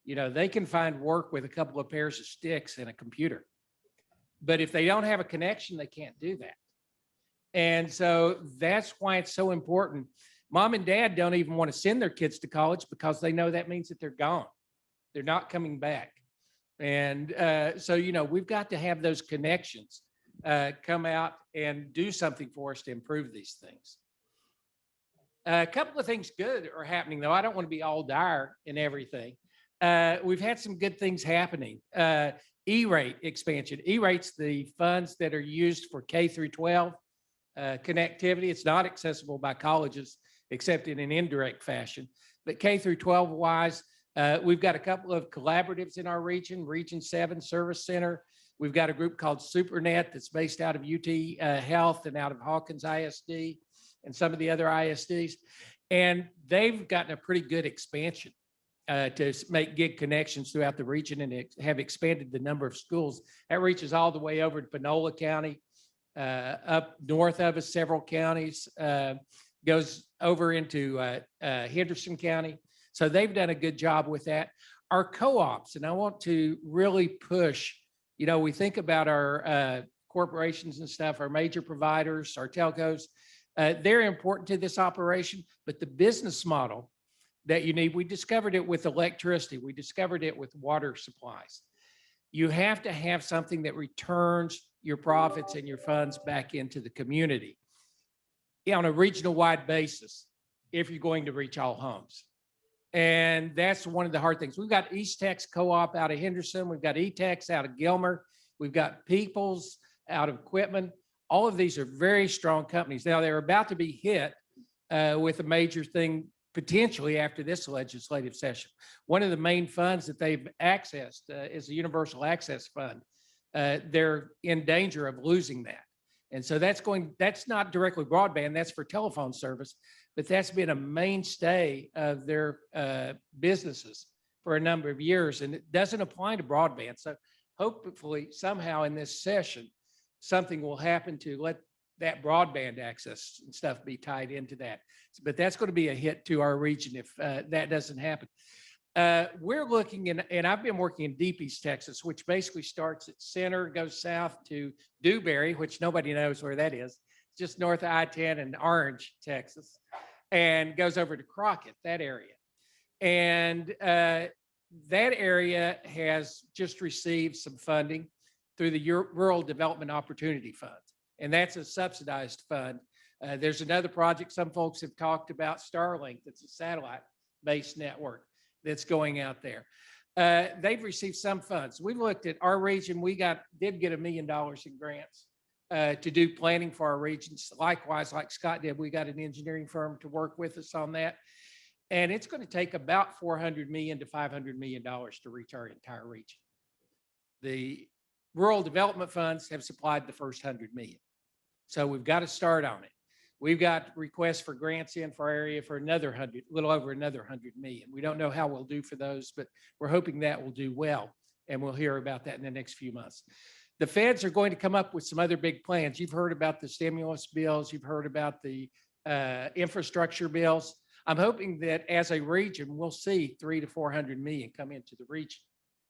They can find work with a couple of pairs of sticks and a computer. But if they don't have a connection, they can't do that. And so that's why it's so important. Mom and dad don't even want to send their kids to college because they know that means that they're gone. They're not coming back. And so, we've got to have those connections come out and do something for us to improve these things. A couple of things good are happening, though. I don't want to be all dire in everything. We've had some good things happening. E-rate expansion. E-rate's the funds that are used for K through 12 connectivity. It's not accessible by colleges except in an indirect fashion. But K through 12 wise, we've got a couple of collaboratives in our region, Region 7 Service Center. We've got a group called SuperNet that's based out of UT Health and out of Hawkins ISD and some of the other ISDs. And they've gotten a pretty good expansion to make gig connections throughout the region and have expanded the number of schools. That reaches all the way over to Panola County, up north of us, several counties, goes over into Henderson County. So they've done a good job with that. Our co-ops, and I want to really push, we think about our corporations and stuff, our major providers, our telcos, they're important to this operation, but the business model that you need, we discovered it with electricity, we discovered it with water supplies. You have to have something that returns your profits and your funds back into the community on a regional wide basis if you're going to reach all homes. And that's one of the hard things. We've got East Tex Co-op out of Henderson. We've got E-Tex out of Gilmer. We've got Peoples out of Quitman. All of these are very strong companies. Now they're about to be hit with a major thing potentially after this legislative session. One of the main funds that they've accessed is the Universal Access Fund they're in danger of losing that. And so that's not directly broadband, that's for telephone service, but that's been a mainstay of their businesses for a number of years, and it doesn't apply to broadband. So hopefully somehow in this session, something will happen to let that broadband access and stuff be tied into that. But that's going to be a hit to our region if that doesn't happen. We're looking and I've been working in Deep East Texas, which basically starts at Center, goes south to Dewberry, which nobody knows where that is, just north of I-10 in Orange, Texas, and goes over to Crockett, that area. And that area has just received some funding through the Rural Development Opportunity Fund, and that's a subsidized fund. There's another project some folks have talked about, Starlink, that's a satellite-based network that's going out there. They've received some funds. We looked at our region. We did get $1 million in grants to do planning for our regions. Likewise, like Scott did, we got an engineering firm to work with us on that. And it's going to take about $400 million to $500 million to reach our entire region. The rural development funds have supplied the first 100 million. So we've got to start on it. We've got requests for grants in for our area for another a little over another 100 million. We don't know how we'll do for those, but we're hoping that will do well. And we'll hear about that in the next few months. The feds are going to come up with some other big plans. You've heard about the stimulus bills. You've heard about the infrastructure bills. I'm hoping that as a region, we'll see 300 to 400 million come into the region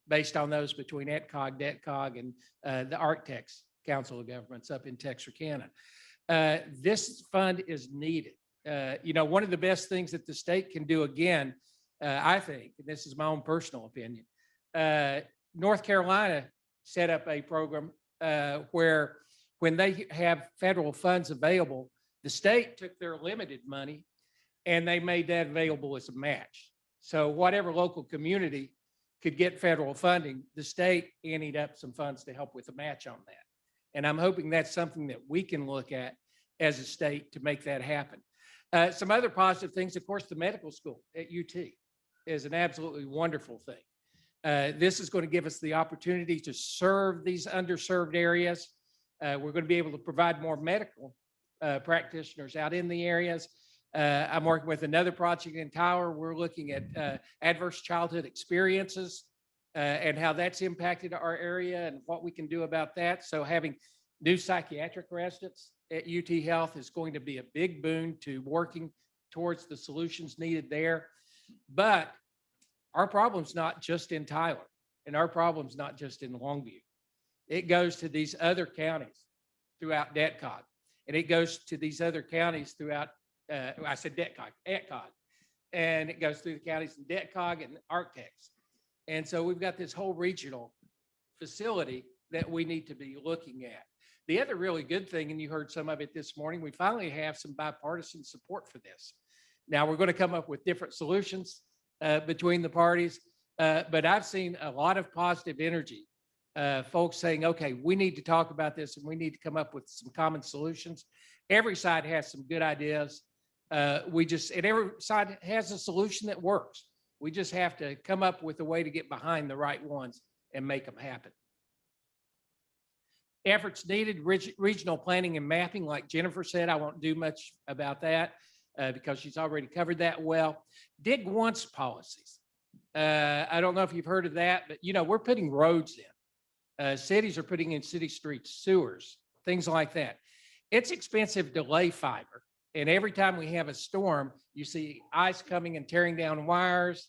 based on those between ATCOG, DETCOG, and the ARCTEX Council of Governments up in Texarkana. This fund is needed. One of the best things that the state can do again, I think, and this is my own personal opinion, North Carolina set up a program where when they have federal funds available, the state took their limited money and they made that available as a match. So whatever local community could get federal funding, the state anteed up some funds to help with a match on that. And I'm hoping that's something that we can look at as a state to make that happen. Some other positive things, of course, the medical school at UT is an absolutely wonderful thing. This is going to give us the opportunity to serve these underserved areas. We're going to be able to provide more medical practitioners out in the areas. I'm working with another project in Tyler. We're looking at adverse childhood experiences and how that's impacted our area and what we can do about that. So having new psychiatric residents at UT Health is going to be a big boon to working towards the solutions needed there. But our problem's not just in Tyler, and our problem's not just in Longview. It goes to these other counties throughout DETCOG, and it goes to these other counties throughout I said DETCOG, ATCOG, and it goes through the counties in DETCOG and ARCTEX. And so we've got this whole regional facility that we need to be looking at. The other really good thing, and you heard some of it this morning, we finally have some bipartisan support for this. Now we're going to come up with different solutions between the parties, but I've seen a lot of positive energy. Folks saying, okay, we need to talk about this and we need to come up with some common solutions. Every side has some good ideas. And every side has a solution that works. We just have to come up with a way to get behind the right ones and make them happen. Efforts needed, regional planning and mapping, like Jennifer said. I won't do much about that because she's already covered that well. Dig once policies. I don't know if you've heard of that, but we're putting roads in. Cities are putting in city streets, sewers, things like that. It's expensive to lay fiber. And every time we have a storm, you see ice coming and tearing down wires.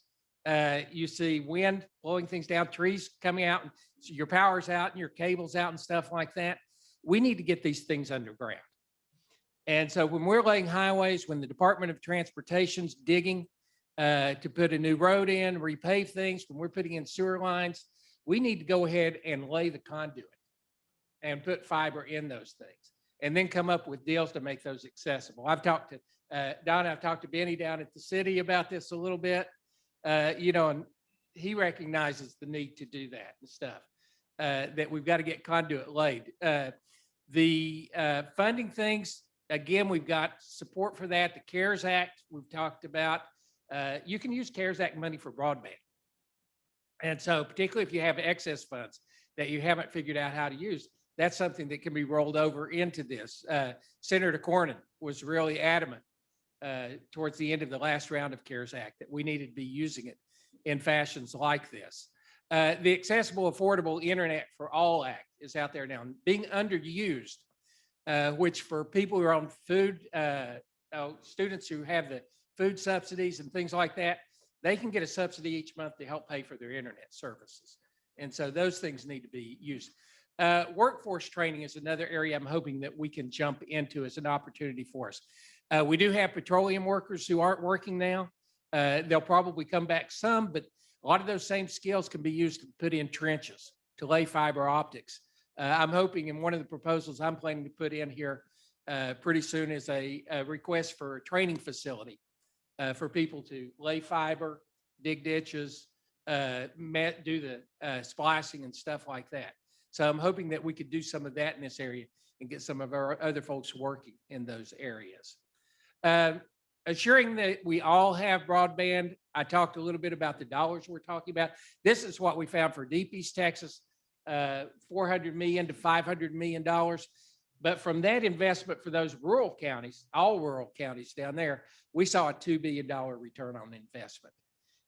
You see wind blowing things down, trees coming out, and so your power's out and your cable's out and stuff like that. We need to get these things underground. And so when we're laying highways, when the Department of Transportation's digging to put a new road in, repave things, when we're putting in sewer lines, we need to go ahead and lay the conduit and put fiber in those things, and then come up with deals to make those accessible. I've talked to Don, I've talked to Benny down at the city about this a little bit, and he recognizes the need to do that and stuff, that we've got to get conduit laid. The funding things, again, we've got support for that. The CARES Act, we've talked about. You can use CARES Act money for broadband. And so particularly if you have excess funds, that you haven't figured out how to use, that's something that can be rolled over into this. Senator Cornyn was really adamant towards the end of the last round of CARES Act that we needed to be using it in fashions like this. The Accessible Affordable Internet for All Act is out there now, being underused, which for people who are on food, students who have the food subsidies and things like that, they can get a subsidy each month to help pay for their internet services. And so those things need to be used. Workforce training is another area I'm hoping that we can jump into as an opportunity for us. We do have petroleum workers who aren't working now. They'll probably come back some, but a lot of those same skills can be used to put in trenches, to lay fiber optics. I'm hoping in one of the proposals I'm planning to put in here pretty soon is a request for a training facility for people to lay fiber, dig ditches, do the splicing and stuff like that. So I'm hoping that we could do some of that in this area and get some of our other folks working in those areas. Assuring that we all have broadband. I talked a little bit about the dollars we're talking about. This is what we found for Deep East Texas, $400 million to $500 million. But from that investment for those rural counties, all rural counties down there, we saw a $2 billion return on investment.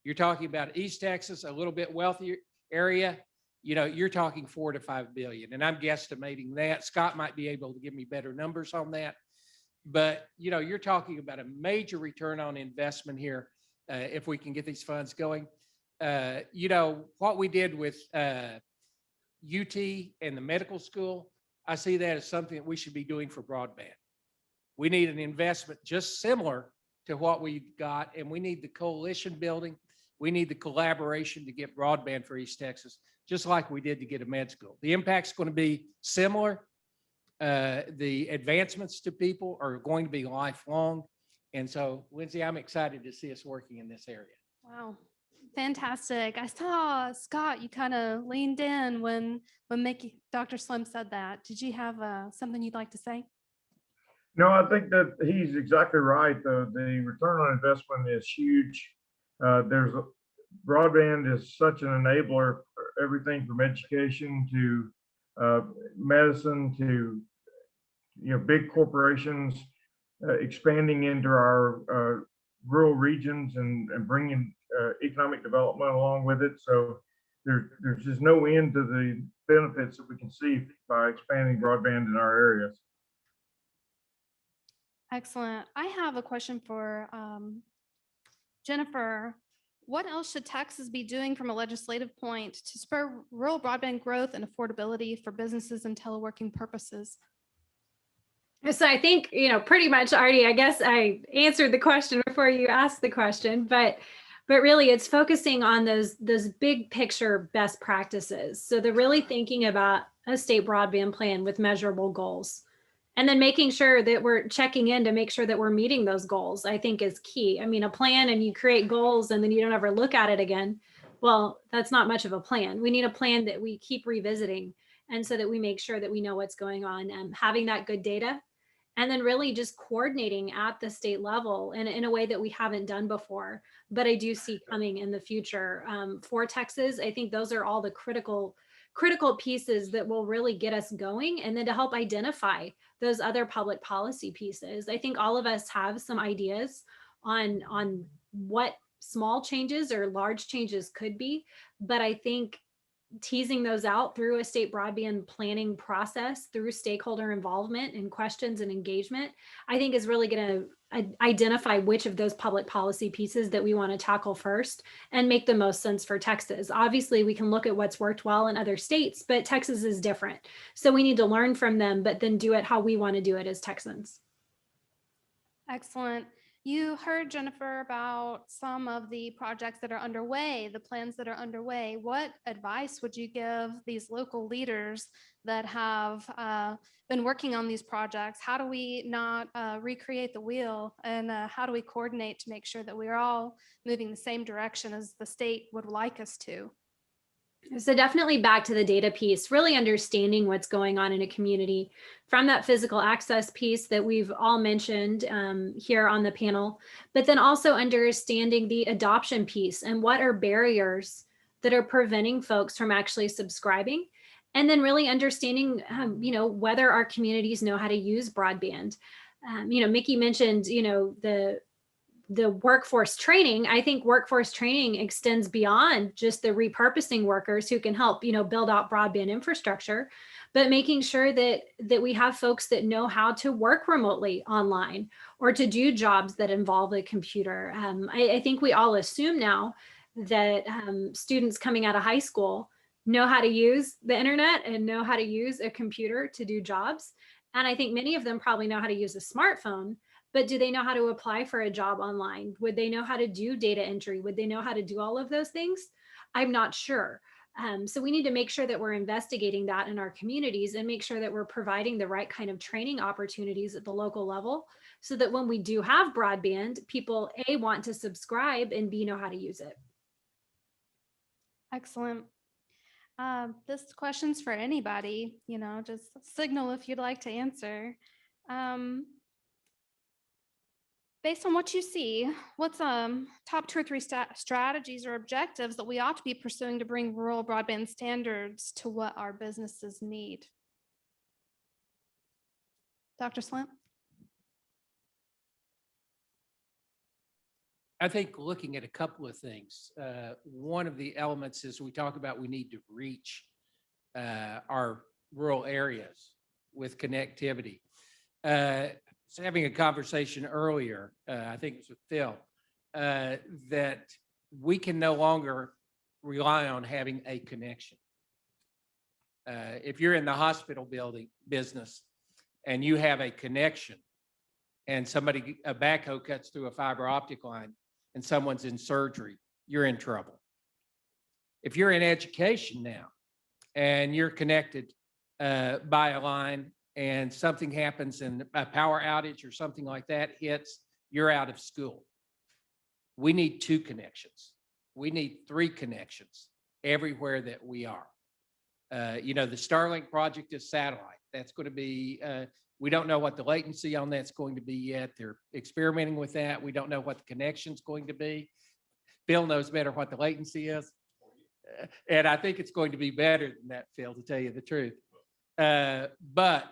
You're talking about East Texas, a little bit wealthier area, you know, you're talking $4 to $5 billion. And I'm guesstimating that. Scott might be able to give me better numbers on that. But, you know, you're talking about a major return on investment here if we can get these funds going. You know, what we did with UT and the medical school, I see that as something that we should be doing for broadband. We need an investment just similar to what we got, and we need the coalition building. We need the collaboration to get broadband for East Texas, just like we did to get a med school. The impact's going to be similar. The advancements to people are going to be lifelong. And so, Lindsay, I'm excited to see us working in this area. Wow. Fantastic. I saw, Scott, you kind of leaned in when Dr. Slim said that. Did you have something you'd like to say? No, I think that he's exactly right. The return on investment is huge. Broadband is such an enabler for everything from education to medicine to, you know, big corporations expanding into our rural regions and bringing economic development along with it. So there's just no end to the benefits that we can see by expanding broadband in our areas. Excellent. I have a question for Jennifer. What else should Texas be doing from a legislative point to spur rural broadband growth and affordability for businesses and teleworking purposes? So I think, you know, pretty much already, I guess I answered the question before you asked the question, but really it's focusing on those big picture best practices. So they're really thinking about a state broadband plan with measurable goals. And then making sure that we're checking in to make sure that we're meeting those goals, I think is key. I mean, a plan and you create goals and then you don't ever look at it again. Well, that's not much of a plan. We need a plan that we keep revisiting. And so that we make sure that we know what's going on and having that good data. And then really just coordinating at the state level in a way that we haven't done before, but I do see coming in the future for Texas. I think those are all the critical pieces that will really get us going, and then to help identify those other public policy pieces. I think all of us have some ideas on what small changes or large changes could be, but I think teasing those out through a state broadband planning process, through stakeholder involvement and questions and engagement, I think is really going to identify which of those public policy pieces that we want to tackle first and make the most sense for Texas. Obviously, we can look at what's worked well in other states, but Texas is different. So we need to learn from them, but then do it how we want to do it as Texans. Excellent. You heard, Jennifer, about some of the projects that are underway, the plans that are underway. What advice would you give these local leaders that have been working on these projects? How do we not recreate the wheel, and how do we coordinate to make sure that we're all moving the same direction as the state would like us to? So definitely back to the data piece, really understanding what's going on in a community from that physical access piece that we've all mentioned here on the panel, but then also understanding the adoption piece and what are barriers that are preventing folks from actually subscribing. And then really understanding, whether our communities know how to use broadband. Mickey mentioned, the workforce training. I think workforce training extends beyond just the repurposing workers who can help, build out broadband infrastructure, but making sure that we have folks that know how to work remotely online or to do jobs that involve a computer. I think we all assume now that students coming out of high school know how to use the internet and know how to use a computer to do jobs. And I think many of them probably know how to use a smartphone, but do they know how to apply for a job online? Would they know how to do data entry? Would they know how to do all of those things? I'm not sure. So we need to make sure that we're investigating that in our communities and make sure that we're providing the right kind of training opportunities at the local level so that when we do have broadband, people A, want to subscribe, and B, know how to use it. Excellent. This question's for anybody, just signal if you'd like to answer. Based on what you see, what's top 2 or 3 strategies or objectives that we ought to be pursuing to bring rural broadband standards to what our businesses need? Dr. Slint? I think looking at a couple of things. One of the elements is we talk about we need to reach our rural areas with connectivity. So having a conversation earlier, I think it was with Phil, that we can no longer rely on having a connection. If you're in the hospital building business and you have a connection and a backhoe cuts through a fiber optic line and someone's in surgery, you're in trouble. If you're in education now and you're connected by a line and something happens and a power outage or something like that hits, you're out of school. We need 2 connections. We need 3 connections everywhere that we are. The Starlink project is satellite. That's going to be, we don't know what the latency on that's going to be yet. They're experimenting with that. We don't know what the connection's going to be. Phil knows better what the latency is. And I think it's going to be better than that, Phil, to tell you the truth. But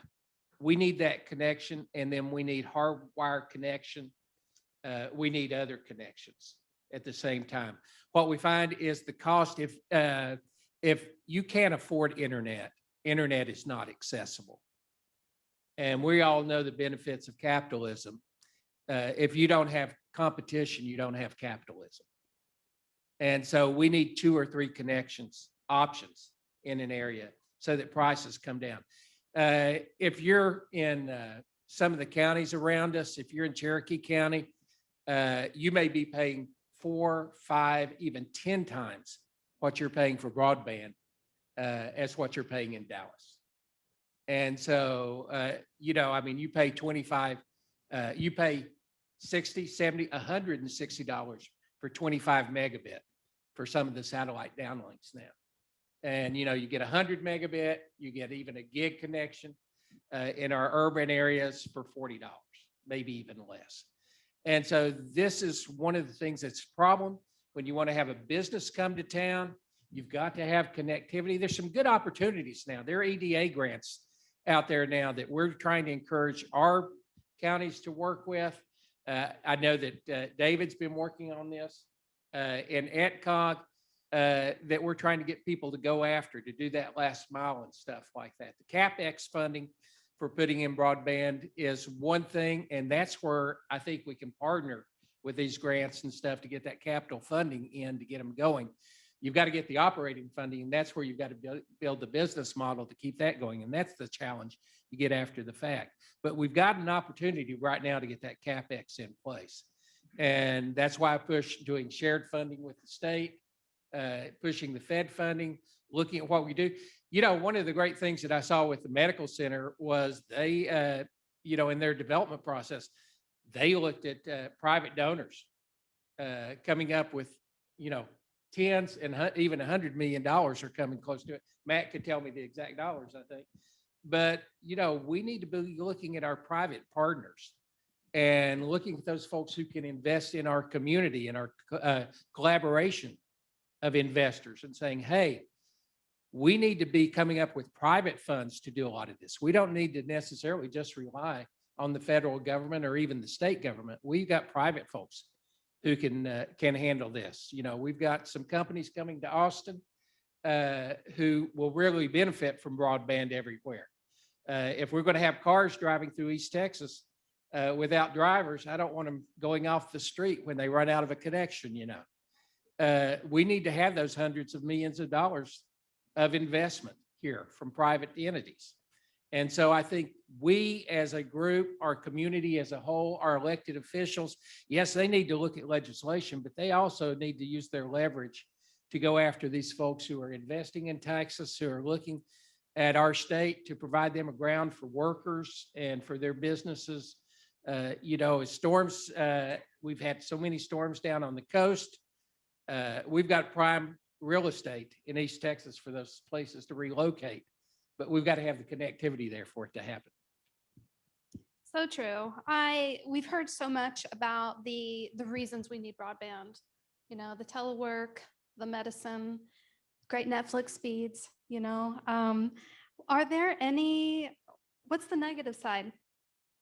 we need that connection, and then we need hardwired connection. We need other connections at the same time. What we find is the cost, if you can't afford internet is not accessible. And we all know the benefits of capitalism. If you don't have competition, you don't have capitalism. And so we need 2 or 3 options in an area so that prices come down. If you're in some of the counties around us, if you're in Cherokee County, you may be paying 4, 5, even 10 times what you're paying for broadband as what you're paying in Dallas. And so, you pay 25, you pay 60, 70, $160 for 25 megabit for some of the satellite downlinks now. And, you get 100 megabit, you get even a gig connection in our urban areas for $40, maybe even less. And so this is one of the things that's a problem when you want to have a business come to town. You've got to have connectivity. There's some good opportunities now. There are EDA grants out there now that we're trying to encourage our counties to work with. I know that David's been working on this in AtCog. That we're trying to get people to go after to do that last mile and stuff like that. The CapEx funding for putting in broadband is one thing, and that's where I think we can partner with these grants and stuff to get that capital funding in to get them going. You've got to get the operating funding, and that's where you've got to build the business model to keep that going, and that's the challenge you get after the fact. But we've got an opportunity right now to get that CapEx in place, and that's why I push doing shared funding with the state, pushing the Fed funding, looking at what we do. One of the great things that I saw with the medical center was they, in their development process, they looked at private donors coming up with, tens and even $100 million are coming close to it. Matt could tell me the exact dollars, I think. But, we need to be looking at our private partners and looking at those folks who can invest in our community and our collaboration of investors and saying, hey, we need to be coming up with private funds to do a lot of this. We don't need to necessarily just rely on the federal government or even the state government. We've got private folks who can handle this. You know, we've got some companies coming to Austin who will really benefit from broadband everywhere. If we're going to have cars driving through East Texas without drivers, I don't want them going off the street when they run out of a connection, you know. We need to have those hundreds of millions of dollars of investment here from private entities. And so I think we as a group, our community as a whole, our elected officials, yes, they need to look at legislation, but they also need to use their leverage to go after these folks who are investing in Texas, who are looking at our state to provide them a ground for workers and for their businesses. You know, as storms, we've had so many storms down on the coast. We've got prime real estate in East Texas for those places to relocate, but we've got to have the connectivity there for it to happen. So true. We've heard so much about the reasons we need broadband, you know, the telework, the medicine, great Netflix speeds, you know. Are there any, what's the negative side?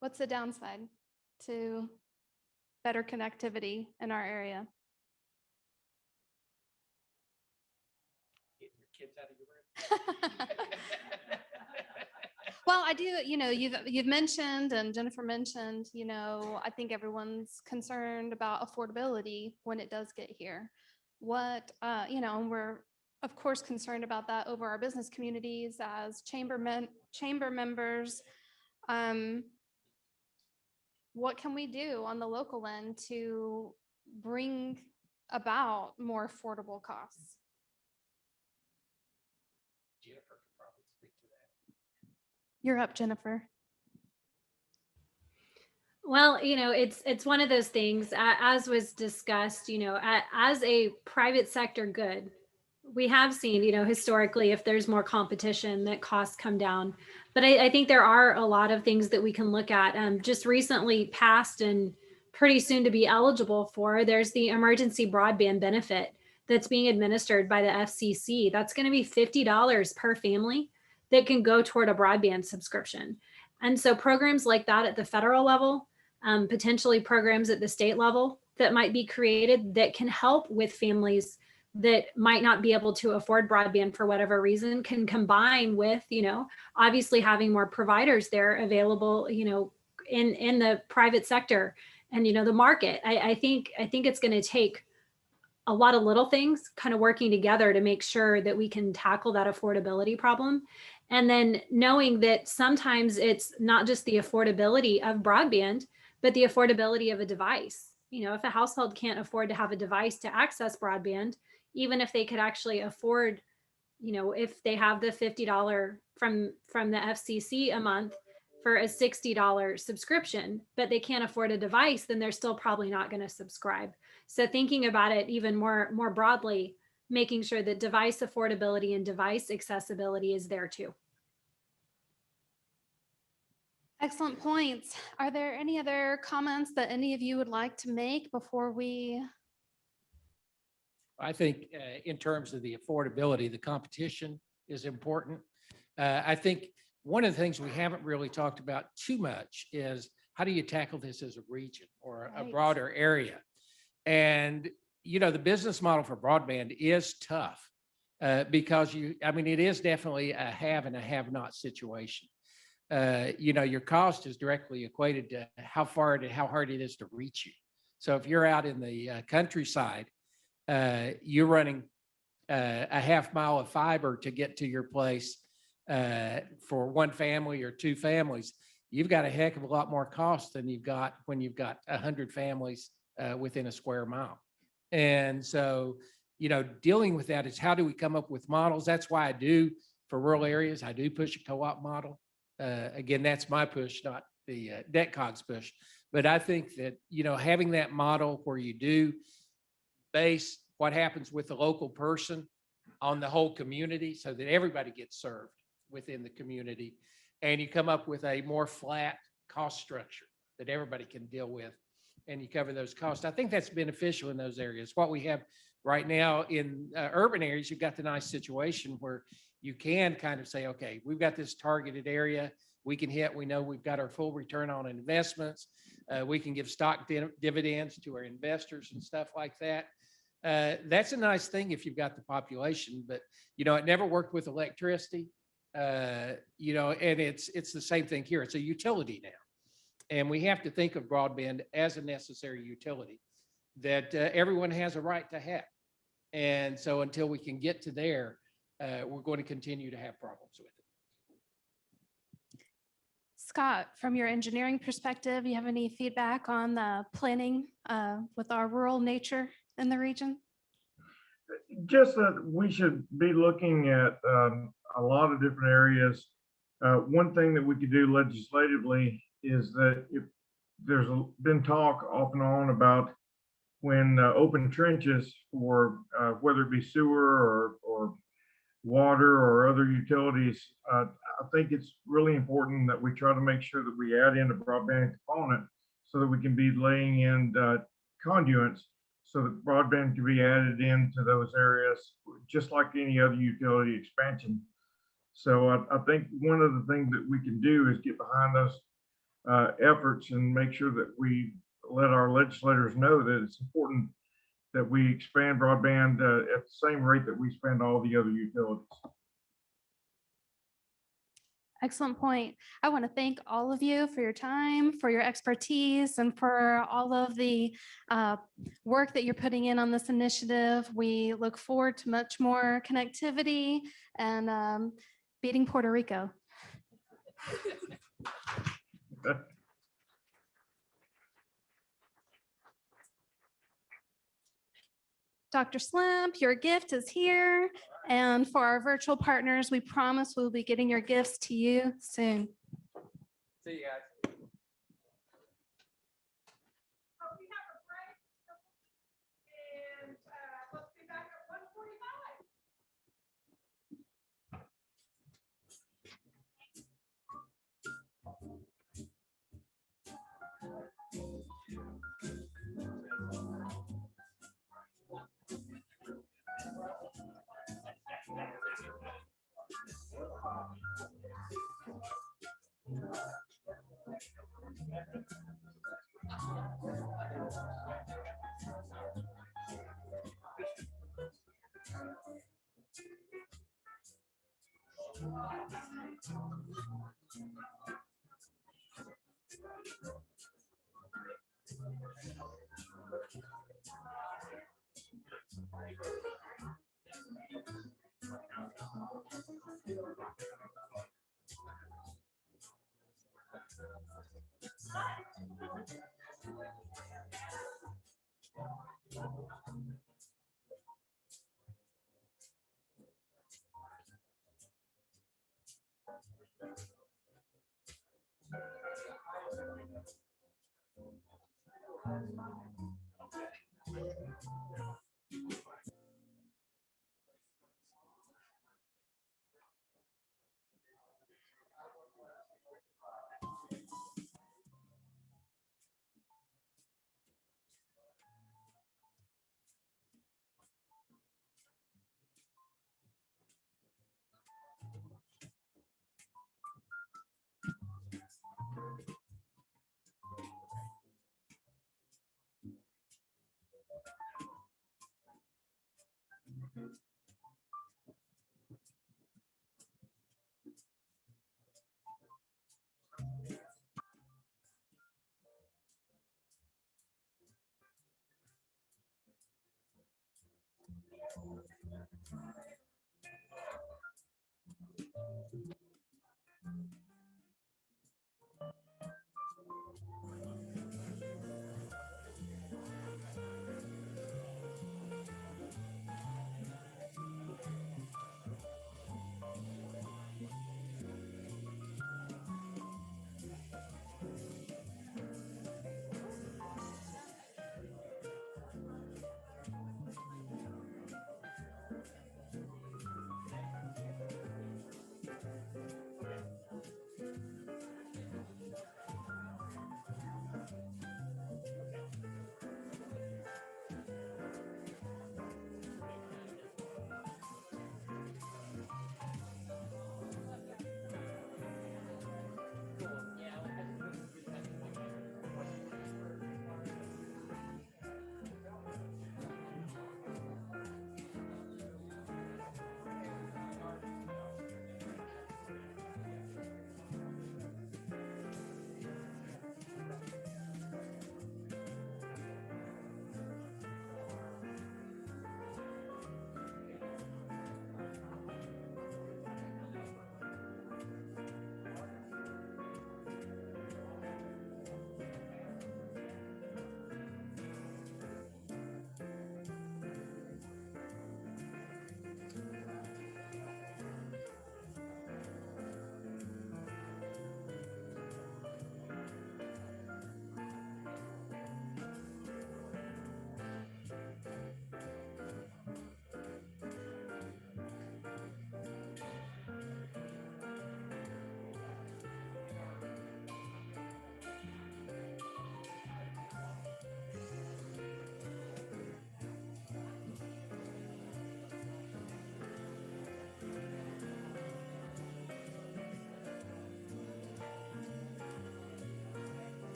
What's the downside to better connectivity in our area? Get your kids out of your room. Well, I do, you know, you've mentioned, and Jennifer mentioned, you know, I think everyone's concerned about affordability when it does get here. What, you know, and we're of course concerned about that over our business communities as chamber members. What can we do on the local end to bring about more affordable costs? Jennifer could probably speak to that. You're up, Jennifer. Well, you know, it's one of those things, as was discussed, you know, as a private sector good, we have seen, you know, historically, if there's more competition, that costs come down. But I think there are a lot of things that we can look at. Just recently passed and pretty soon to be eligible for, there's the emergency broadband benefit that's being administered by the FCC. That's going to be $50 per family that can go toward a broadband subscription. And so programs like that at the federal level, potentially programs at the state level that might be created that can help with families that might not be able to afford broadband for whatever reason, can combine with, you know, obviously having more providers there available, you know, in the private sector and, you know, the market. I think it's going to take a lot of little things kind of working together to make sure that we can tackle that affordability problem. And then knowing that sometimes it's not just the affordability of broadband, but the affordability of a device. You know, if a household can't afford to have a device to access broadband, even if they could actually afford, you know, if they have the $50 from the FCC a month for a $60 subscription, but they can't afford a device, then they're still probably not going to subscribe. So thinking about it even more broadly, making sure that device affordability and device accessibility is there too. Excellent points. Are there any other comments that any of you would like to make before we? I think in terms of the affordability, the competition is important. I think one of the things we haven't really talked about too much is how do you tackle this as a region or a broader area? And, you know, the business model for broadband is tough because it is definitely a have and a have not situation. You know, your cost is directly equated to how far and how hard it is to reach you. So if you're out in the countryside, you're running a half mile of fiber to get to your place for one family or two families. You've got a heck of a lot more cost than you've got when you've got 100 families within a square mile. And so, you know, dealing with that is how do we come up with models? That's why I do, for rural areas, I do push a co-op model. Again, that's my push, not the DETCOG's push. But I think that, you know, having that model where you do base what happens with the local person on the whole community so that everybody gets served within the community, and you come up with a more flat cost structure that everybody can deal with, and you cover those costs. I think that's beneficial in those areas. What we have Right now in urban areas, you've got the nice situation where you can kind of say, okay, we've got this targeted area we can hit. We know we've got our full return on investments. We can give stock dividends to our investors and stuff like that. That's a nice thing if you've got the population, but it never worked with electricity. And it's the same thing here. It's a utility now. And we have to think of broadband as a necessary utility that everyone has a right to have. And so until we can get to there, we're going to continue to have problems with it. Scott, from your engineering perspective, you have any feedback on the planning with our rural nature in the region? Just that we should be looking at a lot of different areas. One thing that we could do legislatively is that if there's been talk off and on about when open trenches for whether it be sewer or water or other utilities, I think it's really important that we try to make sure that we add in a broadband component so that we can be laying in conduits so that broadband can be added into those areas, just like any other utility expansion. So I think one of the things that we can do is get behind those efforts and make sure that we let our legislators know that it's important that we expand broadband at the same rate that we spend all the other utilities. Excellent point. I want to thank all of you for your time, for your expertise, and for all of the work that you're putting in on this initiative. We look forward to much more connectivity and beating Puerto Rico. Dr. Slimp, your gift is here. And for our virtual partners, we promise we'll be getting your gifts to you soon. See you guys.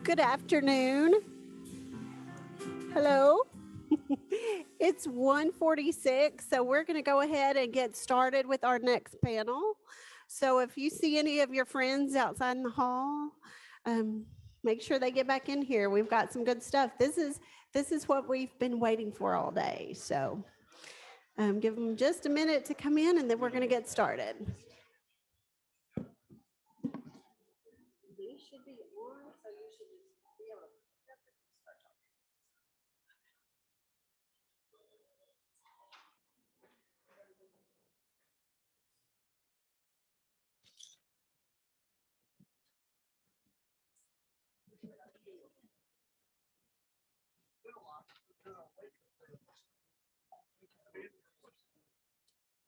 Good afternoon. Hello. It's 1:46, so we're going to go ahead and get started with our next panel. So if you see any of your friends outside in the hall, make sure they get back in here. We've got some good stuff. This is what we've been waiting for all day. So give them just a minute to come in, and then we're going to get started. These should be on, so you should just be able to start talking.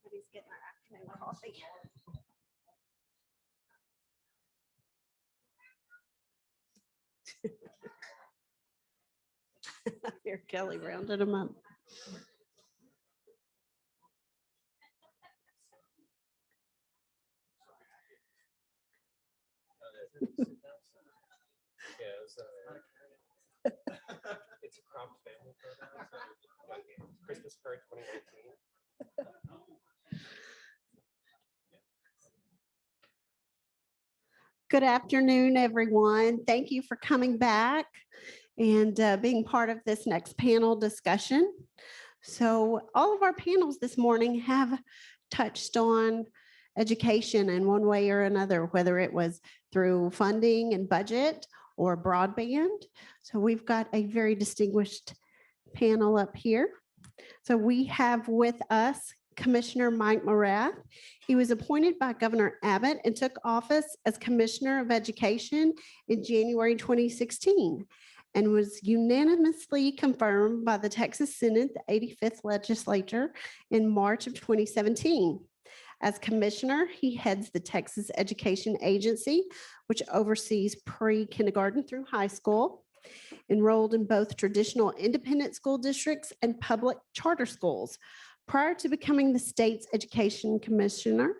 Everybody's getting their afternoon coffee. Here, Kelly rounded them up. It's a prompt family program. So Christmas card 2019. Good afternoon, everyone. Thank you for coming back and being part of this next panel discussion. So all of our panels this morning have touched on education in one way or another, whether it was through funding and budget or broadband. So we've got a very distinguished panel up here. So we have with us Commissioner Mike Morath. He was appointed by Governor Abbott and took office as Commissioner of Education in January 2016 and was unanimously confirmed by the Texas Senate, the 85th Legislature, in March of 2017. As commissioner, he heads the Texas Education Agency, which oversees pre-kindergarten through high school, enrolled in both traditional independent school districts and public charter schools. Prior to becoming the state's education commissioner,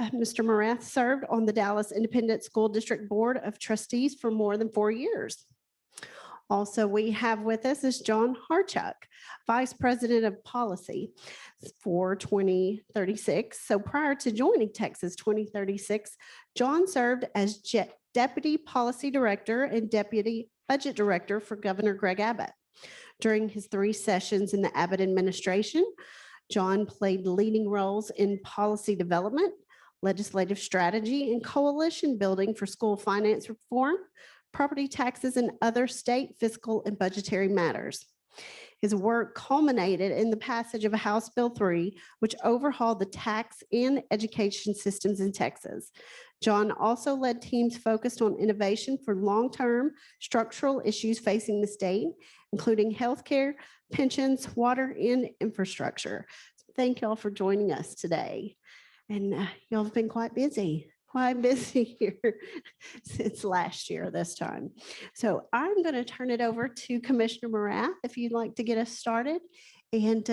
Mr. Morath served on the Dallas Independent School District Board of Trustees for more than 4 years. Also, we have with us is John Harchuk, Vice President of Policy for 2036. So prior to joining Texas 2036, John served as Deputy Policy Director and Deputy Budget Director for Governor Greg Abbott. During his 3 sessions in the Abbott administration, John played leading roles in policy development, legislative strategy, and coalition building for school finance reform, property taxes, and other state fiscal and budgetary matters. His work culminated in the passage of House Bill 3, which overhauled the tax and education systems in Texas. John also led teams focused on innovation for long-term structural issues facing the state, including healthcare, pensions, water, and infrastructure. Thank you all for joining us today. And y'all have been quite busy here since last year this time. So I'm going to turn it over to Commissioner Morath if you'd like to get us started. And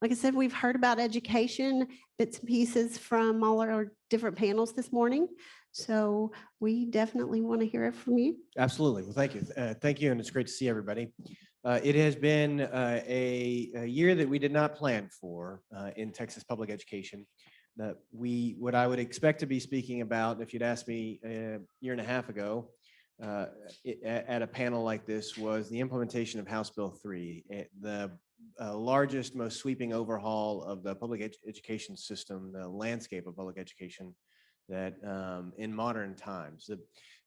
like I said, we've heard about education, bits and pieces from all our different panels this morning. So we definitely want to hear it from you. Absolutely. Well, thank you. Thank you. And it's great to see everybody. It has been a year that we did not plan for in Texas public education. What I would expect to be speaking about, if you'd asked me a year and a half ago at a panel like this, was the implementation of House Bill 3, the largest, most sweeping overhaul of the public education system, the landscape of public education that in modern times. That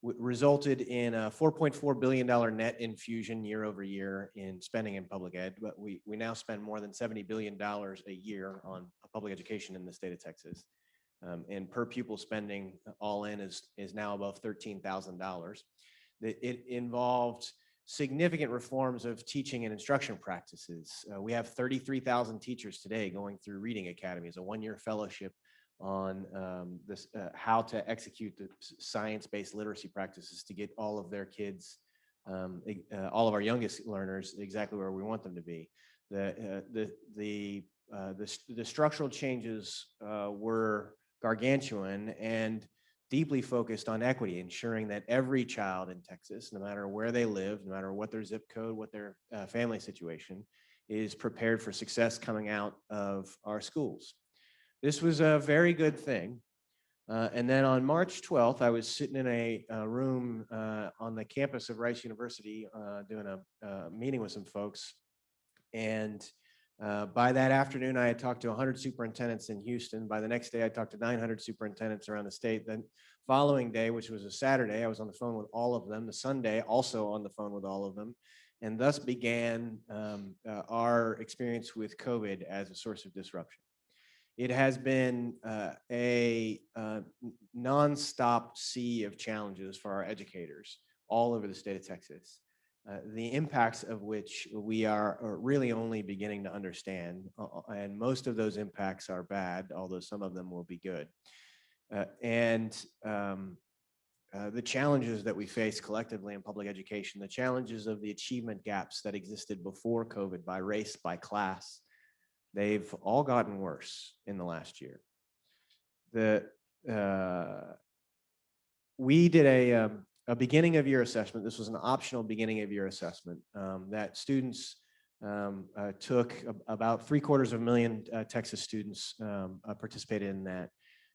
resulted in a $4.4 billion net infusion year over year in spending in public ed, but we now spend more than $70 billion a year on public education in the state of Texas. And per pupil spending all in is now above $13,000. It involved significant reforms of teaching and instruction practices. We have 33,000 teachers today going through reading academies, a 1-year fellowship on how to execute the science-based literacy practices to get all of their kids, all of our youngest learners, exactly where we want them to be. The structural changes were gargantuan, and deeply focused on equity, ensuring that every child in Texas, no matter where they live, no matter what their zip code, what their family situation, is prepared for success coming out of our schools. This was a very good thing. And then on March 12th, I was sitting in a room on the campus of Rice University doing a meeting with some folks. And by that afternoon, I had talked to 100 superintendents in Houston. By the next day, I talked to 900 superintendents around the state. Then following day, which was a Saturday, I was on the phone with all of them. The Sunday, also on the phone with all of them. And thus began our experience with COVID as a source of disruption. It has been a nonstop sea of challenges for our educators all over the state of Texas, the impacts of which we are really only beginning to understand. And most of those impacts are bad, although some of them will be good. The challenges that we face collectively in public education, the challenges of the achievement gaps that existed before COVID by race, by class, they've all gotten worse in the last year. We did a beginning of year assessment. This was an optional beginning of year assessment that students took. About 750,000 Texas students participated in that.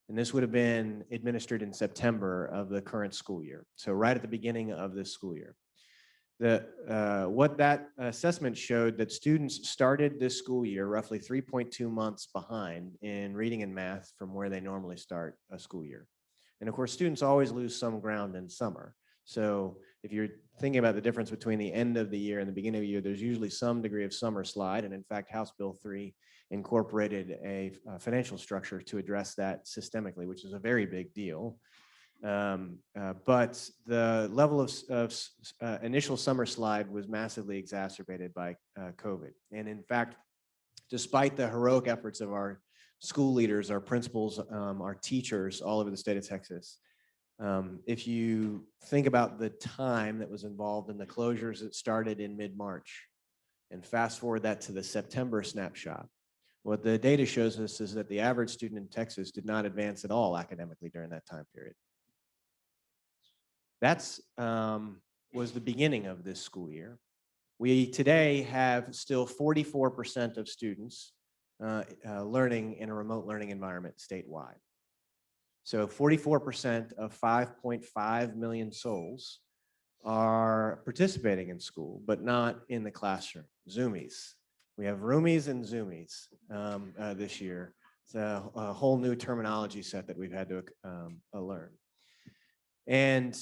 And this would have been administered in September of the current school year. So right at the beginning of this school year. What that assessment showed that students started this school year roughly 3.2 months behind in reading and math from where they normally start a school year. And of course, students always lose some ground in summer. So if you're thinking about the difference between the end of the year and the beginning of the year, there's usually some degree of summer slide. And in fact, House Bill 3 incorporated a financial structure to address that systemically, which is a very big deal. But the level of initial summer slide was massively exacerbated by COVID. And in fact, despite the heroic efforts of our school leaders, our principals, our teachers all over the state of Texas, if you think about the time that was involved in the closures that started in mid-March and fast forward that to the September snapshot, what the data shows us is that the average student in Texas did not advance at all academically during that time period. That's was the beginning of this school year. We today have still 44% of students learning in a remote learning environment statewide. So 44% of 5.5 million souls are participating in school, but not in the classroom. Zoomies. We have roomies and zoomies this year. It's a whole new terminology set that we've had to learn. And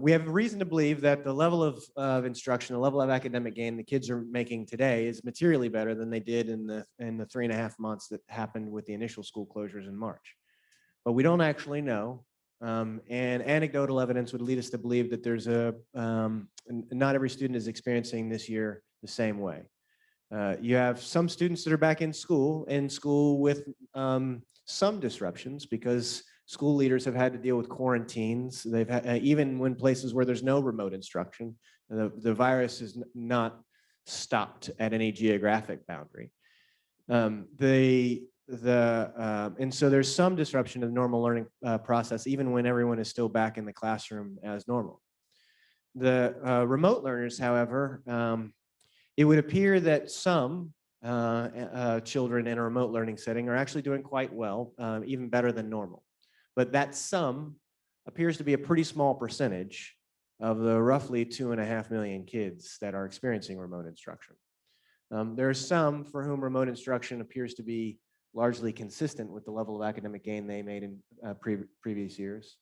we have reason to believe that the level of instruction, the level of academic gain the kids are making today is materially better than they did in the 3.5 months that happened with the initial school closures in March. But we don't actually know. And anecdotal evidence would lead us to believe that there's not every student is experiencing this year the same way. You have some students that are back in school with some disruptions because school leaders have had to deal with quarantines. They've had, even when places where there's no remote instruction, the virus is not stopped at any geographic boundary. And so there's some disruption of the normal learning process, even when everyone is still back in the classroom as normal. The remote learners, however, it would appear that some children in a remote learning setting are actually doing quite well, even better than normal. But that sum appears to be a pretty small percentage of the roughly 2.5 million kids that are experiencing remote instruction. There are some for whom remote instruction appears to be largely consistent with the level of academic gain they made in previous years.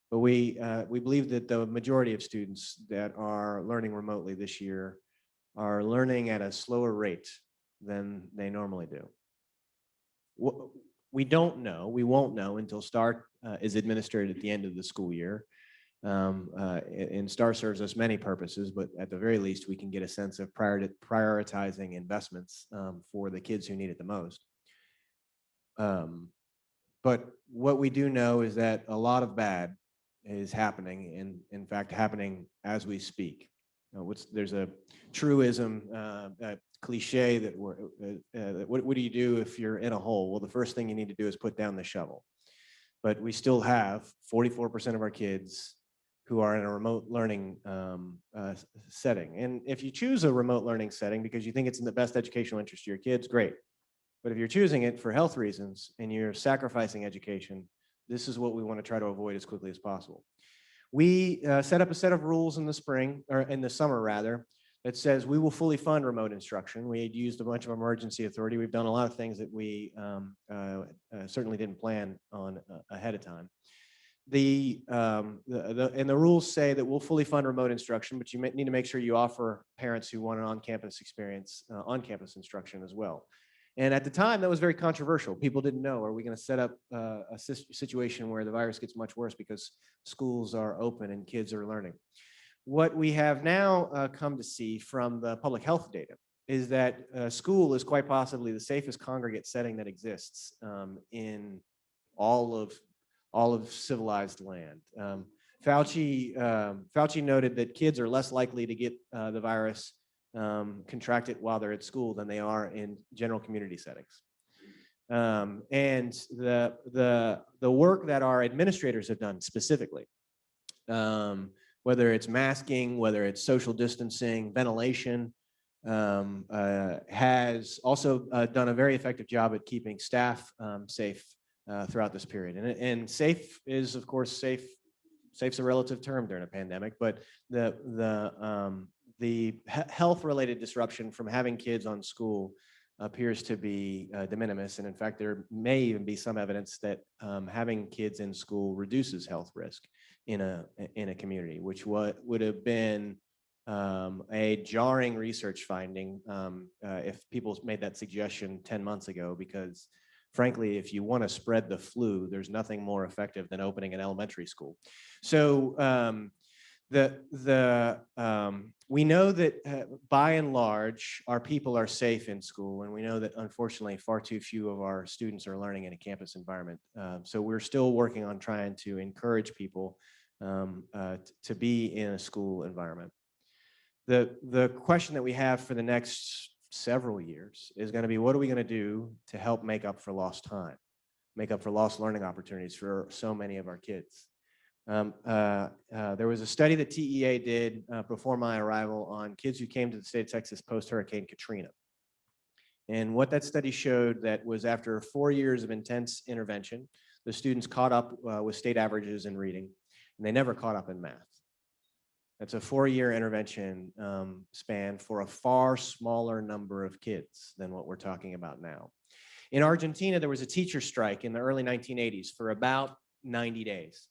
But we believe that the majority of students that are learning remotely this year are learning at a slower rate than they normally do. We don't know, we won't know until STAR is administered at the end of the school year. And STAR serves us many purposes, but at the very least, we can get a sense of prioritizing investments for the kids who need it the most. But what we do know is that a lot of bad is happening, and in fact, happening as we speak. There's a truism, a cliche that what do you do if you're in a hole? Well, the first thing you need to do is put down the shovel. but we still have 44% of our kids who are in a remote learning setting. And if you choose a remote learning setting because you think it's in the best educational interest of your kids, great. But if you're choosing it for health reasons and you're sacrificing education, this is what we want to try to avoid as quickly as possible. We set up a set of rules in the spring, or in the summer rather, that says we will fully fund remote instruction. We had used a bunch of emergency authority. We've done a lot of things that we certainly didn't plan on ahead of time. And the rules say that we'll fully fund remote instruction, but you need to make sure you offer parents who want an on-campus experience, on-campus instruction as well. And at the time, that was very controversial. People didn't know, are we going to set up a situation where the virus gets much worse because schools are open and kids are learning? What we have now come to see from the public health data is that school is quite possibly the safest congregate setting that exists in all of civilized land. Fauci noted that kids are less likely to get the virus, contract it while they're at school than they are in general community settings. And the work that our administrators have done specifically, whether it's masking, whether it's social distancing, ventilation, has also done a very effective job at keeping staff safe throughout this period. And safe is, of course, safe's a relative term during a pandemic, but the health-related disruption from having kids on school appears to be de minimis. And in fact, there may even be some evidence that having kids in school reduces health risk in a community, which would have been a jarring research finding if people made that suggestion 10 months ago, because frankly, if you want to spread the flu, there's nothing more effective than opening an elementary school. So we know that by and large, our people are safe in school, and we know that unfortunately far too few of our students are learning in a campus environment. So we're still working on trying to encourage people to be in a school environment. The question that we have for the next several years is going to be, what are we going to do to help make up for lost time, make up for lost learning opportunities for so many of our kids? There was a study that TEA did before my arrival on kids who came to the state of Texas post-Hurricane Katrina. And what that study showed that was after 4 years of intense intervention, the students caught up with state averages in reading, and they never caught up in math. That's a 4-year intervention span for a far smaller number of kids than what we're talking about now. In Argentina, there was a teacher strike in the early 1980s for about 90 days.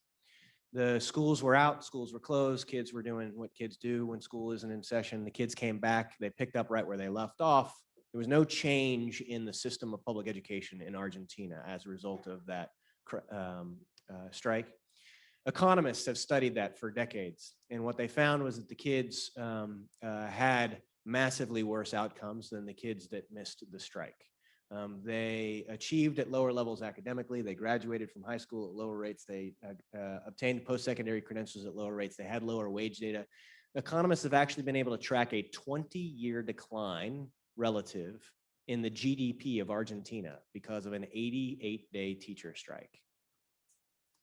The schools were out, schools were closed, kids were doing what kids do when school isn't in session. The kids came back, they picked up right where they left off. There was no change in the system of public education in Argentina as a result of that strike. Economists have studied that for decades, and what they found was that the kids had massively worse outcomes than the kids that missed the strike. They achieved at lower levels academically, they graduated from high school at lower rates, they obtained post-secondary credentials at lower rates, they had lower wage data. Economists have actually been able to track a 20-year decline relative in the GDP of Argentina because of an 88-day teacher strike.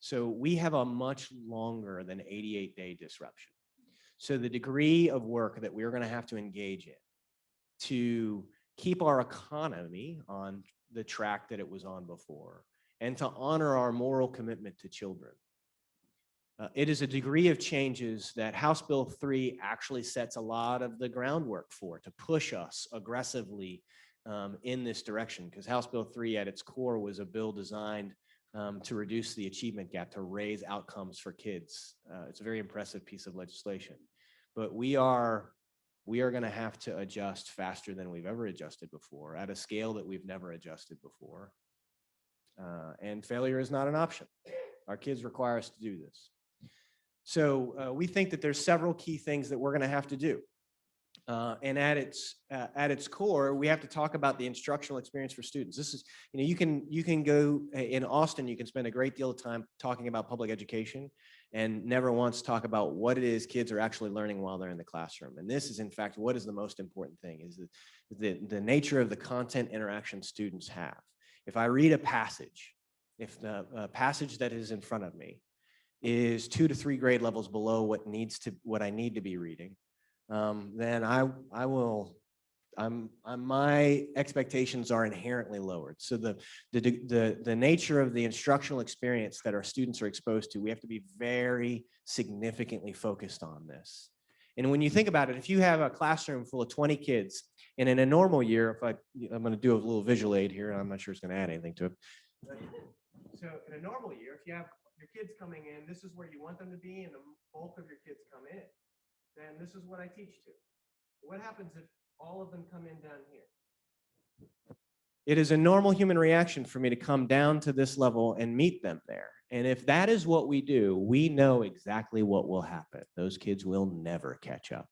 So we have a much longer than 88-day disruption. So the degree of work that we're going to have to engage in to keep our economy on the track that it was on before and to honor our moral commitment to children. It is a degree of changes that House Bill 3 actually sets a lot of the groundwork for, to push us aggressively in this direction, because House Bill 3 at its core was a bill designed to reduce the achievement gap, to raise outcomes for kids. It's a very impressive piece of legislation. But we are going to have to adjust faster than we've ever adjusted before, at a scale that we've never adjusted before. And failure is not an option. Our kids require us to do this. So we think that there's several key things that we're going to have to do. And at its core, we have to talk about the instructional experience for students. This is, you can go in Austin, you can spend a great deal of time talking about public education and never once talk about what it is kids are actually learning while they're in the classroom. And this is, in fact, what is the most important thing, is the nature of the content interaction students have. If I read a passage if the passage that is in front of me is 2 to 3 grade levels below what I need to be reading, then my expectations are inherently lowered. So the nature of the instructional experience that our students are exposed to, we have to be very significantly focused on this. And when you think about it, if you have a classroom full of 20 kids, and in a normal year, I'm going to do a little visual aid here, and I'm not sure it's going to add anything to it. So in a normal year, if you have your kids coming in, this is where you want them to be, and the bulk of your kids come in, then this is what I teach to. What happens if all of them come in down here? It is a normal human reaction for me to come down to this level and meet them there. And if that is what we do, we know exactly what will happen. Those kids will never catch up.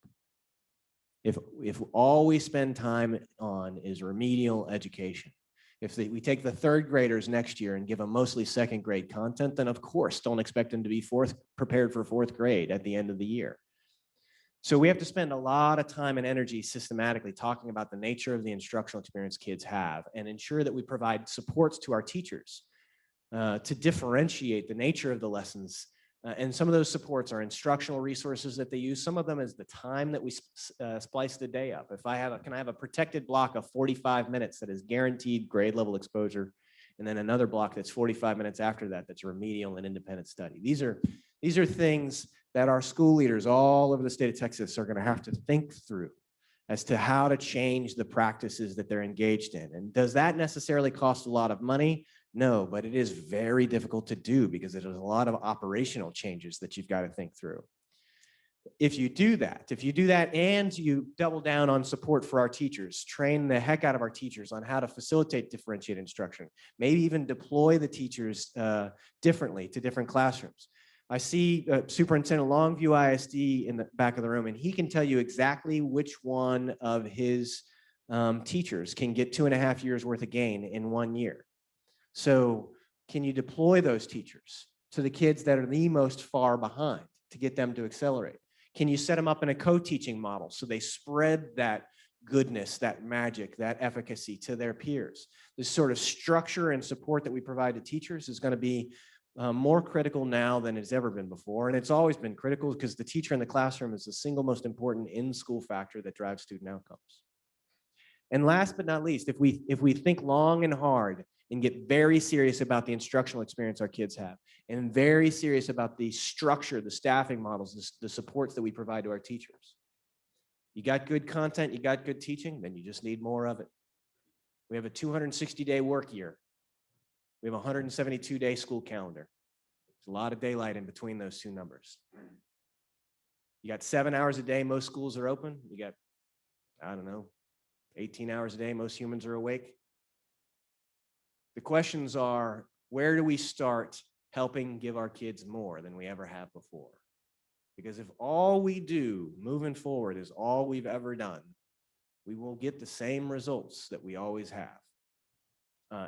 If all we spend time on is remedial education, we take the 3rd graders next year and give them mostly 2nd grade content, then of course don't expect them to be prepared for 4th grade at the end of the year. So we have to spend a lot of time and energy systematically talking about the nature of the instructional experience kids have and ensure that we provide supports to our teachers to differentiate the nature of the lessons. And some of those supports are instructional resources that they use. Some of them is the time that we splice the day up. If can I have a protected block of 45 minutes that is guaranteed grade level exposure, and then another block that's 45 minutes after that that's remedial and independent study. These are things that our school leaders all over the state of Texas are going to have to think through as to how to change the practices that they're engaged in. And does that necessarily cost a lot of money? No, but it is very difficult to do because there's a lot of operational changes that you've got to think through. If you do that and you double down on support for our teachers, train the heck out of our teachers on how to facilitate differentiated instruction, maybe even deploy the teachers differently to different classrooms. I see Superintendent Longview ISD in the back of the room, and he can tell you exactly which one of his teachers can get 2.5 years worth of gain in 1 year. So can you deploy those teachers to the kids that are the most far behind to get them to accelerate? Can you set them up in a co-teaching model so they spread that goodness, that magic, that efficacy to their peers? This sort of structure and support that we provide to teachers is going to be more critical now than it's ever been before. And it's always been critical because the teacher in the classroom is the single most important in-school factor that drives student outcomes. And last but not least, if we think long and hard and get very serious about the instructional experience our kids have, and very serious about the structure, the staffing models, the supports that we provide to our teachers. You got good content, you got good teaching, then you just need more of it. We have a 260-day work year. We have a 172-day school calendar. There's a lot of daylight in between those two numbers. You got 7 hours a day, most schools are open. You got, 18 hours a day, most humans are awake. The questions are, where do we start helping give our kids more than we ever have before? Because if all we do moving forward is all we've ever done, we will get the same results that we always have.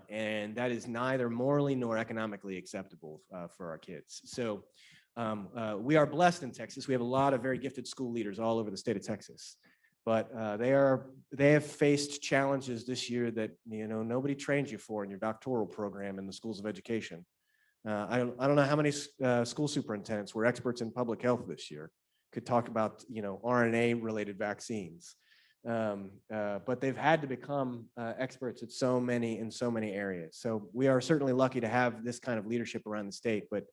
And that is neither morally nor economically acceptable for our kids. So we are blessed in Texas. We have a lot of very gifted school leaders all over the state of Texas. But they have faced challenges this year that nobody trains you for in your doctoral program in the schools of education. I don't know how many school superintendents were experts in public health this year, could talk about RNA-related vaccines, but they've had to become experts at so many areas. So we are certainly lucky to have this kind of leadership around the state, but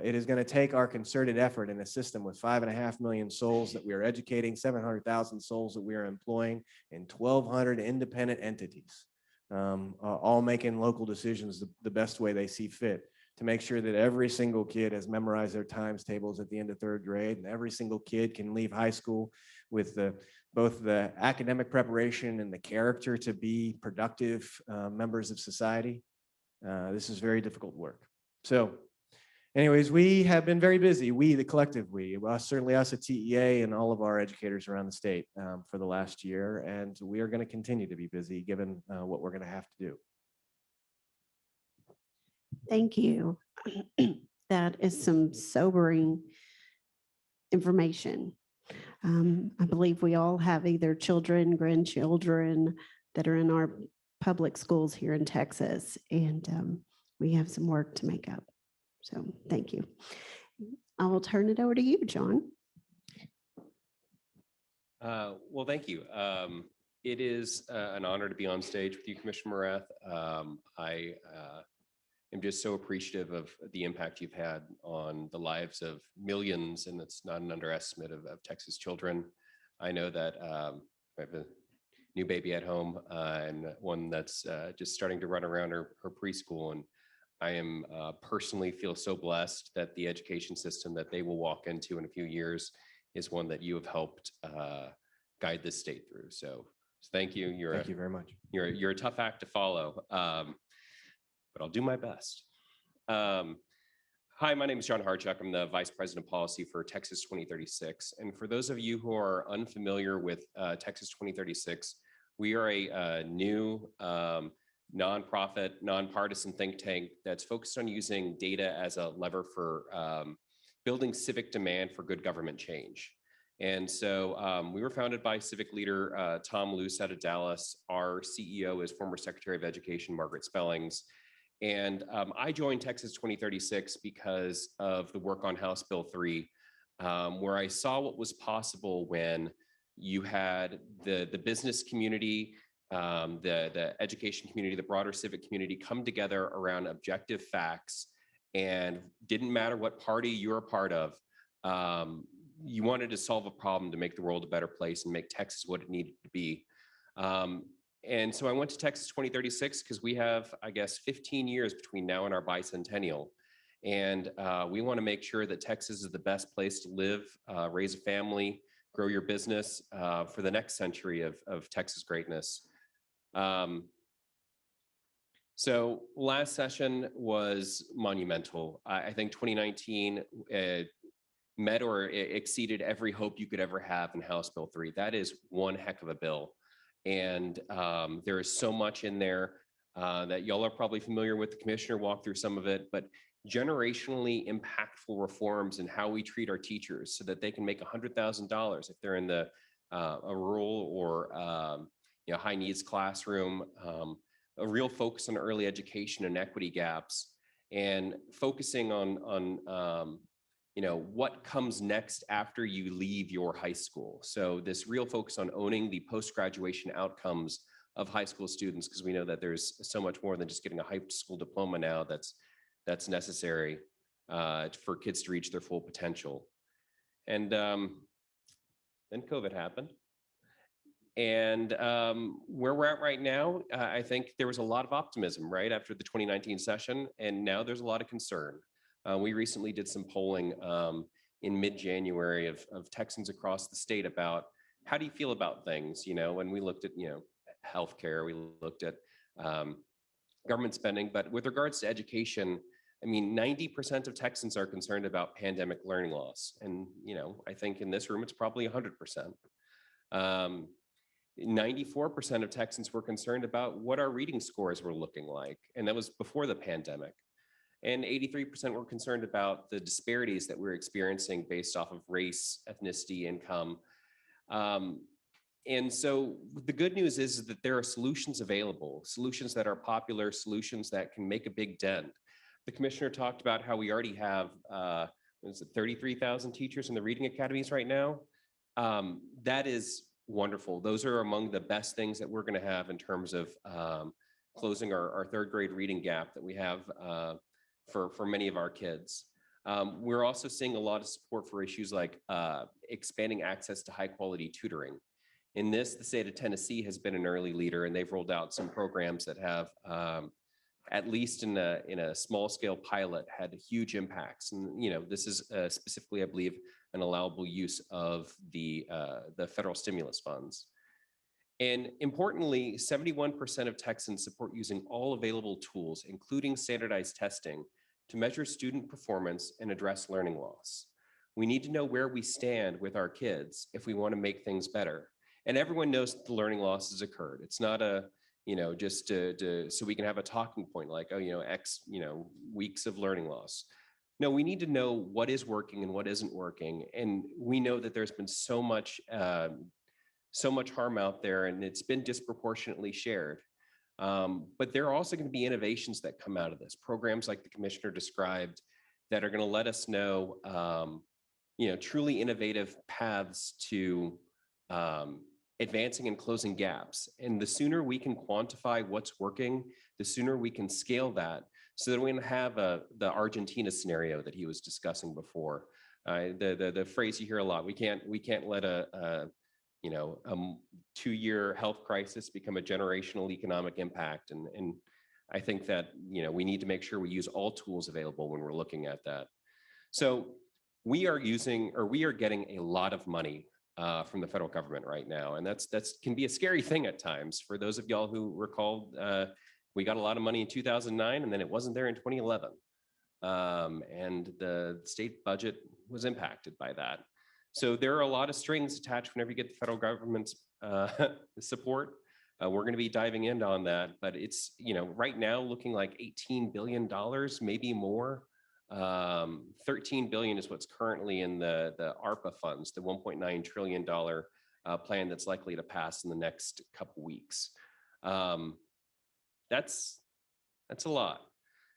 it is going to take our concerted effort in a system with 5.5 million souls that we are educating, 700,000 souls that we are employing, and 1,200 independent entities, all making local decisions the best way they see fit to make sure that every single kid has memorized their times tables at the end of 3rd grade, and every single kid can leave high school with both the academic preparation and the character to be productive members of society. This is very difficult work. So anyways, we have been very busy, the collective certainly us at TEA and all of our educators around the state for the last year, and we are going to continue to be busy given what we're going to have to do. Thank you. That is some sobering information. I believe we all have either children, grandchildren that are in our public schools here in Texas. And we have some work to make up. So thank you. I will turn it over to you, John. Well, thank you. It is an honor to be on stage with you, Commissioner Morath. I am just so appreciative of the impact you've had on the lives of millions, and it's not an underestimate of Texas children. I know that I have a new baby at home and one that's just starting to run around her preschool, and I am personally feel so blessed that the education system that they will walk into in a few years is one that you have helped guide this state through. So thank you. Thank you very much. You're a tough act to follow, but I'll do my best. Hi, my name is John Harchuk. I'm the Vice President of Policy for Texas 2036. And for those of you who are unfamiliar with Texas 2036, we are a new nonprofit, nonpartisan think tank that's focused on using data as a lever for building civic demand for good government change. And so we were founded by civic leader Tom Luce out of Dallas. Our CEO is former Secretary of Education Margaret Spellings. And I joined Texas 2036 because of the work on House Bill 3, where I saw what was possible when you had the business community, the education community, the broader civic community come together around objective facts, and didn't matter what party you're a part of. You wanted to solve a problem to make the world a better place and make Texas what it needed to be. And so I went to Texas 2036 because we have, I guess, 15 years between now and our bicentennial. And we want to make sure that Texas is the best place to live, raise a family, grow your business for the next century of Texas greatness. So last session was monumental. I think 2019 met or exceeded every hope you could ever have in House Bill 3. That is one heck of a bill. And there is so much in there that y'all are probably familiar with. The commissioner walked through some of it, but generationally impactful reforms in how we treat our teachers so that they can make $100,000 if they're in the a rural or high needs classroom. A real focus on early education and equity gaps, and focusing on what comes next after you leave your high school. So this real focus on owning the post-graduation outcomes of high school students, because we know that there's so much more than just getting a high school diploma now that's necessary for kids to reach their full potential. And then COVID happened. And where we're at right now, I think there was a lot of optimism right after the 2019 session, and now there's a lot of concern. We recently did some polling in mid-January of Texans across the state about how do you feel about things, and we looked at, healthcare, we looked at government spending, but with regards to education, I mean, 90% of Texans are concerned about pandemic learning loss. And, I think in this room, it's probably 100%. 94% of Texans were concerned about what our reading scores were looking like, and that was before the pandemic. And 83% were concerned about the disparities that we're experiencing based off of race, ethnicity, income. And so the good news is that there are solutions available, solutions that are popular, solutions that can make a big dent. The commissioner talked about how we already have 33,000 teachers in the reading academies right now. That is wonderful. Those are among the best things that we're going to have in terms of closing our third grade reading gap that we have for many of our kids. We're also seeing a lot of support for issues like expanding access to high quality tutoring. In this, the state of Tennessee has been an early leader, and they've rolled out some programs that have, at least in a small scale pilot, had huge impacts. And this is specifically, I believe, an allowable use of the federal stimulus funds. And importantly, 71% of Texans support using all available tools, including standardized testing, to measure student performance and address learning loss. We need to know where we stand with our kids if we want to make things better. And everyone knows that the learning loss has occurred. It's not just so we can have a talking point like, X, weeks of learning loss. No, we need to know what is working and what isn't working. And we know that there's been so much harm out there, and it's been disproportionately shared. But there are also going to be innovations that come out of this, programs like the commissioner described that are going to let us know, truly innovative paths to advancing and closing gaps. And the sooner we can quantify what's working, the sooner we can scale that so that we can have the Argentina scenario that he was discussing before. The phrase you hear a lot, we can't let a 2-year health crisis become a generational economic impact. And I think that, we need to make sure we use all tools available when we're looking at that. So we are getting a lot of money from the federal government right now. And that's can be a scary thing at times. For those of y'all who recall, we got a lot of money in 2009 and then it wasn't there in 2011. And the state budget was impacted by that. So there are a lot of strings attached whenever you get the federal government's support. We're going to be diving in on that, but it's, right now looking like $18 billion, maybe more. 13 billion is what's currently in the ARPA funds, the $1.9 trillion plan that's likely to pass in the next couple weeks. That's a lot.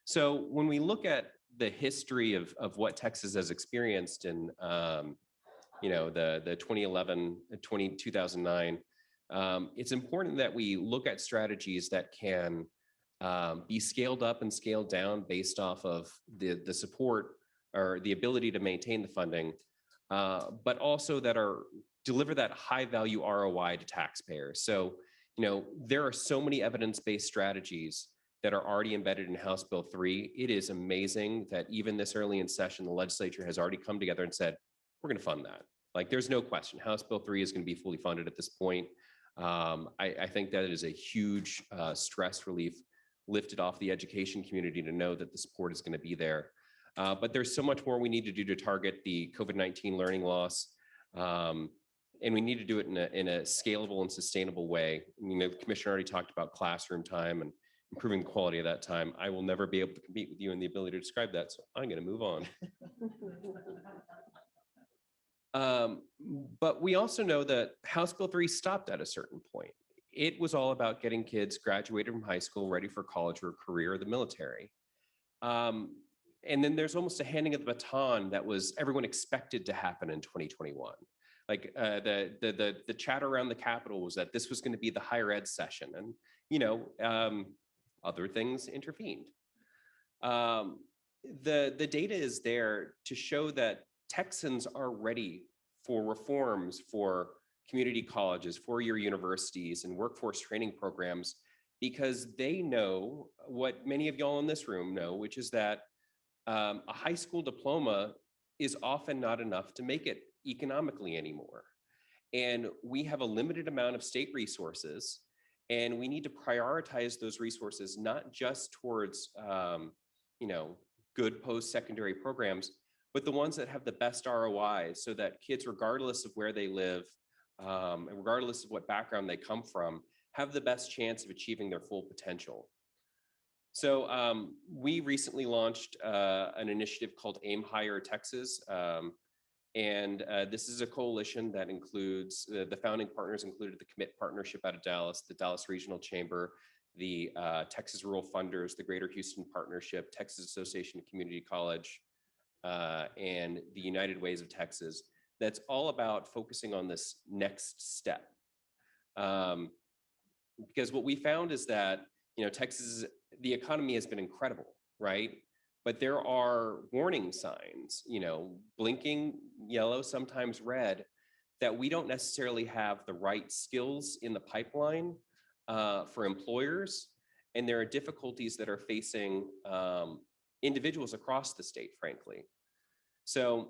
So when we look at the history of what Texas has experienced in the 2009, it's important that we look at strategies that can be scaled up and scaled down based off of the support or the ability to maintain the funding, but also that deliver that high value ROI to taxpayers. So, there are so many evidence-based strategies that are already embedded in House Bill 3. It is amazing that even this early in session, the legislature has already come together and said, we're going to fund that. Like, there's no question. House Bill 3 is going to be fully funded at this point. I think that is a huge stress relief lifted off the education community to know that the support is going to be there. But there's so much more we need to do to target the COVID-19 learning loss. And we need to do it in a scalable and sustainable way. The commissioner already talked about classroom time and improving the quality of that time. I will never be able to compete with you in the ability to describe that, so I'm going to move on. But we also know that House Bill 3 stopped at a certain point. It was all about getting kids graduated from high school, ready for college or career or the military. And then there's almost a handing of the baton that was everyone expected to happen in 2021. Like the chatter around the Capitol was that this was going to be the higher ed session, and other things intervened. The data is there to show that Texans are ready for reforms for community colleges, four-year universities, and workforce training programs, because they know what many of y'all in this room know, which is that a high school diploma is often not enough to make it economically anymore. And we have a limited amount of state resources, and we need to prioritize those resources, not just towards good post-secondary programs, but the ones that have the best ROI, so that kids, regardless of where they live, and regardless of what background they come from, have the best chance of achieving their full potential. So we recently launched an initiative called Aim Higher Texas. And this is a coalition that includes the founding partners included the Commit Partnership out of Dallas, the Dallas Regional Chamber, the Texas Rural Funders, the Greater Houston Partnership, Texas Association of Community College, and the United Ways of Texas. That's all about focusing on this next step. Because what we found is that, Texas, the economy has been incredible, right? But there are warning signs, blinking yellow, sometimes red, that we don't necessarily have the right skills in the pipeline for employers. And there are difficulties that are facing individuals across the state, frankly. So,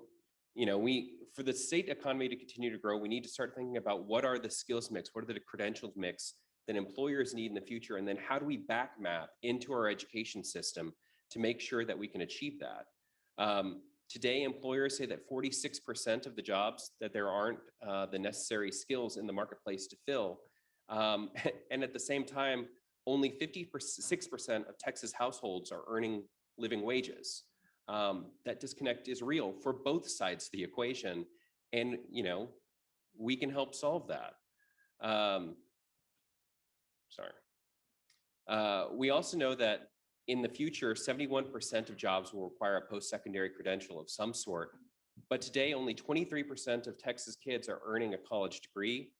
for the state economy to continue to grow, we need to start thinking about what are the skills mix, what are the credentials mix that employers need in the future, and then how do we back map into our education system to make sure that we can achieve that. Today, employers say that 46% of the jobs that there aren't the necessary skills in the marketplace to fill. And at the same time, only 56% of Texas households are earning living wages. That disconnect is real for both sides of the equation. And, we can help solve that. We also know that in the future, 71% of jobs will require a post-secondary credential of some sort. But today, only 23% of Texas kids are earning a college degree.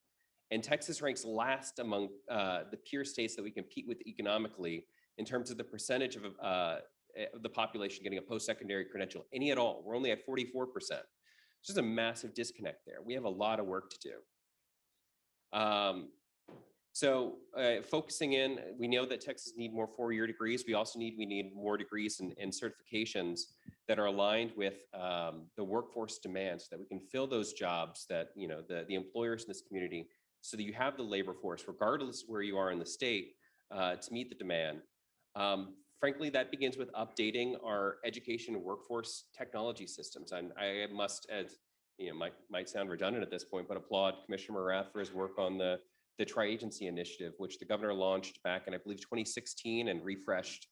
And Texas ranks last among the peer states that we compete with economically in terms of the percentage of the population getting a post-secondary credential, any at all. We're only at 44%. It's just a massive disconnect there. We have a lot of work to do. Focusing in, we know that Texas need more four-year degrees. We need more degrees and certifications that are aligned with the workforce demands, so that we can fill those jobs that, you know, the employers in this community, so that you have the labor force, regardless of where you are in the state, to meet the demand. Frankly, that begins with updating our education and workforce technology systems. And I must, as you know, might sound redundant at this point, but applaud Commissioner Morath for his work on the tri-agency initiative, which the governor launched back in, I believe, 2016 and refreshed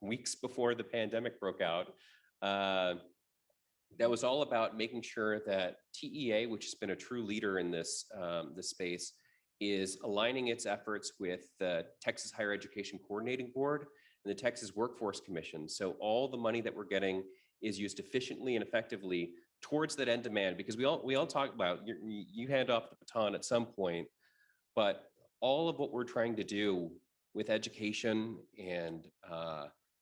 weeks before the pandemic broke out. That was all about making sure that TEA, which has been a true leader in this space, is aligning its efforts with the Texas Higher Education Coordinating Board and the Texas Workforce Commission. So all the money that we're getting is used efficiently and effectively towards that end demand, because we all talk about, you hand off the baton at some point, but all of what we're trying to do with education and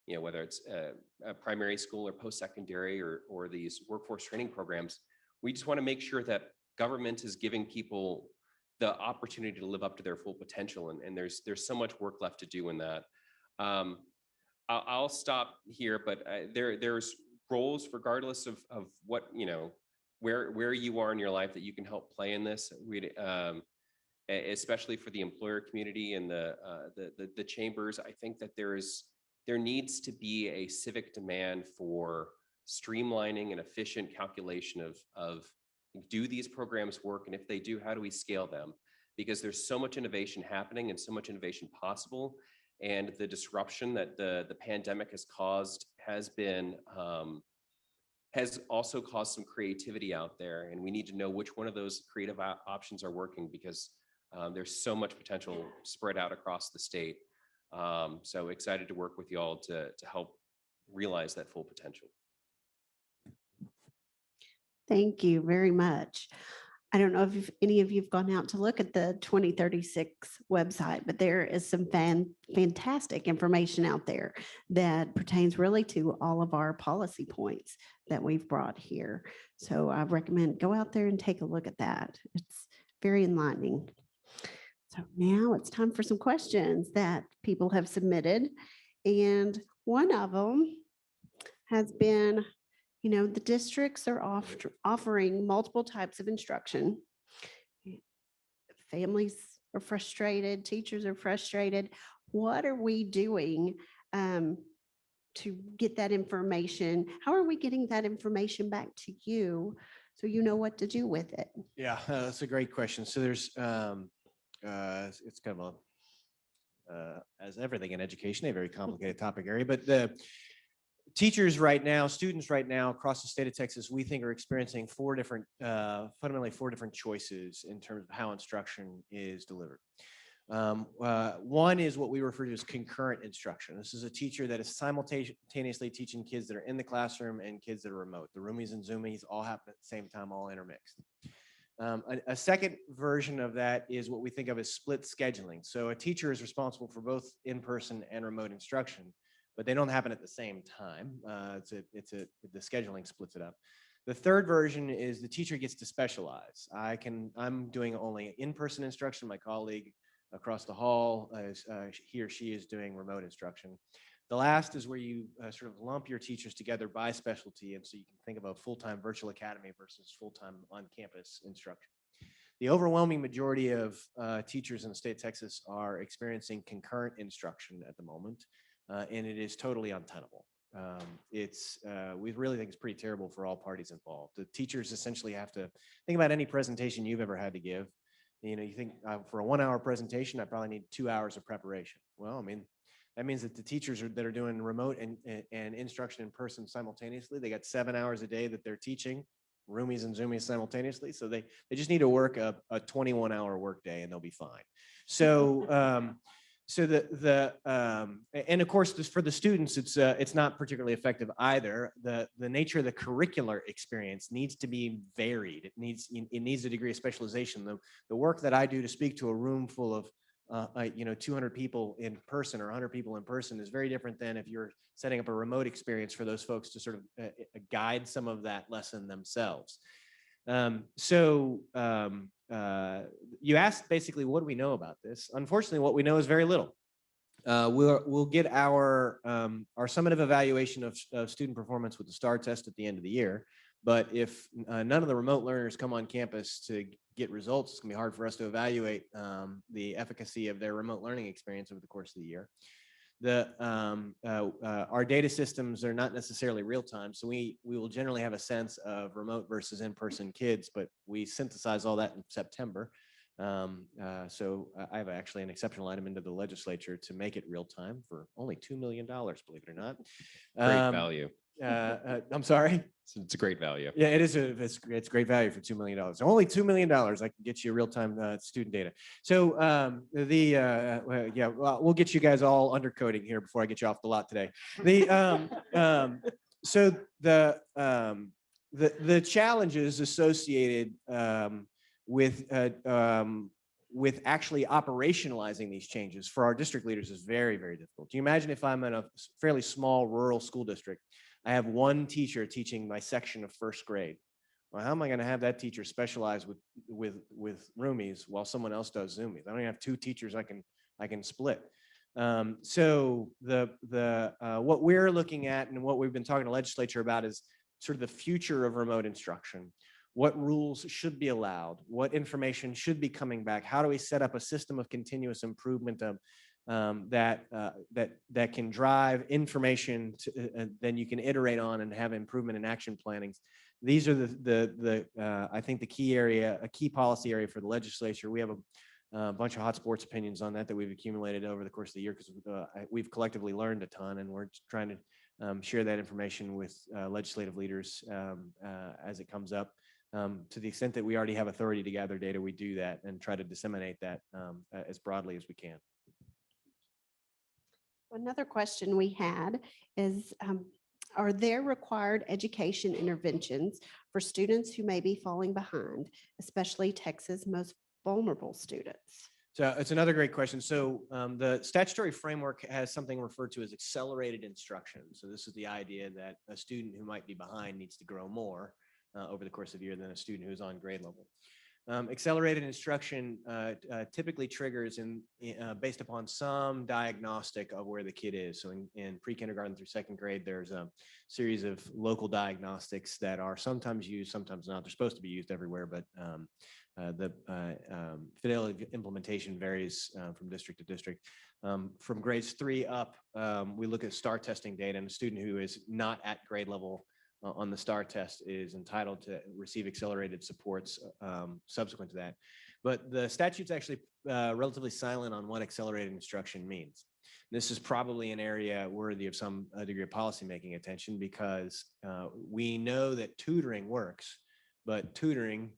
you know, whether it's a primary school or post-secondary or these workforce training programs, we just want to make sure that government is giving people the opportunity to live up to their full potential. And there's so much work left to do in that. I'll stop here, but there's roles, regardless of what, you know, where you are in your life, that you can help play in this. Especially for the employer community and the chambers. I think that there needs to be a civic demand for streamlining and efficient calculation of do these programs work, and if they do, how do we scale them? Because there's so much innovation happening and so much innovation possible, and the disruption that the pandemic has caused has also caused some creativity out there, and we need to know which one of those creative options are working, because there's so much potential spread out across the state. So excited to work with you all to help realize that full potential. Thank you very much. I don't know if any of you have gone out to look at the 2036 website, but there is some fantastic information out there that pertains really to all of our policy points that we've brought here. So I recommend go out there and take a look at that. It's very enlightening. So now it's time for some questions that people have submitted. And one of them has been, you know, the districts are offering multiple types of instruction. Families are frustrated, teachers are frustrated. What are we doing to get that information? How are we getting that information back to you so you know what to do with it? Yeah, that's a great question. So there's, it's kind of a, as everything in education, a very complicated topic area, but the teachers right now, students right now across the state of Texas, we think are experiencing fundamentally four different choices in terms of how instruction is delivered. One is what we refer to as concurrent instruction. This is a teacher that is simultaneously teaching kids that are in the classroom and kids that are remote. The roomies and zoomies all happen at the same time, all intermixed. A second version of that is what we think of as split scheduling. So a teacher is responsible for both in-person and remote instruction, but they don't happen at the same time. The scheduling splits it up. The third version is the teacher gets to specialize. I'm doing only in-person instruction. My colleague across the hall, he or she is doing remote instruction. The last is where you sort of lump your teachers together by specialty. And so you can think of a full-time virtual academy versus full-time on-campus instruction. The overwhelming majority of teachers in the state of Texas are experiencing concurrent instruction at the moment, and it is totally untenable. We really think it's pretty terrible for all parties involved. The teachers essentially have to think about any presentation you've ever had to give. You know, you think for a 1-hour presentation, I probably need 2 hours of preparation. Well, I mean, that means that the teachers that are doing remote and instruction in person simultaneously, they got 7 hours a day that they're teaching roomies and zoomies simultaneously. So they just need to work a 21-hour workday and they'll be fine. So So and of course, for the students, it's not particularly effective either. The nature of the curricular experience needs to be varied. It needs a degree of specialization. The work that I do to speak to a room full of 200 people in person or 100 people in person is very different than if you're setting up a remote experience for those folks to sort of guide some of that lesson themselves. You asked basically, what do we know about this? Unfortunately, what we know is very little. We'll get our summative evaluation of student performance with the STAR test at the end of the year. But if none of the remote learners come on campus to get results, it's gonna be hard for us to evaluate the efficacy of their remote learning experience over the course of the year. Our data systems are not necessarily real time, so we will generally have a sense of remote versus in-person kids, but we synthesize all that in September. So I have actually an exceptional item into the legislature to make it real time for only $2 million, believe it or not. Great value. I'm sorry. It's a great value. Yeah, it is. It's great value for $2 million. Only $2 million. I can get you real-time student data. So we'll get you guys all undercoding here before I get you off the lot today. So the challenges associated with actually operationalizing these changes for our district leaders is very, very difficult. Do you imagine if I'm in a fairly small rural school district? I have one teacher teaching my section of first grade. Well, how am I going to have that teacher specialize with roomies while someone else does zoomies? I don't even have two teachers I can split. So what we're looking at and what we've been talking to legislature about is sort of the future of remote instruction. What rules should be allowed? What information should be coming back? How do we set up a system of continuous improvement that can drive information then you can iterate on and have improvement in action plannings? These are I think a key policy area for the legislature. We have a bunch of hot sports opinions on that we've accumulated over the course of the year because we've collectively learned a ton, and we're trying to share that information with legislative leaders as it comes up. To the extent that we already have authority to gather data, we do that and try to disseminate that as broadly as we can. Another question we had is, are there required education interventions for students who may be falling behind, especially Texas' most vulnerable students? So it's another great question. So the statutory framework has something referred to as accelerated instruction. So this is the idea that a student who might be behind needs to grow more over the course of the year than a student who's on grade level. Accelerated instruction typically triggers based upon some diagnostic of where the kid is. So in pre-kindergarten through second grade, there's a series of local diagnostics that are sometimes used, sometimes not. They're supposed to be used everywhere, but the fidelity of implementation varies from district to district. From grades 3 up, we look at STAR testing data, and a student who is not at grade level on the STAR test is entitled to receive accelerated supports subsequent to that. But the statute's actually relatively silent on what accelerated instruction means. This is probably an area worthy of some degree of policymaking attention, because we know that tutoring works, but tutoring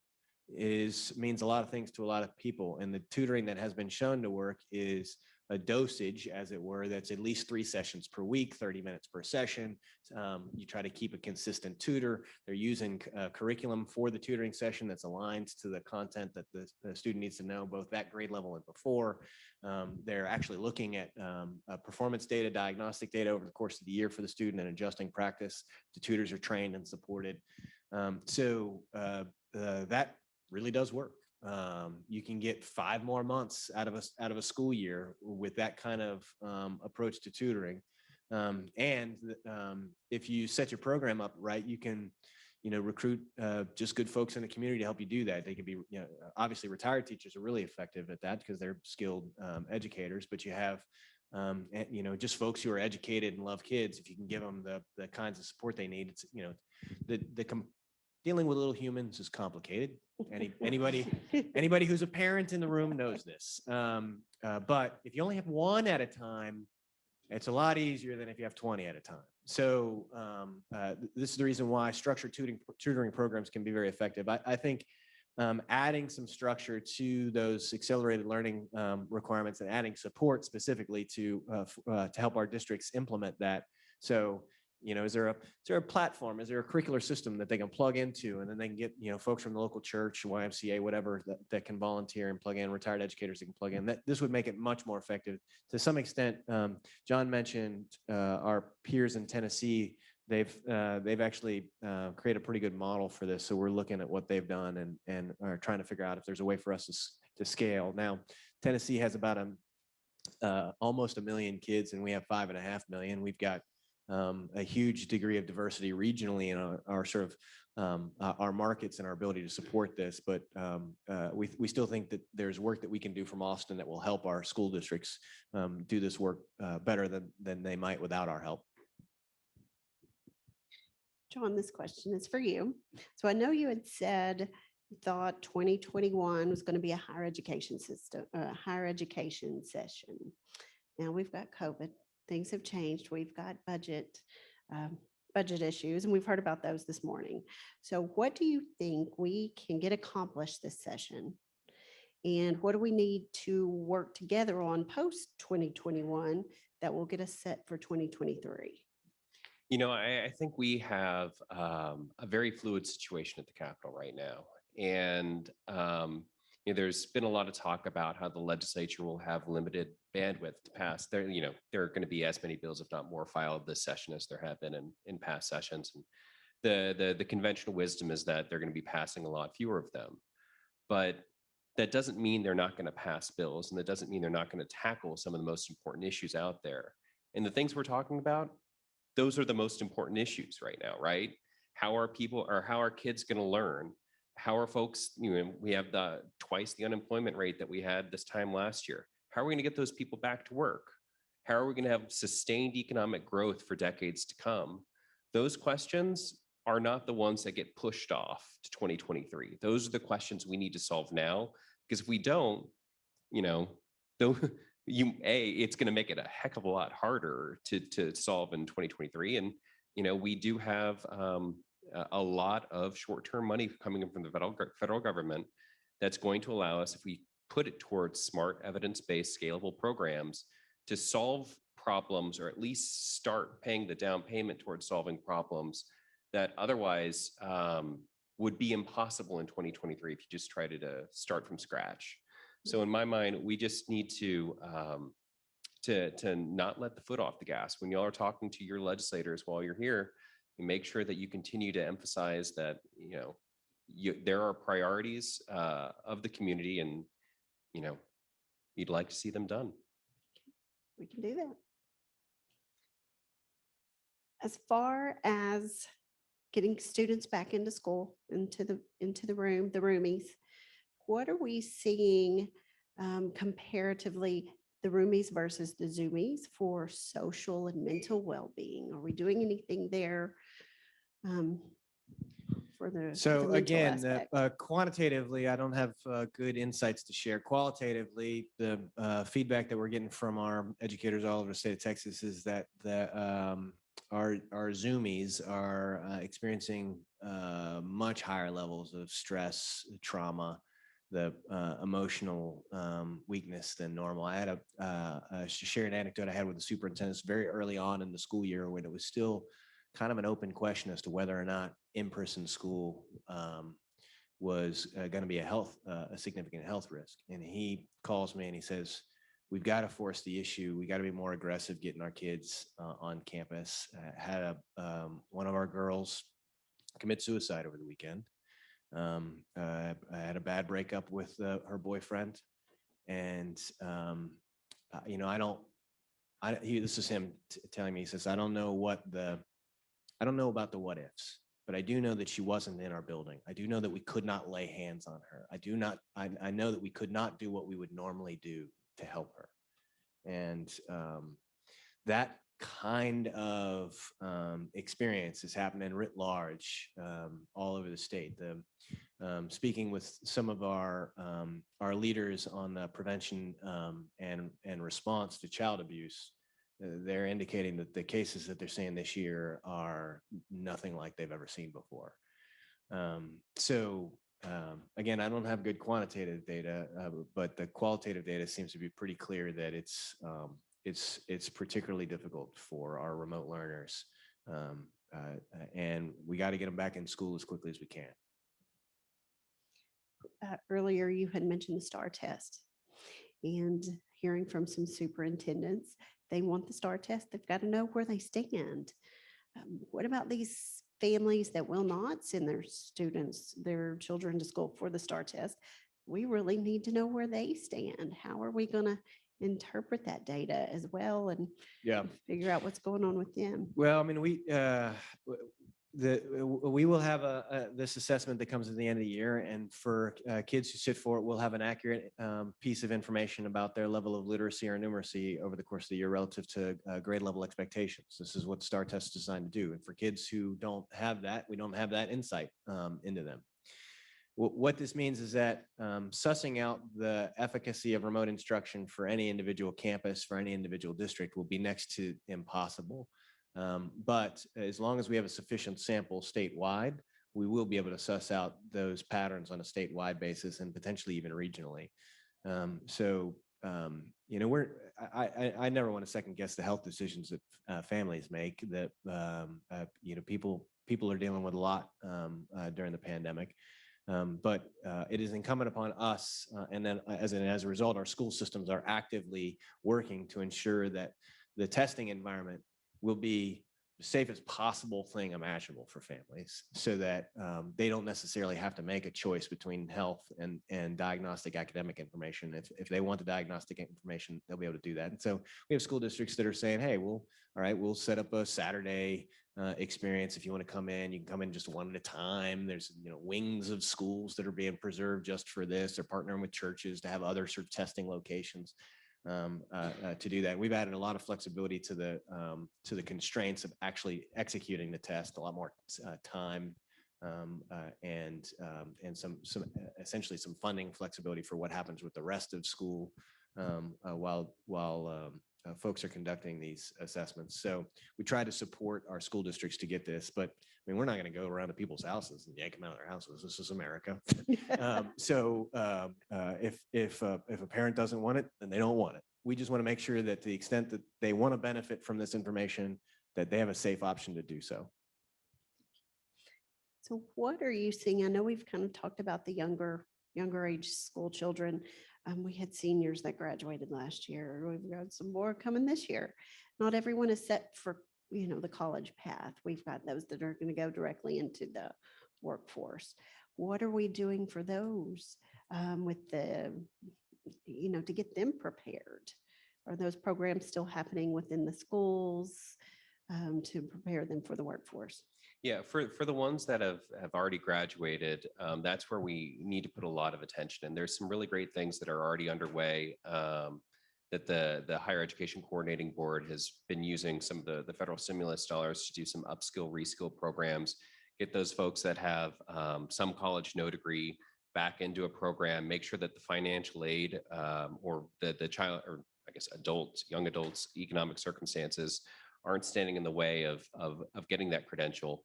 means a lot of things to a lot of people. And the tutoring that has been shown to work is a dosage, as it were, that's at least 3 sessions per week, 30 minutes per session. You try to keep a consistent tutor. They're using a curriculum for the tutoring session that's aligned to the content that the student needs to know, both that grade level and before. They're actually looking at performance data, diagnostic data over the course of the year for the student and adjusting practice. The tutors are trained and supported. So that really does work. You can get 5 more months out of a school year with that kind of approach to tutoring. If you set your program up right, you can, recruit just good folks in the community to help you do that. They can be, obviously retired teachers are really effective at that because they're skilled educators, but you have, just folks who are educated and love kids. If you can give them the kinds of support they need, it's, dealing with little humans is complicated. Anybody who's a parent in the room knows this. But if you only have 1 at a time, it's a lot easier than if you have 20 at a time. So this is the reason why structured tutoring programs can be very effective. I think adding some structure to those accelerated learning requirements and adding support specifically to help our districts implement that. So, is there a platform? Is there a curricular system that they can plug into, and then they can get, folks from the local church, YMCA, whatever, that can volunteer and plug in, retired educators that can plug in. This would make it much more effective. To some extent, John mentioned our peers in Tennessee. They've actually created a pretty good model for this. So we're looking at what they've done and are trying to figure out if there's a way for us to scale. Now, Tennessee has about almost 1 million kids, and we have 5.5 million. We've got a huge degree of diversity regionally in our sort of our markets and our ability to support this. But we still think that there's work that we can do from Austin that will help our school districts do this work better than they might without our help. John, this question is for you. So I know you had said you thought 2021 was going to be a higher education system, higher education session. Now we've got COVID. Things have changed. We've got budget issues, and we've heard about those this morning. So what do you think we can get accomplished this session? And what do we need to work together on post 2021 that will get us set for 2023? I think we have a very fluid situation at the Capitol right now. And there's been a lot of talk about how the legislature will have limited bandwidth to pass. There are going to be as many bills, if not more, filed this session as there have been in past sessions. And the conventional wisdom is that they're going to be passing a lot fewer of them. But that doesn't mean they're not going to pass bills, and that doesn't mean they're not going to tackle some of the most important issues out there. And the things we're talking about, those are the most important issues right now, right? How are kids going to learn? How are folks, we have twice the unemployment rate that we had this time last year. How are we going to get those people back to work? How are we going to have sustained economic growth for decades to come? Those questions are not the ones that get pushed off to 2023. Those are the questions we need to solve now, because if we don't, it's going to make it a heck of a lot harder to solve in 2023. And, we do have a lot of short-term money coming in from the federal government that's going to allow us, if we put it towards smart, evidence-based, scalable programs, to solve problems, or at least start paying the down payment towards solving problems that otherwise would be impossible in 2023 if you just tried to start from scratch. So in my mind, we just need to not let the foot off the gas. When y'all are talking to your legislators while you're here, you make sure that you continue to emphasize that there are priorities of the community, and you'd like to see them done. We can do that. As far as getting students back into school, into the roomies, what are we seeing comparatively, the roomies versus the Zoomies, for social and mental well-being? Are we doing anything there for the So mental again, aspect? quantitatively, I don't have good insights to share. Qualitatively, the feedback that we're getting from our educators all over the state of Texas is that our Zoomies are experiencing much higher levels of stress, trauma, the emotional weakness than normal. I had share an anecdote I had with the superintendents very early on in the school year, when it was still kind of an open question as to whether or not in-person school was going to be a significant health risk. And he calls me and he says, "We've got to force the issue. We got to be more aggressive getting our kids on campus." Had one of our girls commit suicide over the weekend. I had a bad breakup with her boyfriend, and this is him telling me. He says, I don't know about the what ifs, but I do know that she wasn't in our building. I do know that we could not lay hands on her. I know that we could not do what we would normally do to help her. And that kind of experience is happening writ large all over the state. Speaking with some of our leaders on the prevention and response to child abuse, they're indicating that the cases that they're seeing this year are nothing like they've ever seen before. So Again, I don't have good quantitative data, but the qualitative data seems to be pretty clear that it's particularly difficult for our remote learners. And we got to get them back in school as quickly as we can. Earlier, you had mentioned the STAR test, and hearing from some superintendents, they want the STAR test. They've got to know where they stand. What about these families that will not send their children to school for the STAR test? We really need to know where they stand. How are we going to interpret that data as well and figure out what's going on with them? Well, I mean, we will have this assessment that comes at the end of the year, and for kids who sit for it, we'll have an accurate piece of information about their level of literacy or numeracy over the course of the year relative to grade level expectations. This is what STAR test is designed to do. And for kids who don't have that, we don't have that insight into them. What this means is that sussing out the efficacy of remote instruction for any individual campus, for any individual district, will be next to impossible. But as long as we have a sufficient sample statewide, we will be able to suss out those patterns on a statewide basis and potentially even regionally. You know, I never want to second guess the health decisions that families make. That you know, people are dealing with a lot during the pandemic. But it is incumbent upon us, and then as a result, our school systems are actively working to ensure that the testing environment will be the safest possible thing imaginable for families, so that they don't necessarily have to make a choice between health and diagnostic academic information. If they want the diagnostic information, they'll be able to do that. And so we have school districts that are saying, hey, we'll set up a Saturday experience. If you want to come in, you can come in just one at a time. There's, you know, wings of schools that are being preserved just for this. They're partnering with churches to have other sort of testing locations to do that. We've added a lot of flexibility to the constraints of actually executing the test, a lot more time and some essentially some funding flexibility for what happens with the rest of school while folks are conducting these assessments. So we try to support our school districts to get this, but I mean, we're not going to go around to people's houses and yank them out of their houses. This is America. If a parent doesn't want it, then they don't want it. We just want to make sure that to the extent that they want to benefit from this information, that they have a safe option to do so. So what are you seeing? I know we've kind of talked about the younger age school children. We had seniors that graduated last year. We've got some more coming this year. Not everyone is set for, you know, the college path. We've got those that are going to go directly into the workforce. What are we doing for those with the, you know, to get them prepared? Are those programs still happening within the schools to prepare them for the workforce? Yeah, for the ones that have already graduated, that's where we need to put a lot of attention. And there's some really great things that are already underway that the Higher Education Coordinating Board has been using some of the federal stimulus dollars to do some upskill, reskill programs, get those folks that have some college, no degree back into a program, make sure that the financial aid or the child, or I guess adults, young adults, economic circumstances aren't standing in the way of getting that credential.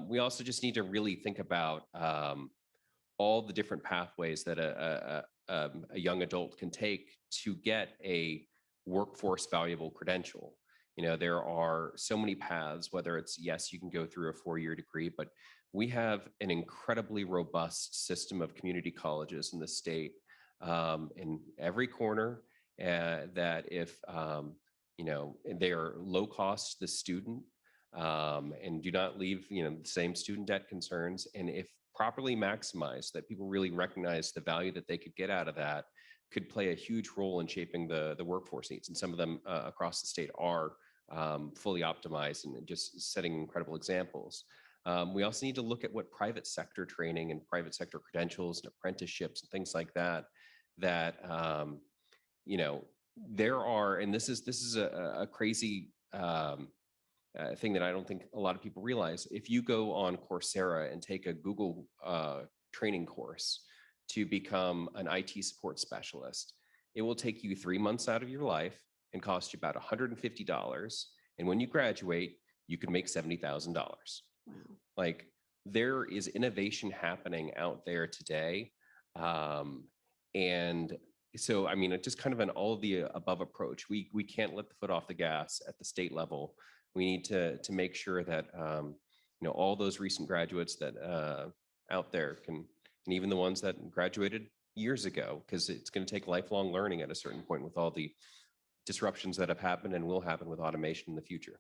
We also just need to really think about all the different pathways that a young adult can take to get a workforce valuable credential. You know, there are so many paths, whether it's, yes, you can go through a 4-year degree, but we have an incredibly robust system of community colleges in the state in every corner that if, you know, they are low cost to the student and do not leave, you know, the same student debt concerns. And if properly maximized, that people really recognize the value that they could get out of that, could play a huge role in shaping the workforce needs. And some of them across the state are fully optimized and just setting incredible examples. We also need to look at what private sector training and private sector credentials and apprenticeships and things like that, you know, there are, and this is a crazy thing that I don't think a lot of people realize. If you go on Coursera and take a Google training course to become an IT support specialist, it will take you 3 months out of your life and cost you about $150. And when you graduate, you can make $70,000. Wow. Like, there is innovation happening out there today. And so, I mean, it's just kind of an all of the above approach. We can't let the foot off the gas at the state level. We need to make sure that, you know, all those recent graduates that out there can, and even the ones that graduated years ago, because it's going to take lifelong learning at a certain point with all the disruptions that have happened and will happen with automation in the future.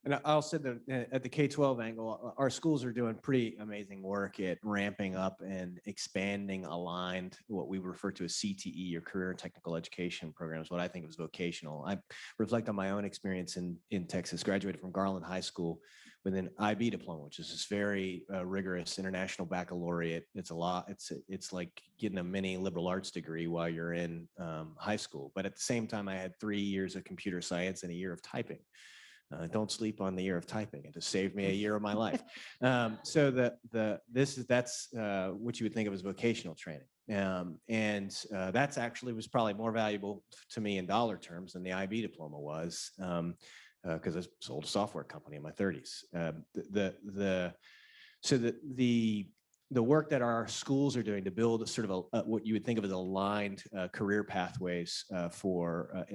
And I'll say that at the K-12 angle, our schools are doing pretty amazing work at ramping up and expanding aligned, what we refer to as CTE or career and technical education programs, what I think is vocational. I reflect on my own experience in Texas, graduated from Garland High School with an IB diploma, which is this very rigorous international baccalaureate. It's a lot. It's like getting a mini liberal arts degree while you're in high school. But at the same time, I had 3 years of computer science and a year of typing. Don't sleep on the year of typing. It just saved me a year of my life. So that's what you would think of as vocational training. That's actually was probably more valuable to me in dollar terms than the IB diploma was, because I sold a software company in my 30s. The work that our schools are doing to build sort of what you would think of as aligned career pathways for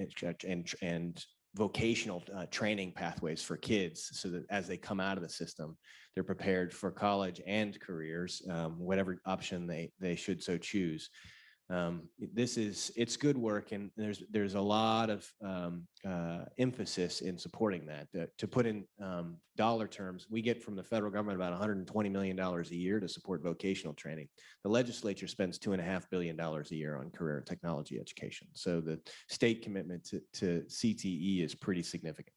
and vocational training pathways for kids, so that as they come out of the system, they're prepared for college and careers, whatever option they should so choose. It's good work, and there's a lot of emphasis in supporting that. To put in dollar terms, we get from the federal government about $120 million a year to support vocational training. The legislature spends $2.5 billion a year on career and technology education. So the state commitment to CTE is pretty significant.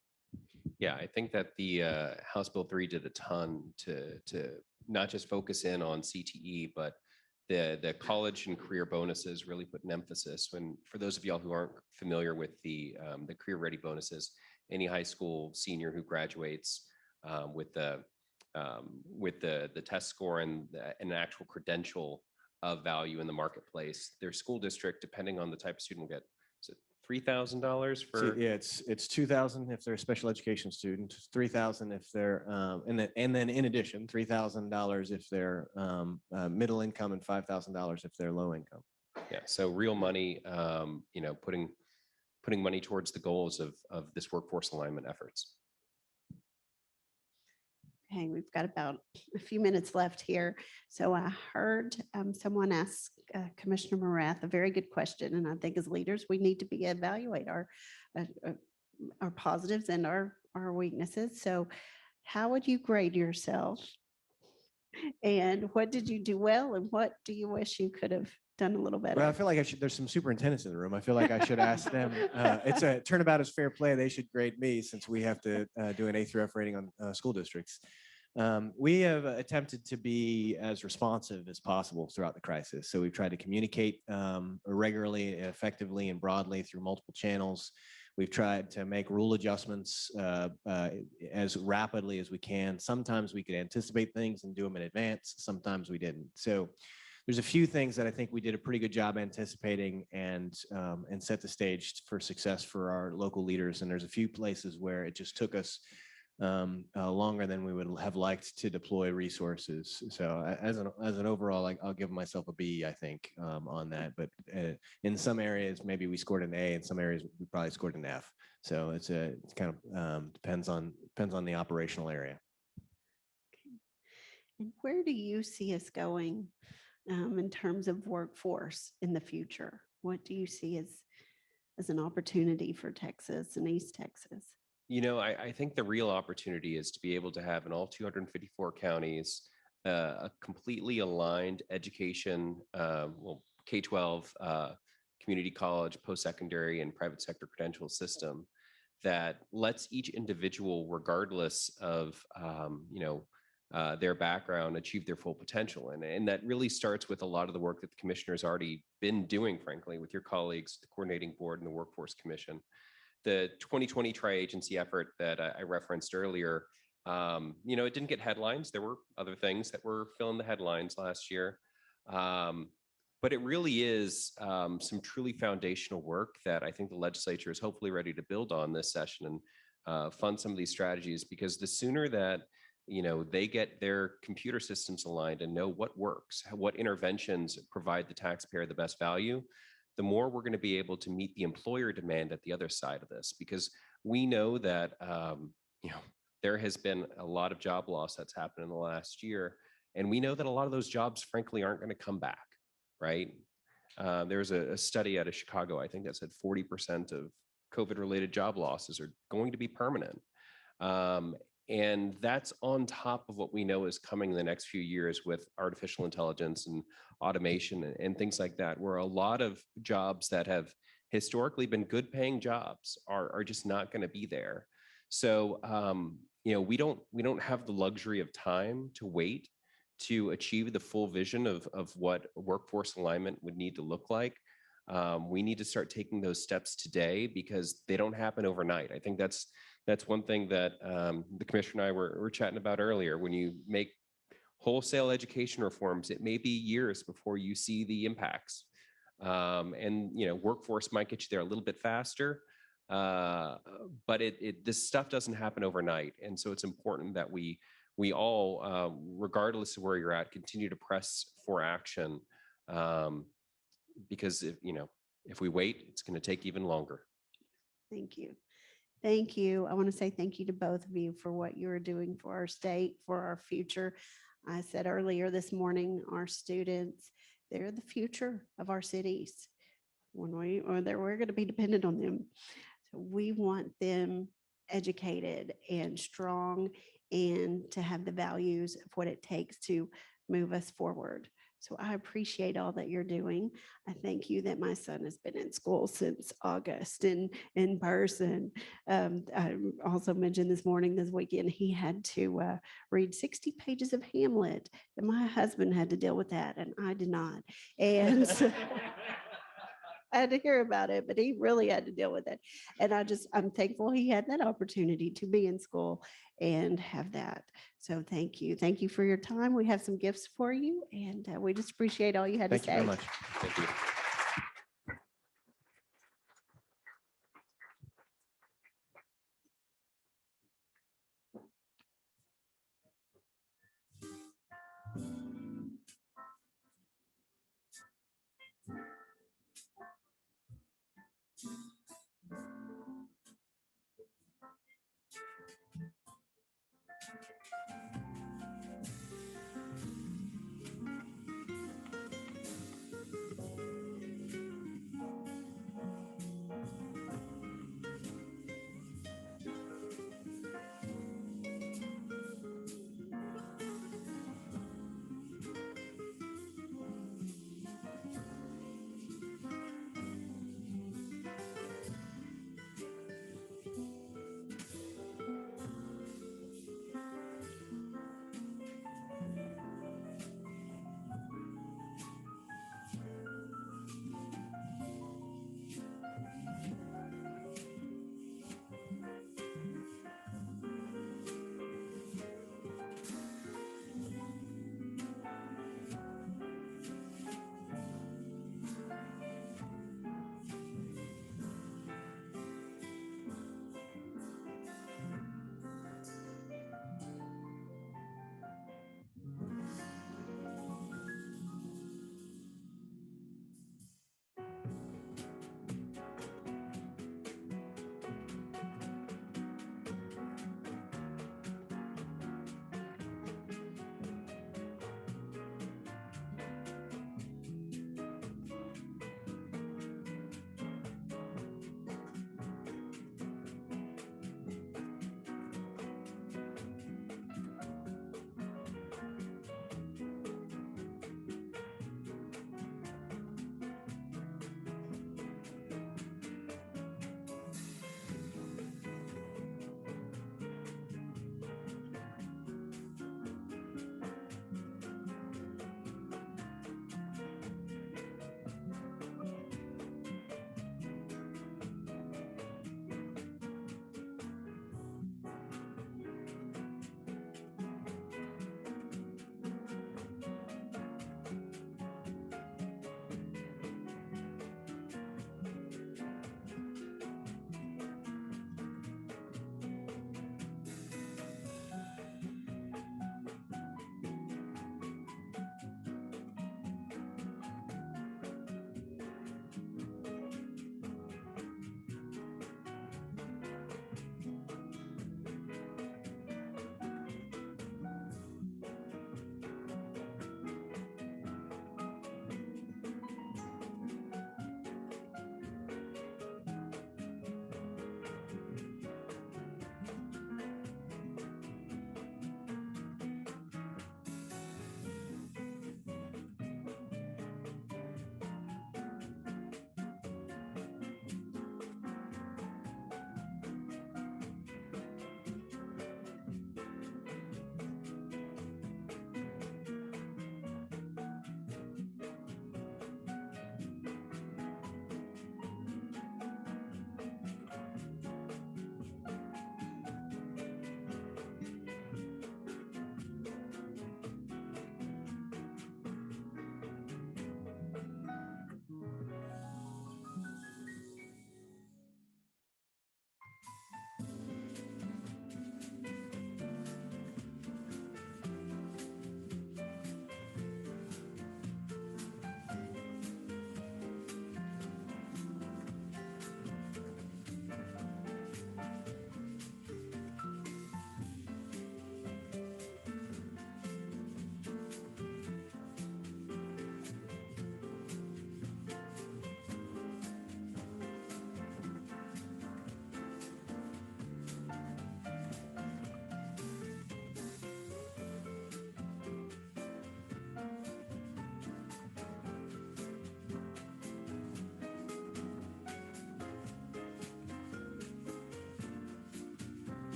Yeah, I think that the House Bill 3 did a ton to not just focus in on CTE, but the college and career bonuses really put an emphasis. When, for those of y'all who aren't familiar with the career ready bonuses, any high school senior who graduates with the test score and an actual credential of value in the marketplace, their school district, depending on the type of student, will get $3,000 for. So, yeah, it's $2,000 if they're a special education student, $3,000 if they're and then in addition $3,000 if they're middle income, and $5,000 if they're low income. Yeah, so real money, you know, putting money towards the goals of this workforce alignment efforts. Okay, we've got about a few minutes left here. So I heard someone ask Commissioner Morath a very good question, and I think as leaders, we need to evaluate our positives and our weaknesses. So how would you grade yourself? And what did you do well, and what do you wish you could have done a little better? Well, I feel like there's some superintendents in the room. I feel like I should ask them. It's a turnabout is fair play. They should grade me, since we have to do an A through F rating on school districts. We have attempted to be as responsive as possible throughout the crisis. So we've tried to communicate regularly, effectively, and broadly through multiple channels. We've tried to make rule adjustments as rapidly as we can. Sometimes we could anticipate things and do them in advance. Sometimes we didn't. So there's a few things that I think we did a pretty good job anticipating and set the stage for success for our local leaders. And there's a few places where it just took us longer than we would have liked to deploy resources. So as an overall, I'll give myself a B, I think, on that. But in some areas, maybe we scored an A. In some areas, we probably scored an F. So it's kind of depends on the operational area. And where do you see us going in terms of workforce in the future? What do you see as an opportunity for Texas and East Texas? You know, I think the real opportunity is to be able to have in all 254 counties a completely aligned education, K-12, community college, post-secondary, and private sector credential system that lets each individual, regardless of their background, achieve their full potential. And that really starts with a lot of the work that the commissioner's already been doing, frankly, with your colleagues, the coordinating board and the workforce commission. The 2020 tri-agency effort that I referenced earlier, it didn't get headlines. There were other things that were filling the headlines last year. But it really is some truly foundational work that I think the legislature is hopefully ready to build on this session and fund some of these strategies, because the sooner that they get their computer systems aligned and know what works, what interventions provide the taxpayer the best value, the more we're going to be able to meet the employer demand at the other side of this. Because we know that, there has been a lot of job loss that's happened in the last year. And we know that a lot of those jobs, frankly, aren't going to come back, right? There's a study out of Chicago, I think, that said 40% of COVID-related job losses are going to be permanent. And that's on top of what we know is coming in the next few years with artificial intelligence and automation and things like that, where a lot of jobs that have historically been good paying jobs are just not going to be there. So, we don't have the luxury of time to wait to achieve the full vision of what workforce alignment would need to look like. We need to start taking those steps today because they don't happen overnight. I think that's one thing that the commissioner and I were chatting about earlier. When you make wholesale education reforms, it may be years before you see the impacts. And workforce might get you there a little bit faster, but this stuff doesn't happen overnight. And so it's important that we all, regardless of where you're at, continue to press for action, because if we wait, it's going to take even longer. Thank you. Thank you. I want to say thank you to both of you for what you are doing for our state, for our future. I said earlier this morning, our students, they're the future of our cities. We're going to be dependent on them. So we want them educated and strong and to have the values of what it takes to move us forward. So I appreciate all that you're doing. I thank you that my son has been in school since August and in person. I also mentioned this weekend, he had to read 60 pages of Hamlet, and my husband had to deal with that, and I did not. And so, I had to hear about it, but he really had to deal with it. And I'm thankful he had that opportunity to be in school and have that. So thank you. Thank you for your time. We have some gifts for you, and we just appreciate all you had to say. Thank you very much. Thank you.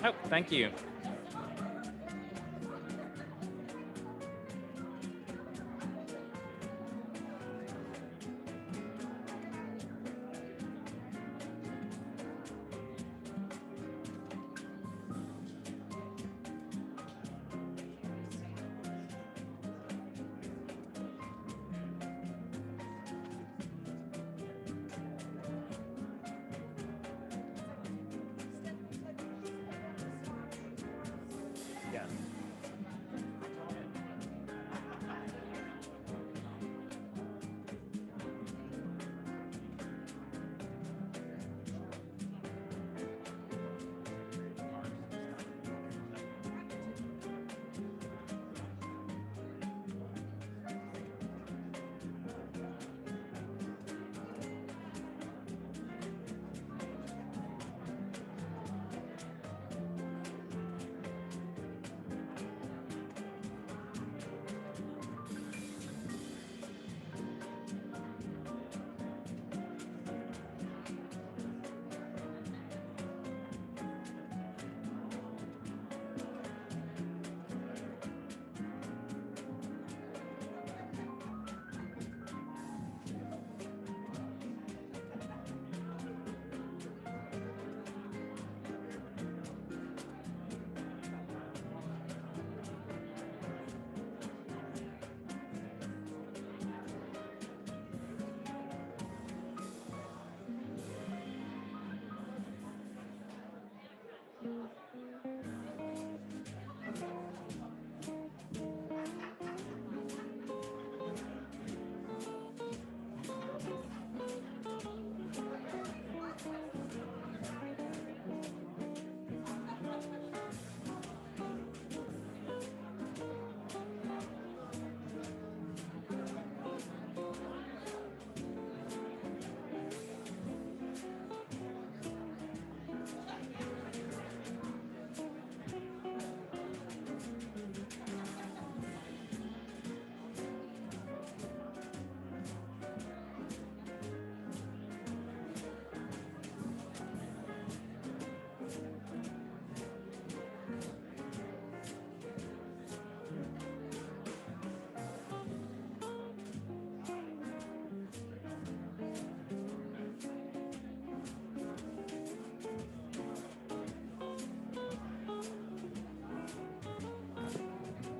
Oh, thank you. Yeah.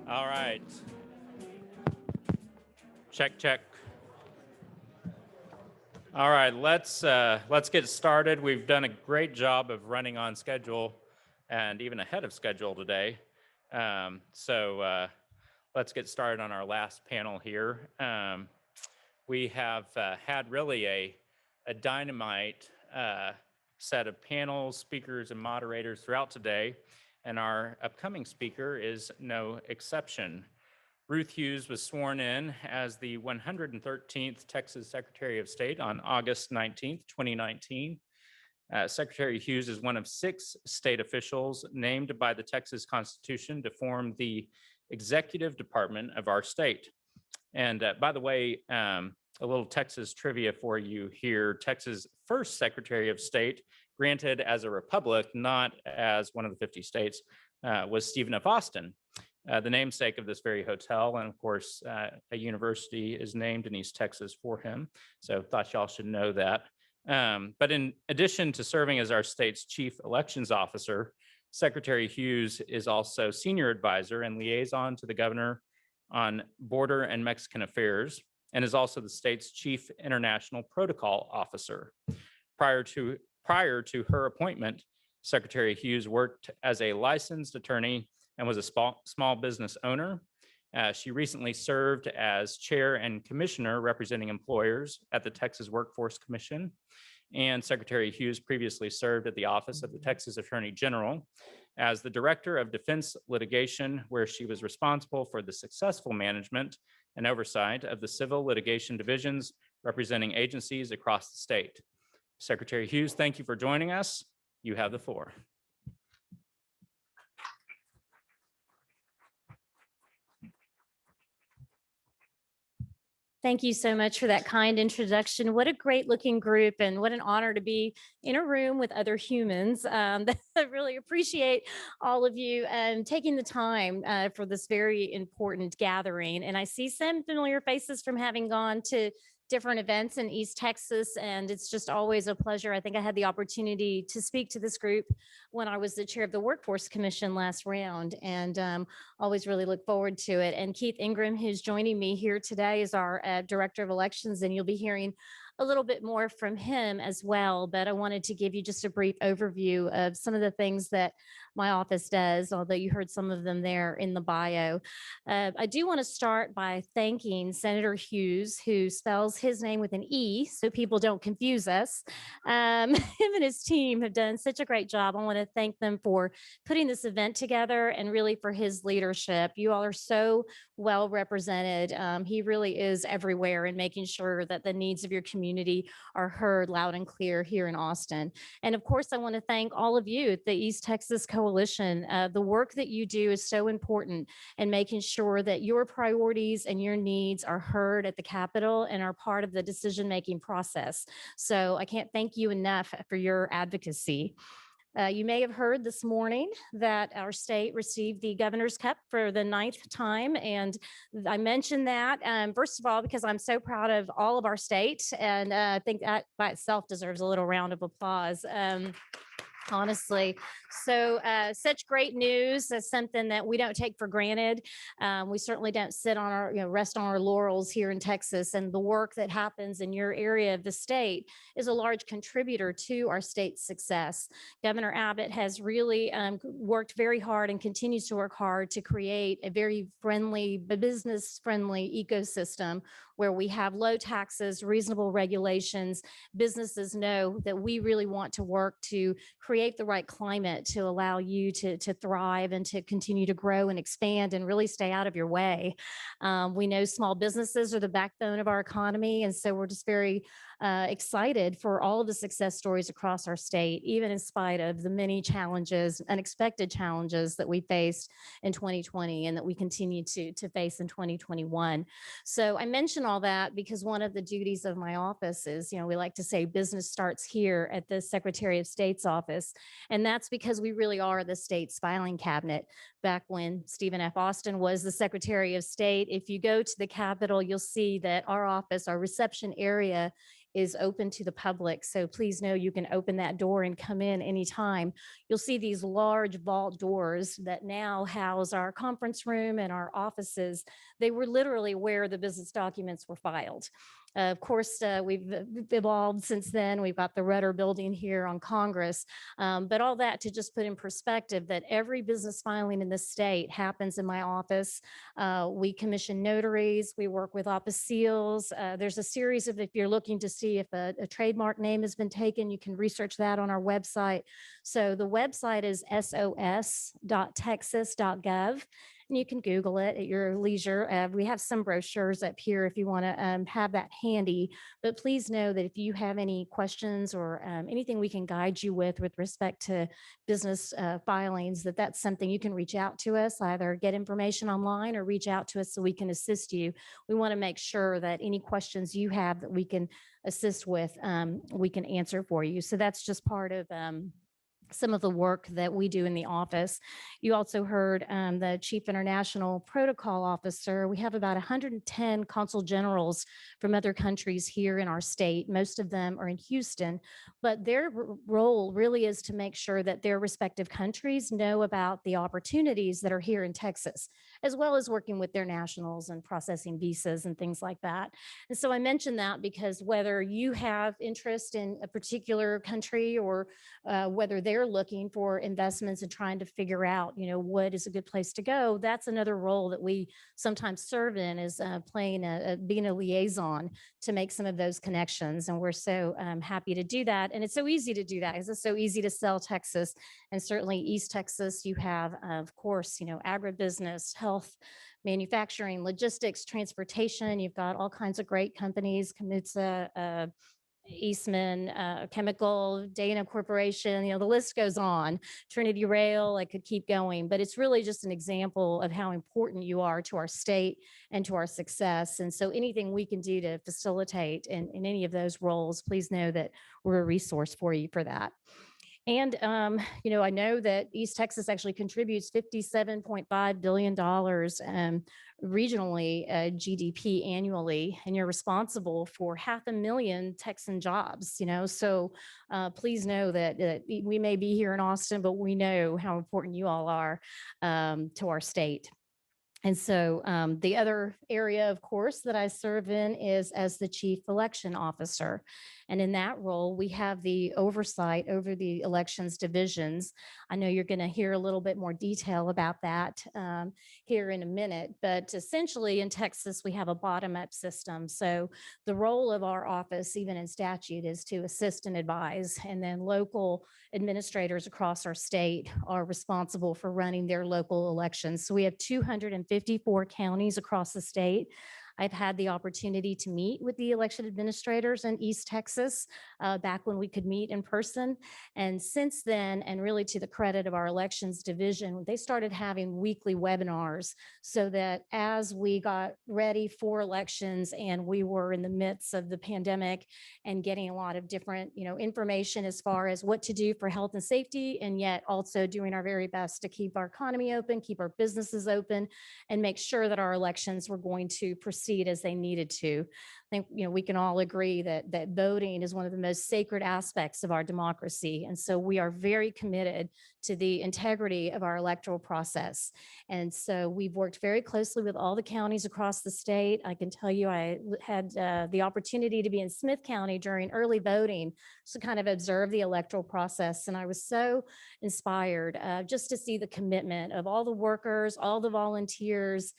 All right. Check, check. All right, let's get started. We've done a great job of running on schedule and even ahead of schedule today. So let's get started on our last panel here. We have had really a dynamite set of panels, speakers, and moderators throughout today, and our upcoming speaker is no exception. Ruth Hughes was sworn in as the 113th Texas Secretary of State on August 19th, 2019. Secretary Hughes is one of 6 state officials named by the Texas Constitution to form the executive department of our state. And by the way, a little Texas trivia for you here. Texas' first Secretary of State, granted as a republic, not as one of the 50 states, was Stephen F. Austin, the namesake of this very hotel. And of course, a university is named in East Texas for him. So thought y'all should know that. But in addition to serving as our state's chief elections officer, Secretary Hughes is also senior advisor and liaison to the governor on border and Mexican affairs, and is also the state's chief international protocol officer. Prior to her appointment, Secretary Hughes worked as a licensed attorney and was a small business owner. She recently served as chair and commissioner representing employers at the Texas Workforce Commission. And Secretary Hughes previously served at the Office of the Texas Attorney General as the Director of Defense Litigation, where she was responsible for the successful management and oversight of the civil litigation divisions representing agencies across the state. Secretary Hughes, thank you for joining us. You have the floor. Thank you so much for that kind introduction. What a great looking group, and what an honor to be in a room with other humans. I really appreciate all of you taking the time for this very important gathering. And I see some familiar faces from having gone to different events in East Texas, and it's just always a pleasure. I think I had the opportunity to speak to this group when I was the chair of the Workforce Commission last round, and always really look forward to it. And Keith Ingram, who's joining me here today, is our Director of Elections, and you'll be hearing a little bit more from him as well. But I wanted to give you just a brief overview of some of the things that my office does, although you heard some of them there in the bio. I do want to start by thanking Senator Hughes, who spells his name with an E, so people don't confuse us. Him and his team have done such a great job. I want to thank them for putting this event together and really for his leadership. You all are so well represented. He really is everywhere in making sure that the needs of your community are heard loud and clear here in Austin. And of course, I want to thank all of you at the East Texas Coalition. The work that you do is so important in making sure that your priorities and your needs are heard at the Capitol and are part of the decision-making process. So I can't thank you enough for your advocacy. You may have heard this morning that our state received the Governor's Cup for the 9th time. And I mentioned that, first of all, because I'm so proud of all of our state. And I think that by itself deserves a little round of applause. Honestly. So such great news. That's something that we don't take for granted. We certainly don't sit on our, rest on our laurels here in Texas. And the work that happens in your area of the state is a large contributor to our state's success. Governor Abbott has really worked very hard and continues to work hard to create a very friendly, business-friendly ecosystem where we have low taxes, reasonable regulations. Businesses know that we really want to work to create the right climate to allow you to thrive and to continue to grow and expand and really stay out of your way. We know small businesses are the backbone of our economy, and so we're just very excited for all of the success stories across our state, even in spite of the many challenges, unexpected challenges that we faced in 2020 and that we continue to face in 2021. So I mention all that because one of the duties of my office is, we like to say business starts here at the Secretary of State's office. And that's because we really are the state's filing cabinet. Back when Stephen F. Austin was the Secretary of State, if you go to the Capitol, you'll see that our office, our reception area, is open to the public. So please know you can open that door and come in anytime. You'll see these large vault doors that now house our conference room and our offices. They were literally where the business documents were filed. Of course, we've evolved since then. We've got the Rudder building here on Congress, but all that to just put in perspective that every business filing in the state happens in my office. We commission notaries. We work with apostils. There's a series of, if you're looking to see if a trademark name has been taken, you can research that on our website. So the website is sos.texas.gov. And you can Google it at your leisure. We have some brochures up here if you want to have that handy. But please know that if you have any questions or anything we can guide you with respect to business filings, that's something you can reach out to us, either get information online or reach out to us so we can assist you. We want to make sure that any questions you have that we can assist with, we can answer for you. So that's just part of some of the work that we do in the office. You also heard the Chief International Protocol Officer. We have about 110 consul generals from other countries here in our state. Most of them are in Houston, but their role really is to make sure that their respective countries know about the opportunities that are here in Texas, as well as working with their nationals and processing visas and things like that. And so I mention that because whether you have interest in a particular country or whether they're looking for investments and trying to figure out, what is a good place to go, that's another role that we sometimes serve in, is being a liaison to make some of those connections. And we're so happy to do that. And it's so easy to do that because it's so easy to sell Texas. And certainly East Texas, you have, of course, agribusiness, health, manufacturing, logistics, transportation. You've got all kinds of great companies, Kamutsa, Eastman Chemical, Dana Corporation, the list goes on, Trinity Rail, I could keep going, but it's really just an example of how important you are to our state and to our success. And so anything we can do to facilitate in any of those roles, please know that we're a resource for you for that. And, I know that East Texas actually contributes $57.5 billion regionally GDP annually, and you're responsible for 500,000 Texan jobs, so please know that we may be here in Austin, but we know how important you all are to our state. And so the other area, of course, that I serve in is as the Chief Election Officer. And in that role, we have the oversight over the elections divisions. I know you're going to hear a little bit more detail about that here in a minute, but essentially in Texas, we have a bottom-up system. So the role of our office, even in statute, is to assist and advise, and then local administrators across our state are responsible for running their local elections. So we have 254 counties across the state. I've had the opportunity to meet with the election administrators in East Texas back when we could meet in person. And since then, and really to the credit of our elections division, they started having weekly webinars so that as we got ready for elections and we were in the midst of the pandemic and getting a lot of different, information as far as what to do for health and safety, and yet also doing our very best to keep our economy open, keep our businesses open, and make sure that our elections were going to proceed as they needed to. I think, we can all agree that voting is one of the most sacred aspects of our democracy. And so we are very committed to the integrity of our electoral process. And so we've worked very closely with all the counties across the state. I can tell you, I had the opportunity to be in Smith County during early voting to kind of observe the electoral process. And I was so inspired just to see the commitment of all the workers, all the volunteers,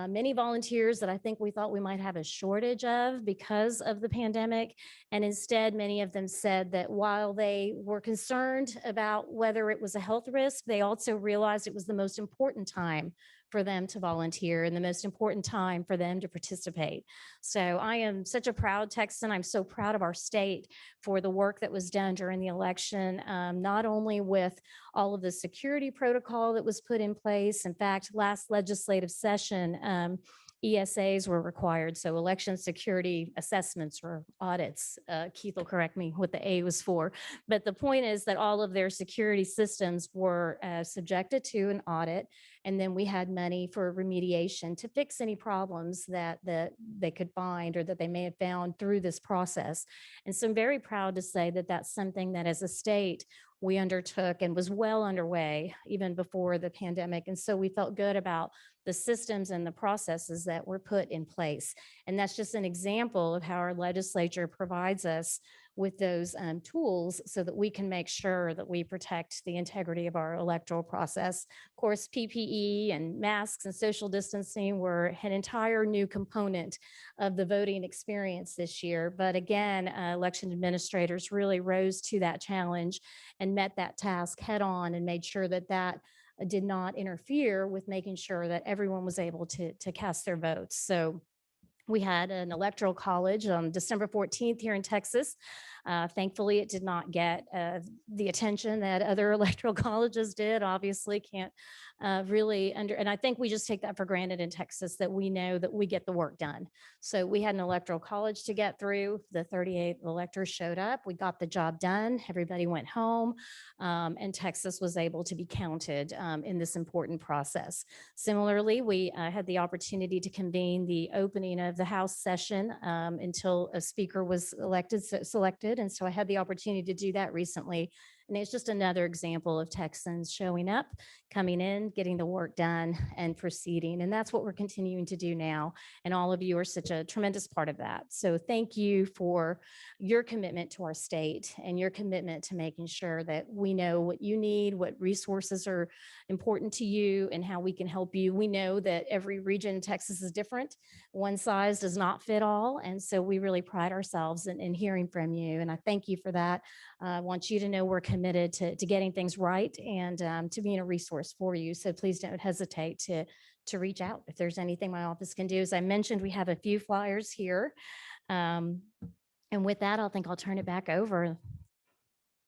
many volunteers that I think we thought we might have a shortage of because of the pandemic. And instead, many of them said that while they were concerned about whether it was a health risk, they also realized it was the most important time for them to volunteer and the most important time for them to participate. So I am such a proud Texan. I'm so proud of our state for the work that was done during the election, not only with all of the security protocol that was put in place. In fact, last legislative session, ESAs were required, so election security assessments or audits. Keith will correct me what the A was for, but the point is that all of their security systems were subjected to an audit, and then we had money for remediation to fix any problems that they could find or that they may have found through this process. And so I'm very proud to say that that's something that as a state we undertook and was well underway even before the pandemic. And so we felt good about the systems and the processes that were put in place. And that's just an example of how our legislature provides us with those tools so that we can make sure that we protect the integrity of our electoral process. Of course, PPE and masks and social distancing were an entire new component of the voting experience this year. But again, election administrators really rose to that challenge and met that task head on and made sure that that did not interfere with making sure that everyone was able to cast their votes. So we had an electoral college on December 14th here in Texas. Thankfully, it did not get the attention that other electoral colleges did. Obviously, can't really and I think we just take that for granted in Texas, that we know that we get the work done. So we had an electoral college to get through. The 38 electors showed up. We got the job done. Everybody went home, and Texas was able to be counted in this important process. Similarly, we had the opportunity to convene the opening of the House session until a speaker was selected. And so I had the opportunity to do that recently. And it's just another example of Texans showing up, coming in, getting the work done, and proceeding. And that's what we're continuing to do now. And all of you are such a tremendous part of that. So thank you for your commitment to our state and your commitment to making sure that we know what you need, what resources are important to you, and how we can help you. We know that every region in Texas is different. One size does not fit all. And so we really pride ourselves in hearing from you. And I thank you for that. I want you to know we're committed to getting things right and to being a resource for you. So please don't hesitate to reach out if there's anything my office can do. As I mentioned, we have a few flyers here. And with that, I'll turn it back over.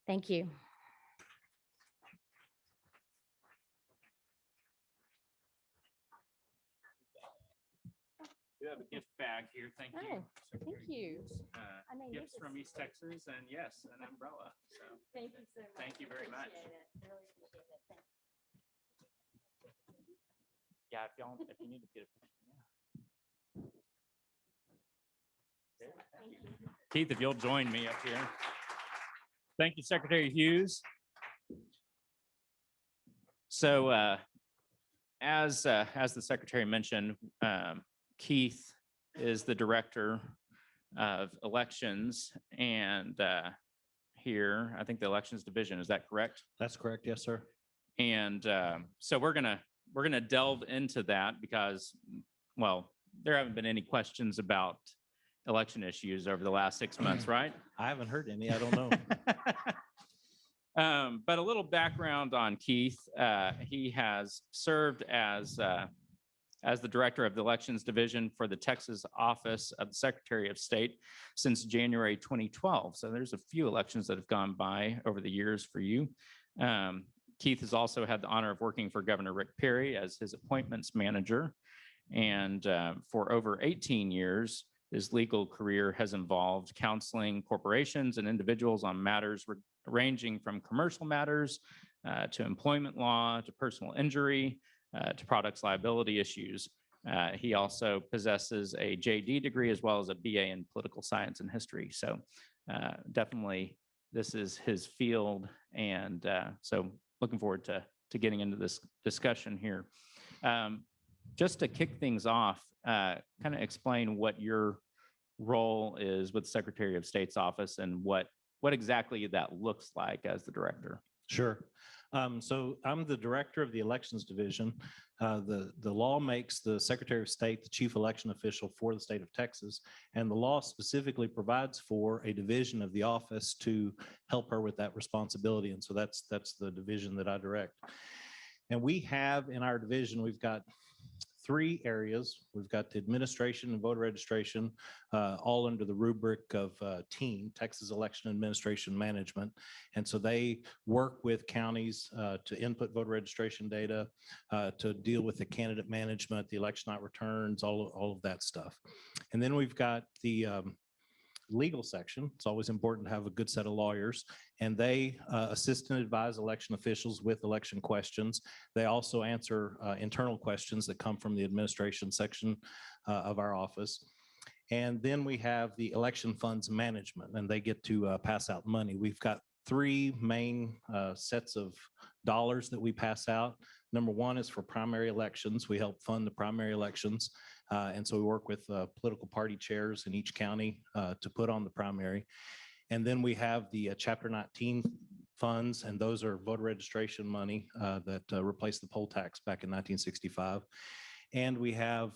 Thank you. You have a gift bag here. Thank you. Oh, thank you. I may need Gifts this from East Texas, and yes, an umbrella. So Thank you so much. thank you very much. Appreciate it. Really appreciate it. Thank you. Yeah, if you need to get a picture. Yeah. Keith, if you'll join me up here. Thank you, Secretary Hughes. So as the Secretary mentioned, Keith is the Director of Elections, and here, I think the Elections Division, is that correct? That's correct, yes, sir. And so we're gonna delve into that because, well, there haven't been any questions about election issues over the last 6 months, right? I haven't heard any, I don't know. But a little background on Keith. He has served as the Director of the Elections Division for the Texas Office of the Secretary of State since January 2012. So there's a few elections that have gone by over the years for you. Keith has also had the honor of working for Governor Rick Perry as his appointments manager. And for over 18 years, his legal career has involved counseling corporations and individuals on matters ranging from commercial matters to employment law, to personal injury, to products liability issues. He also possesses a JD degree as well as a BA in political science and history. So definitely this is his field. And so looking forward to getting into this discussion here. Just to kick things off, kind of explain what your role is with Secretary of State's office and what exactly that looks like as the director. Sure. So I'm the Director of the Elections Division. The law makes the Secretary of State the chief election official for the state of Texas, and the law specifically provides for a division of the office to help her with that responsibility. And so that's the division that I direct. And we have in our division, we've got 3 areas. We've got the administration and voter registration, all under the rubric of TEAM, Texas Election Administration Management. And so they work with counties to input voter registration data, to deal with the candidate management, the election night returns, all of that stuff. And then we've got the legal section. It's always important to have a good set of lawyers, and they assist and advise election officials with election questions. They also answer internal questions that come from the administration section of our office. And then we have the election funds management, and they get to pass out money. We've got 3 main sets of dollars that we pass out. Number 1 is for primary elections. We help fund the primary elections. And so we work with political party chairs in each county to put on the primary. And then we have the Chapter 19 funds, and those are voter registration money that replaced the poll tax back in 1965. And we have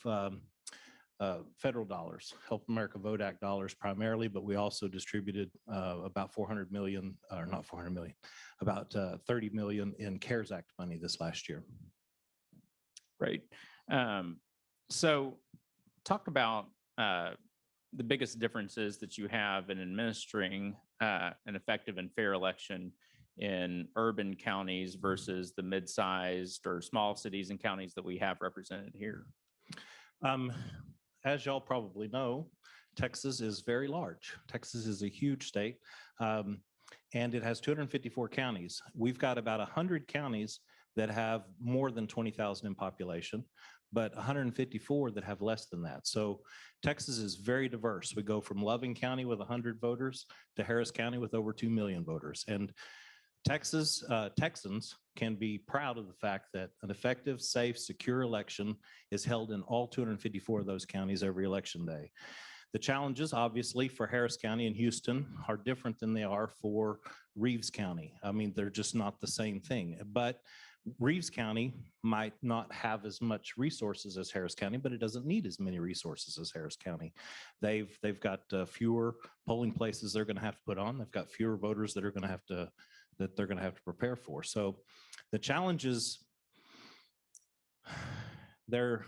federal dollars, Help America Vote Act dollars primarily, but we also distributed about 400 million, or not 400 million, about 30 million in CARES Act money this last year. Great. So talk about the biggest differences that you have in administering an effective and fair election in urban counties versus the mid-sized or small cities and counties that we have represented here. As y'all probably know, Texas is very large. Texas is a huge state, and it has 254 counties. We've got about 100 counties that have more than 20,000 in population, but 154 that have less than that. So Texas is very diverse. We go from Loving County with 100 voters to Harris County with over 2 million voters. And Texans can be proud of the fact that an effective, safe, secure election is held in all 254 of those counties every election day. The challenges, obviously, for Harris County and Houston are different than they are for Reeves County. I mean, they're just not the same thing. But Reeves County might not have as much resources as Harris County, but it doesn't need as many resources as Harris County. They've got fewer polling places they're going to have to put on. They've got fewer voters that they're going to have to prepare for. So the challenges, they're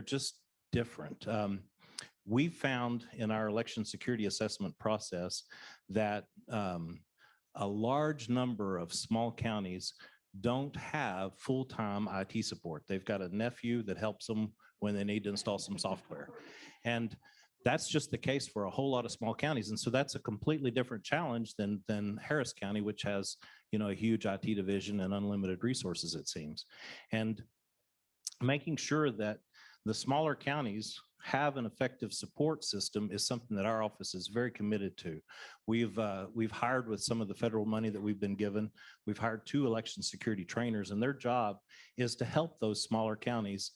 just different. we found in our election security assessment process that a large number of small counties don't have full-time IT support. They've got a nephew that helps them when they need to install some software. And that's just the case for a whole lot of small counties. And so that's a completely different challenge than Harris County, which has, a huge IT division and unlimited resources, it seems. And making sure that the smaller counties have an effective support system is something that our office is very committed to. We've hired with some of the federal money that we've been given. We've hired 2 election security trainers, and their job is to help those smaller counties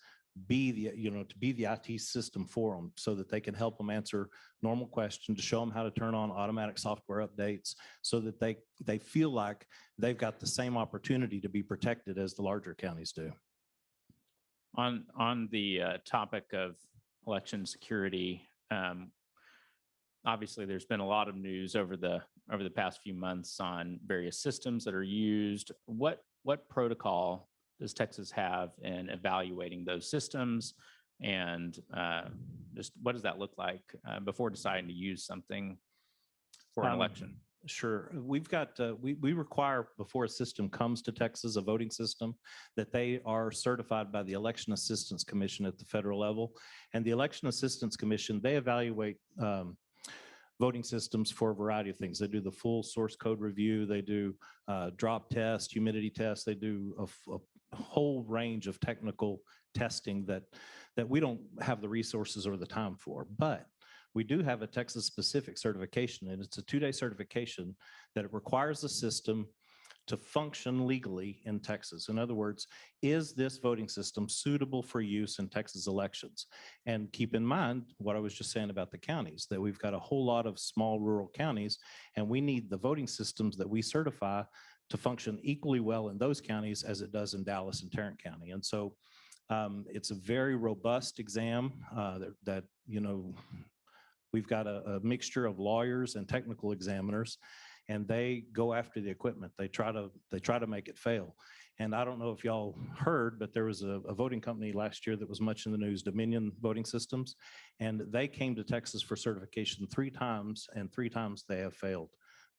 be the IT system for them, so that they can help them answer normal questions, to show them how to turn on automatic software updates, so that they feel like they've got the same opportunity to be protected as the larger counties do. On the topic of election security, obviously there's been a lot of news over the past few months on various systems that are used. What protocol does Texas have in evaluating those systems, and just what does that look like before deciding to use something for an election? Sure. We've got, we require, before a system comes to Texas, a voting system, that they are certified by the Election Assistance Commission at the federal level. And the Election Assistance Commission, they evaluate voting systems for a variety of things. They do the full source code review. They do drop tests, humidity tests. They do a whole range of technical testing that we don't have the resources or the time for. But we do have a Texas-specific certification, and it's a 2-day certification that it requires the system to function legally in Texas. In other words, is this voting system suitable for use in Texas elections? And keep in mind what I was just saying about the counties, that we've got a whole lot of small rural counties, and we need the voting systems that we certify to function equally well in those counties as it does in Dallas and Tarrant County. And so it's a very robust exam that we've got a mixture of lawyers and technical examiners, and they go after the equipment. They try to make it fail. And I don't know if y'all heard, but there was a voting company last year that was much in the news, Dominion Voting Systems, and they came to Texas for certification 3 times, and 3 times they have failed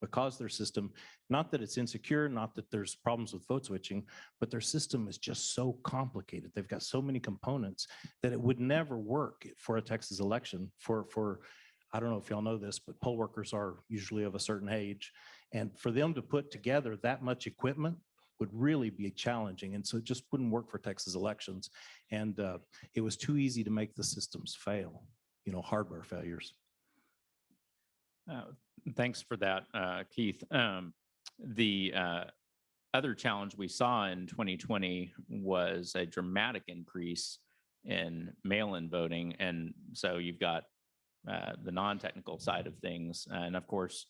because their system, not that it's insecure, not that there's problems with vote switching, but their system is just so complicated. They've got so many components that it would never work for a Texas election for I don't know if y'all know this, but poll workers are usually of a certain age. And for them to put together that much equipment would really be challenging. And so it just wouldn't work for Texas elections. And it was too easy to make the systems fail, hardware failures. Thanks for that, Keith. The other challenge we saw in 2020 was a dramatic increase in mail-in voting. And so you've got the non-technical side of things. And of course,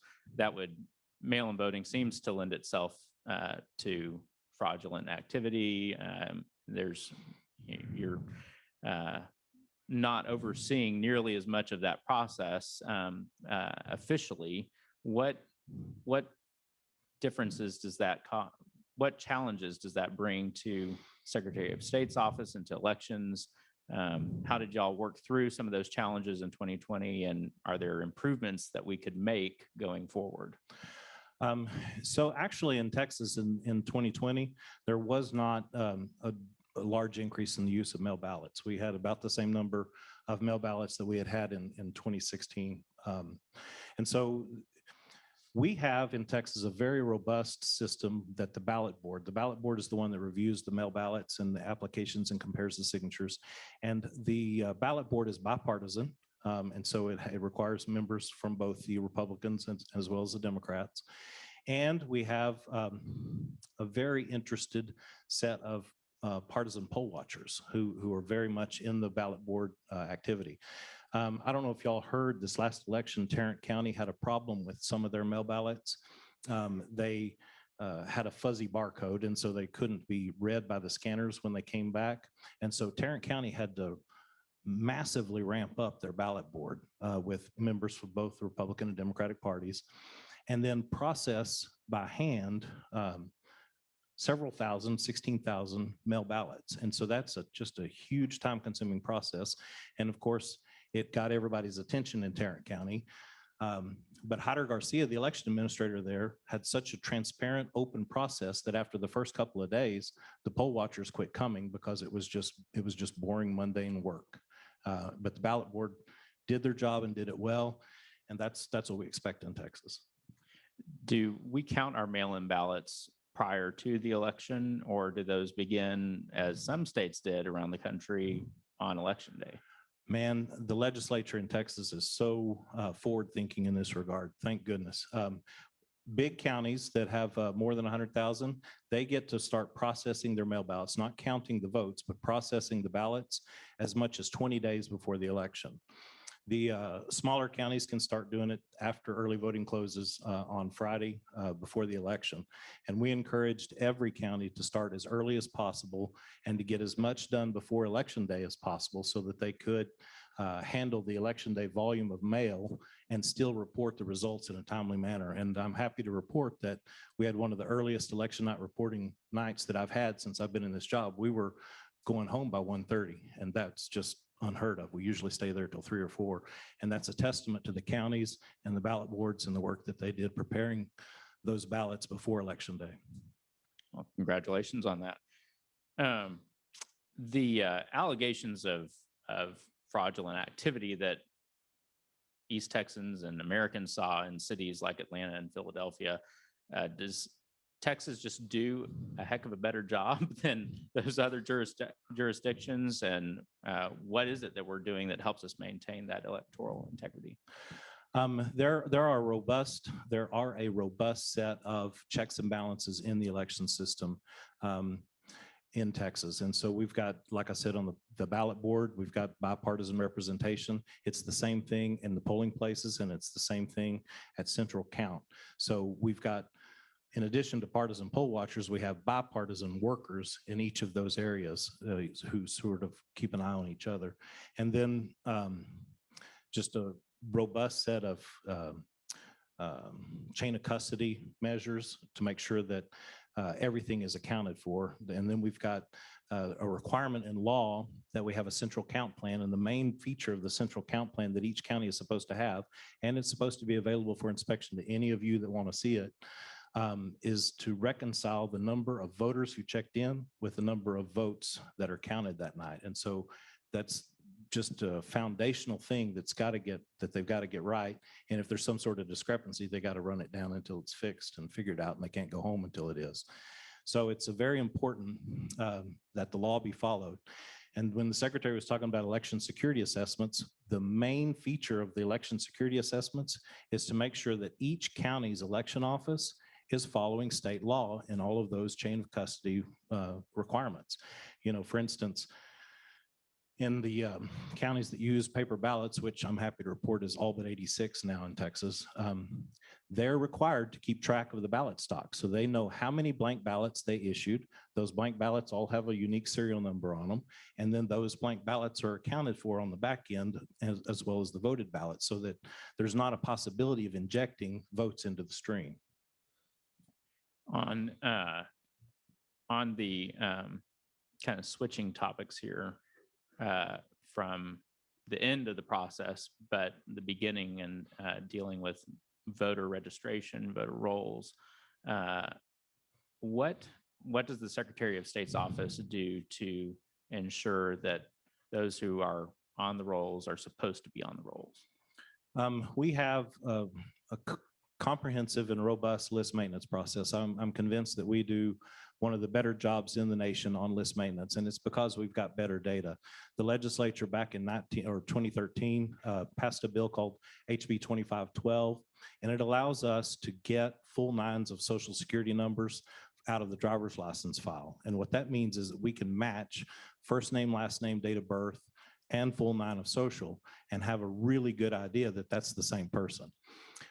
mail-in voting seems to lend itself to fraudulent activity. You're not overseeing nearly as much of that process officially. What differences does that cause? What challenges does that bring to Secretary of State's office and to elections? How did y'all work through some of those challenges in 2020, and are there improvements that we could make going forward? So actually in Texas in 2020, there was not a large increase in the use of mail ballots. We had about the same number of mail ballots that we had in 2016. And so we have in Texas a very robust system that the ballot board is the one that reviews the mail ballots and the applications and compares the signatures. And the ballot board is bipartisan. And so it requires members from both the Republicans as well as the Democrats. And we have a very interested set of partisan poll watchers who are very much in the ballot board activity. I don't know if y'all heard this last election, Tarrant County had a problem with some of their mail ballots. They had a fuzzy barcode, and so they couldn't be read by the scanners when they came back. And so Tarrant County had to massively ramp up their ballot board with members from both the Republican and Democratic parties, and then process by hand several thousand, 16,000 mail ballots. And so that's just a huge time-consuming process. And of course, It got everybody's attention in Tarrant County. But Hyder Garcia, the election administrator there, had such a transparent, open process that after the first couple of days, the poll watchers quit coming because it was just boring, mundane work. But the ballot board did their job and did it well, and that's what we expect in Texas. Do we count our mail-in ballots prior to the election, or do those begin, as some states did around the country, on election day? Man, the legislature in Texas is so forward-thinking in this regard. Thank goodness. Big counties that have more than 100,000, they get to start processing their mail ballots, not counting the votes, but processing the ballots as much as 20 days before the election. The smaller counties can start doing it after early voting closes on Friday before the election. And we encouraged every county to start as early as possible and to get as much done before election day as possible so that they could handle the election day volume of mail and still report the results in a timely manner. And I'm happy to report that we had one of the earliest election night reporting nights that I've had since I've been in this job. We were going home by 1:30, and that's just unheard of. We usually stay there till 3 or 4. And that's a testament to the counties and the ballot boards and the work that they did preparing those ballots before election day. Well, congratulations on that. The allegations of fraudulent activity that East Texans and Americans saw in cities like Atlanta and Philadelphia, does Texas just do a heck of a better job than those other jurisdictions? And what is it that we're doing that helps us maintain that electoral integrity? There are a robust set of checks and balances in the election system in Texas. And so we've got, like I said, on the ballot board, we've got bipartisan representation. It's the same thing in the polling places, and it's the same thing at central count. So we've got, in addition to partisan poll watchers, we have bipartisan workers in each of those areas who sort of keep an eye on each other. And then just a robust set of chain of custody measures to make sure that everything is accounted for. And then we've got a requirement in law that we have a central count plan, and the main feature of the central count plan that each county is supposed to have, and it's supposed to be available for inspection to any of you that want to see it, is to reconcile the number of voters who checked in with the number of votes that are counted that night. And so that's just a foundational thing they've got to get right. And if there's some sort of discrepancy, they got to run it down until it's fixed and figured out, and they can't go home until it is. So it's a very important that the law be followed. And when the secretary was talking about election security assessments, the main feature of the election security assessments is to make sure that each county's election office is following state law in all of those chain of custody requirements. You know, for instance, in the counties that use paper ballots, which I'm happy to report is all but 86 now in Texas, they're required to keep track of the ballot stock. So they know how many blank ballots they issued. Those blank ballots all have a unique serial number on them. And then those blank ballots are accounted for on the back end as well as the voted ballots, so that there's not a possibility of injecting votes into the stream. On the kind of switching topics here from the end of the process, but the beginning and dealing with voter registration, voter rolls, what does the Secretary of State's office do to ensure that those who are on the rolls are supposed to be on the rolls? We have a comprehensive and robust list maintenance process. I'm convinced that we do one of the better jobs in the nation on list maintenance, and it's because we've got better data. The legislature back in 2013 passed a bill called HB 2512, and it allows us to get full nines of Social Security numbers out of the driver's license file. And what that means is that we can match first name, last name, date of birth, and full nine of social, and have a really good idea that that's the same person.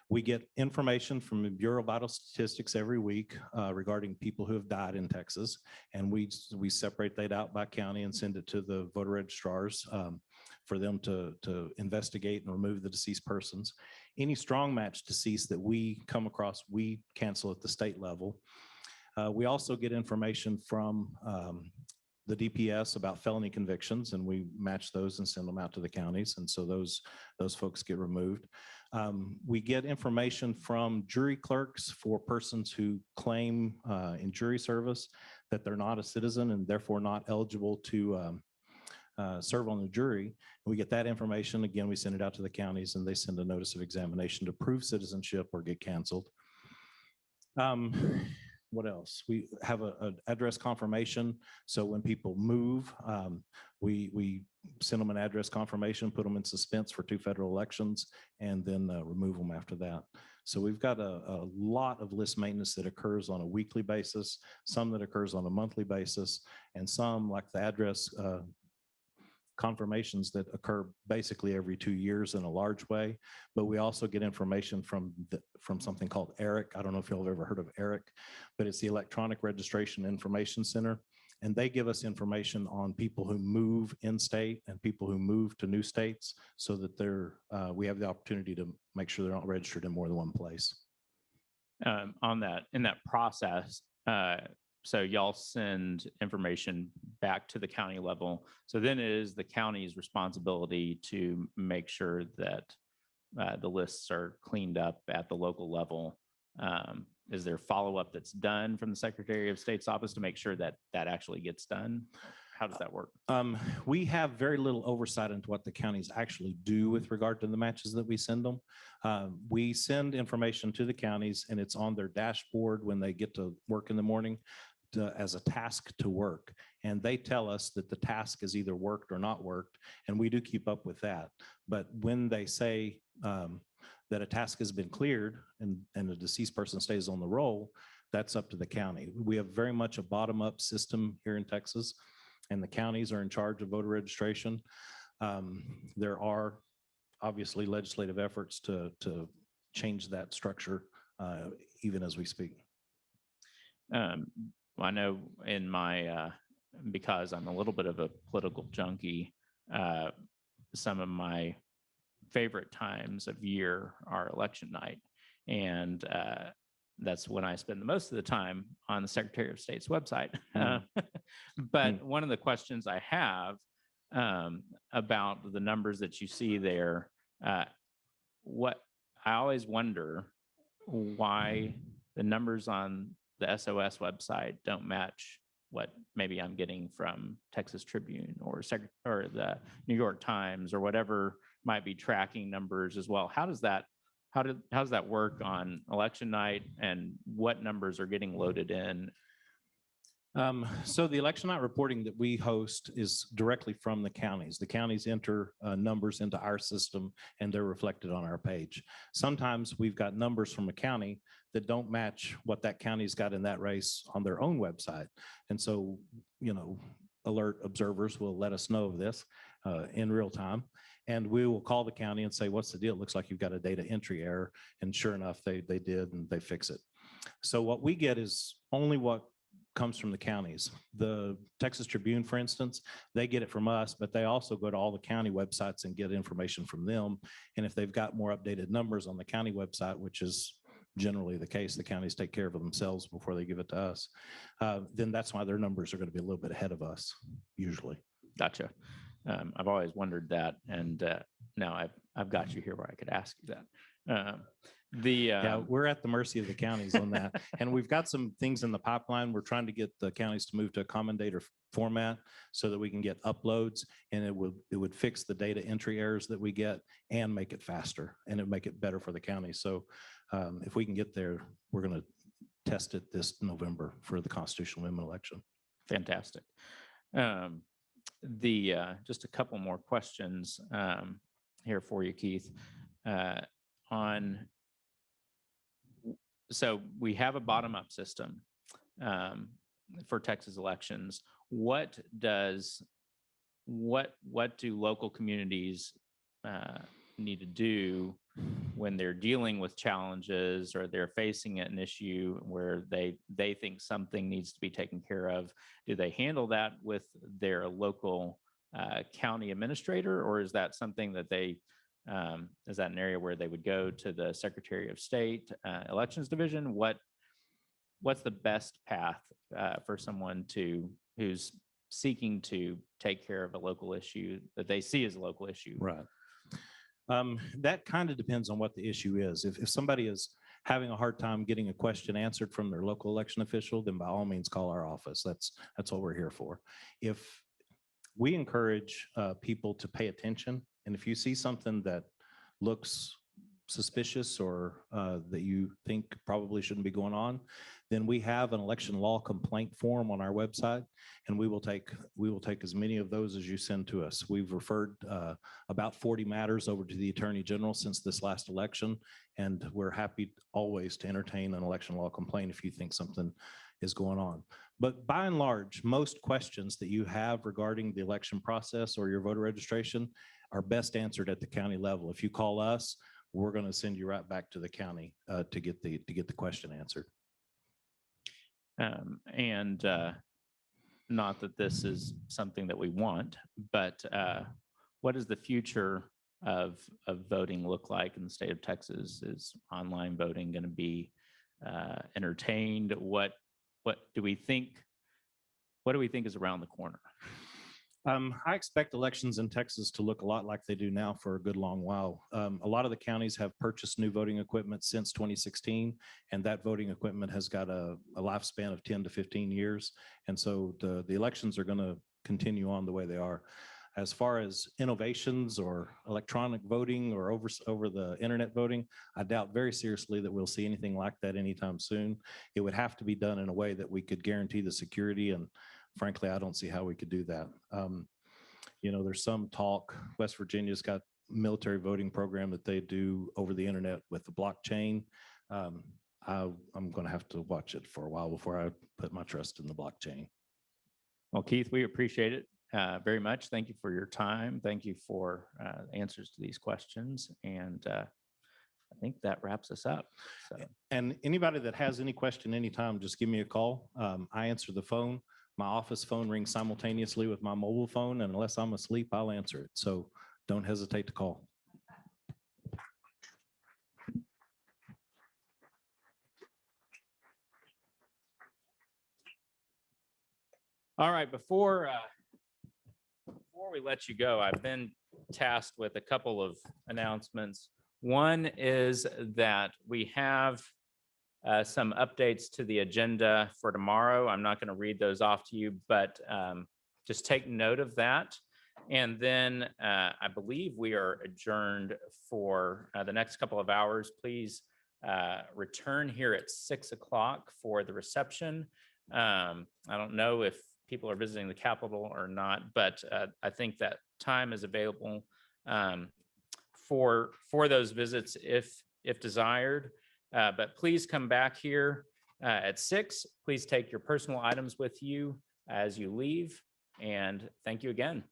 We get information from the Bureau of Vital Statistics every week regarding people who have died in Texas, and we separate that out by county and send it to the voter registrars for them to investigate and remove the deceased persons. Any strong match deceased that we come across, we cancel at the state level. We also get information from the DPS about felony convictions, and we match those and send them out to the counties. And so those folks get removed. We get information from jury clerks for persons who claim in jury service that they're not a citizen and therefore not eligible to serve on the jury. We get that information. Again, we send it out to the counties and they send a notice of examination to prove citizenship or get canceled. What else? We have an address confirmation. So when people move, we send them an address confirmation, put them in suspense for 2 federal elections, and then remove them after that. So we've got a lot of list maintenance that occurs on a weekly basis, some that occurs on a monthly basis, and some like the address confirmations that occur basically every 2 years in a large way. But we also get information from something called ERIC. I don't know if you've ever heard of ERIC, but it's the Electronic Registration Information Center. And they give us information on people who move in state and people who move to new states so that we have the opportunity to make sure they're not registered in more than one place. In that process, so y'all send information back to the county level. So then it is the county's responsibility to make sure that the lists are cleaned up at the local level. Is there follow-up that's done from the Secretary of State's office to make sure that that actually gets done? How does that work? We have very little oversight into what the counties actually do with regard to the matches that we send them. We send information to the counties and it's on their dashboard when they get to work in the morning as a task to work. And they tell us that the task is either worked or not worked. And we do keep up with that. But when they say that a task has been cleared and the deceased person stays on the roll, that's up to the county. We have very much a bottom-up system here in Texas, and the counties are in charge of voter registration. There are obviously legislative efforts to change that structure even as we speak. I know in my, because I'm a little bit of a political junkie, some of my favorite times of year are election night. And that's when I spend the most of the time on the Secretary of State's website. But one of the questions I have about the numbers that you see there, what I always wonder why the numbers on the SOS website don't match what maybe I'm getting from Texas Tribune or the New York Times or whatever might be tracking numbers as well. How does that work on election night, and what numbers are getting loaded in? So the election night reporting that we host is directly from the counties. The counties enter numbers into our system and they're reflected on our page. Sometimes we've got numbers from a county that don't match what that county's got in that race on their own website. And so, alert observers will let us know of this in real time. And we will call the county and say, what's the deal? It looks like you've got a data entry error. And sure enough, they did, and they fix it. So what we get is only what comes from the counties. The Texas Tribune, for instance, they get it from us, but they also go to all the county websites and get information from them. And if they've got more updated numbers on the county website, which is generally the case, the counties take care of it themselves before they give it to us, then that's why their numbers are going to be a little bit ahead of us, usually. Gotcha. I've always wondered that, and now I've got you here where I could ask you that. Yeah, we're at the mercy of the counties on that. And we've got some things in the pipeline. We're trying to get the counties to move to a commendator format so that we can get uploads, and it would fix the data entry errors that we get and make it faster, and it make it better for the county. So if we can get there, we're going to test it this November for the constitutional amendment election. Fantastic. Just a couple more questions here for you, Keith. So we have a bottom-up system for Texas elections. What do local communities need to do when they're dealing with challenges or they're facing an issue where they think something needs to be taken care of? Do they handle that with their local county administrator, or is that something that is that an area where they would go to the Secretary of State Elections Division? What's the best path for someone who's seeking to take care of a local issue that they see as a local issue? Right. That kind of depends on what the issue is. If somebody is having a hard time getting a question answered from their local election official, then by all means call our office. That's what we're here for. If we encourage people to pay attention, and if you see something that looks suspicious or that you think probably shouldn't be going on, then we have an election law complaint form on our website, and we will take as many of those as you send to us. We've referred about 40 matters over to the Attorney General since this last election, and we're happy always to entertain an election law complaint if you think something is going on. But by and large, most questions that you have regarding the election process or your voter registration are best answered at the county level. If you call us, we're going to send you right back to the county to get the question answered. Not that this is something that we want, but what does the future of voting look like in the state of Texas? Is online voting going to be entertained? What do we think? What do we think is around the corner? I expect elections in Texas to look a lot like they do now for a good long while. A lot of the counties have purchased new voting equipment since 2016, and that voting equipment has got a lifespan of 10 to 15 years. And so the elections are going to continue on the way they are. As far as innovations or electronic voting or over the internet voting, I doubt very seriously that we'll see anything like that anytime soon. It would have to be done in a way that we could guarantee the security, and frankly, I don't see how we could do that. There's some talk. West Virginia's got military voting program that they do over the internet with the blockchain. I'm going to have to watch it for a while before I put my trust in the blockchain. Well, Keith, we appreciate it very much. Thank you for your time. Thank you for answers to these questions. And I think that wraps us up. So. And anybody that has any question anytime, just give me a call. I answer the phone. My office phone rings simultaneously with my mobile phone, and unless I'm asleep, I'll answer it. So don't hesitate to call. All right, before we let you go, I've been tasked with a couple of announcements. One is that we have some updates to the agenda for tomorrow. I'm not going to read those off to you, but just take note of that. And then I believe we are adjourned for the next couple of hours. Please return here at 6 o'clock for the reception. I don't know if people are visiting the Capitol or not, but I think that time is available for those visits if desired. But please come back here at 6. Please take your personal items with you as you leave. And thank you again.